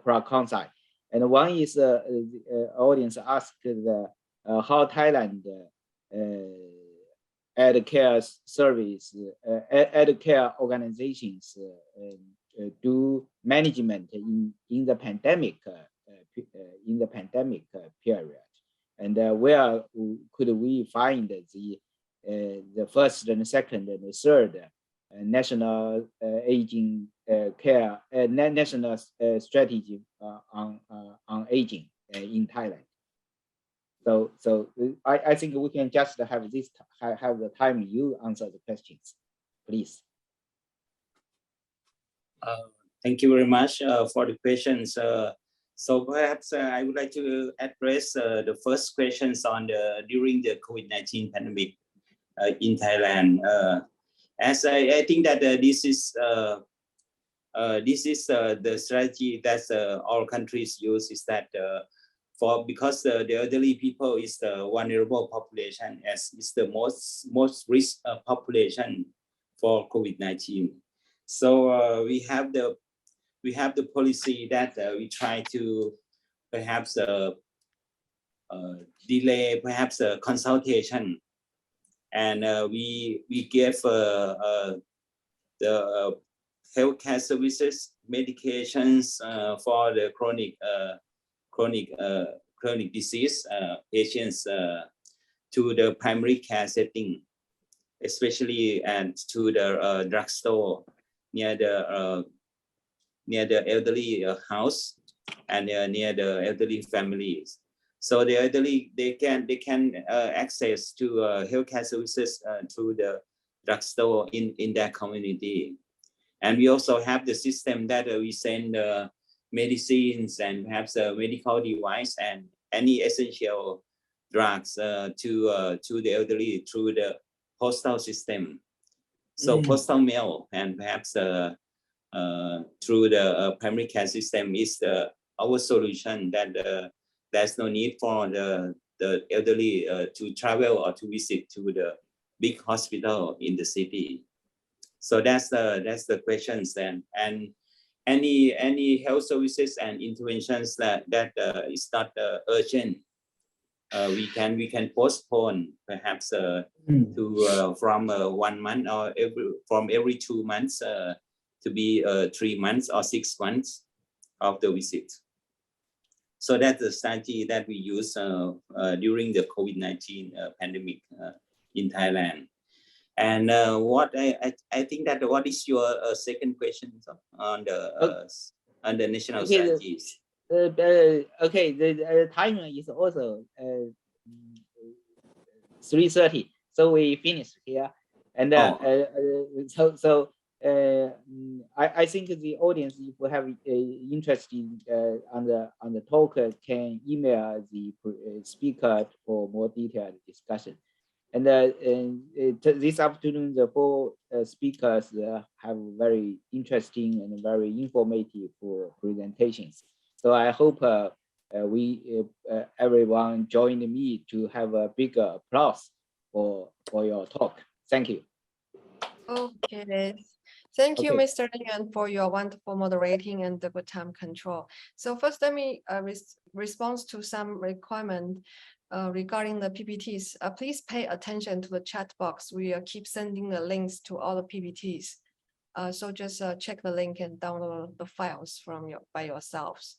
O: Prakonsai. And one is the audience asked how Thailand care service, care organizations do management in the pandemic period. and where could we find the first and second and the third national aging care, national strategy on aging in Thailand. So I think we can just have the time you answer the questions, please.
T: Thank you very much for the questions. So perhaps I would like to address the first questions on during the COVID-19 pandemic in Thailand. As I think that this is the strategy that all countries use, is that because the elderly people is the vulnerable population, as is the most risk population for COVID-19. So we have the policy that we try to perhaps delay perhaps a consultation, and we give the healthcare services, medications for the chronic disease patients to the primary care setting, especially and to the drugstore near the elderly house and near the elderly families. So the elderly, they can access to healthcare services through the drugstore in their community. And we also have the system that we send medicines and perhaps a medical device and any essential drugs to the elderly through the postal system. So postal mail and perhaps through the primary care system is our solution, that there's no need for the elderly to travel or to visit to the big hospital in the city. So that's the questions then. And any health services and interventions that is not urgent, we can postpone perhaps to from 1 month or every 2 months to be 3 months or 6 months of the visit. So that's the strategy that we use during the COVID-19 pandemic in Thailand. And what I think that what is your second question on the national strategies?
O: Okay, the timing is also 3:30, so we finished here, and I think the audience, if we have interest on the talk, can email the speaker for more detailed discussion. And this afternoon, the four speakers have very interesting and very informative presentations. So I hope everyone joined me to have a bigger applause for your talk. Thank you.
J: Okay. Thank you, Mr. Lian, for your wonderful moderating and the good time control. So first, let me respond to some requirement regarding the PPTs. Please pay attention to the chat box. We keep sending the links to all the PPTs. So just check the link and download the files by yourselves.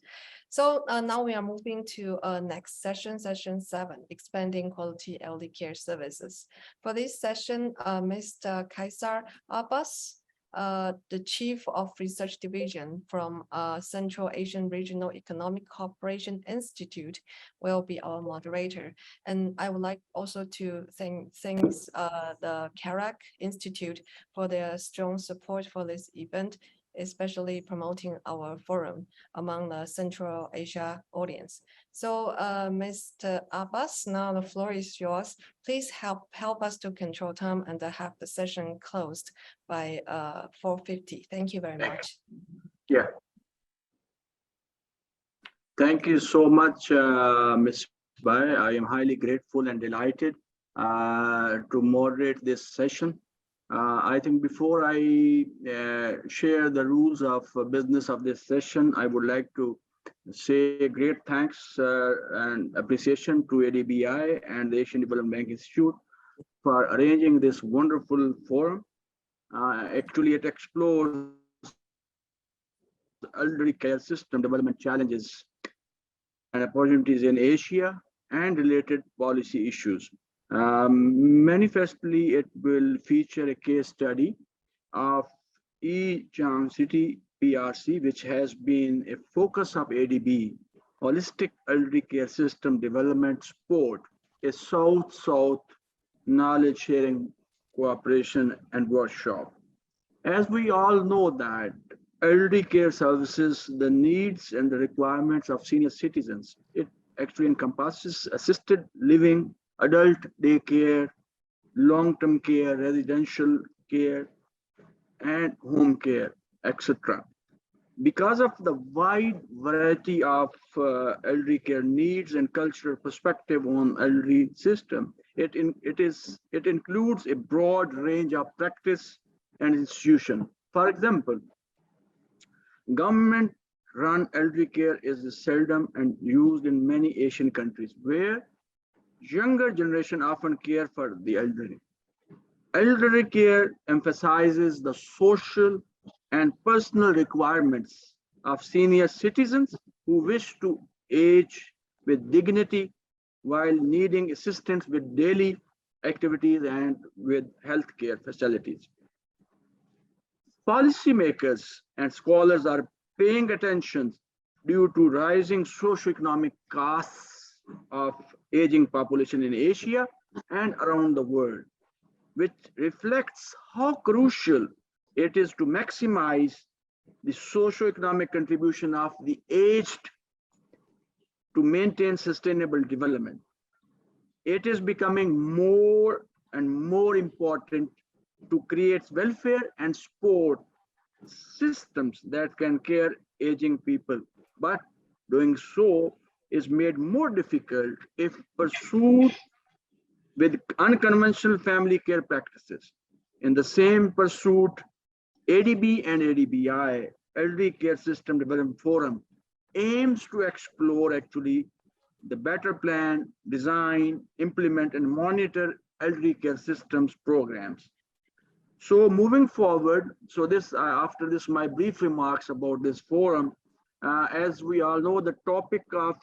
J: So now we are moving to next session, session 7, expanding quality elderly care services. For this session, Mr. Kaisar Abbas, the Chief of Research Division from Central Asian Regional Economic Cooperation Institute, will be our moderator. And I would like also to thank the CARAC Institute for their strong support for this event, especially promoting our forum among the Central Asia audience. So Mr. Abbas, now the floor is yours. Please help us to control time and have the session closed by 4:50. Thank you very much.
U: Yeah. Thank you so much, Ms. Bai. I am highly grateful and delighted to moderate this session. I think before I share the rules of business of this session, I would like to say great thanks and appreciation to ADBI and the Asian Development Bank Institute for arranging this wonderful forum. Actually, it explores elderly care system development challenges and opportunities in Asia and related policy issues. Manifestly, it will feature a case study of Yichang City PRC, which has been a focus of ADB, Holistic Elderly Care System Development Support, a South-South knowledge sharing cooperation and workshop. As we all know that elderly care services, the needs and the requirements of senior citizens, it actually encompasses assisted living, adult daycare, long-term care, residential care, and home care, etc. Because of the wide variety of elderly care needs and cultural perspective on elderly system, it includes a broad range of practice and institution. For example, government-run elderly care is seldom and used in many Asian countries, where younger generation often care for the elderly. Elderly care emphasizes the social and personal requirements of senior citizens who wish to age with dignity while needing assistance with daily activities and with healthcare facilities. Policymakers and scholars are paying attention due to rising socioeconomic costs of aging population in Asia and around the world, which reflects how crucial it is to maximize the socioeconomic contribution of the aged to maintain sustainable development. It is becoming more and more important to create welfare and support systems that can care aging people, but doing so is made more difficult if pursued with unconventional family care practices. In the same pursuit, ADB and ADBI, Elderly Care System Development Forum, aims to explore actually the better plan, design, implement, and monitor elderly care systems programs. So moving forward, so this after this, my brief remarks about this forum, as we all know, the topic of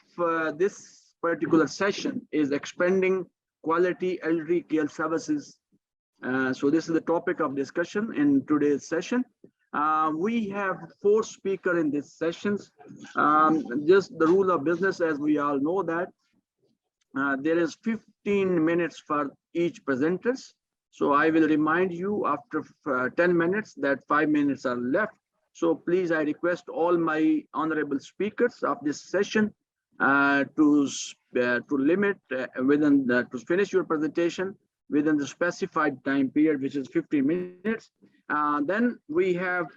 U: this particular session is expanding quality elderly care services. So this is the topic of discussion in today's session. We have 4 speakers in this sessions. Just the rule of business, as we all know that there is 15 minutes for each presenters. So I will remind you after 10 minutes that 5 minutes are left. So please, I request all my honorable speakers of this session to limit to finish your presentation within the specified time period, which is 15 minutes. Then we have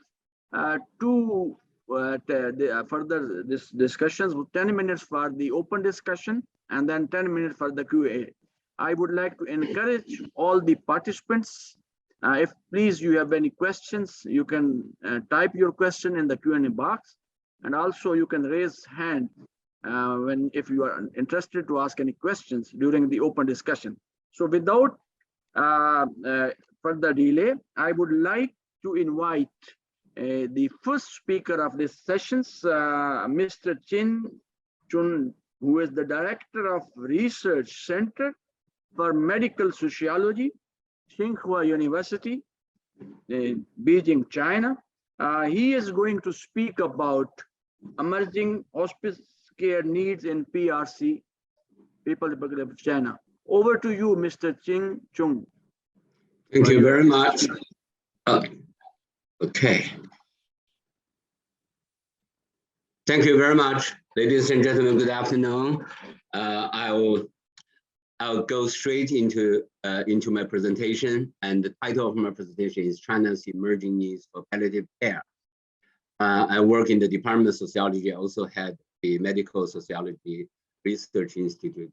U: 2 further discussions, 10 minutes for the open discussion and then 10 minutes for the Q&A. I would like to encourage all the participants, if please you have any questions, you can type your question in the Q&A box, and also you can raise hand if you are interested to ask any questions during the open discussion. So without further delay, I would like to invite the first speaker of this sessions, Mr. Chin Chun, who is the Director of Research Center for Medical Sociology, Tsinghua University, Beijing, China. He is going to speak about emerging hospice care needs in PRC, People's Republic of China. Over to you, Mr. Ching Chung.
E: Thank you very much. Okay. Thank you very much, ladies and gentlemen. Good afternoon. I'll go straight into my presentation, and the title of my presentation is China's Emerging Needs for Palliative Care. I work in the Department of Sociology. I also had the Medical Sociology Research Institute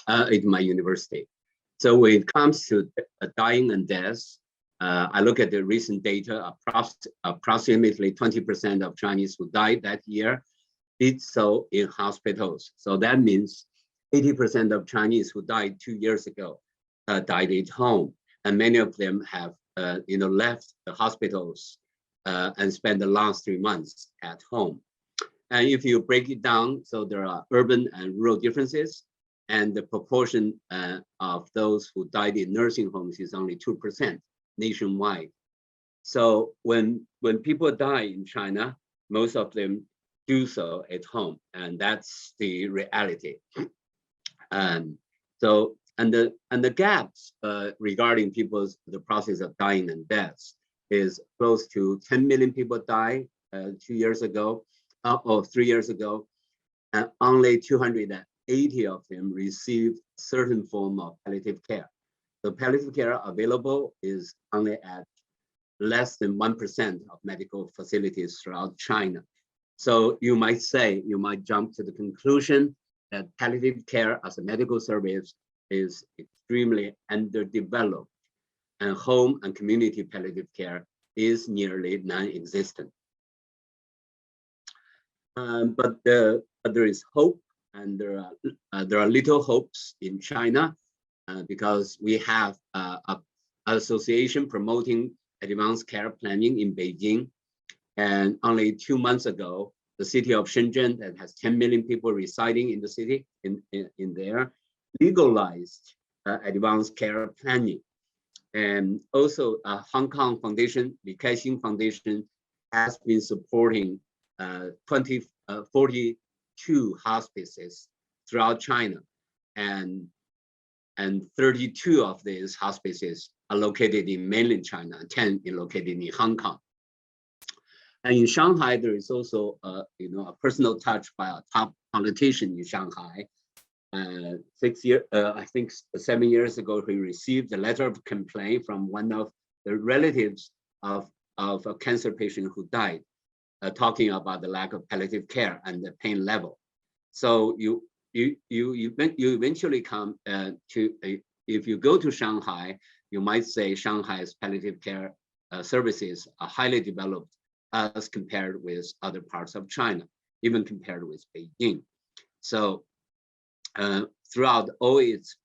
E: at my university. So when it comes to dying and death, I look at the recent data. Approximately 20% of Chinese who died that year did so in hospitals. So that means 80% of Chinese who died 2 years ago died at home, and many of them have left the hospitals and spent the last 3 months at home. And if you break it down, so there are urban and rural differences, and the proportion of those who died in nursing homes is only 2% nationwide. So when people die in China, most of them do so at home, and that's the reality. So the gaps regarding the process of dying and deaths is close to 10 million people died 2 years ago or 3 years ago, and only 280 of them received certain form of palliative care. The palliative care available is only at less than 1% of medical facilities throughout China. So you might jump to the conclusion that palliative care as a medical service is extremely underdeveloped, and home and community palliative care is nearly non-existent. But there is hope, and there are little hopes in China because we have an association promoting advanced care planning in Beijing. And only 2 months ago, the city of Shenzhen, that has 10 million people residing in the city, in there, legalized advanced care planning. And also Hong Kong Foundation, the Kaixin Foundation, has been supporting 42 hospices throughout China, and 32 of these hospices are located in mainland China, and 10 are located in Hong Kong. And in Shanghai, there is also a personal touch by a top politician in Shanghai. 7 years ago, he received a letter of complaint from one of the relatives of a cancer patient who died, talking about the lack of palliative care and the pain level. So you eventually come if you go to Shanghai, you might say Shanghai's palliative care services are highly developed as compared with other parts of China, even compared with Beijing. So throughout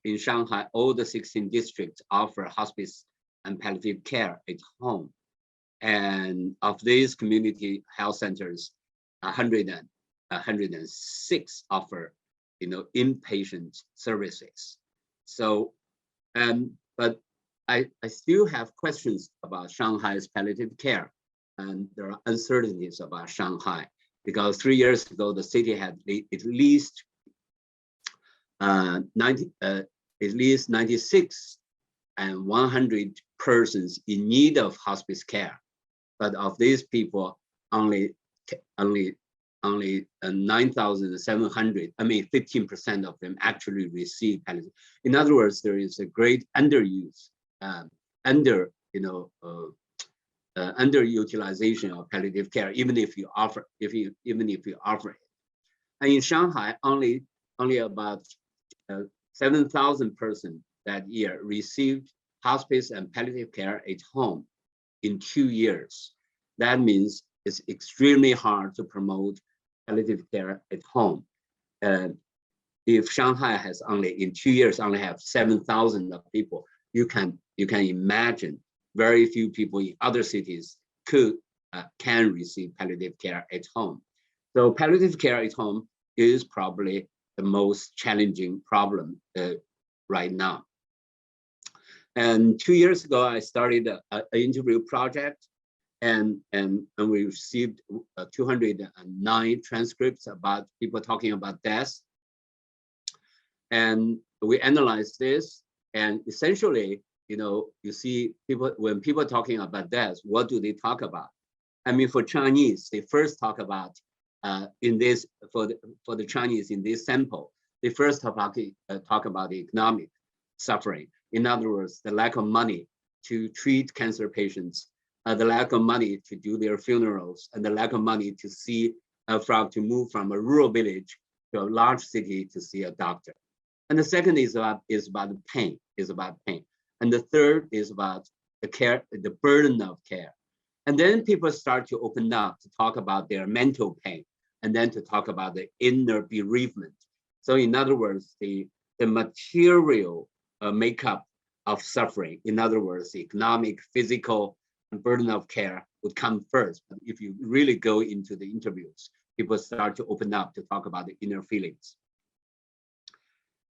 E: in Shanghai, all the 16 districts offer hospice and palliative care at home. And of these community health centers, 106 offer, inpatient services. So, but I still have questions about Shanghai's palliative care, and there are uncertainties about Shanghai because 3 years ago the city had at least 96 and 100 persons in need of hospice care. But of these people, only 9,700, 15% of them actually receive palliative. In other words, there is a great underuse, underutilization of palliative care, even if you offer it. And in Shanghai, only about 7,000 persons that year received hospice and palliative care at home in 2 years. That means it's extremely hard to promote palliative care at home. If Shanghai has in 2 years only have 7,000 of people, you can imagine very few people in other cities can receive palliative care at home. So palliative care at home is probably the most challenging problem right now. And 2 years ago, I started an interview project, and we received 209 transcripts about people talking about death. And we analyzed this, and essentially, you see when people are talking about death, what do they talk about? For Chinese, they first talk about for the Chinese in this sample, they first talk about the economic suffering. In other words, the lack of money to treat cancer patients, the lack of money to do their funerals, and the lack of money to move from a rural village to a large city to see a doctor. And the second is about pain. And the third is about the burden of care. And then people start to open up to talk about their mental pain, and then to talk about the inner bereavement. So in other words, the material makeup of suffering, in other words, the economic, physical, and burden of care would come first. But if you really go into the interviews, people start to open up to talk about the inner feelings.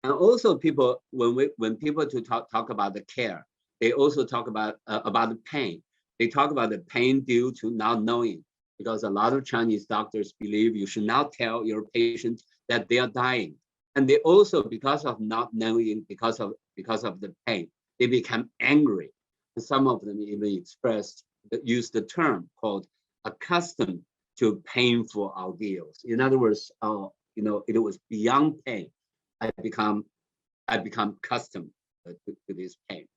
E: And also people, when people to talk about the care, they also talk about the pain. They talk about the pain due to not knowing, because a lot of Chinese doctors believe you should not tell your patient that they are dying. And they also, because of not knowing, because of the pain, they become angry. And some of them even use the term called accustomed to painful ordeals. In other words, it was beyond pain. I become accustomed to this pain.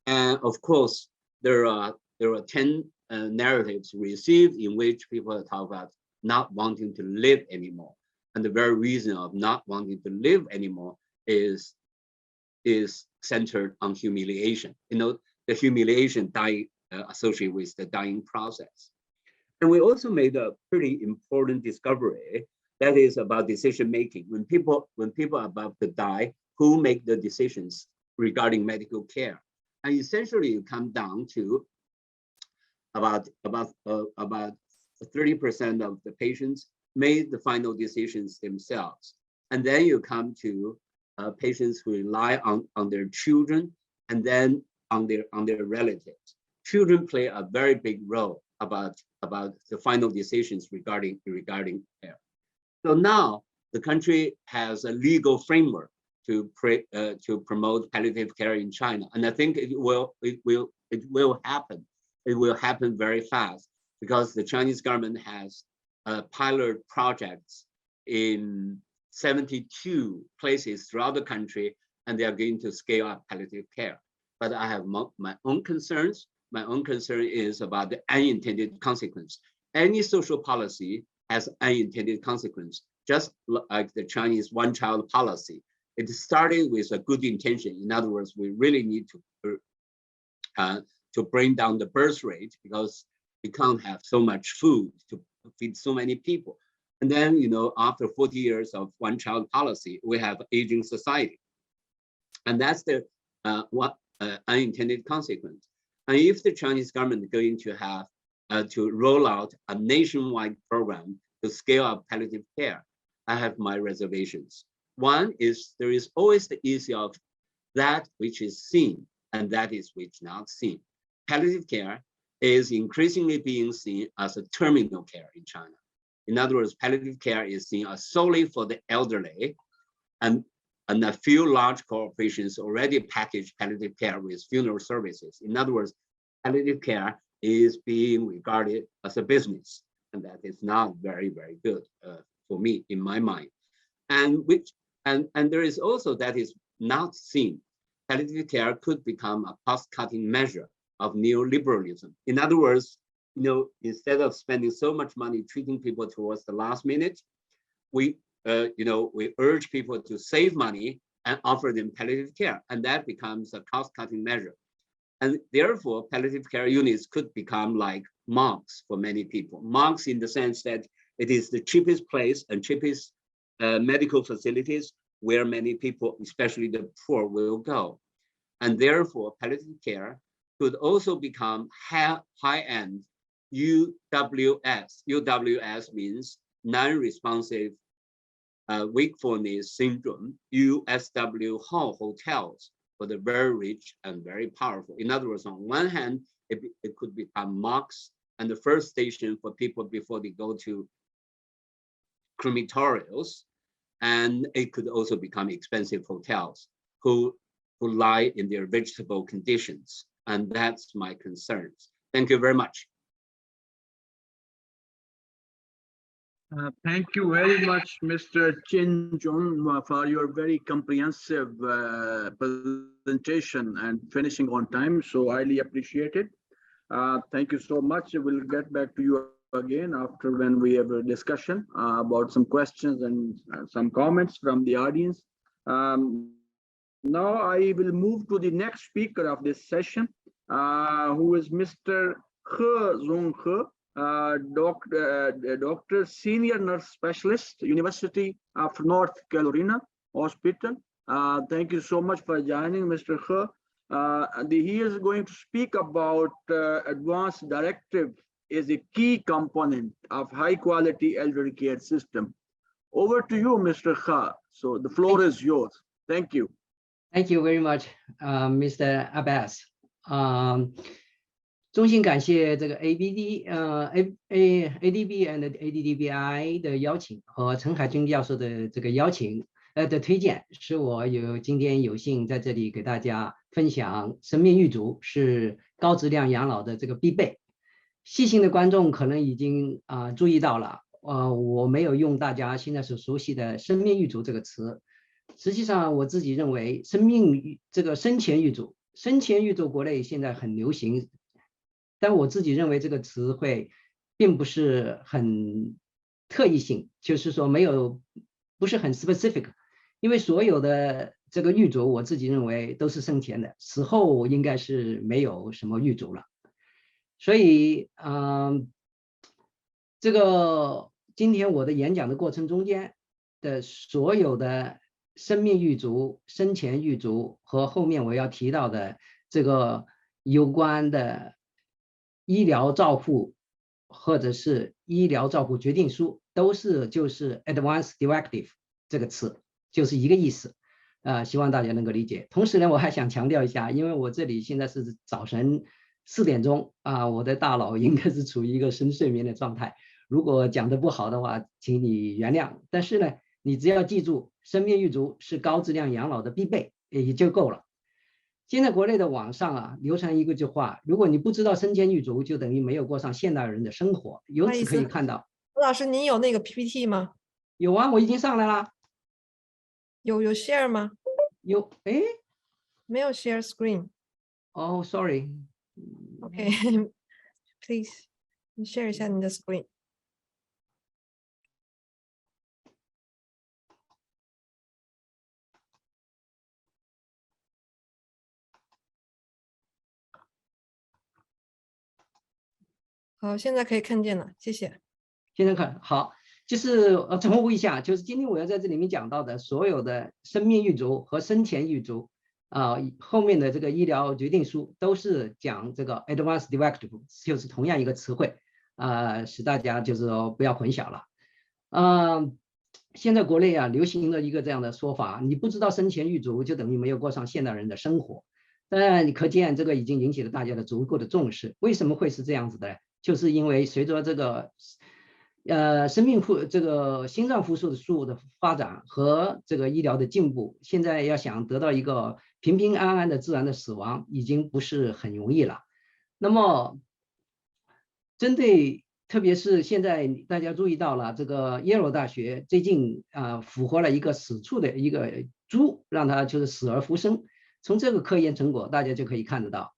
E: And of course, there are 10 narratives received in which people talk about not wanting to live anymore. And the very reason of not wanting to live anymore is centered on humiliation. The humiliation associated with the dying process. And we also made a pretty important discovery that is about decision making. When people are about to die, who make the decisions regarding medical care? And essentially, you come down to about 30% of the patients made the final decisions themselves. And then you come to patients who rely on their children and then on their relatives. Children play a very big role about the final decisions regarding care. So now the country has a legal framework to promote palliative care in China, and I think it will happen. It will happen very fast because the Chinese government has pilot projects in 72 places throughout the country, and they are going to scale up palliative care. But I have my own concerns. My own concern is about the unintended consequence. Any social policy has unintended consequence, just like the Chinese one-child policy. It started with a good intention. In other words, we really need to bring down the birth rate because we can't have so much food to feed so many people. And then, after 40 years of one-child policy, we have aging society. And that's the unintended consequence. And if the Chinese government is going to have to roll out a nationwide program to scale up palliative care, I have my reservations. One is there is always the issue of that which is seen and that is which not seen. Palliative care is increasingly being seen as a terminal care in China. In other words, palliative care is seen as solely for the elderly, and a few large corporations already package palliative care with funeral services. In other words, palliative care is being regarded as a business, and that is not very, very good for me, in my mind. And there is also that is not seen. Palliative care could become a cost-cutting measure of neoliberalism. In other words, instead of spending so much money treating people towards the last minute, we urge people to save money and offer them palliative care, and that becomes a cost-cutting measure. And therefore, palliative care units could become like morgues for many people. Morgues in the sense that it is the cheapest place and cheapest medical facilities where many people, especially the poor, will go. And therefore, palliative care could also become high-end UWS. UWS means non-responsive wakefulness syndrome, USW hotels for the very rich and very powerful. In other words, on one hand, it could become morgues and the first station for people before they go to crematorials, and it could also become expensive hotels who lie in their vegetable conditions. And that's my concerns. Thank you very much.
U: Thank you very much, Mr. Chin Jung, for your very comprehensive presentation and finishing on time. So highly appreciated. Thank you so much. We'll get back to you again after when we have a discussion about some questions and some comments from the audience. Now I will move to the next speaker of this session, who is Mr. He Zhong He. Doctor, Senior Nurse Specialist, University of North Carolina Hospital. Thank you so much for joining, Mr. He. He is going to speak about Advanced Directive is a key component of high-quality elderly care system. Over to you, Mr. Kha. So the floor is yours. Thank you.
H: Thank you very much, Mr. Abbas. 衷心感谢这个 ADB and ADBI 的邀请和陈海军教授的这个邀请的推荐，使我今天有幸在这里给大家分享生命育足是高质量养老的这个必备。细心的观众可能已经注意到了，我没有用大家现在所熟悉的生命育足这个词。实际上我自己认为生前育足国内现在很流行，但我自己认为这个词汇并不是很特异性，就是说不是很 specific， 因为所有的这个育足我自己认为都是生前的，死后应该是没有什么育足了。所以这个今天我的演讲的过程中间的所有的生命育足、生前育足和后面我要提到的这个有关的医疗照护或者是医疗照护决定书，都是就是 advance directive 这个词，就是一个意思。希望大家能够理解。同时呢，我还想强调一下，因为我这里现在是早晨4点钟我的大脑应该是处于一个深睡眠的状态。如果讲得不好的话，请你原谅。但是呢，你只要记住，生命育足是高质量养老的必备，也就够了。现在国内的网上流传一句话，如果你不知道生前育足，就等于没有过上现代人的生活。由此可以看到，
J: 吴老师，您有那个 PPT 吗？
H: 有啊，我已经上来了。
J: 有 share 吗？
H: 有，哎，
J: 没有 share screen。
H: 哦，sorry。
J: OK， please， 你 share 一下你的 screen。好，现在可以看见了，谢谢。
H: 现在看好，就是重复一下，就是今天我要在这里面讲到的所有的生命育足和生前育足后面的这个医疗决定书都是讲这个 advance directive， 就是同样一个词汇使大家就是说不要混淆了。现在国内流行了一个这样的说法，你不知道生前育足就等于没有过上现代人的生活。当然，可见这个已经引起了大家的足够的重视。为什么会是这样子的呢？就是因为随着这个心脏复苏术的发展和这个医疗的进步，现在要想得到一个平平安安的自然的死亡已经不是很容易了。那么针对特别是现在大家注意到了，这个耶鲁大学最近俘获了一个死处的一个猪，让它就是死而复生。从这个科研成果大家就可以看得到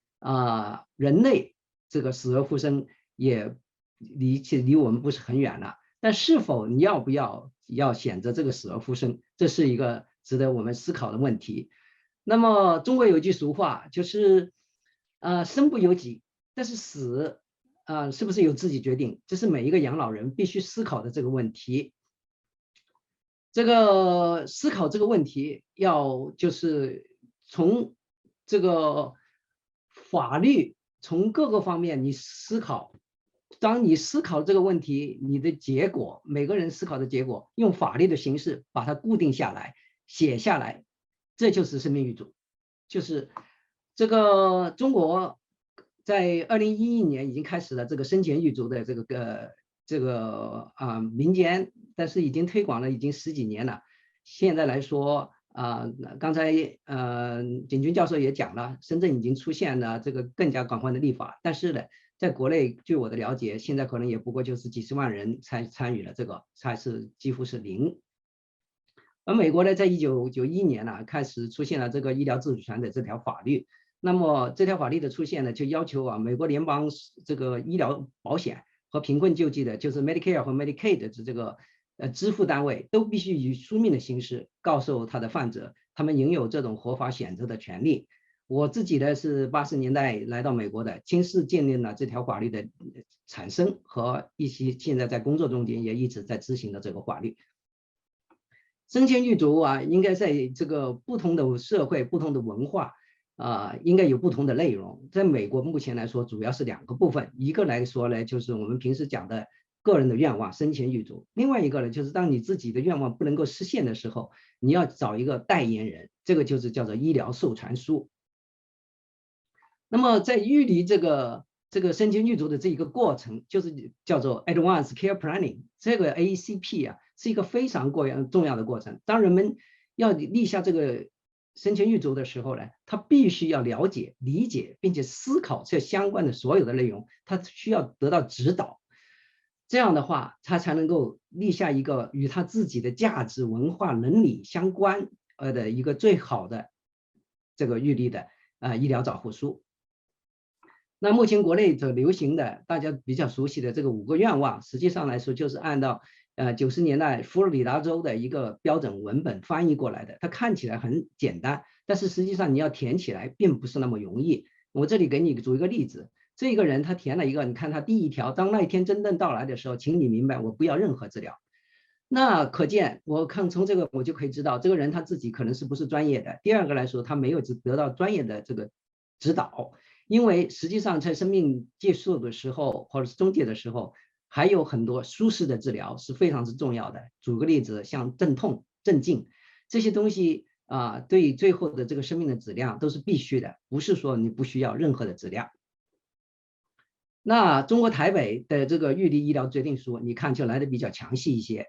H: 人类这个死而复生也离我们不是很远了，但是否你要不要选择这个死而复生，这是一个值得我们思考的问题。那么中国有句俗话，就是生不由己，但是死是不是由自己决定，这是每一个养老人必须思考的这个问题。这个思考这个问题要就是从这个法律从各个方面你思考，当你思考这个问题，你的结果，每个人思考的结果，用法律的形式把它固定下来，写下来，这就是生命育足。就是这个中国在2011年已经开始了这个生前育足的这个民间，但是已经推广了已经10几年了。现在来说刚才景军教授也讲了，深圳已经出现了这个更加广泛的立法，但是呢，在国内据我的了解，现在可能也不过就是几十万人参与了这个，才是几乎是0。而美国呢，在1991年开始出现了这个医疗自主权的这条法律。那么这条法律的出现呢，就要求美国联邦这个医疗保险和贫困救济的，就是 Medicare 和 Medicaid 的这个支付单位都必须以书面的形式告诉他的患者，他们拥有这种合法选择的权利。我自己呢是80年代来到美国的，亲自见证了这条法律的产生和一些现在在工作中间也一直在执行的这个法律。生前育足应该在这个不同的社会、不同的文化应该有不同的内容。在美国目前来说，主要是2个部分，一个来说呢，就是我们平时讲的个人的愿望生前预嘱，另外一个呢，就是当你自己的愿望不能够实现的时候，你要找一个代言人，这个就是叫做医疗授传书。那么在预立这个生前预嘱的这一个过程，就是叫做 Advanced Care Planning， 这个 ACP 啊，是一个非常重要的过程。当人们要立下这个生前预嘱的时候呢，他必须要了解、理解，并且思考这相关的所有的内容，他需要得到指导。这样的话，他才能够立下一个与他自己的价值、文化、伦理相关的一个最好的这个预立的医疗照护书。那目前国内所流行的，大家比较熟悉的这个5个愿望，实际上来说就是按照90年代佛罗里达州的一个标准文本翻译过来的。它看起来很简单，但是实际上你要填起来并不是那么容易。我这里给你举一个例子，这个人他填了一个，你看他第1条，当那一天真正到来的时候，请你明白我不要任何治疗。那可见我看从这个我就可以知道，这个人他自己可能是不是专业的。第2个来说，他没有得到专业的这个指导。因为实际上在生命结束的时候或者是终结的时候，还有很多舒适的治疗是非常之重要的。举个例子，像镇痛、镇静这些东西对最后的这个生命的质量都是必须的，不是说你不需要任何的质量。那中国台北的这个预立医疗决定书，你看就来的比较详细一些。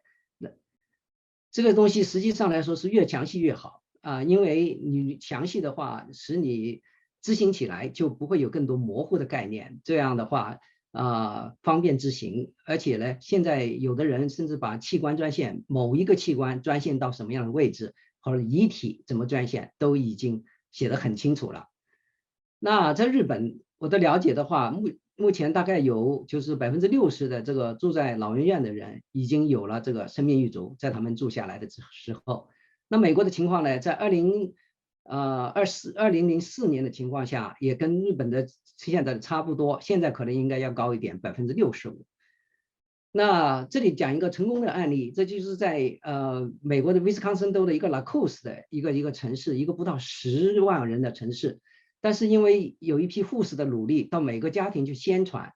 H: 这个东西实际上来说是越详细越好因为你详细的话，使你执行起来就不会有更多模糊的概念，这样的话方便执行。而且呢，现在有的人甚至把器官专线，某一个器官专线到什么样的位置，或者遗体怎么专线，都已经写得很清楚了。那在日本，我的了解的话，目前大概有就是60%的这个住在老人院的人已经有了这个生命预嘱，在他们住下来的时候。那美国的情况呢，在2004年的情况下，也跟日本的现在差不多，现在可能应该要高一点，65%。那这里讲一个成功的案例，这就是在美国的威斯康星州的一个拉库斯的一个城市，一个不到10万人的城市，但是因为有一批护士的努力，到每个家庭去宣传，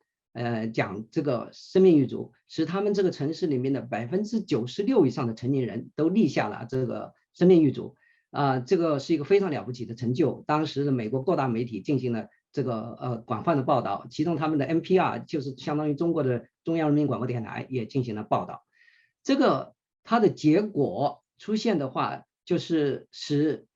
H: 讲这个生命预嘱，使他们这个城市里面的96%以上的成年人都立下了这个生命预嘱。这个是一个非常了不起的成就。当时的美国各大媒体进行了这个广泛的报道，其中他们的 NPR 就是相当于中国的中央人民广播电台也进行了报道。这个它的结果出现的话，就是使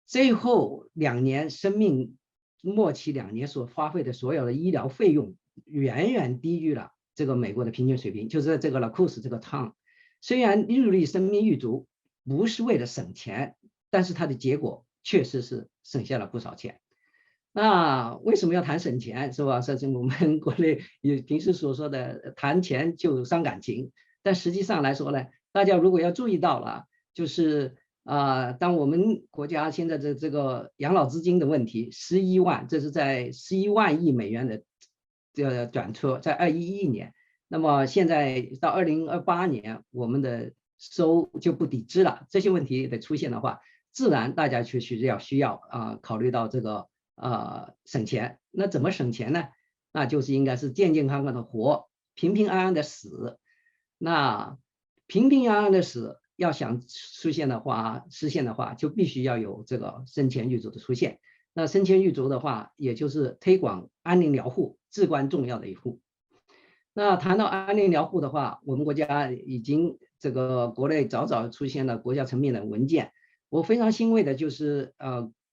H: 最后2年生命末期2年所花费的所有的医疗费用，远远低于了这个美国的平均水平。就是在这个拉库斯这个 town， 虽然预立生命预嘱不是为了省钱，但是它的结果确实是省下了不少钱。那为什么要谈省钱，是吧？这是我们国内也平时所说的谈钱就伤感情。但实际上来说呢，大家如果要注意到了，就是当我们国家现在的这个养老资金的问题，11万，这是在11万亿美元的转出，在2011年。那么现在到2028年，我们的收就不抵支了。这些问题的出现的话，自然大家需要考虑到这个省钱。那怎么省钱呢？那就是应该是健健康康的活，平平安安的死。那平平安安的死要想实现的话，就必须要有这个生前预嘱的出现。那生前预嘱的话，也就是推广安宁疗护至关重要的一步。那谈到安宁疗护的话，我们国家已经这个国内早出现了国家层面的文件。我非常欣慰的就是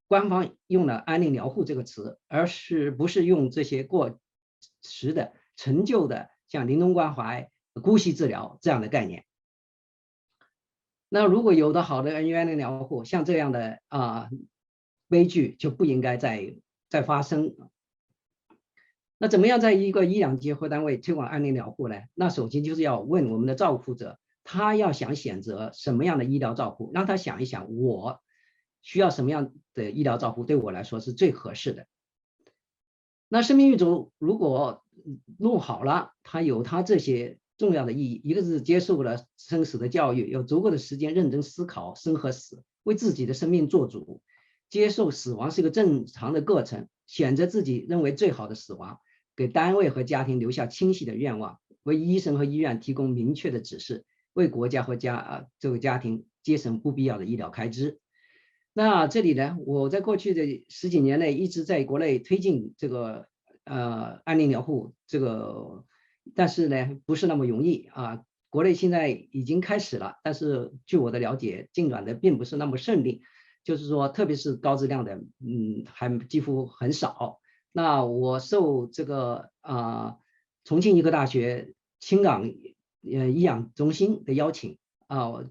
H: 官方用了安宁疗护这个词，而不是用这些过时的陈旧的像临终关怀、姑息治疗这样的概念。那如果有的好的安宁疗护，像这样的悲剧就不应该再发生。那怎么样在一个医疗结合单位推广安宁疗护呢？那首先就是要问我们的照护者，他要想选择什么样的医疗照护，让他想一想，我需要什么样的医疗照护对我来说是最合适的。那生命预嘱如果弄好了，它有它这些重要的意义，一个是接受了生死的教育，有足够的时间认真思考生和死，为自己的生命做主。接受死亡是一个正常的过程，选择自己认为最好的死亡，给单位和家庭留下清晰的愿望，为医生和医院提供明确的指示，为国家和这个家庭节省不必要的医疗开支。那这里呢，我在过去的10几年内一直在国内推进这个安宁疗护这个，但是呢不是那么容易啊。国内现在已经开始了，但是据我的了解，进展的并不是那么顺利，就是说特别是高质量的，还几乎很少。那我受这个重庆医科大学青港医养中心的邀请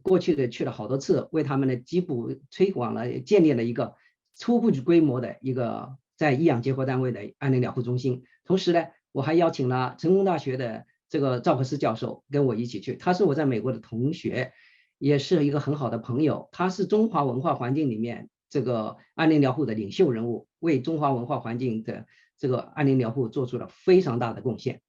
H: 过去的去了好多次，为他们的基础推广了，建立了一个初步规模的一个在医养结合单位的安宁疗护中心。同时呢，我还邀请了成功大学的这个赵克思教授跟我一起去，他是我在美国的同学，也是一个很好的朋友，他是中华文化环境里面这个安宁疗护的领袖人物，为中华文化环境的这个安宁疗护做出了非常大的贡献。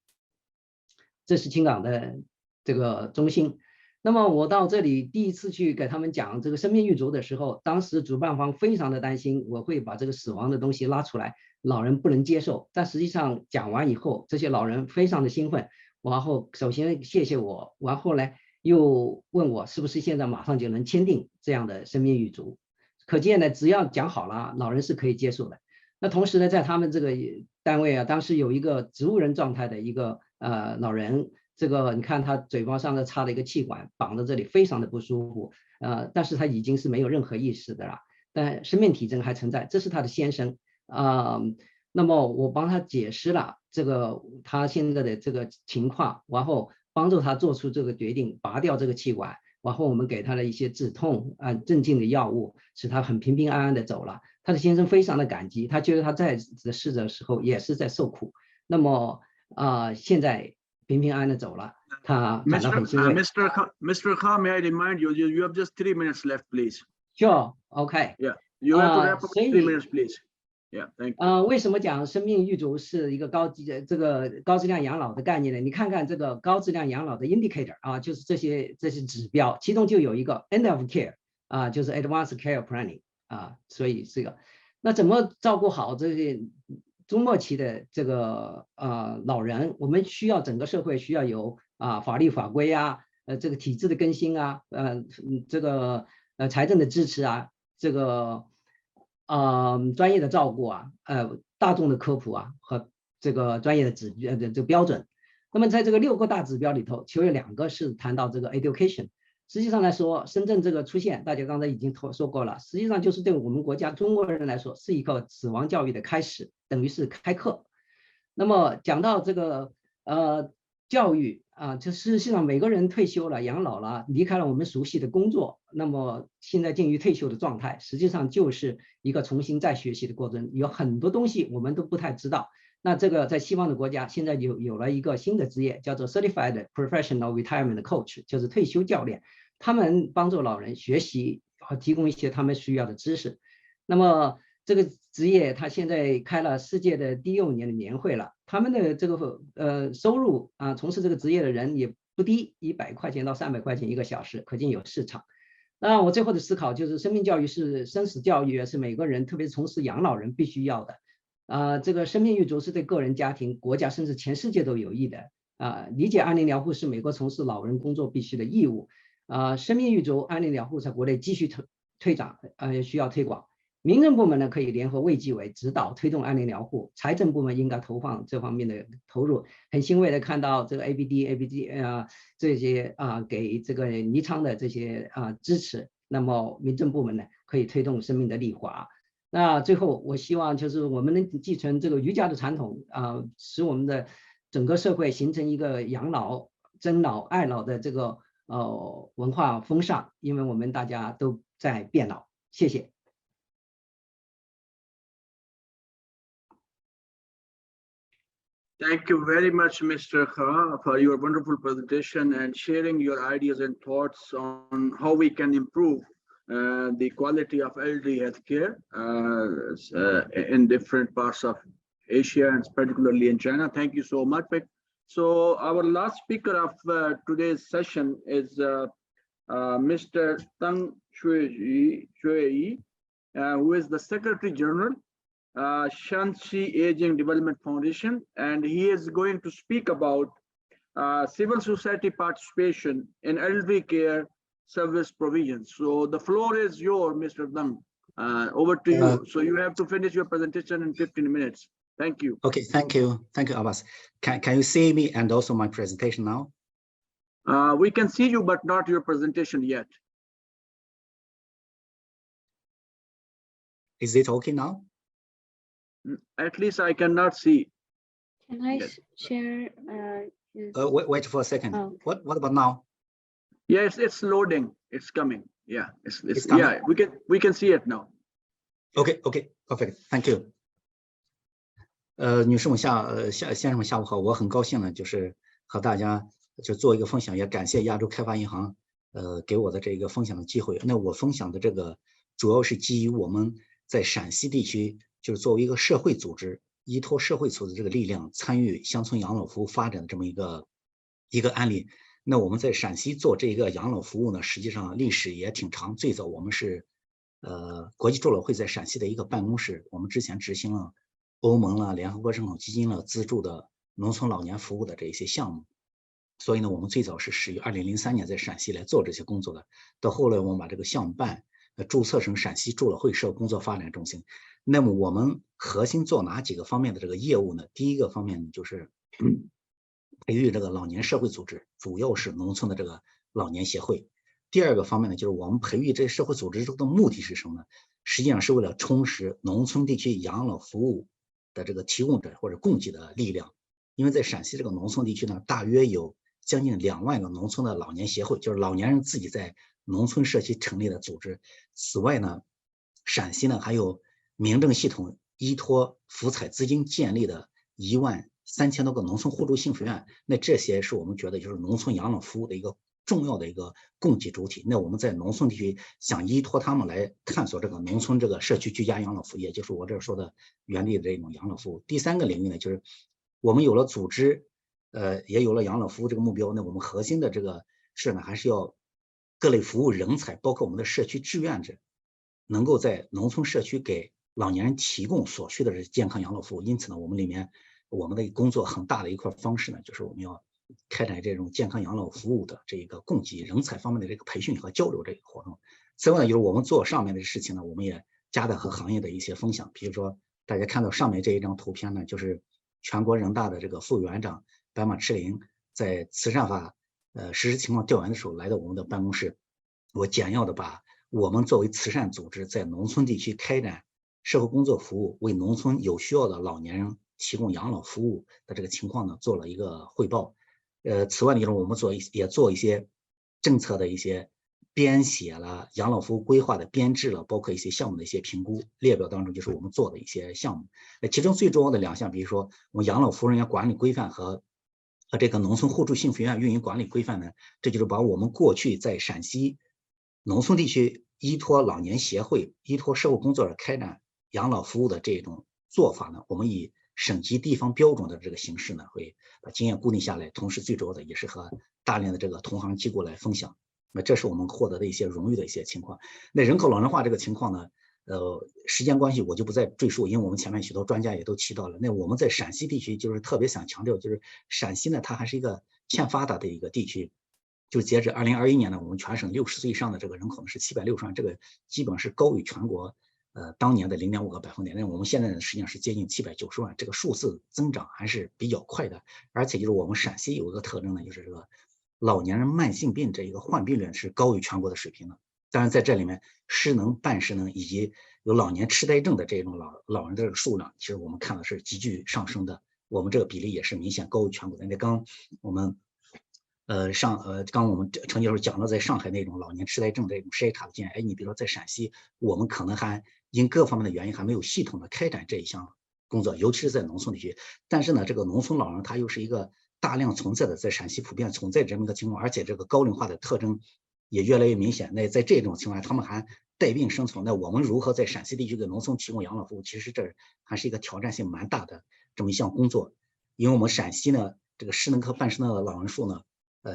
H: 这是青港的这个中心。那么我到这里第一次去给他们讲这个生命玉足的时候，当时主办方非常的担心我会把这个死亡的东西拉出来，老人不能接受。但实际上讲完以后，这些老人非常的兴奋，然后首先谢谢我，然后呢又问我是不是现在马上就能签订这样的生命玉足。可见呢，只要讲好了，老人是可以接受的。那同时呢，在他们这个单位当时有一个植物人状态的一个老人，这个你看他嘴巴上插了一个气管，绑在这里非常的不舒服，但是他已经是没有任何意识的了，但生命体征还存在，这是他的先生那么我帮他解释了这个他现在的这个情况，然后帮助他做出这个决定，拔掉这个气管，然后我们给他了一些止痛镇静的药物，使他很平平安安的走了。他的先生非常的感激，他觉得他在世的时候也是在受苦，那么现在平平安安的走了，他感到很欣慰。
U: Mr. Khan, may I remind you, you have just 3 minutes left, please.
H: Sure, okay.
U: Yeah, you have to wrap up 3 minutes, please. Yeah, thank you.
H: 为什么讲生命玉足是一个高质量养老的概念呢？你看看这个高质量养老的 indicator 就是这些指标，其中就有一个 end of care 就是 advanced care planning 所以这个那怎么照顾好这些中末期的这个老人？我们需要整个社会需要有法律法规这个体制的更新这个财政的支持这个专业的照顾大众的科普和这个专业的这个标准。那么在这个6个大指标里头，其中有2个是谈到这个 education。实际上来说，深圳这个出现，大家刚才已经说过了，实际上就是对我们国家中国人来说，是一个死亡教育的开始，等于是开课。那么讲到这个教育就实际上每个人退休了、养老了，离开了我们熟悉的工作，那么现在进于退休的状态，实际上就是一个重新再学习的过程，有很多东西我们都不太知道。那这个在西方的国家现在有了一个新的职业，叫做 Certified Professional Retirement Coach， 就是退休教练，他们帮助老人学习和提供一些他们需要的知识。那么这个职业他现在开了世界的第6年的年会了，他们的这个收入从事这个职业的人也不低，100块钱到300块钱1个小时，可见有市场。那我最后的思考就是，生命教育是生死教育，是每个人，特别是从事养老人必须要的。这个生命玉足是对个人、家庭、国家甚至全世界都有益的。理解安宁疗护是美国从事老人工作必须的义务。生命玉足安宁疗护在国内继续推展，需要推广。民政部门呢可以联合卫计委指导推动安宁疗护，财政部门应该投放这方面的投入。很欣慰的看到这个 ADB-ADBI 这些给这个宜昌的这些支持，那么民政部门呢可以推动生命的立华。那最后我希望就是我们能继承这个儒家的传统使我们的整个社会形成一个养老、尊老、爱老的这个文化风尚，因为我们大家都在变老。谢谢。
U: Thank you very much, Mr. Kha, for your wonderful presentation and sharing your ideas and thoughts on how we can improve the quality of elderly healthcare in different parts of Asia and particularly in China. Thank you so much. So our last speaker of today's session is Mr. Tang Shui. who is the Secretary General, Shanxi Aging Development Foundation, and he is going to speak about civil society participation in elderly care service provisions. So the floor is yours, Mr. Deng. Over to you. So you have to finish your presentation in 15 minutes. Thank you.
D: Okay, thank you, Abbas. Can you see me and also my presentation now?
U: We can see you, but not your presentation yet.
D: Is it okay now?
U: At least I cannot see.
K: Can I share?
D: Wait for a second.
K: Oh.
D: What about now?
U: Yes, it's loading. It's coming. Yeah, it's
D: coming.
U: Yeah, we can see it now.
D: Okay, perfect. Thank you. 女士们先生们下午好，我很高兴呢，就是和大家就做一个分享，也感谢亚洲开发银行给我的这个分享的机会。那我分享的这个主要是基于我们在陕西地区，就是作为一个社会组织，依托社会组织这个力量参与乡村养老服务发展的这么一个案例。那我们在陕西做这个养老服务呢，实际上历史也挺长。最早我们是国际助老会在陕西的一个办公室，我们之前执行了欧盟了、联合国人口基金了资助的农村老年服务的这些项目。所以呢，我们最早是始于2003年在陕西来做这些工作的。到后来我们把这个项目办注册成陕西助老会社会工作发展中心。那么我们核心做哪几个方面的这个业务呢？第一个方面就是培育这个老年社会组织，主要是农村的这个老年协会。第二个方面呢，就是我们培育这社会组织的目的是什么呢？实际上是为了充实农村地区养老服务的这个提供者或者供给的力量。因为在陕西这个农村地区呢，大约有将近2万个农村的老年协会，就是老年人自己在农村社区成立的组织。此外呢，陕西呢还有民政系统依托福彩资金建立的13000多个农村互助幸福院。那这些是我们觉得就是农村养老服务的一个重要的一个供给主体。那我们在农村地区想依托他们来探索这个农村这个社区居家养老服务，也就是我这说的原地的这种养老服务。第三个领域呢，就是我们有了组织，也有了养老服务这个目标。那我们核心的这个事呢，还是要各类服务人才，包括我们的社区志愿者，能够在农村社区给老年人提供所需的健康养老服务。因此呢，我们里面我们的工作很大的一块方式呢，就是我们要开展这种健康养老服务的这个供给人才方面的这个培训和交流这个活动。此外呢，就是我们做上面的事情呢，我们也加大和行业的一些分享。比如说大家看到上面这一张图片呢，就是全国人大的这个副委员长白马赤林在慈善法实施情况调研的时候来到我们的办公室，我简要的把我们作为慈善组织在农村地区开展社会工作服务，为农村有需要的老年人提供养老服务的这个情况呢，做了一个汇报。此外呢，就是我们也做一些政策的一些编写了，养老服务规划的编制了，包括一些项目的一些评估列表当中，就是我们做的一些项目。其中最重要的2项，比如说我们养老服务人员管理规范和这个农村互助幸福院运营管理规范呢，这就是把我们过去在陕西农村地区依托老年协会、依托社会工作者开展养老服务的这种做法呢，我们以省级地方标准的这个形式呢，会把经验固定下来，同时最主要的也是和大量的这个同行机构来分享。那这是我们获得的一些荣誉的一些情况。那人口老龄化这个情况呢，时间关系我就不再赘述，因为我们前面许多专家也都提到了。那我们在陕西地区就是特别想强调，就是陕西呢，它还是一个欠发达的一个地区。就截止2021年呢，我们全省60岁以上的这个人口是760万，这个基本是高于全国当年的0.5个百分点。那我们现在呢，实际上是接近790万，这个数字增长还是比较快的。而且就是我们陕西有一个特征呢，就是这个老年人慢性病这一个患病率是高于全国的水平的。当然在这里面，失能、半失能以及有老年痴呆症的这种老人的这个数量，其实我们看到是急剧上升的。我们这个比例也是明显高于全国的。那刚我们刚我们陈教授讲了，在上海那种老年痴呆症这种筛查的经验，你比如说在陕西，我们可能还因各方面的原因还没有系统的开展这一项工作，尤其是在农村地区。但是呢，这个农村老人他又是一个大量存在的，在陕西普遍存在这么一个情况，而且这个高龄化的特征也越来越明显。那在这种情况下，他们还带病生存。那我们如何在陕西地区给农村提供养老服务？其实这还是一个挑战性蛮大的这么一项工作。因为我们陕西呢，这个失能和半失能的老人数呢，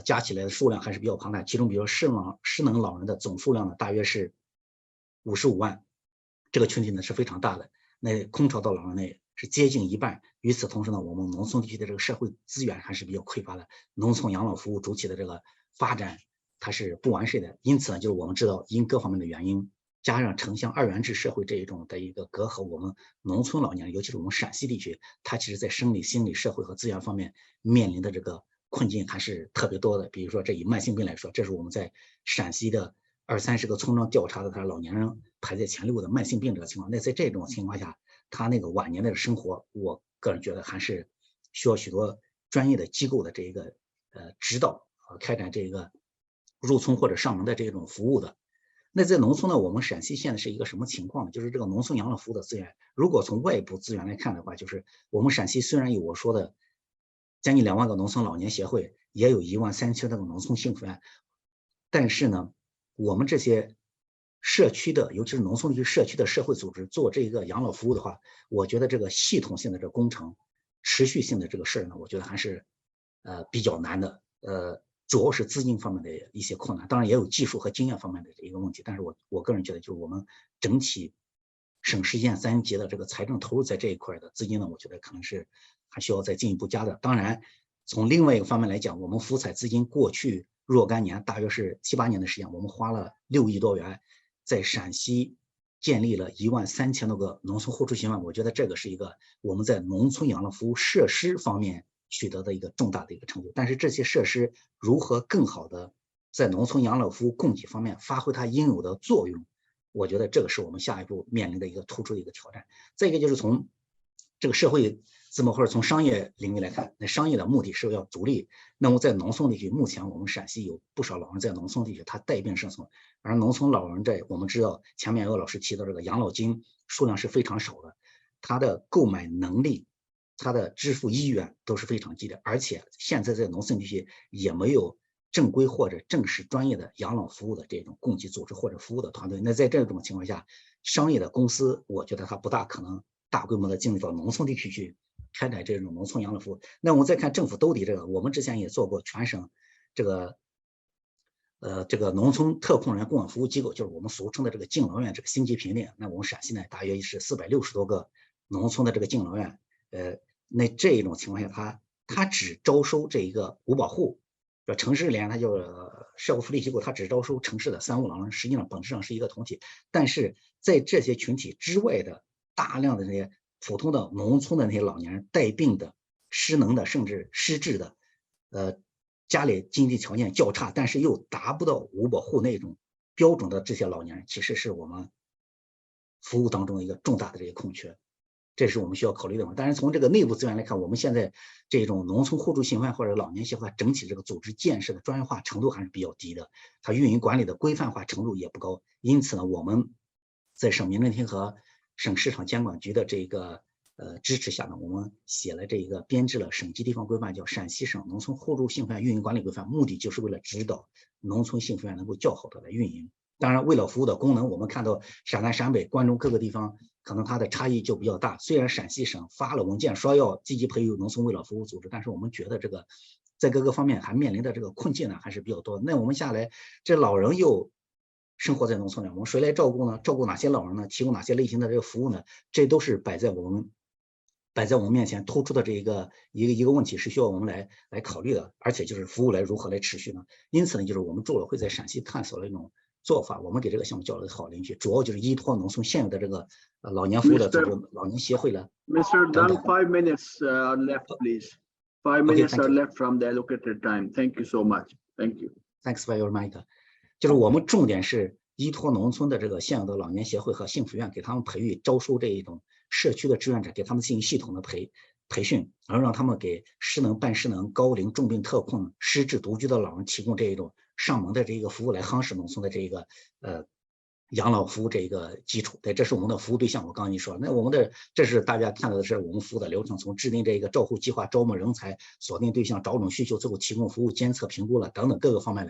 D: 加起来的数量还是比较庞大。其中，比如失能老人的总数量呢，大约是55万。这个群体呢是非常大的，那空巢的老人呢是接近一半。与此同时呢，我们农村地区的这个社会资源还是比较匮乏的，农村养老服务主体的这个发展它是不完善的。因此呢，就是我们知道因各方面的原因，加上城乡二元制社会这一种的一个隔阂，我们农村老年人，尤其是我们陕西地区，它其实在生理、心理、社会和资源方面面临的这个困境还是特别多的。比如说，这以慢性病来说，这是我们在陕西的20-30个村庄调查的，他老年人排在前6的慢性病这个情况。那在这种情况下，他那个晚年的生活，我个人觉得还是需要许多专业的机构的这个指导开展这个入村或者上门的这种服务的。那在农村呢，我们陕西现在是一个什么情况呢？就是这个农村养老服务的资源，如果从外部资源来看的话，就是我们陕西虽然有我说的将近2万个农村老年协会，也有13000多个农村幸福院，但是呢，我们这些社区的，尤其是农村地区社区的社会组织做这个养老服务的话，我觉得这个系统性的这个工程、持续性的这个事儿呢，我觉得还是比较难的。主要是资金方面的一些困难，当然也有技术和经验方面的一个问题。但是我个人觉得，就是我们整体省市县3级的这个财政投入在这一块的资金呢，我觉得可能是还需要再进一步加的。当然，从另外一个方面来讲，我们福彩资金过去若干年，大约是7、8年的时间，我们花了6亿多元。在陕西建立了13000多个农村互助行院，我觉得这个是一个我们在农村养老服务设施方面取得的一个重大的一个成就。但是这些设施如何更好的在农村养老服务供给方面发挥它应有的作用，我觉得这个是我们下一步面临的一个突出的一个挑战。再一个就是从这个社会资本或者从商业领域来看，那商业的目的是要逐利。那么在农村地区，目前我们陕西有不少老人在农村地区他带病生存，而农村老人我们知道前面有老师提到这个养老金数量是非常少的，他的购买能力、他的支付意愿都是非常低的，而且现在在农村地区也没有正规或者正式专业的养老服务的这种供给组织或者服务的团队。那在这种情况下，商业的公司我觉得它不大可能大规模的进入到农村地区去开展这种农村养老服务。那我们再看政府兜底这个，我们之前也做过全省这个农村特困人供养服务机构，就是我们俗称的这个敬老院这个星级评定。那我们陕西呢，大约是460多个农村的这个敬老院。那这一种情况下，它只招收这一个五保户，城市里面它叫社会福利机构，它只招收城市的3无老人，实际上本质上是一个同体。但是在这些群体之外的大量的那些普通的农村的那些老年人，带病的、失能的，甚至失智的，家里经济条件较差，但是又达不到五保户那种标准的这些老年人，其实是我们服务当中的一个重大的这个空缺，这是我们需要考虑的。当然，从这个内部资源来看，我们现在这种农村互助协会或者老年协会整体这个组织建设的专业化程度还是比较低的，它运营管理的规范化程度也不高。因此呢，我们在省民政厅和省市场监管局的这个支持下呢，我们写了这一个编制了省级地方规范，叫《陕西省农村互助幸福院运营管理规范》，目的就是为了指导农村幸福院能够较好的来运营。当然，为了服务的功能，我们看到陕南、陕北、关中各个地方可能它的差异就比较大。虽然陕西省发了文件说要积极培育农村为老服务组织，但是我们觉得这个在各个方面还面临的这个困境呢还是比较多的。那我们下来，这老人又生活在农村里，我们谁来照顾呢？照顾哪些老人呢？提供哪些类型的这个服务呢？这都是摆在我们面前突出的这一个问题，是需要我们来考虑的。而且就是服务来如何来持续呢？因此呢，就是我们助委会在陕西探索了一种做法，我们给这个项目叫了好邻居，主要就是依托农村现有的这个老年服务的组织、老年协会了。
U: Mr. Dunn, 5 minutes are left, please. 5 minutes are left from the allocated time. Thank you so much. Thank you.
D: Thanks for your mic. 就是我们重点是依托农村的这个现有的老年协会和幸福院，给他们培育、招收这一种社区的志愿者，给他们进行系统的培训，然后让他们给失能、半失能、高龄、重病、特困、失智、独居的老人提供这一种上门的这个服务，来夯实农村的这个养老服务这一个基础。对，这是我们的服务对象。我刚刚说，那我们的这是大家看到的是我们服务的流程，从制定这个照护计划、招募人才、锁定对象、找准需求，最后提供服务、监测、评估了等等各个方面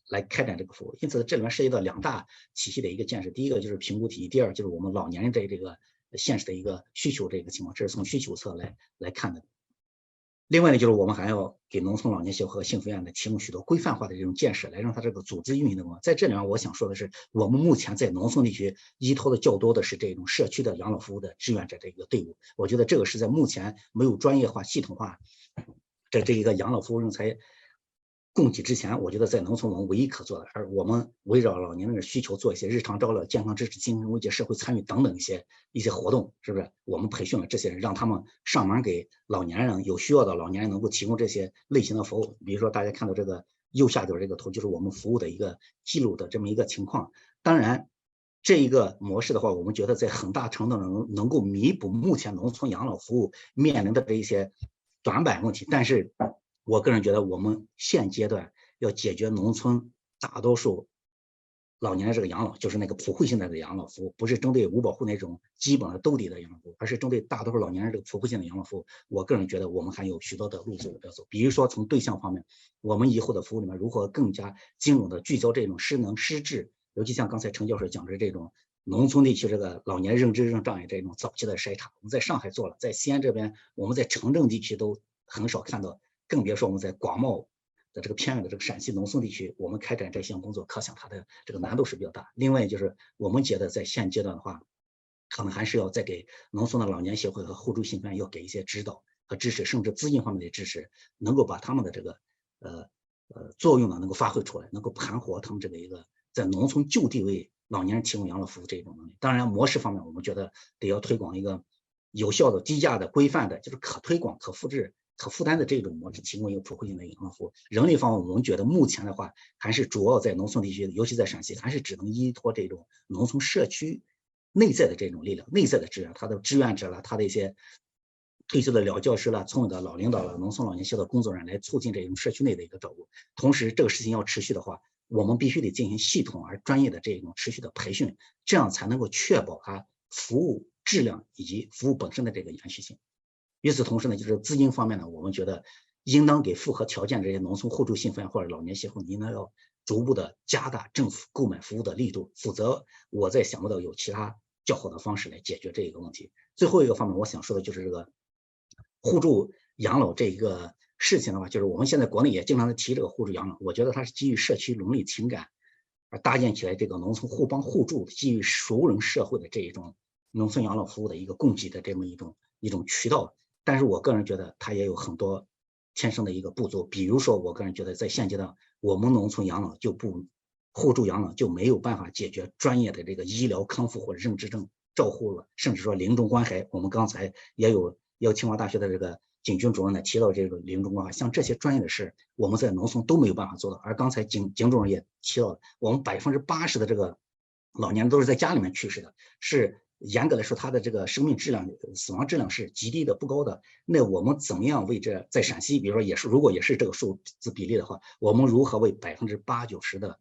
D: 来开展这个服务。因此，这里面涉及到2大体系的一个建设，第一个就是评估体系，第二就是我们老年人在这个现实的一个需求这个情况，这是从需求侧来看的。另外呢，就是我们还要给农村老年协会和幸福院呢提供许多规范化的这种建设，来让它这个组织运营的。在这里面，我想说的是，我们目前在农村地区依托的较多的是这种社区的养老服务的志愿者这个队伍。我觉得这个是在目前没有专业化、系统化的这一个养老服务人才供给之前，我觉得在农村我们唯一可做的。而我们围绕老年人的需求做一些日常照料、健康支持、精神慰藉、社会参与等等一些活动，是不是？我们培训了这些人，让他们上门给老年人有需要的老年人能够提供这些类型的服务。比如说大家看到这个右下角这个图，就是我们服务的一个记录的这么一个情况。当然，这一个模式的话，我们觉得在很大程度上能够弥补目前农村养老服务面临的这一些短板问题，但是我个人觉得，我们现阶段要解决农村大多数老年人这个养老，就是那个普惠性的养老服务，不是针对五保户那种基本的兜底的养老服务，而是针对大多数老年人这个普惠性的养老服务。我个人觉得，我们还有许多的路要走。比如说，从对象方面，我们以后的服务里面如何更加精准的聚焦这种失能失智，尤其像刚才陈教授讲的这种农村地区这个老年认知症障碍这种早期的筛查，我们在上海做了，在西安这边，我们在城镇地区都很少看到。更别说我们在广袤的这个偏远的这个陕西农村地区，我们开展这项工作，可想它的这个难度是比较大。另外就是我们觉得在现阶段的话，可能还是要再给农村的老年协会和互助幸福院要给一些指导和支持，甚至资金方面的支持，能够把他们的这个作用呢能够发挥出来，能够盘活他们这个一个在农村就地为老年人提供养老服务这种能力。当然模式方面，我们觉得得要推广一个有效的、低价的、规范的，就是可推广、可复制、可负担的这种模式，提供一个普惠性的养老服务。人力方面，我们觉得目前的话，还是主要在农村地区，尤其在陕西，还是只能依托这种农村社区内在的这种力量、内在的支援，他的志愿者了，他的一些退休的老教师了、村里的老领导了、农村老年协的工作人员来促进这种社区内的一个照顾。同时，这个事情要持续的话，我们必须得进行系统而专业的这种持续的培训，这样才能够确保它服务质量以及服务本身的这个延续性。与此同时呢，就是资金方面呢，我们觉得应当给符合条件这些农村互助幸福院或者老年协会，应当要逐步的加大政府购买服务的力度，否则我再想不到有其他较好的方式来解决这一个问题。最后一个方面，我想说的就是这个互助养老这一个事情的话，就是我们现在国内也经常的提这个互助养老，我觉得它是基于社区伦理情感而搭建起来这个农村互帮互助、基于熟人社会的这一种农村养老服务的一个供给的这么一种渠道。但是我个人觉得它也有很多天生的一个不足，比如说我个人觉得在现阶段，我们农村养老互助养老就没有办法解决专业的这个医疗康复或者认知症照护了，甚至说临终关怀。我们刚才也有清华大学的这个景军主任呢提到这个临终关怀，像这些专业的事，我们在农村都没有办法做到。而刚才景主任也提到了，我们80%的这个老年人都是在家里面去世的，是严格来说，他的这个生命质量、死亡质量是极低的、不高的。那我们怎么样为这在陕西，比如说如果也是这个数字比例的话，我们如何为80%、90%的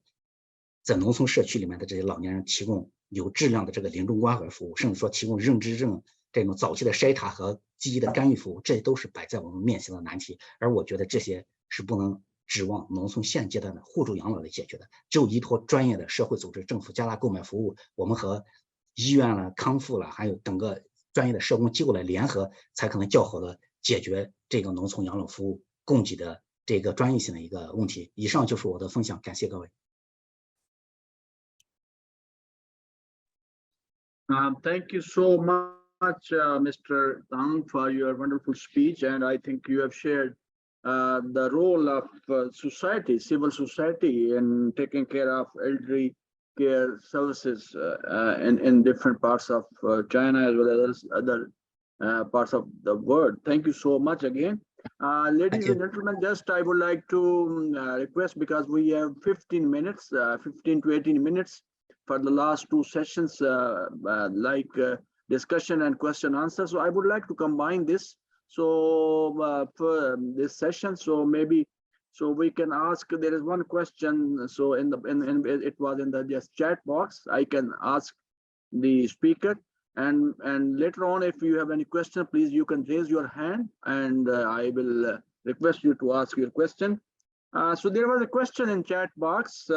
D: 在农村社区里面的这些老年人提供有质量的这个临终关怀服务，甚至说提供认知症这种早期的筛查和积极的干预服务，这都是摆在我们面前的难题。而我觉得这些是不能指望农村现阶段的互助养老来解决的，只有依托专业的社会组织、政府加大购买服务，我们和医院了、康复了，还有整个专业的社工机构来联合，才可能较好的解决这个农村养老服务供给的这个专业性的一个问题。以上就是我的分享，感谢各位。
U: Thank you so much, Mr. Tang, for your wonderful speech, and I think you have shared the role of society, civil society, in taking care of elderly care services in different parts of China as well as other parts of the world. Thank you so much again. Ladies and gentlemen, just I would like to request, because we have 15 minutes, 15 to 18 minutes for the last two sessions, discussion and question answer. So I would like to combine this. So for this session, so maybe so we can ask. There is one question. So it was in the just chat box. I can ask the speaker, and later on, if you have any question, please you can raise your hand, and I will request you to ask your question. So there was a question in chat box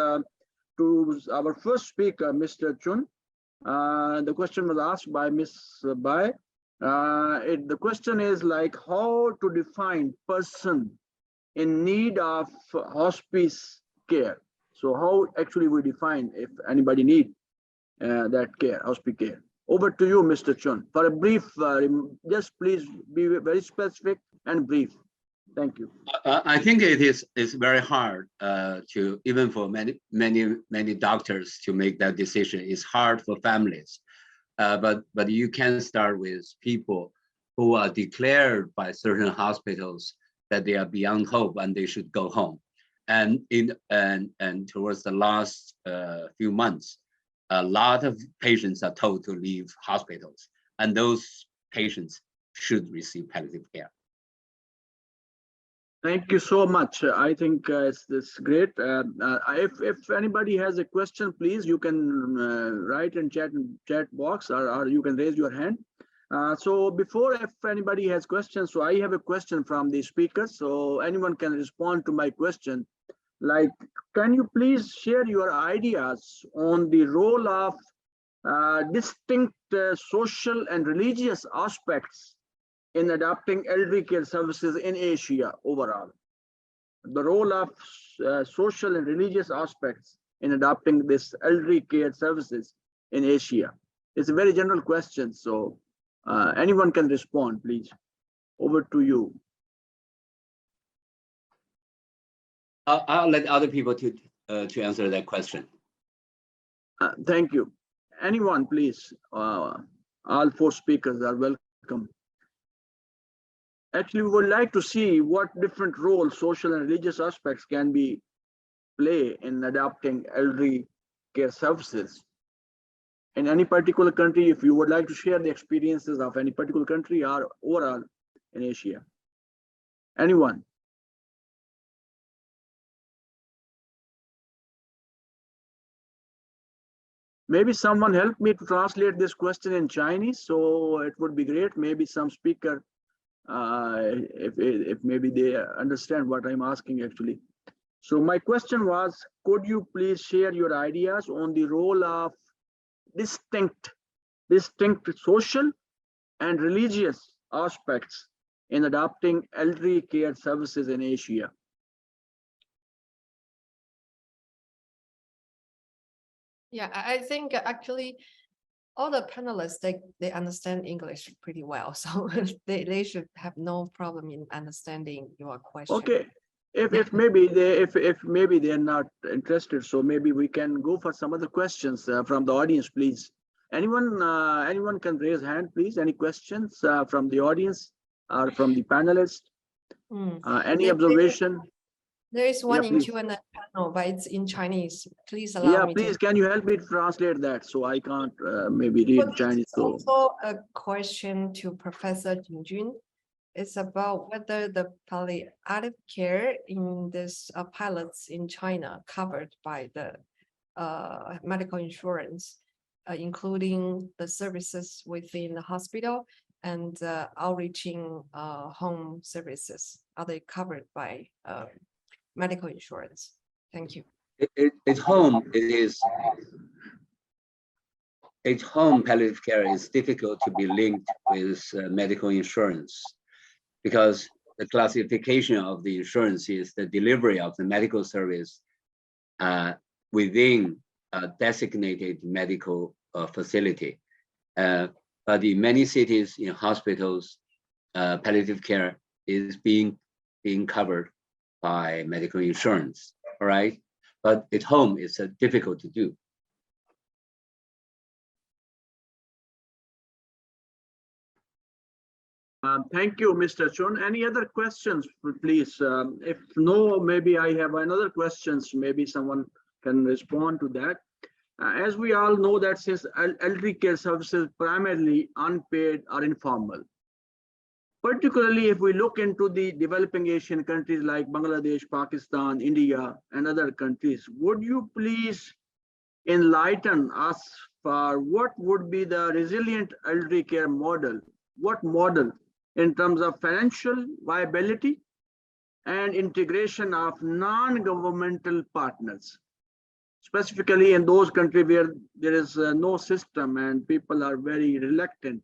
U: to our first speaker, Mr. Chun. The question was asked by Ms. Bai. The question is like how to define person in need of hospice care. So how actually we define if anybody need that care, hospice care. Over to you, Mr. Chun, for a brief, just please be very specific and brief. Thank you.
E: I think it's very hard to, even for many doctors to make that decision. It's hard for families, but you can start with people who are declared by certain hospitals that they are beyond hope and they should go home. And towards the last few months, a lot of patients are told to leave hospitals, and those patients should receive palliative care.
U: Thank you so much. I think it's great. If anybody has a question, please, you can write in chat box, or you can raise your hand. So before, if anybody has questions, so I have a question from the speakers, so anyone can respond to my question. Like, can you please share your ideas on the role of distinct social and religious aspects in adopting elderly care services in Asia overall? The role of social and religious aspects in adopting this elderly care services in Asia. It's a very general question, so anyone can respond, please. Over to you.
E: I'll let other people to answer that question.
U: Thank you. Anyone, please. All four speakers are welcome. Actually, we would like to see what different roles social and religious aspects can be play in adopting elderly care services in any particular country. If you would like to share the experiences of any particular country or overall in Asia. Anyone? Maybe someone help me to translate this question in Chinese, so it would be great. Maybe some speaker, if maybe they understand what I'm asking actually. So my question was, could you please share your ideas on the role of distinct social and religious aspects in adopting elderly care services in Asia?
J: Yeah, I think actually all the panelists, they understand English pretty well, so they should have no problem in understanding your question.
U: Okay, if maybe they're not interested, so maybe we can go for some other questions from the audience, please. Anyone can raise hand, please. Any questions from the audience or from the panelists? Any observation?
J: There is one in Q&A panel, but it's in Chinese. Please allow me to.
U: Yeah, please, can you help me to translate that? So I can't maybe read Chinese. So
J: also a question to Professor Jingjun. It's about whether the palliative care in this pilots in China covered by the medical insurance, including the services within the hospital and outreaching home services. Are they covered by medical insurance? Thank you.
E: At home, at home palliative care is difficult to be linked with medical insurance because the classification of the insurance is the delivery of the medical service within a designated medical facility. But in many cities, in hospitals, palliative care is being covered by medical insurance, all right? But at home, it's difficult to do.
U: Thank you, Mr. Chun. Any other questions, please? If no, maybe I have another questions. Maybe someone can respond to that. As we all know that since elderly care services primarily unpaid or informal, particularly if we look into the developing Asian countries like Bangladesh, Pakistan, India, and other countries, would you please enlighten us for what would be the resilient elderly care model? What model in terms of financial viability and integration of non-governmental partners, specifically in those countries where there is no system and people are very reluctant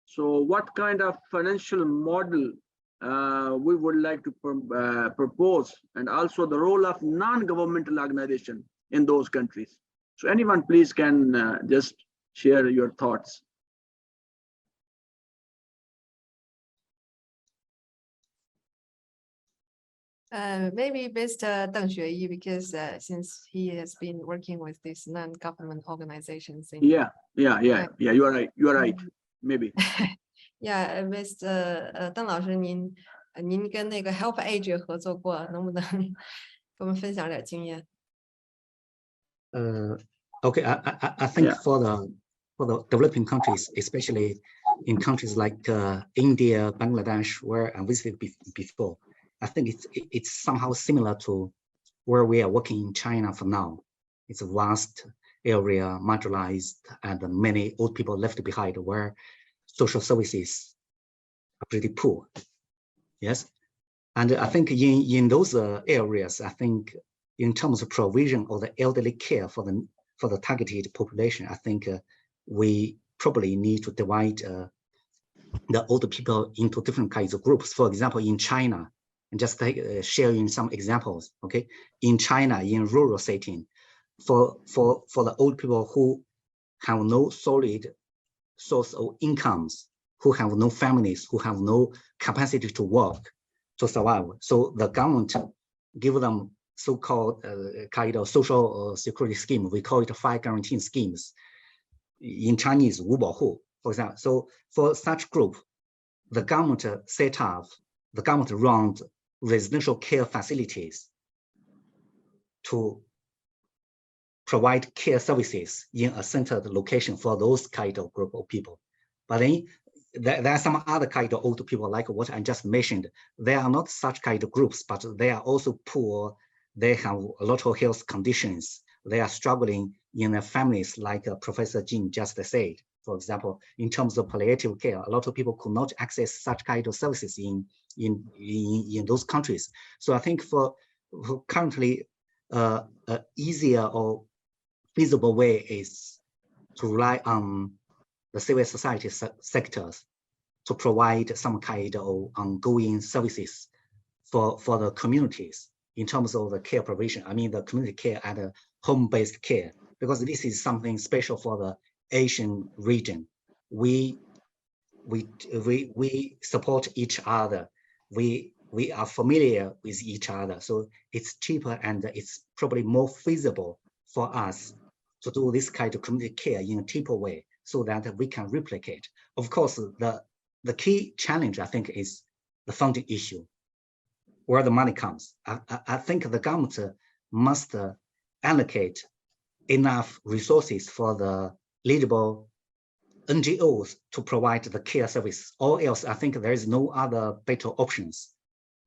U: So what kind of financial model we would like to propose, and also the role of non-governmental organization in those countries. So anyone please can just share your thoughts.
J: Maybe Mr. Deng Xueyi, because since he has been working with these non-government organizations.
U: Yeah. You are right. You are right. Maybe.
J: Yeah, Mr. 邓老师，您跟那个 Help Age 合作过，能不能跟我们分享点经验？
D: Okay, I think for the developing countries, especially in countries like India, Bangladesh, where I visited before, I think it's somehow similar to where we are working in China for now. It's a vast area, marginalized, and many old people left behind, where social services are pretty poor. Yes, and I think in those areas, I think in terms of provision of the elderly care for the targeted population, I think we probably need to divide the older people into different kinds of groups. For example, in China, and just sharing some examples. Okay, in China, in rural setting, for the old people who have no solid source of incomes, who have no families, who have no capacity to work, to survive. So the government give them so-called kind of social security scheme. We call it 5 guarantee schemes. In Chinese, 五保户, for example. So for such group, the government set up, the government runs residential care facilities to provide care services in a centered location for those kind of group of people. But then there are some other kind of old people, like what I just mentioned. They are not such kind of groups, but they are also poor. They have a lot of health conditions. They are struggling in their families, like Professor Jin just said. For example, in terms of palliative care, a lot of people could not access such kind of services in those countries. So I think for currently, easier or feasible way is to rely on the civil society sectors to provide some kind of ongoing services for the communities in terms of the care provision. I mean, the community care and home-based care, because this is something special for the Asian region. We support each other. We are familiar with each other, so it's cheaper and it's probably more feasible for us to do this kind of community care in a cheaper way, so that we can replicate. Of course, the key challenge, I think, is the funding issue, where the money comes. I think the government must allocate enough resources for the eligible NGOs to provide the care service, or else I think there is no other better options,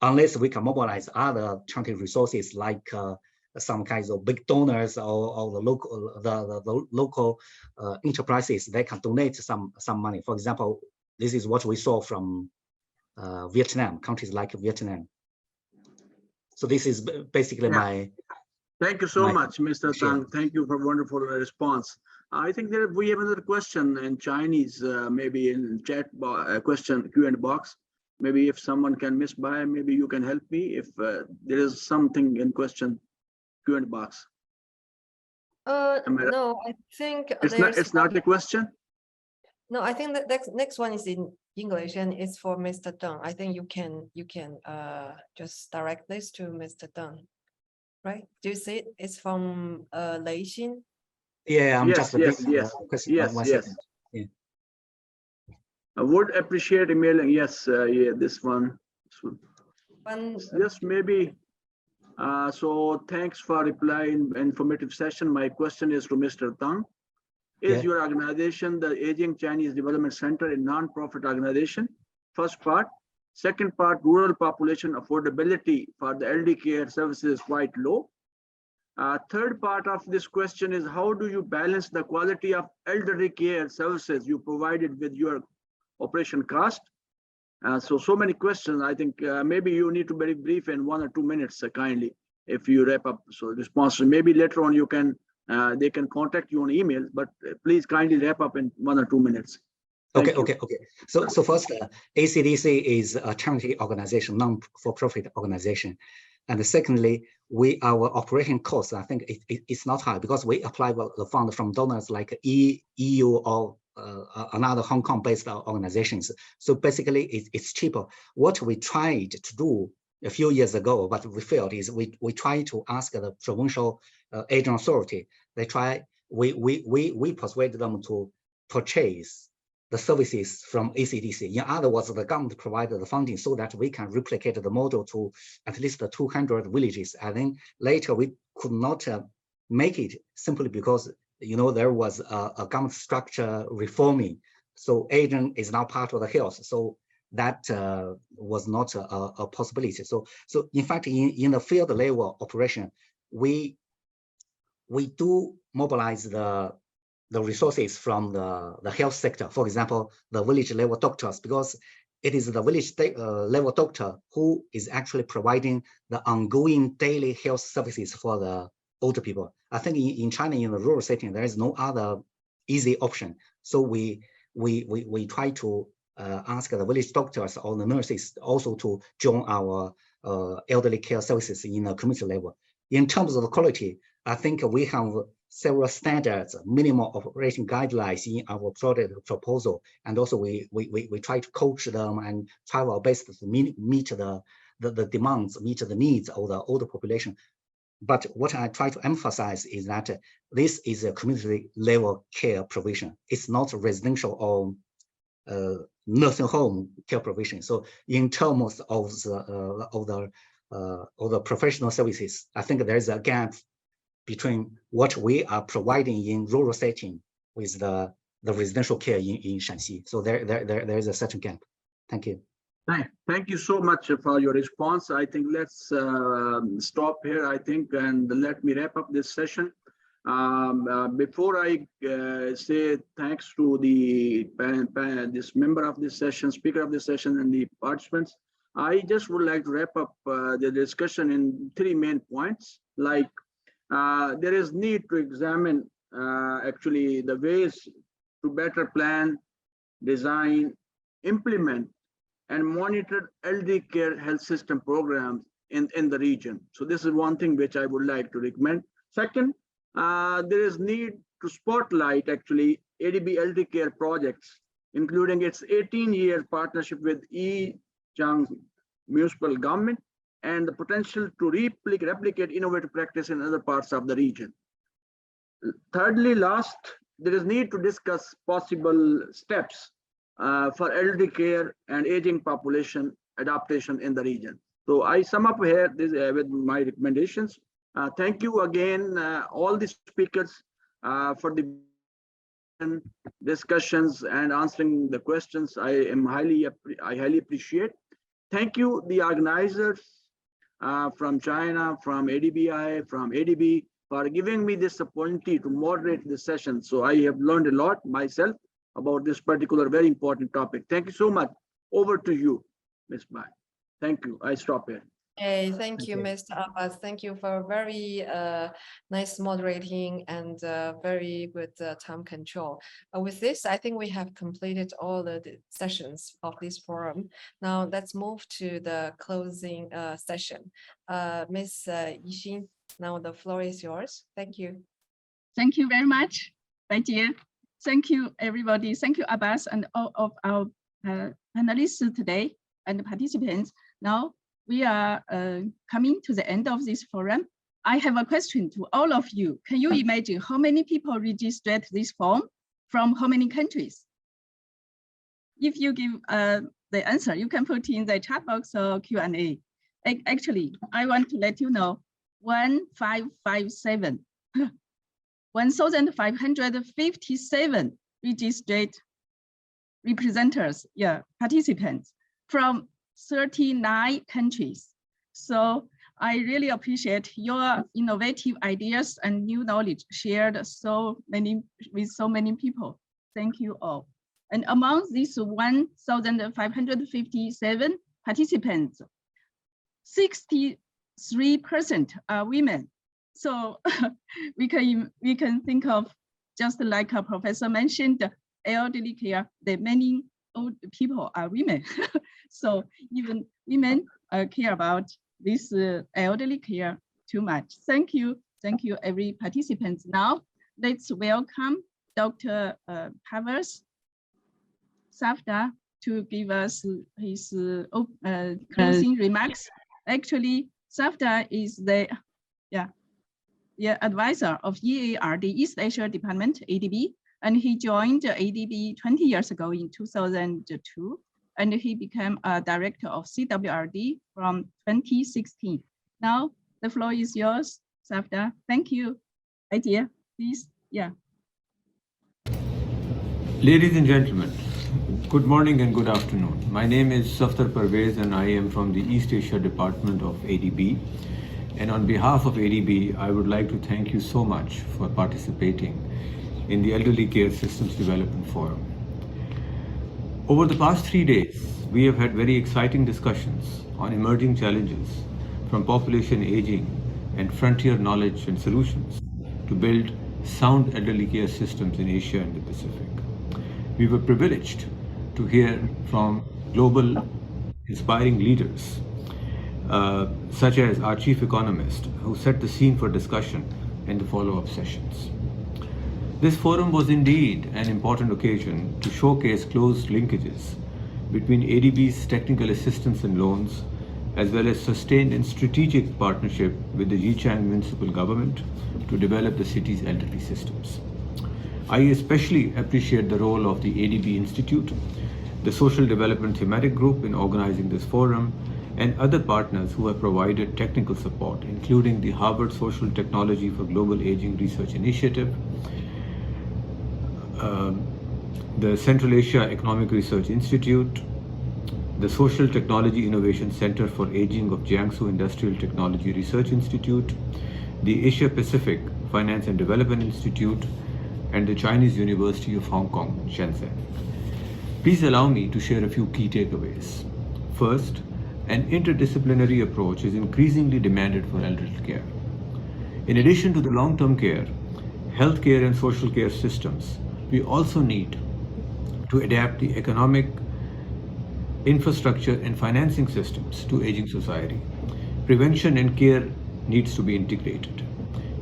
D: unless we can mobilize other charity resources like some kinds of big donors or the local enterprises. They can donate some money. For example, this is what we saw from Vietnam, countries like Vietnam. So this is basically my.
U: Thank you so much, Mr. Tang. Thank you for wonderful response. I think that we have another question in Chinese, maybe in chat question Q&A box. Maybe if someone can miss by, maybe you can help me if there is something in question Q&A box.
J: No, I think
U: it's not a question.
J: No, I think that next one is in English and it's for Mr. Deng. I think you can just direct this to Mr. Deng, right? Do you see it? It's from Lei Xin.
D: Yeah, I'm just
U: yes. Yeah. I would appreciate emailing. Yes, yeah, this one. Yes, maybe. So thanks for replying. Informative session. My question is to Mr. Tang. Is your organization the Aging Chinese Development Center a non-profit organization? First part. Second part, rural population affordability for the elderly care services is quite low. Third part of this question is, how do you balance the quality of elderly care services you provided with your operation cost? So many questions. I think maybe you need to be very brief in 1 or 2 minutes, kindly, if you wrap up. So response, maybe later on you can, they can contact you on email, but please kindly wrap up in 1 or 2 minutes.
D: Okay. So first, ACDC is a charity organization, non-for-profit organization. And secondly, our operation costs, I think it's not high because we apply the fund from donors like EU or another Hong Kong-based organizations. So basically, it's cheaper. What we tried to do a few years ago, but we failed, is we tried to ask the provincial agent authority. We persuaded them to purchase the services from ACDC. In other words, the government provided the funding so that we can replicate the model to at least 200 villages. And then later we could not make it simply because, you know, there was a government structure reforming. So agent is now part of the health. So that was not a possibility. So in fact, in the field level operation, we do mobilize the resources from the health sector, for example, the village level doctors, because it is the village level doctor who is actually providing the ongoing daily health services for the older people. I think in China, in the rural setting, there is no other easy option. So we try to ask the village doctors or the nurses also to join our elderly care services in a community level. In terms of the quality, I think we have several standards, minimum operation guidelines in our product proposal, and also we try to coach them and try our best to meet the demands, meet the needs of the older population. But what I try to emphasize is that this is a community level care provision. It's not residential or nursing home care provision. So in terms of the professional services, I think there is a gap between what we are providing in rural setting with the residential care in Shanxi. So there is a certain gap. Thank you.
U: Thank you so much for your response. I think let's stop here, I think, and let me wrap up this session. Before I say thanks to this member of this session, speaker of this session, and the participants, I just would like to wrap up the discussion in 3 main points. Like, there is need to examine actually the ways to better plan, design, implement, and monitor elderly care health system programs in the region. So this is one thing which I would like to recommend. Second, there is need to spotlight actually ADB elderly care projects, including its 18-year partnership with Yichang municipal government, and the potential to replicate innovative practice in other parts of the region. Thirdly, last, there is need to discuss possible steps for elderly care and aging population adaptation in the region. So I sum up here this, with my recommendations. Thank you again, all the speakers, for the discussions and answering the questions. I highly appreciate. Thank you, the organizers from China, from ADBI, from ADB, for giving me this opportunity to moderate this session. So I have learned a lot myself about this particular very important topic. Thank you so much. Over to you, Ms. Bai. Thank you. I stop here.
J: Hey, thank you, Mr. Abbas. Thank you for very nice moderating and very good time control. With this, I think we have completed all the sessions of this forum. Now let's move to the closing session. Ms. Yichang, now the floor is yours. Thank you.
A: Thank you very much, Beijie. Thank you, everybody. Thank you, Abbas, and all of our panelists today and participants. Now, we are coming to the end of this forum. I have a question to all of you. Can you imagine how many people registered this form from how many countries? If you give the answer, you can put in the chat box or Q&A. Actually, I want to let you know 1557, 1,557 registered representatives, participants from 39 countries. So I really appreciate your innovative ideas and new knowledge shared with so many people. Thank you all. And among these 1,557 participants, 63% are women. So we can think of, just like a professor mentioned, elderly care, the many old people are women. So even women care about this elderly care too much. Thank you. Thank you, every participant. Now, let's welcome Dr. Pavers Safda to give us his closing remarks. Actually, Safda is the advisor of EARD, East Asia Department, ADB, and he joined ADB 20 years ago in 2002, and he became a director of CWRD from 2016. Now, the floor is yours, Safda. Thank you. Idea, please. Yeah.
C: Ladies and gentlemen, good morning and good afternoon. My name is Safdar Parvez and I am from the East Asia Department of ADB. And on behalf of ADB, I would like to thank you so much for participating in the Elderly Care Systems Development Forum. Over the past 3 days, we have had very exciting discussions on emerging challenges from population aging and frontier knowledge and solutions to build sound elderly care systems in Asia and the Pacific. We were privileged to hear from global inspiring leaders, such as our chief economist, who set the scene for discussion in the follow-up sessions. This forum was indeed an important occasion to showcase close linkages between ADB's technical assistance and loans, as well as sustained and strategic partnership with the Yichang municipal government to develop the city's elderly systems. I especially appreciate the role of the ADB Institute, the Social Development Thematic Group in organizing this forum, and other partners who have provided technical support, including the Harvard Social Technology for Global Aging Research Initiative, the Central Asia Economic Research Institute, the Social Technology Innovation Center for Aging of Jiangsu Industrial Technology Research Institute, the Asia Pacific Finance and Development Institute, and the Chinese University of Hong Kong, Shenzhen. Please allow me to share a few key takeaways. First, an interdisciplinary approach is increasingly demanded for elderly care. In addition to the long-term care, healthcare and social care systems, we also need to adapt the economic, infrastructure and financing systems to aging society. Prevention and care needs to be integrated.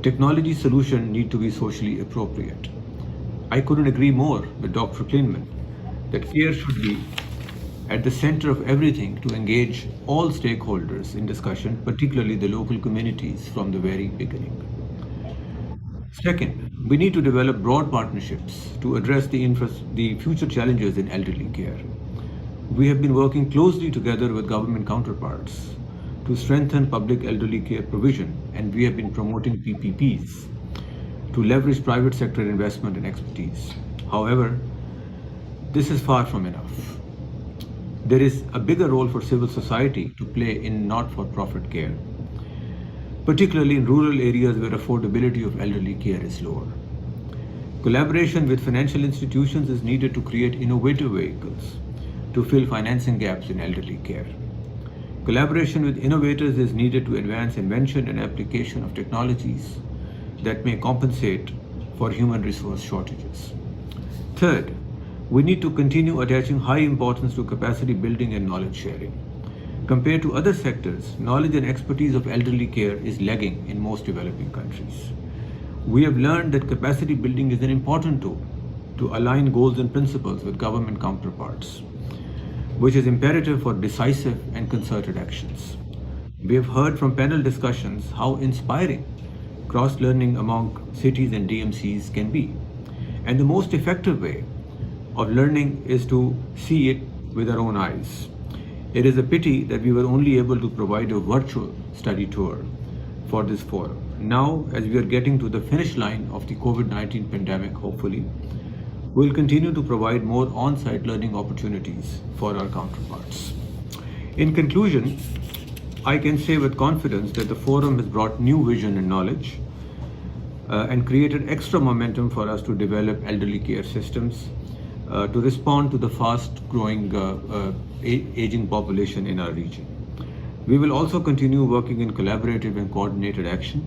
C: Technology solutions need to be socially appropriate. I couldn't agree more with Dr. Klinman that care should be at the center of everything to engage all stakeholders in discussion, particularly the local communities from the very beginning. Second, we need to develop broad partnerships to address the future challenges in elderly care. We have been working closely together with government counterparts to strengthen public elderly care provision, and we have been promoting PPPs to leverage private sector investment and expertise. However, this is far from enough. There is a bigger role for civil society to play in not-for-profit care, particularly in rural areas where affordability of elderly care is lower. Collaboration with financial institutions is needed to create innovative vehicles to fill financing gaps in elderly care. Collaboration with innovators is needed to advance invention and application of technologies that may compensate for human resource shortages. Third, we need to continue attaching high importance to capacity building and knowledge sharing. Compared to other sectors, knowledge and expertise of elderly care is lagging in most developing countries. We have learned that capacity building is an important tool to align goals and principles with government counterparts, which is imperative for decisive and concerted actions. We have heard from panel discussions how inspiring cross-learning among cities and DMCs can be. And the most effective way of learning is to see it with our own eyes. It is a pity that we were only able to provide a virtual study tour for this forum. Now, as we are getting to the finish line of the COVID-19 pandemic, hopefully, we'll continue to provide more on-site learning opportunities for our counterparts. In conclusion, I can say with confidence that the forum has brought new vision and knowledge and created extra momentum for us to develop elderly care systems to respond to the fast-growing aging population in our region. We will also continue working in collaborative and coordinated action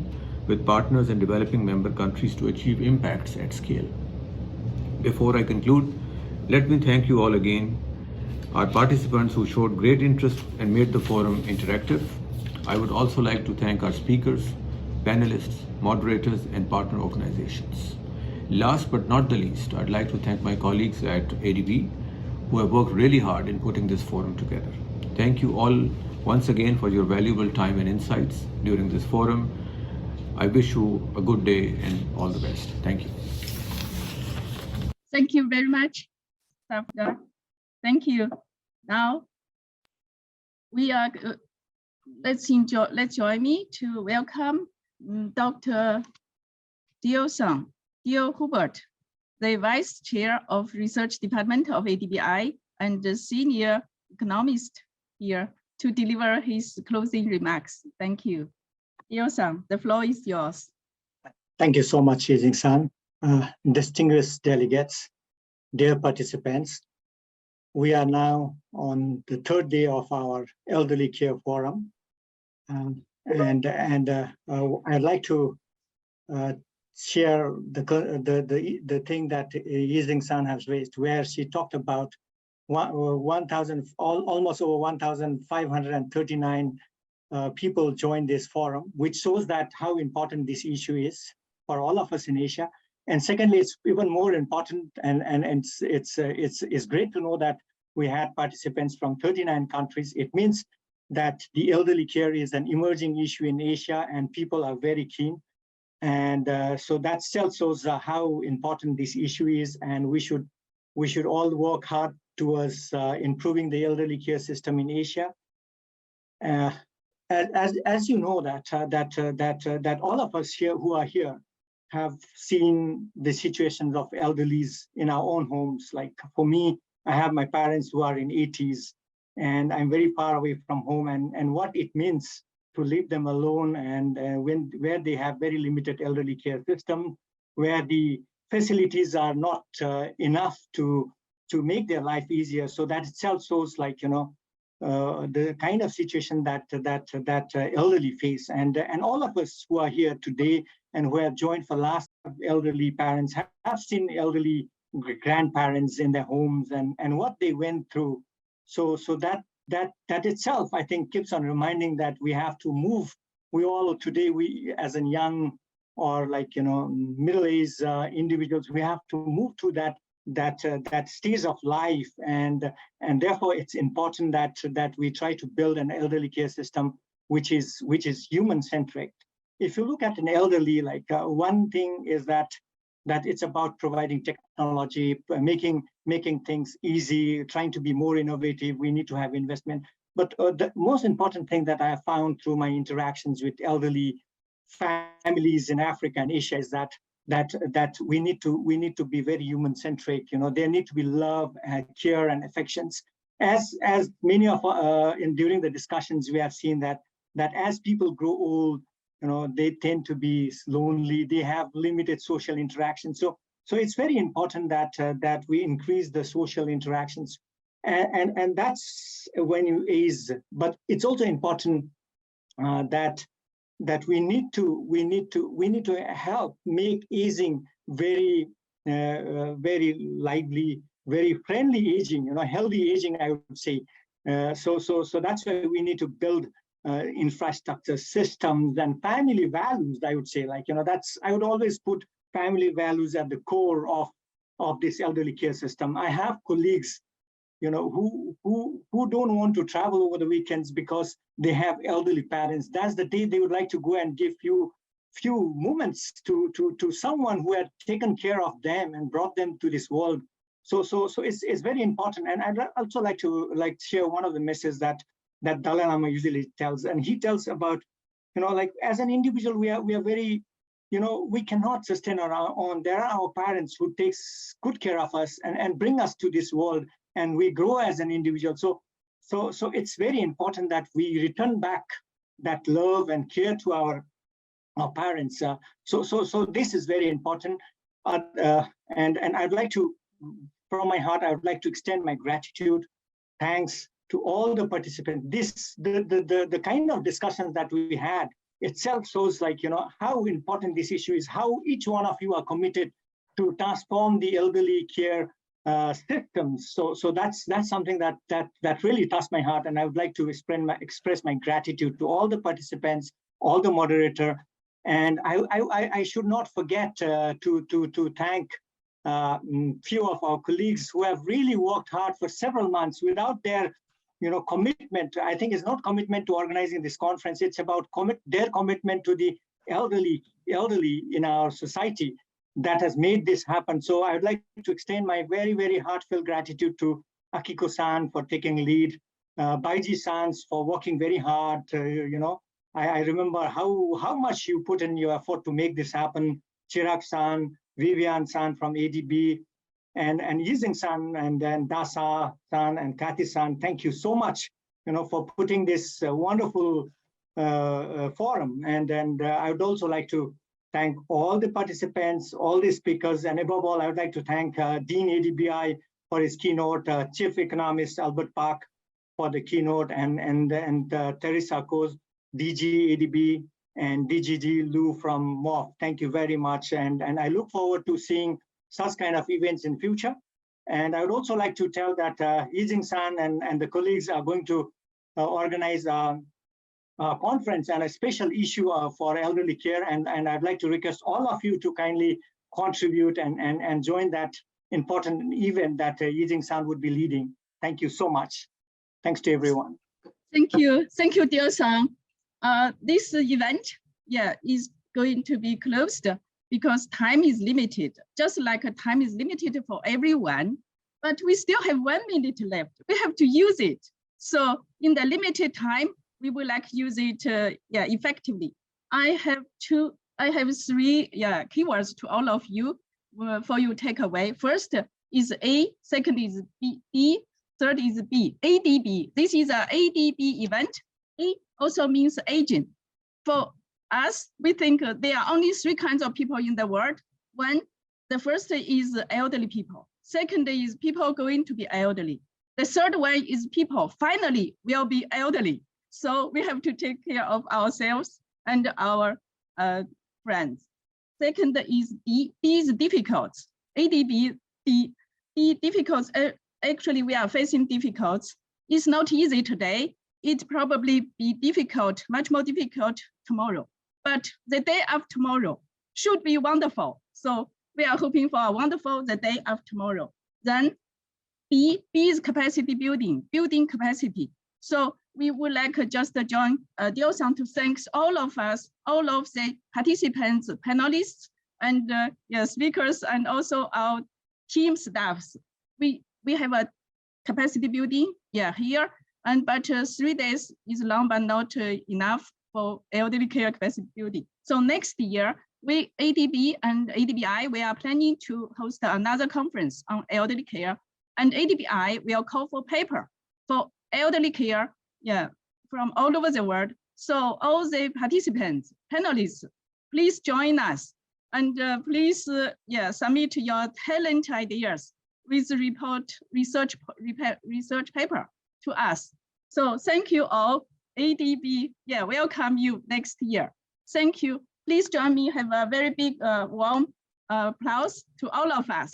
C: with partners and developing member countries to achieve impacts at scale. Before I conclude, Let me thank you all again, our participants who showed great interest and made the forum interactive. I would also like to thank our speakers, panelists, moderators, and partner organizations. Last but not the least, I'd like to thank my colleagues at ADB who have worked really hard in putting this forum together. Thank you all once again for your valuable time and insights during this forum. I wish you a good day and all the best. Thank you.
A: Thank you very much, Safdar. Thank you. Now, we are, let's join me to welcome Dr. Dio Hubert, the Vice Chair of Research Department of ADBI and the Senior Economist here to deliver his closing remarks. Thank you. Dio-san, the floor is yours.
F: Thank you so much, Yichang-san. Distinguished delegates, dear participants, we are now on the third day of our Elderly Care Forum. I'd like to share the thing that Yichang-san has raised, where she talked about almost over 1,539 people joined this forum, which shows that how important this issue is for all of us in Asia. And secondly, it's even more important, and it's great to know that we had participants from 39 countries. It means that the elderly care is an emerging issue in Asia, and people are very keen. And so that still shows how important this issue is, and we should all work hard towards improving the elderly care system in Asia. As you know that all of us here who are here have seen the situations of elderlies in our own homes. Like for me, I have my parents who are in 80s, and I'm very far away from home, and what it means to leave them alone, and where they have very limited elderly care system, where the facilities are not enough to make their life easier. So that itself shows, like, you know, the kind of situation that elderly face, and all of us who are here today and who have joined for last, elderly parents have seen elderly grandparents in their homes and what they went through. So that itself, I think, keeps on reminding that we have to move. We all today, as a young or, like, you know, middle-aged individuals, we have to move to that stage of life, and therefore it's important that we try to build an elderly care system which is human-centric. If you look at an elderly, like one thing is that it's about providing technology, making things easy, trying to be more innovative. We need to have investment. But the most important thing that I have found through my interactions with elderly families in Africa and Asia is that we need to be very human-centric. You know, there need to be love, care, and affections. As many of during the discussions, we have seen that as people grow old, you know, they tend to be lonely. They have limited social interaction. So it's very important that we increase the social interactions, and that's when you age. But it's also important that we need to help make aging very lively, very friendly aging. You know, healthy aging, I would say. So that's why we need to build infrastructure, systems, and family values. I would say, like, you know, I would always put family values at the core of this elderly care system. I have colleagues, you know, who don't want to travel over the weekends because they have elderly parents. That's the day they would like to go and give few moments to someone who had taken care of them and brought them to this world. So it's very important. And I'd also like to share one of the messages that Dalai Lama usually tells, and he tells about, you know, like, as an individual, we are very, you know, we cannot sustain our own. There are our parents who takes good care of us and bring us to this world, and we grow as an individual. So it's very important that we return back that love and care to our parents. So this is very important. And I'd like to, from my heart, I would like to extend my gratitude, thanks to all the participants. The kind of discussions that we had itself shows, like, you know, how important this issue is, how each one of you are committed to transform the elderly care systems. So that's something that really touched my heart, and I would like to express my gratitude to all the participants, all the moderator, and I should not forget to thank few of our colleagues who have really worked hard for several months. Without their commitment, I think it's not commitment to organizing this conference, it's about their commitment to the elderly in our society that has made this happen. So I would like to extend my very, very heartfelt gratitude to Akiko-san for taking lead, Baiji-san for working very hard. I remember how much you put in your effort to make this happen. Chirag-san, Vivian-san from ADB, and Yichang, and then Dasa-san and Kathy-san. Thank you so much, for putting this wonderful forum. And I would also like to thank all the participants, all the speakers, and above all, I would like to thank Dean ADBI for his keynote, Chief Economist Albert Park for the keynote, and Teresa Koz, DG ADB, and DGG Lu from MOF. Thank you very much, and I look forward to seeing such kind of events in future. And I would also like to tell that Yichang-san and the colleagues are going to organize a conference and a special issue for elderly care, and I'd like to request all of you to kindly contribute and join that important event that Yichang-san would be leading. Thank you so much. Thanks to everyone.
A: Thank you, dear son. This event, is going to be closed because time is limited, just like time is limited for everyone, but we still have 1 minute left. We have to use it. So in the limited time, we would like to use it effectively. I have 3 keywords to all of you for your takeaway. First is A, second is B, third is B, ADB. This is an ADB event. A also means agent. For us, we think there are only 3 kinds of people in the world. The first is elderly people. Second is people going to be elderly. The third one is people finally will be elderly. So we have to take care of ourselves and our friends. Second is B. B is difficult. ADB, B difficult. Actually, we are facing difficulties. It's not easy today. It probably be difficult, much more difficult tomorrow. But the day after tomorrow should be wonderful. So we are hoping for a wonderful the day after tomorrow. Then B is capacity building capacity. So we would like just to join Dio-san to thank all of us, all of the participants, panelists, and speakers, and also our team staffs. We have a capacity building here, but 3 days is long, but not enough for elderly care capacity building. So next year, we ADB and ADBI, we are planning to host another conference on elderly care, and ADBI will call for paper for elderly care, from all over the world. So all the participants, panelists, please join us, and please, submit your talent ideas with research paper to us. So thank you all. ADB, welcome you next year. Thank you. Please join me. Have a very big warm applause to all of us.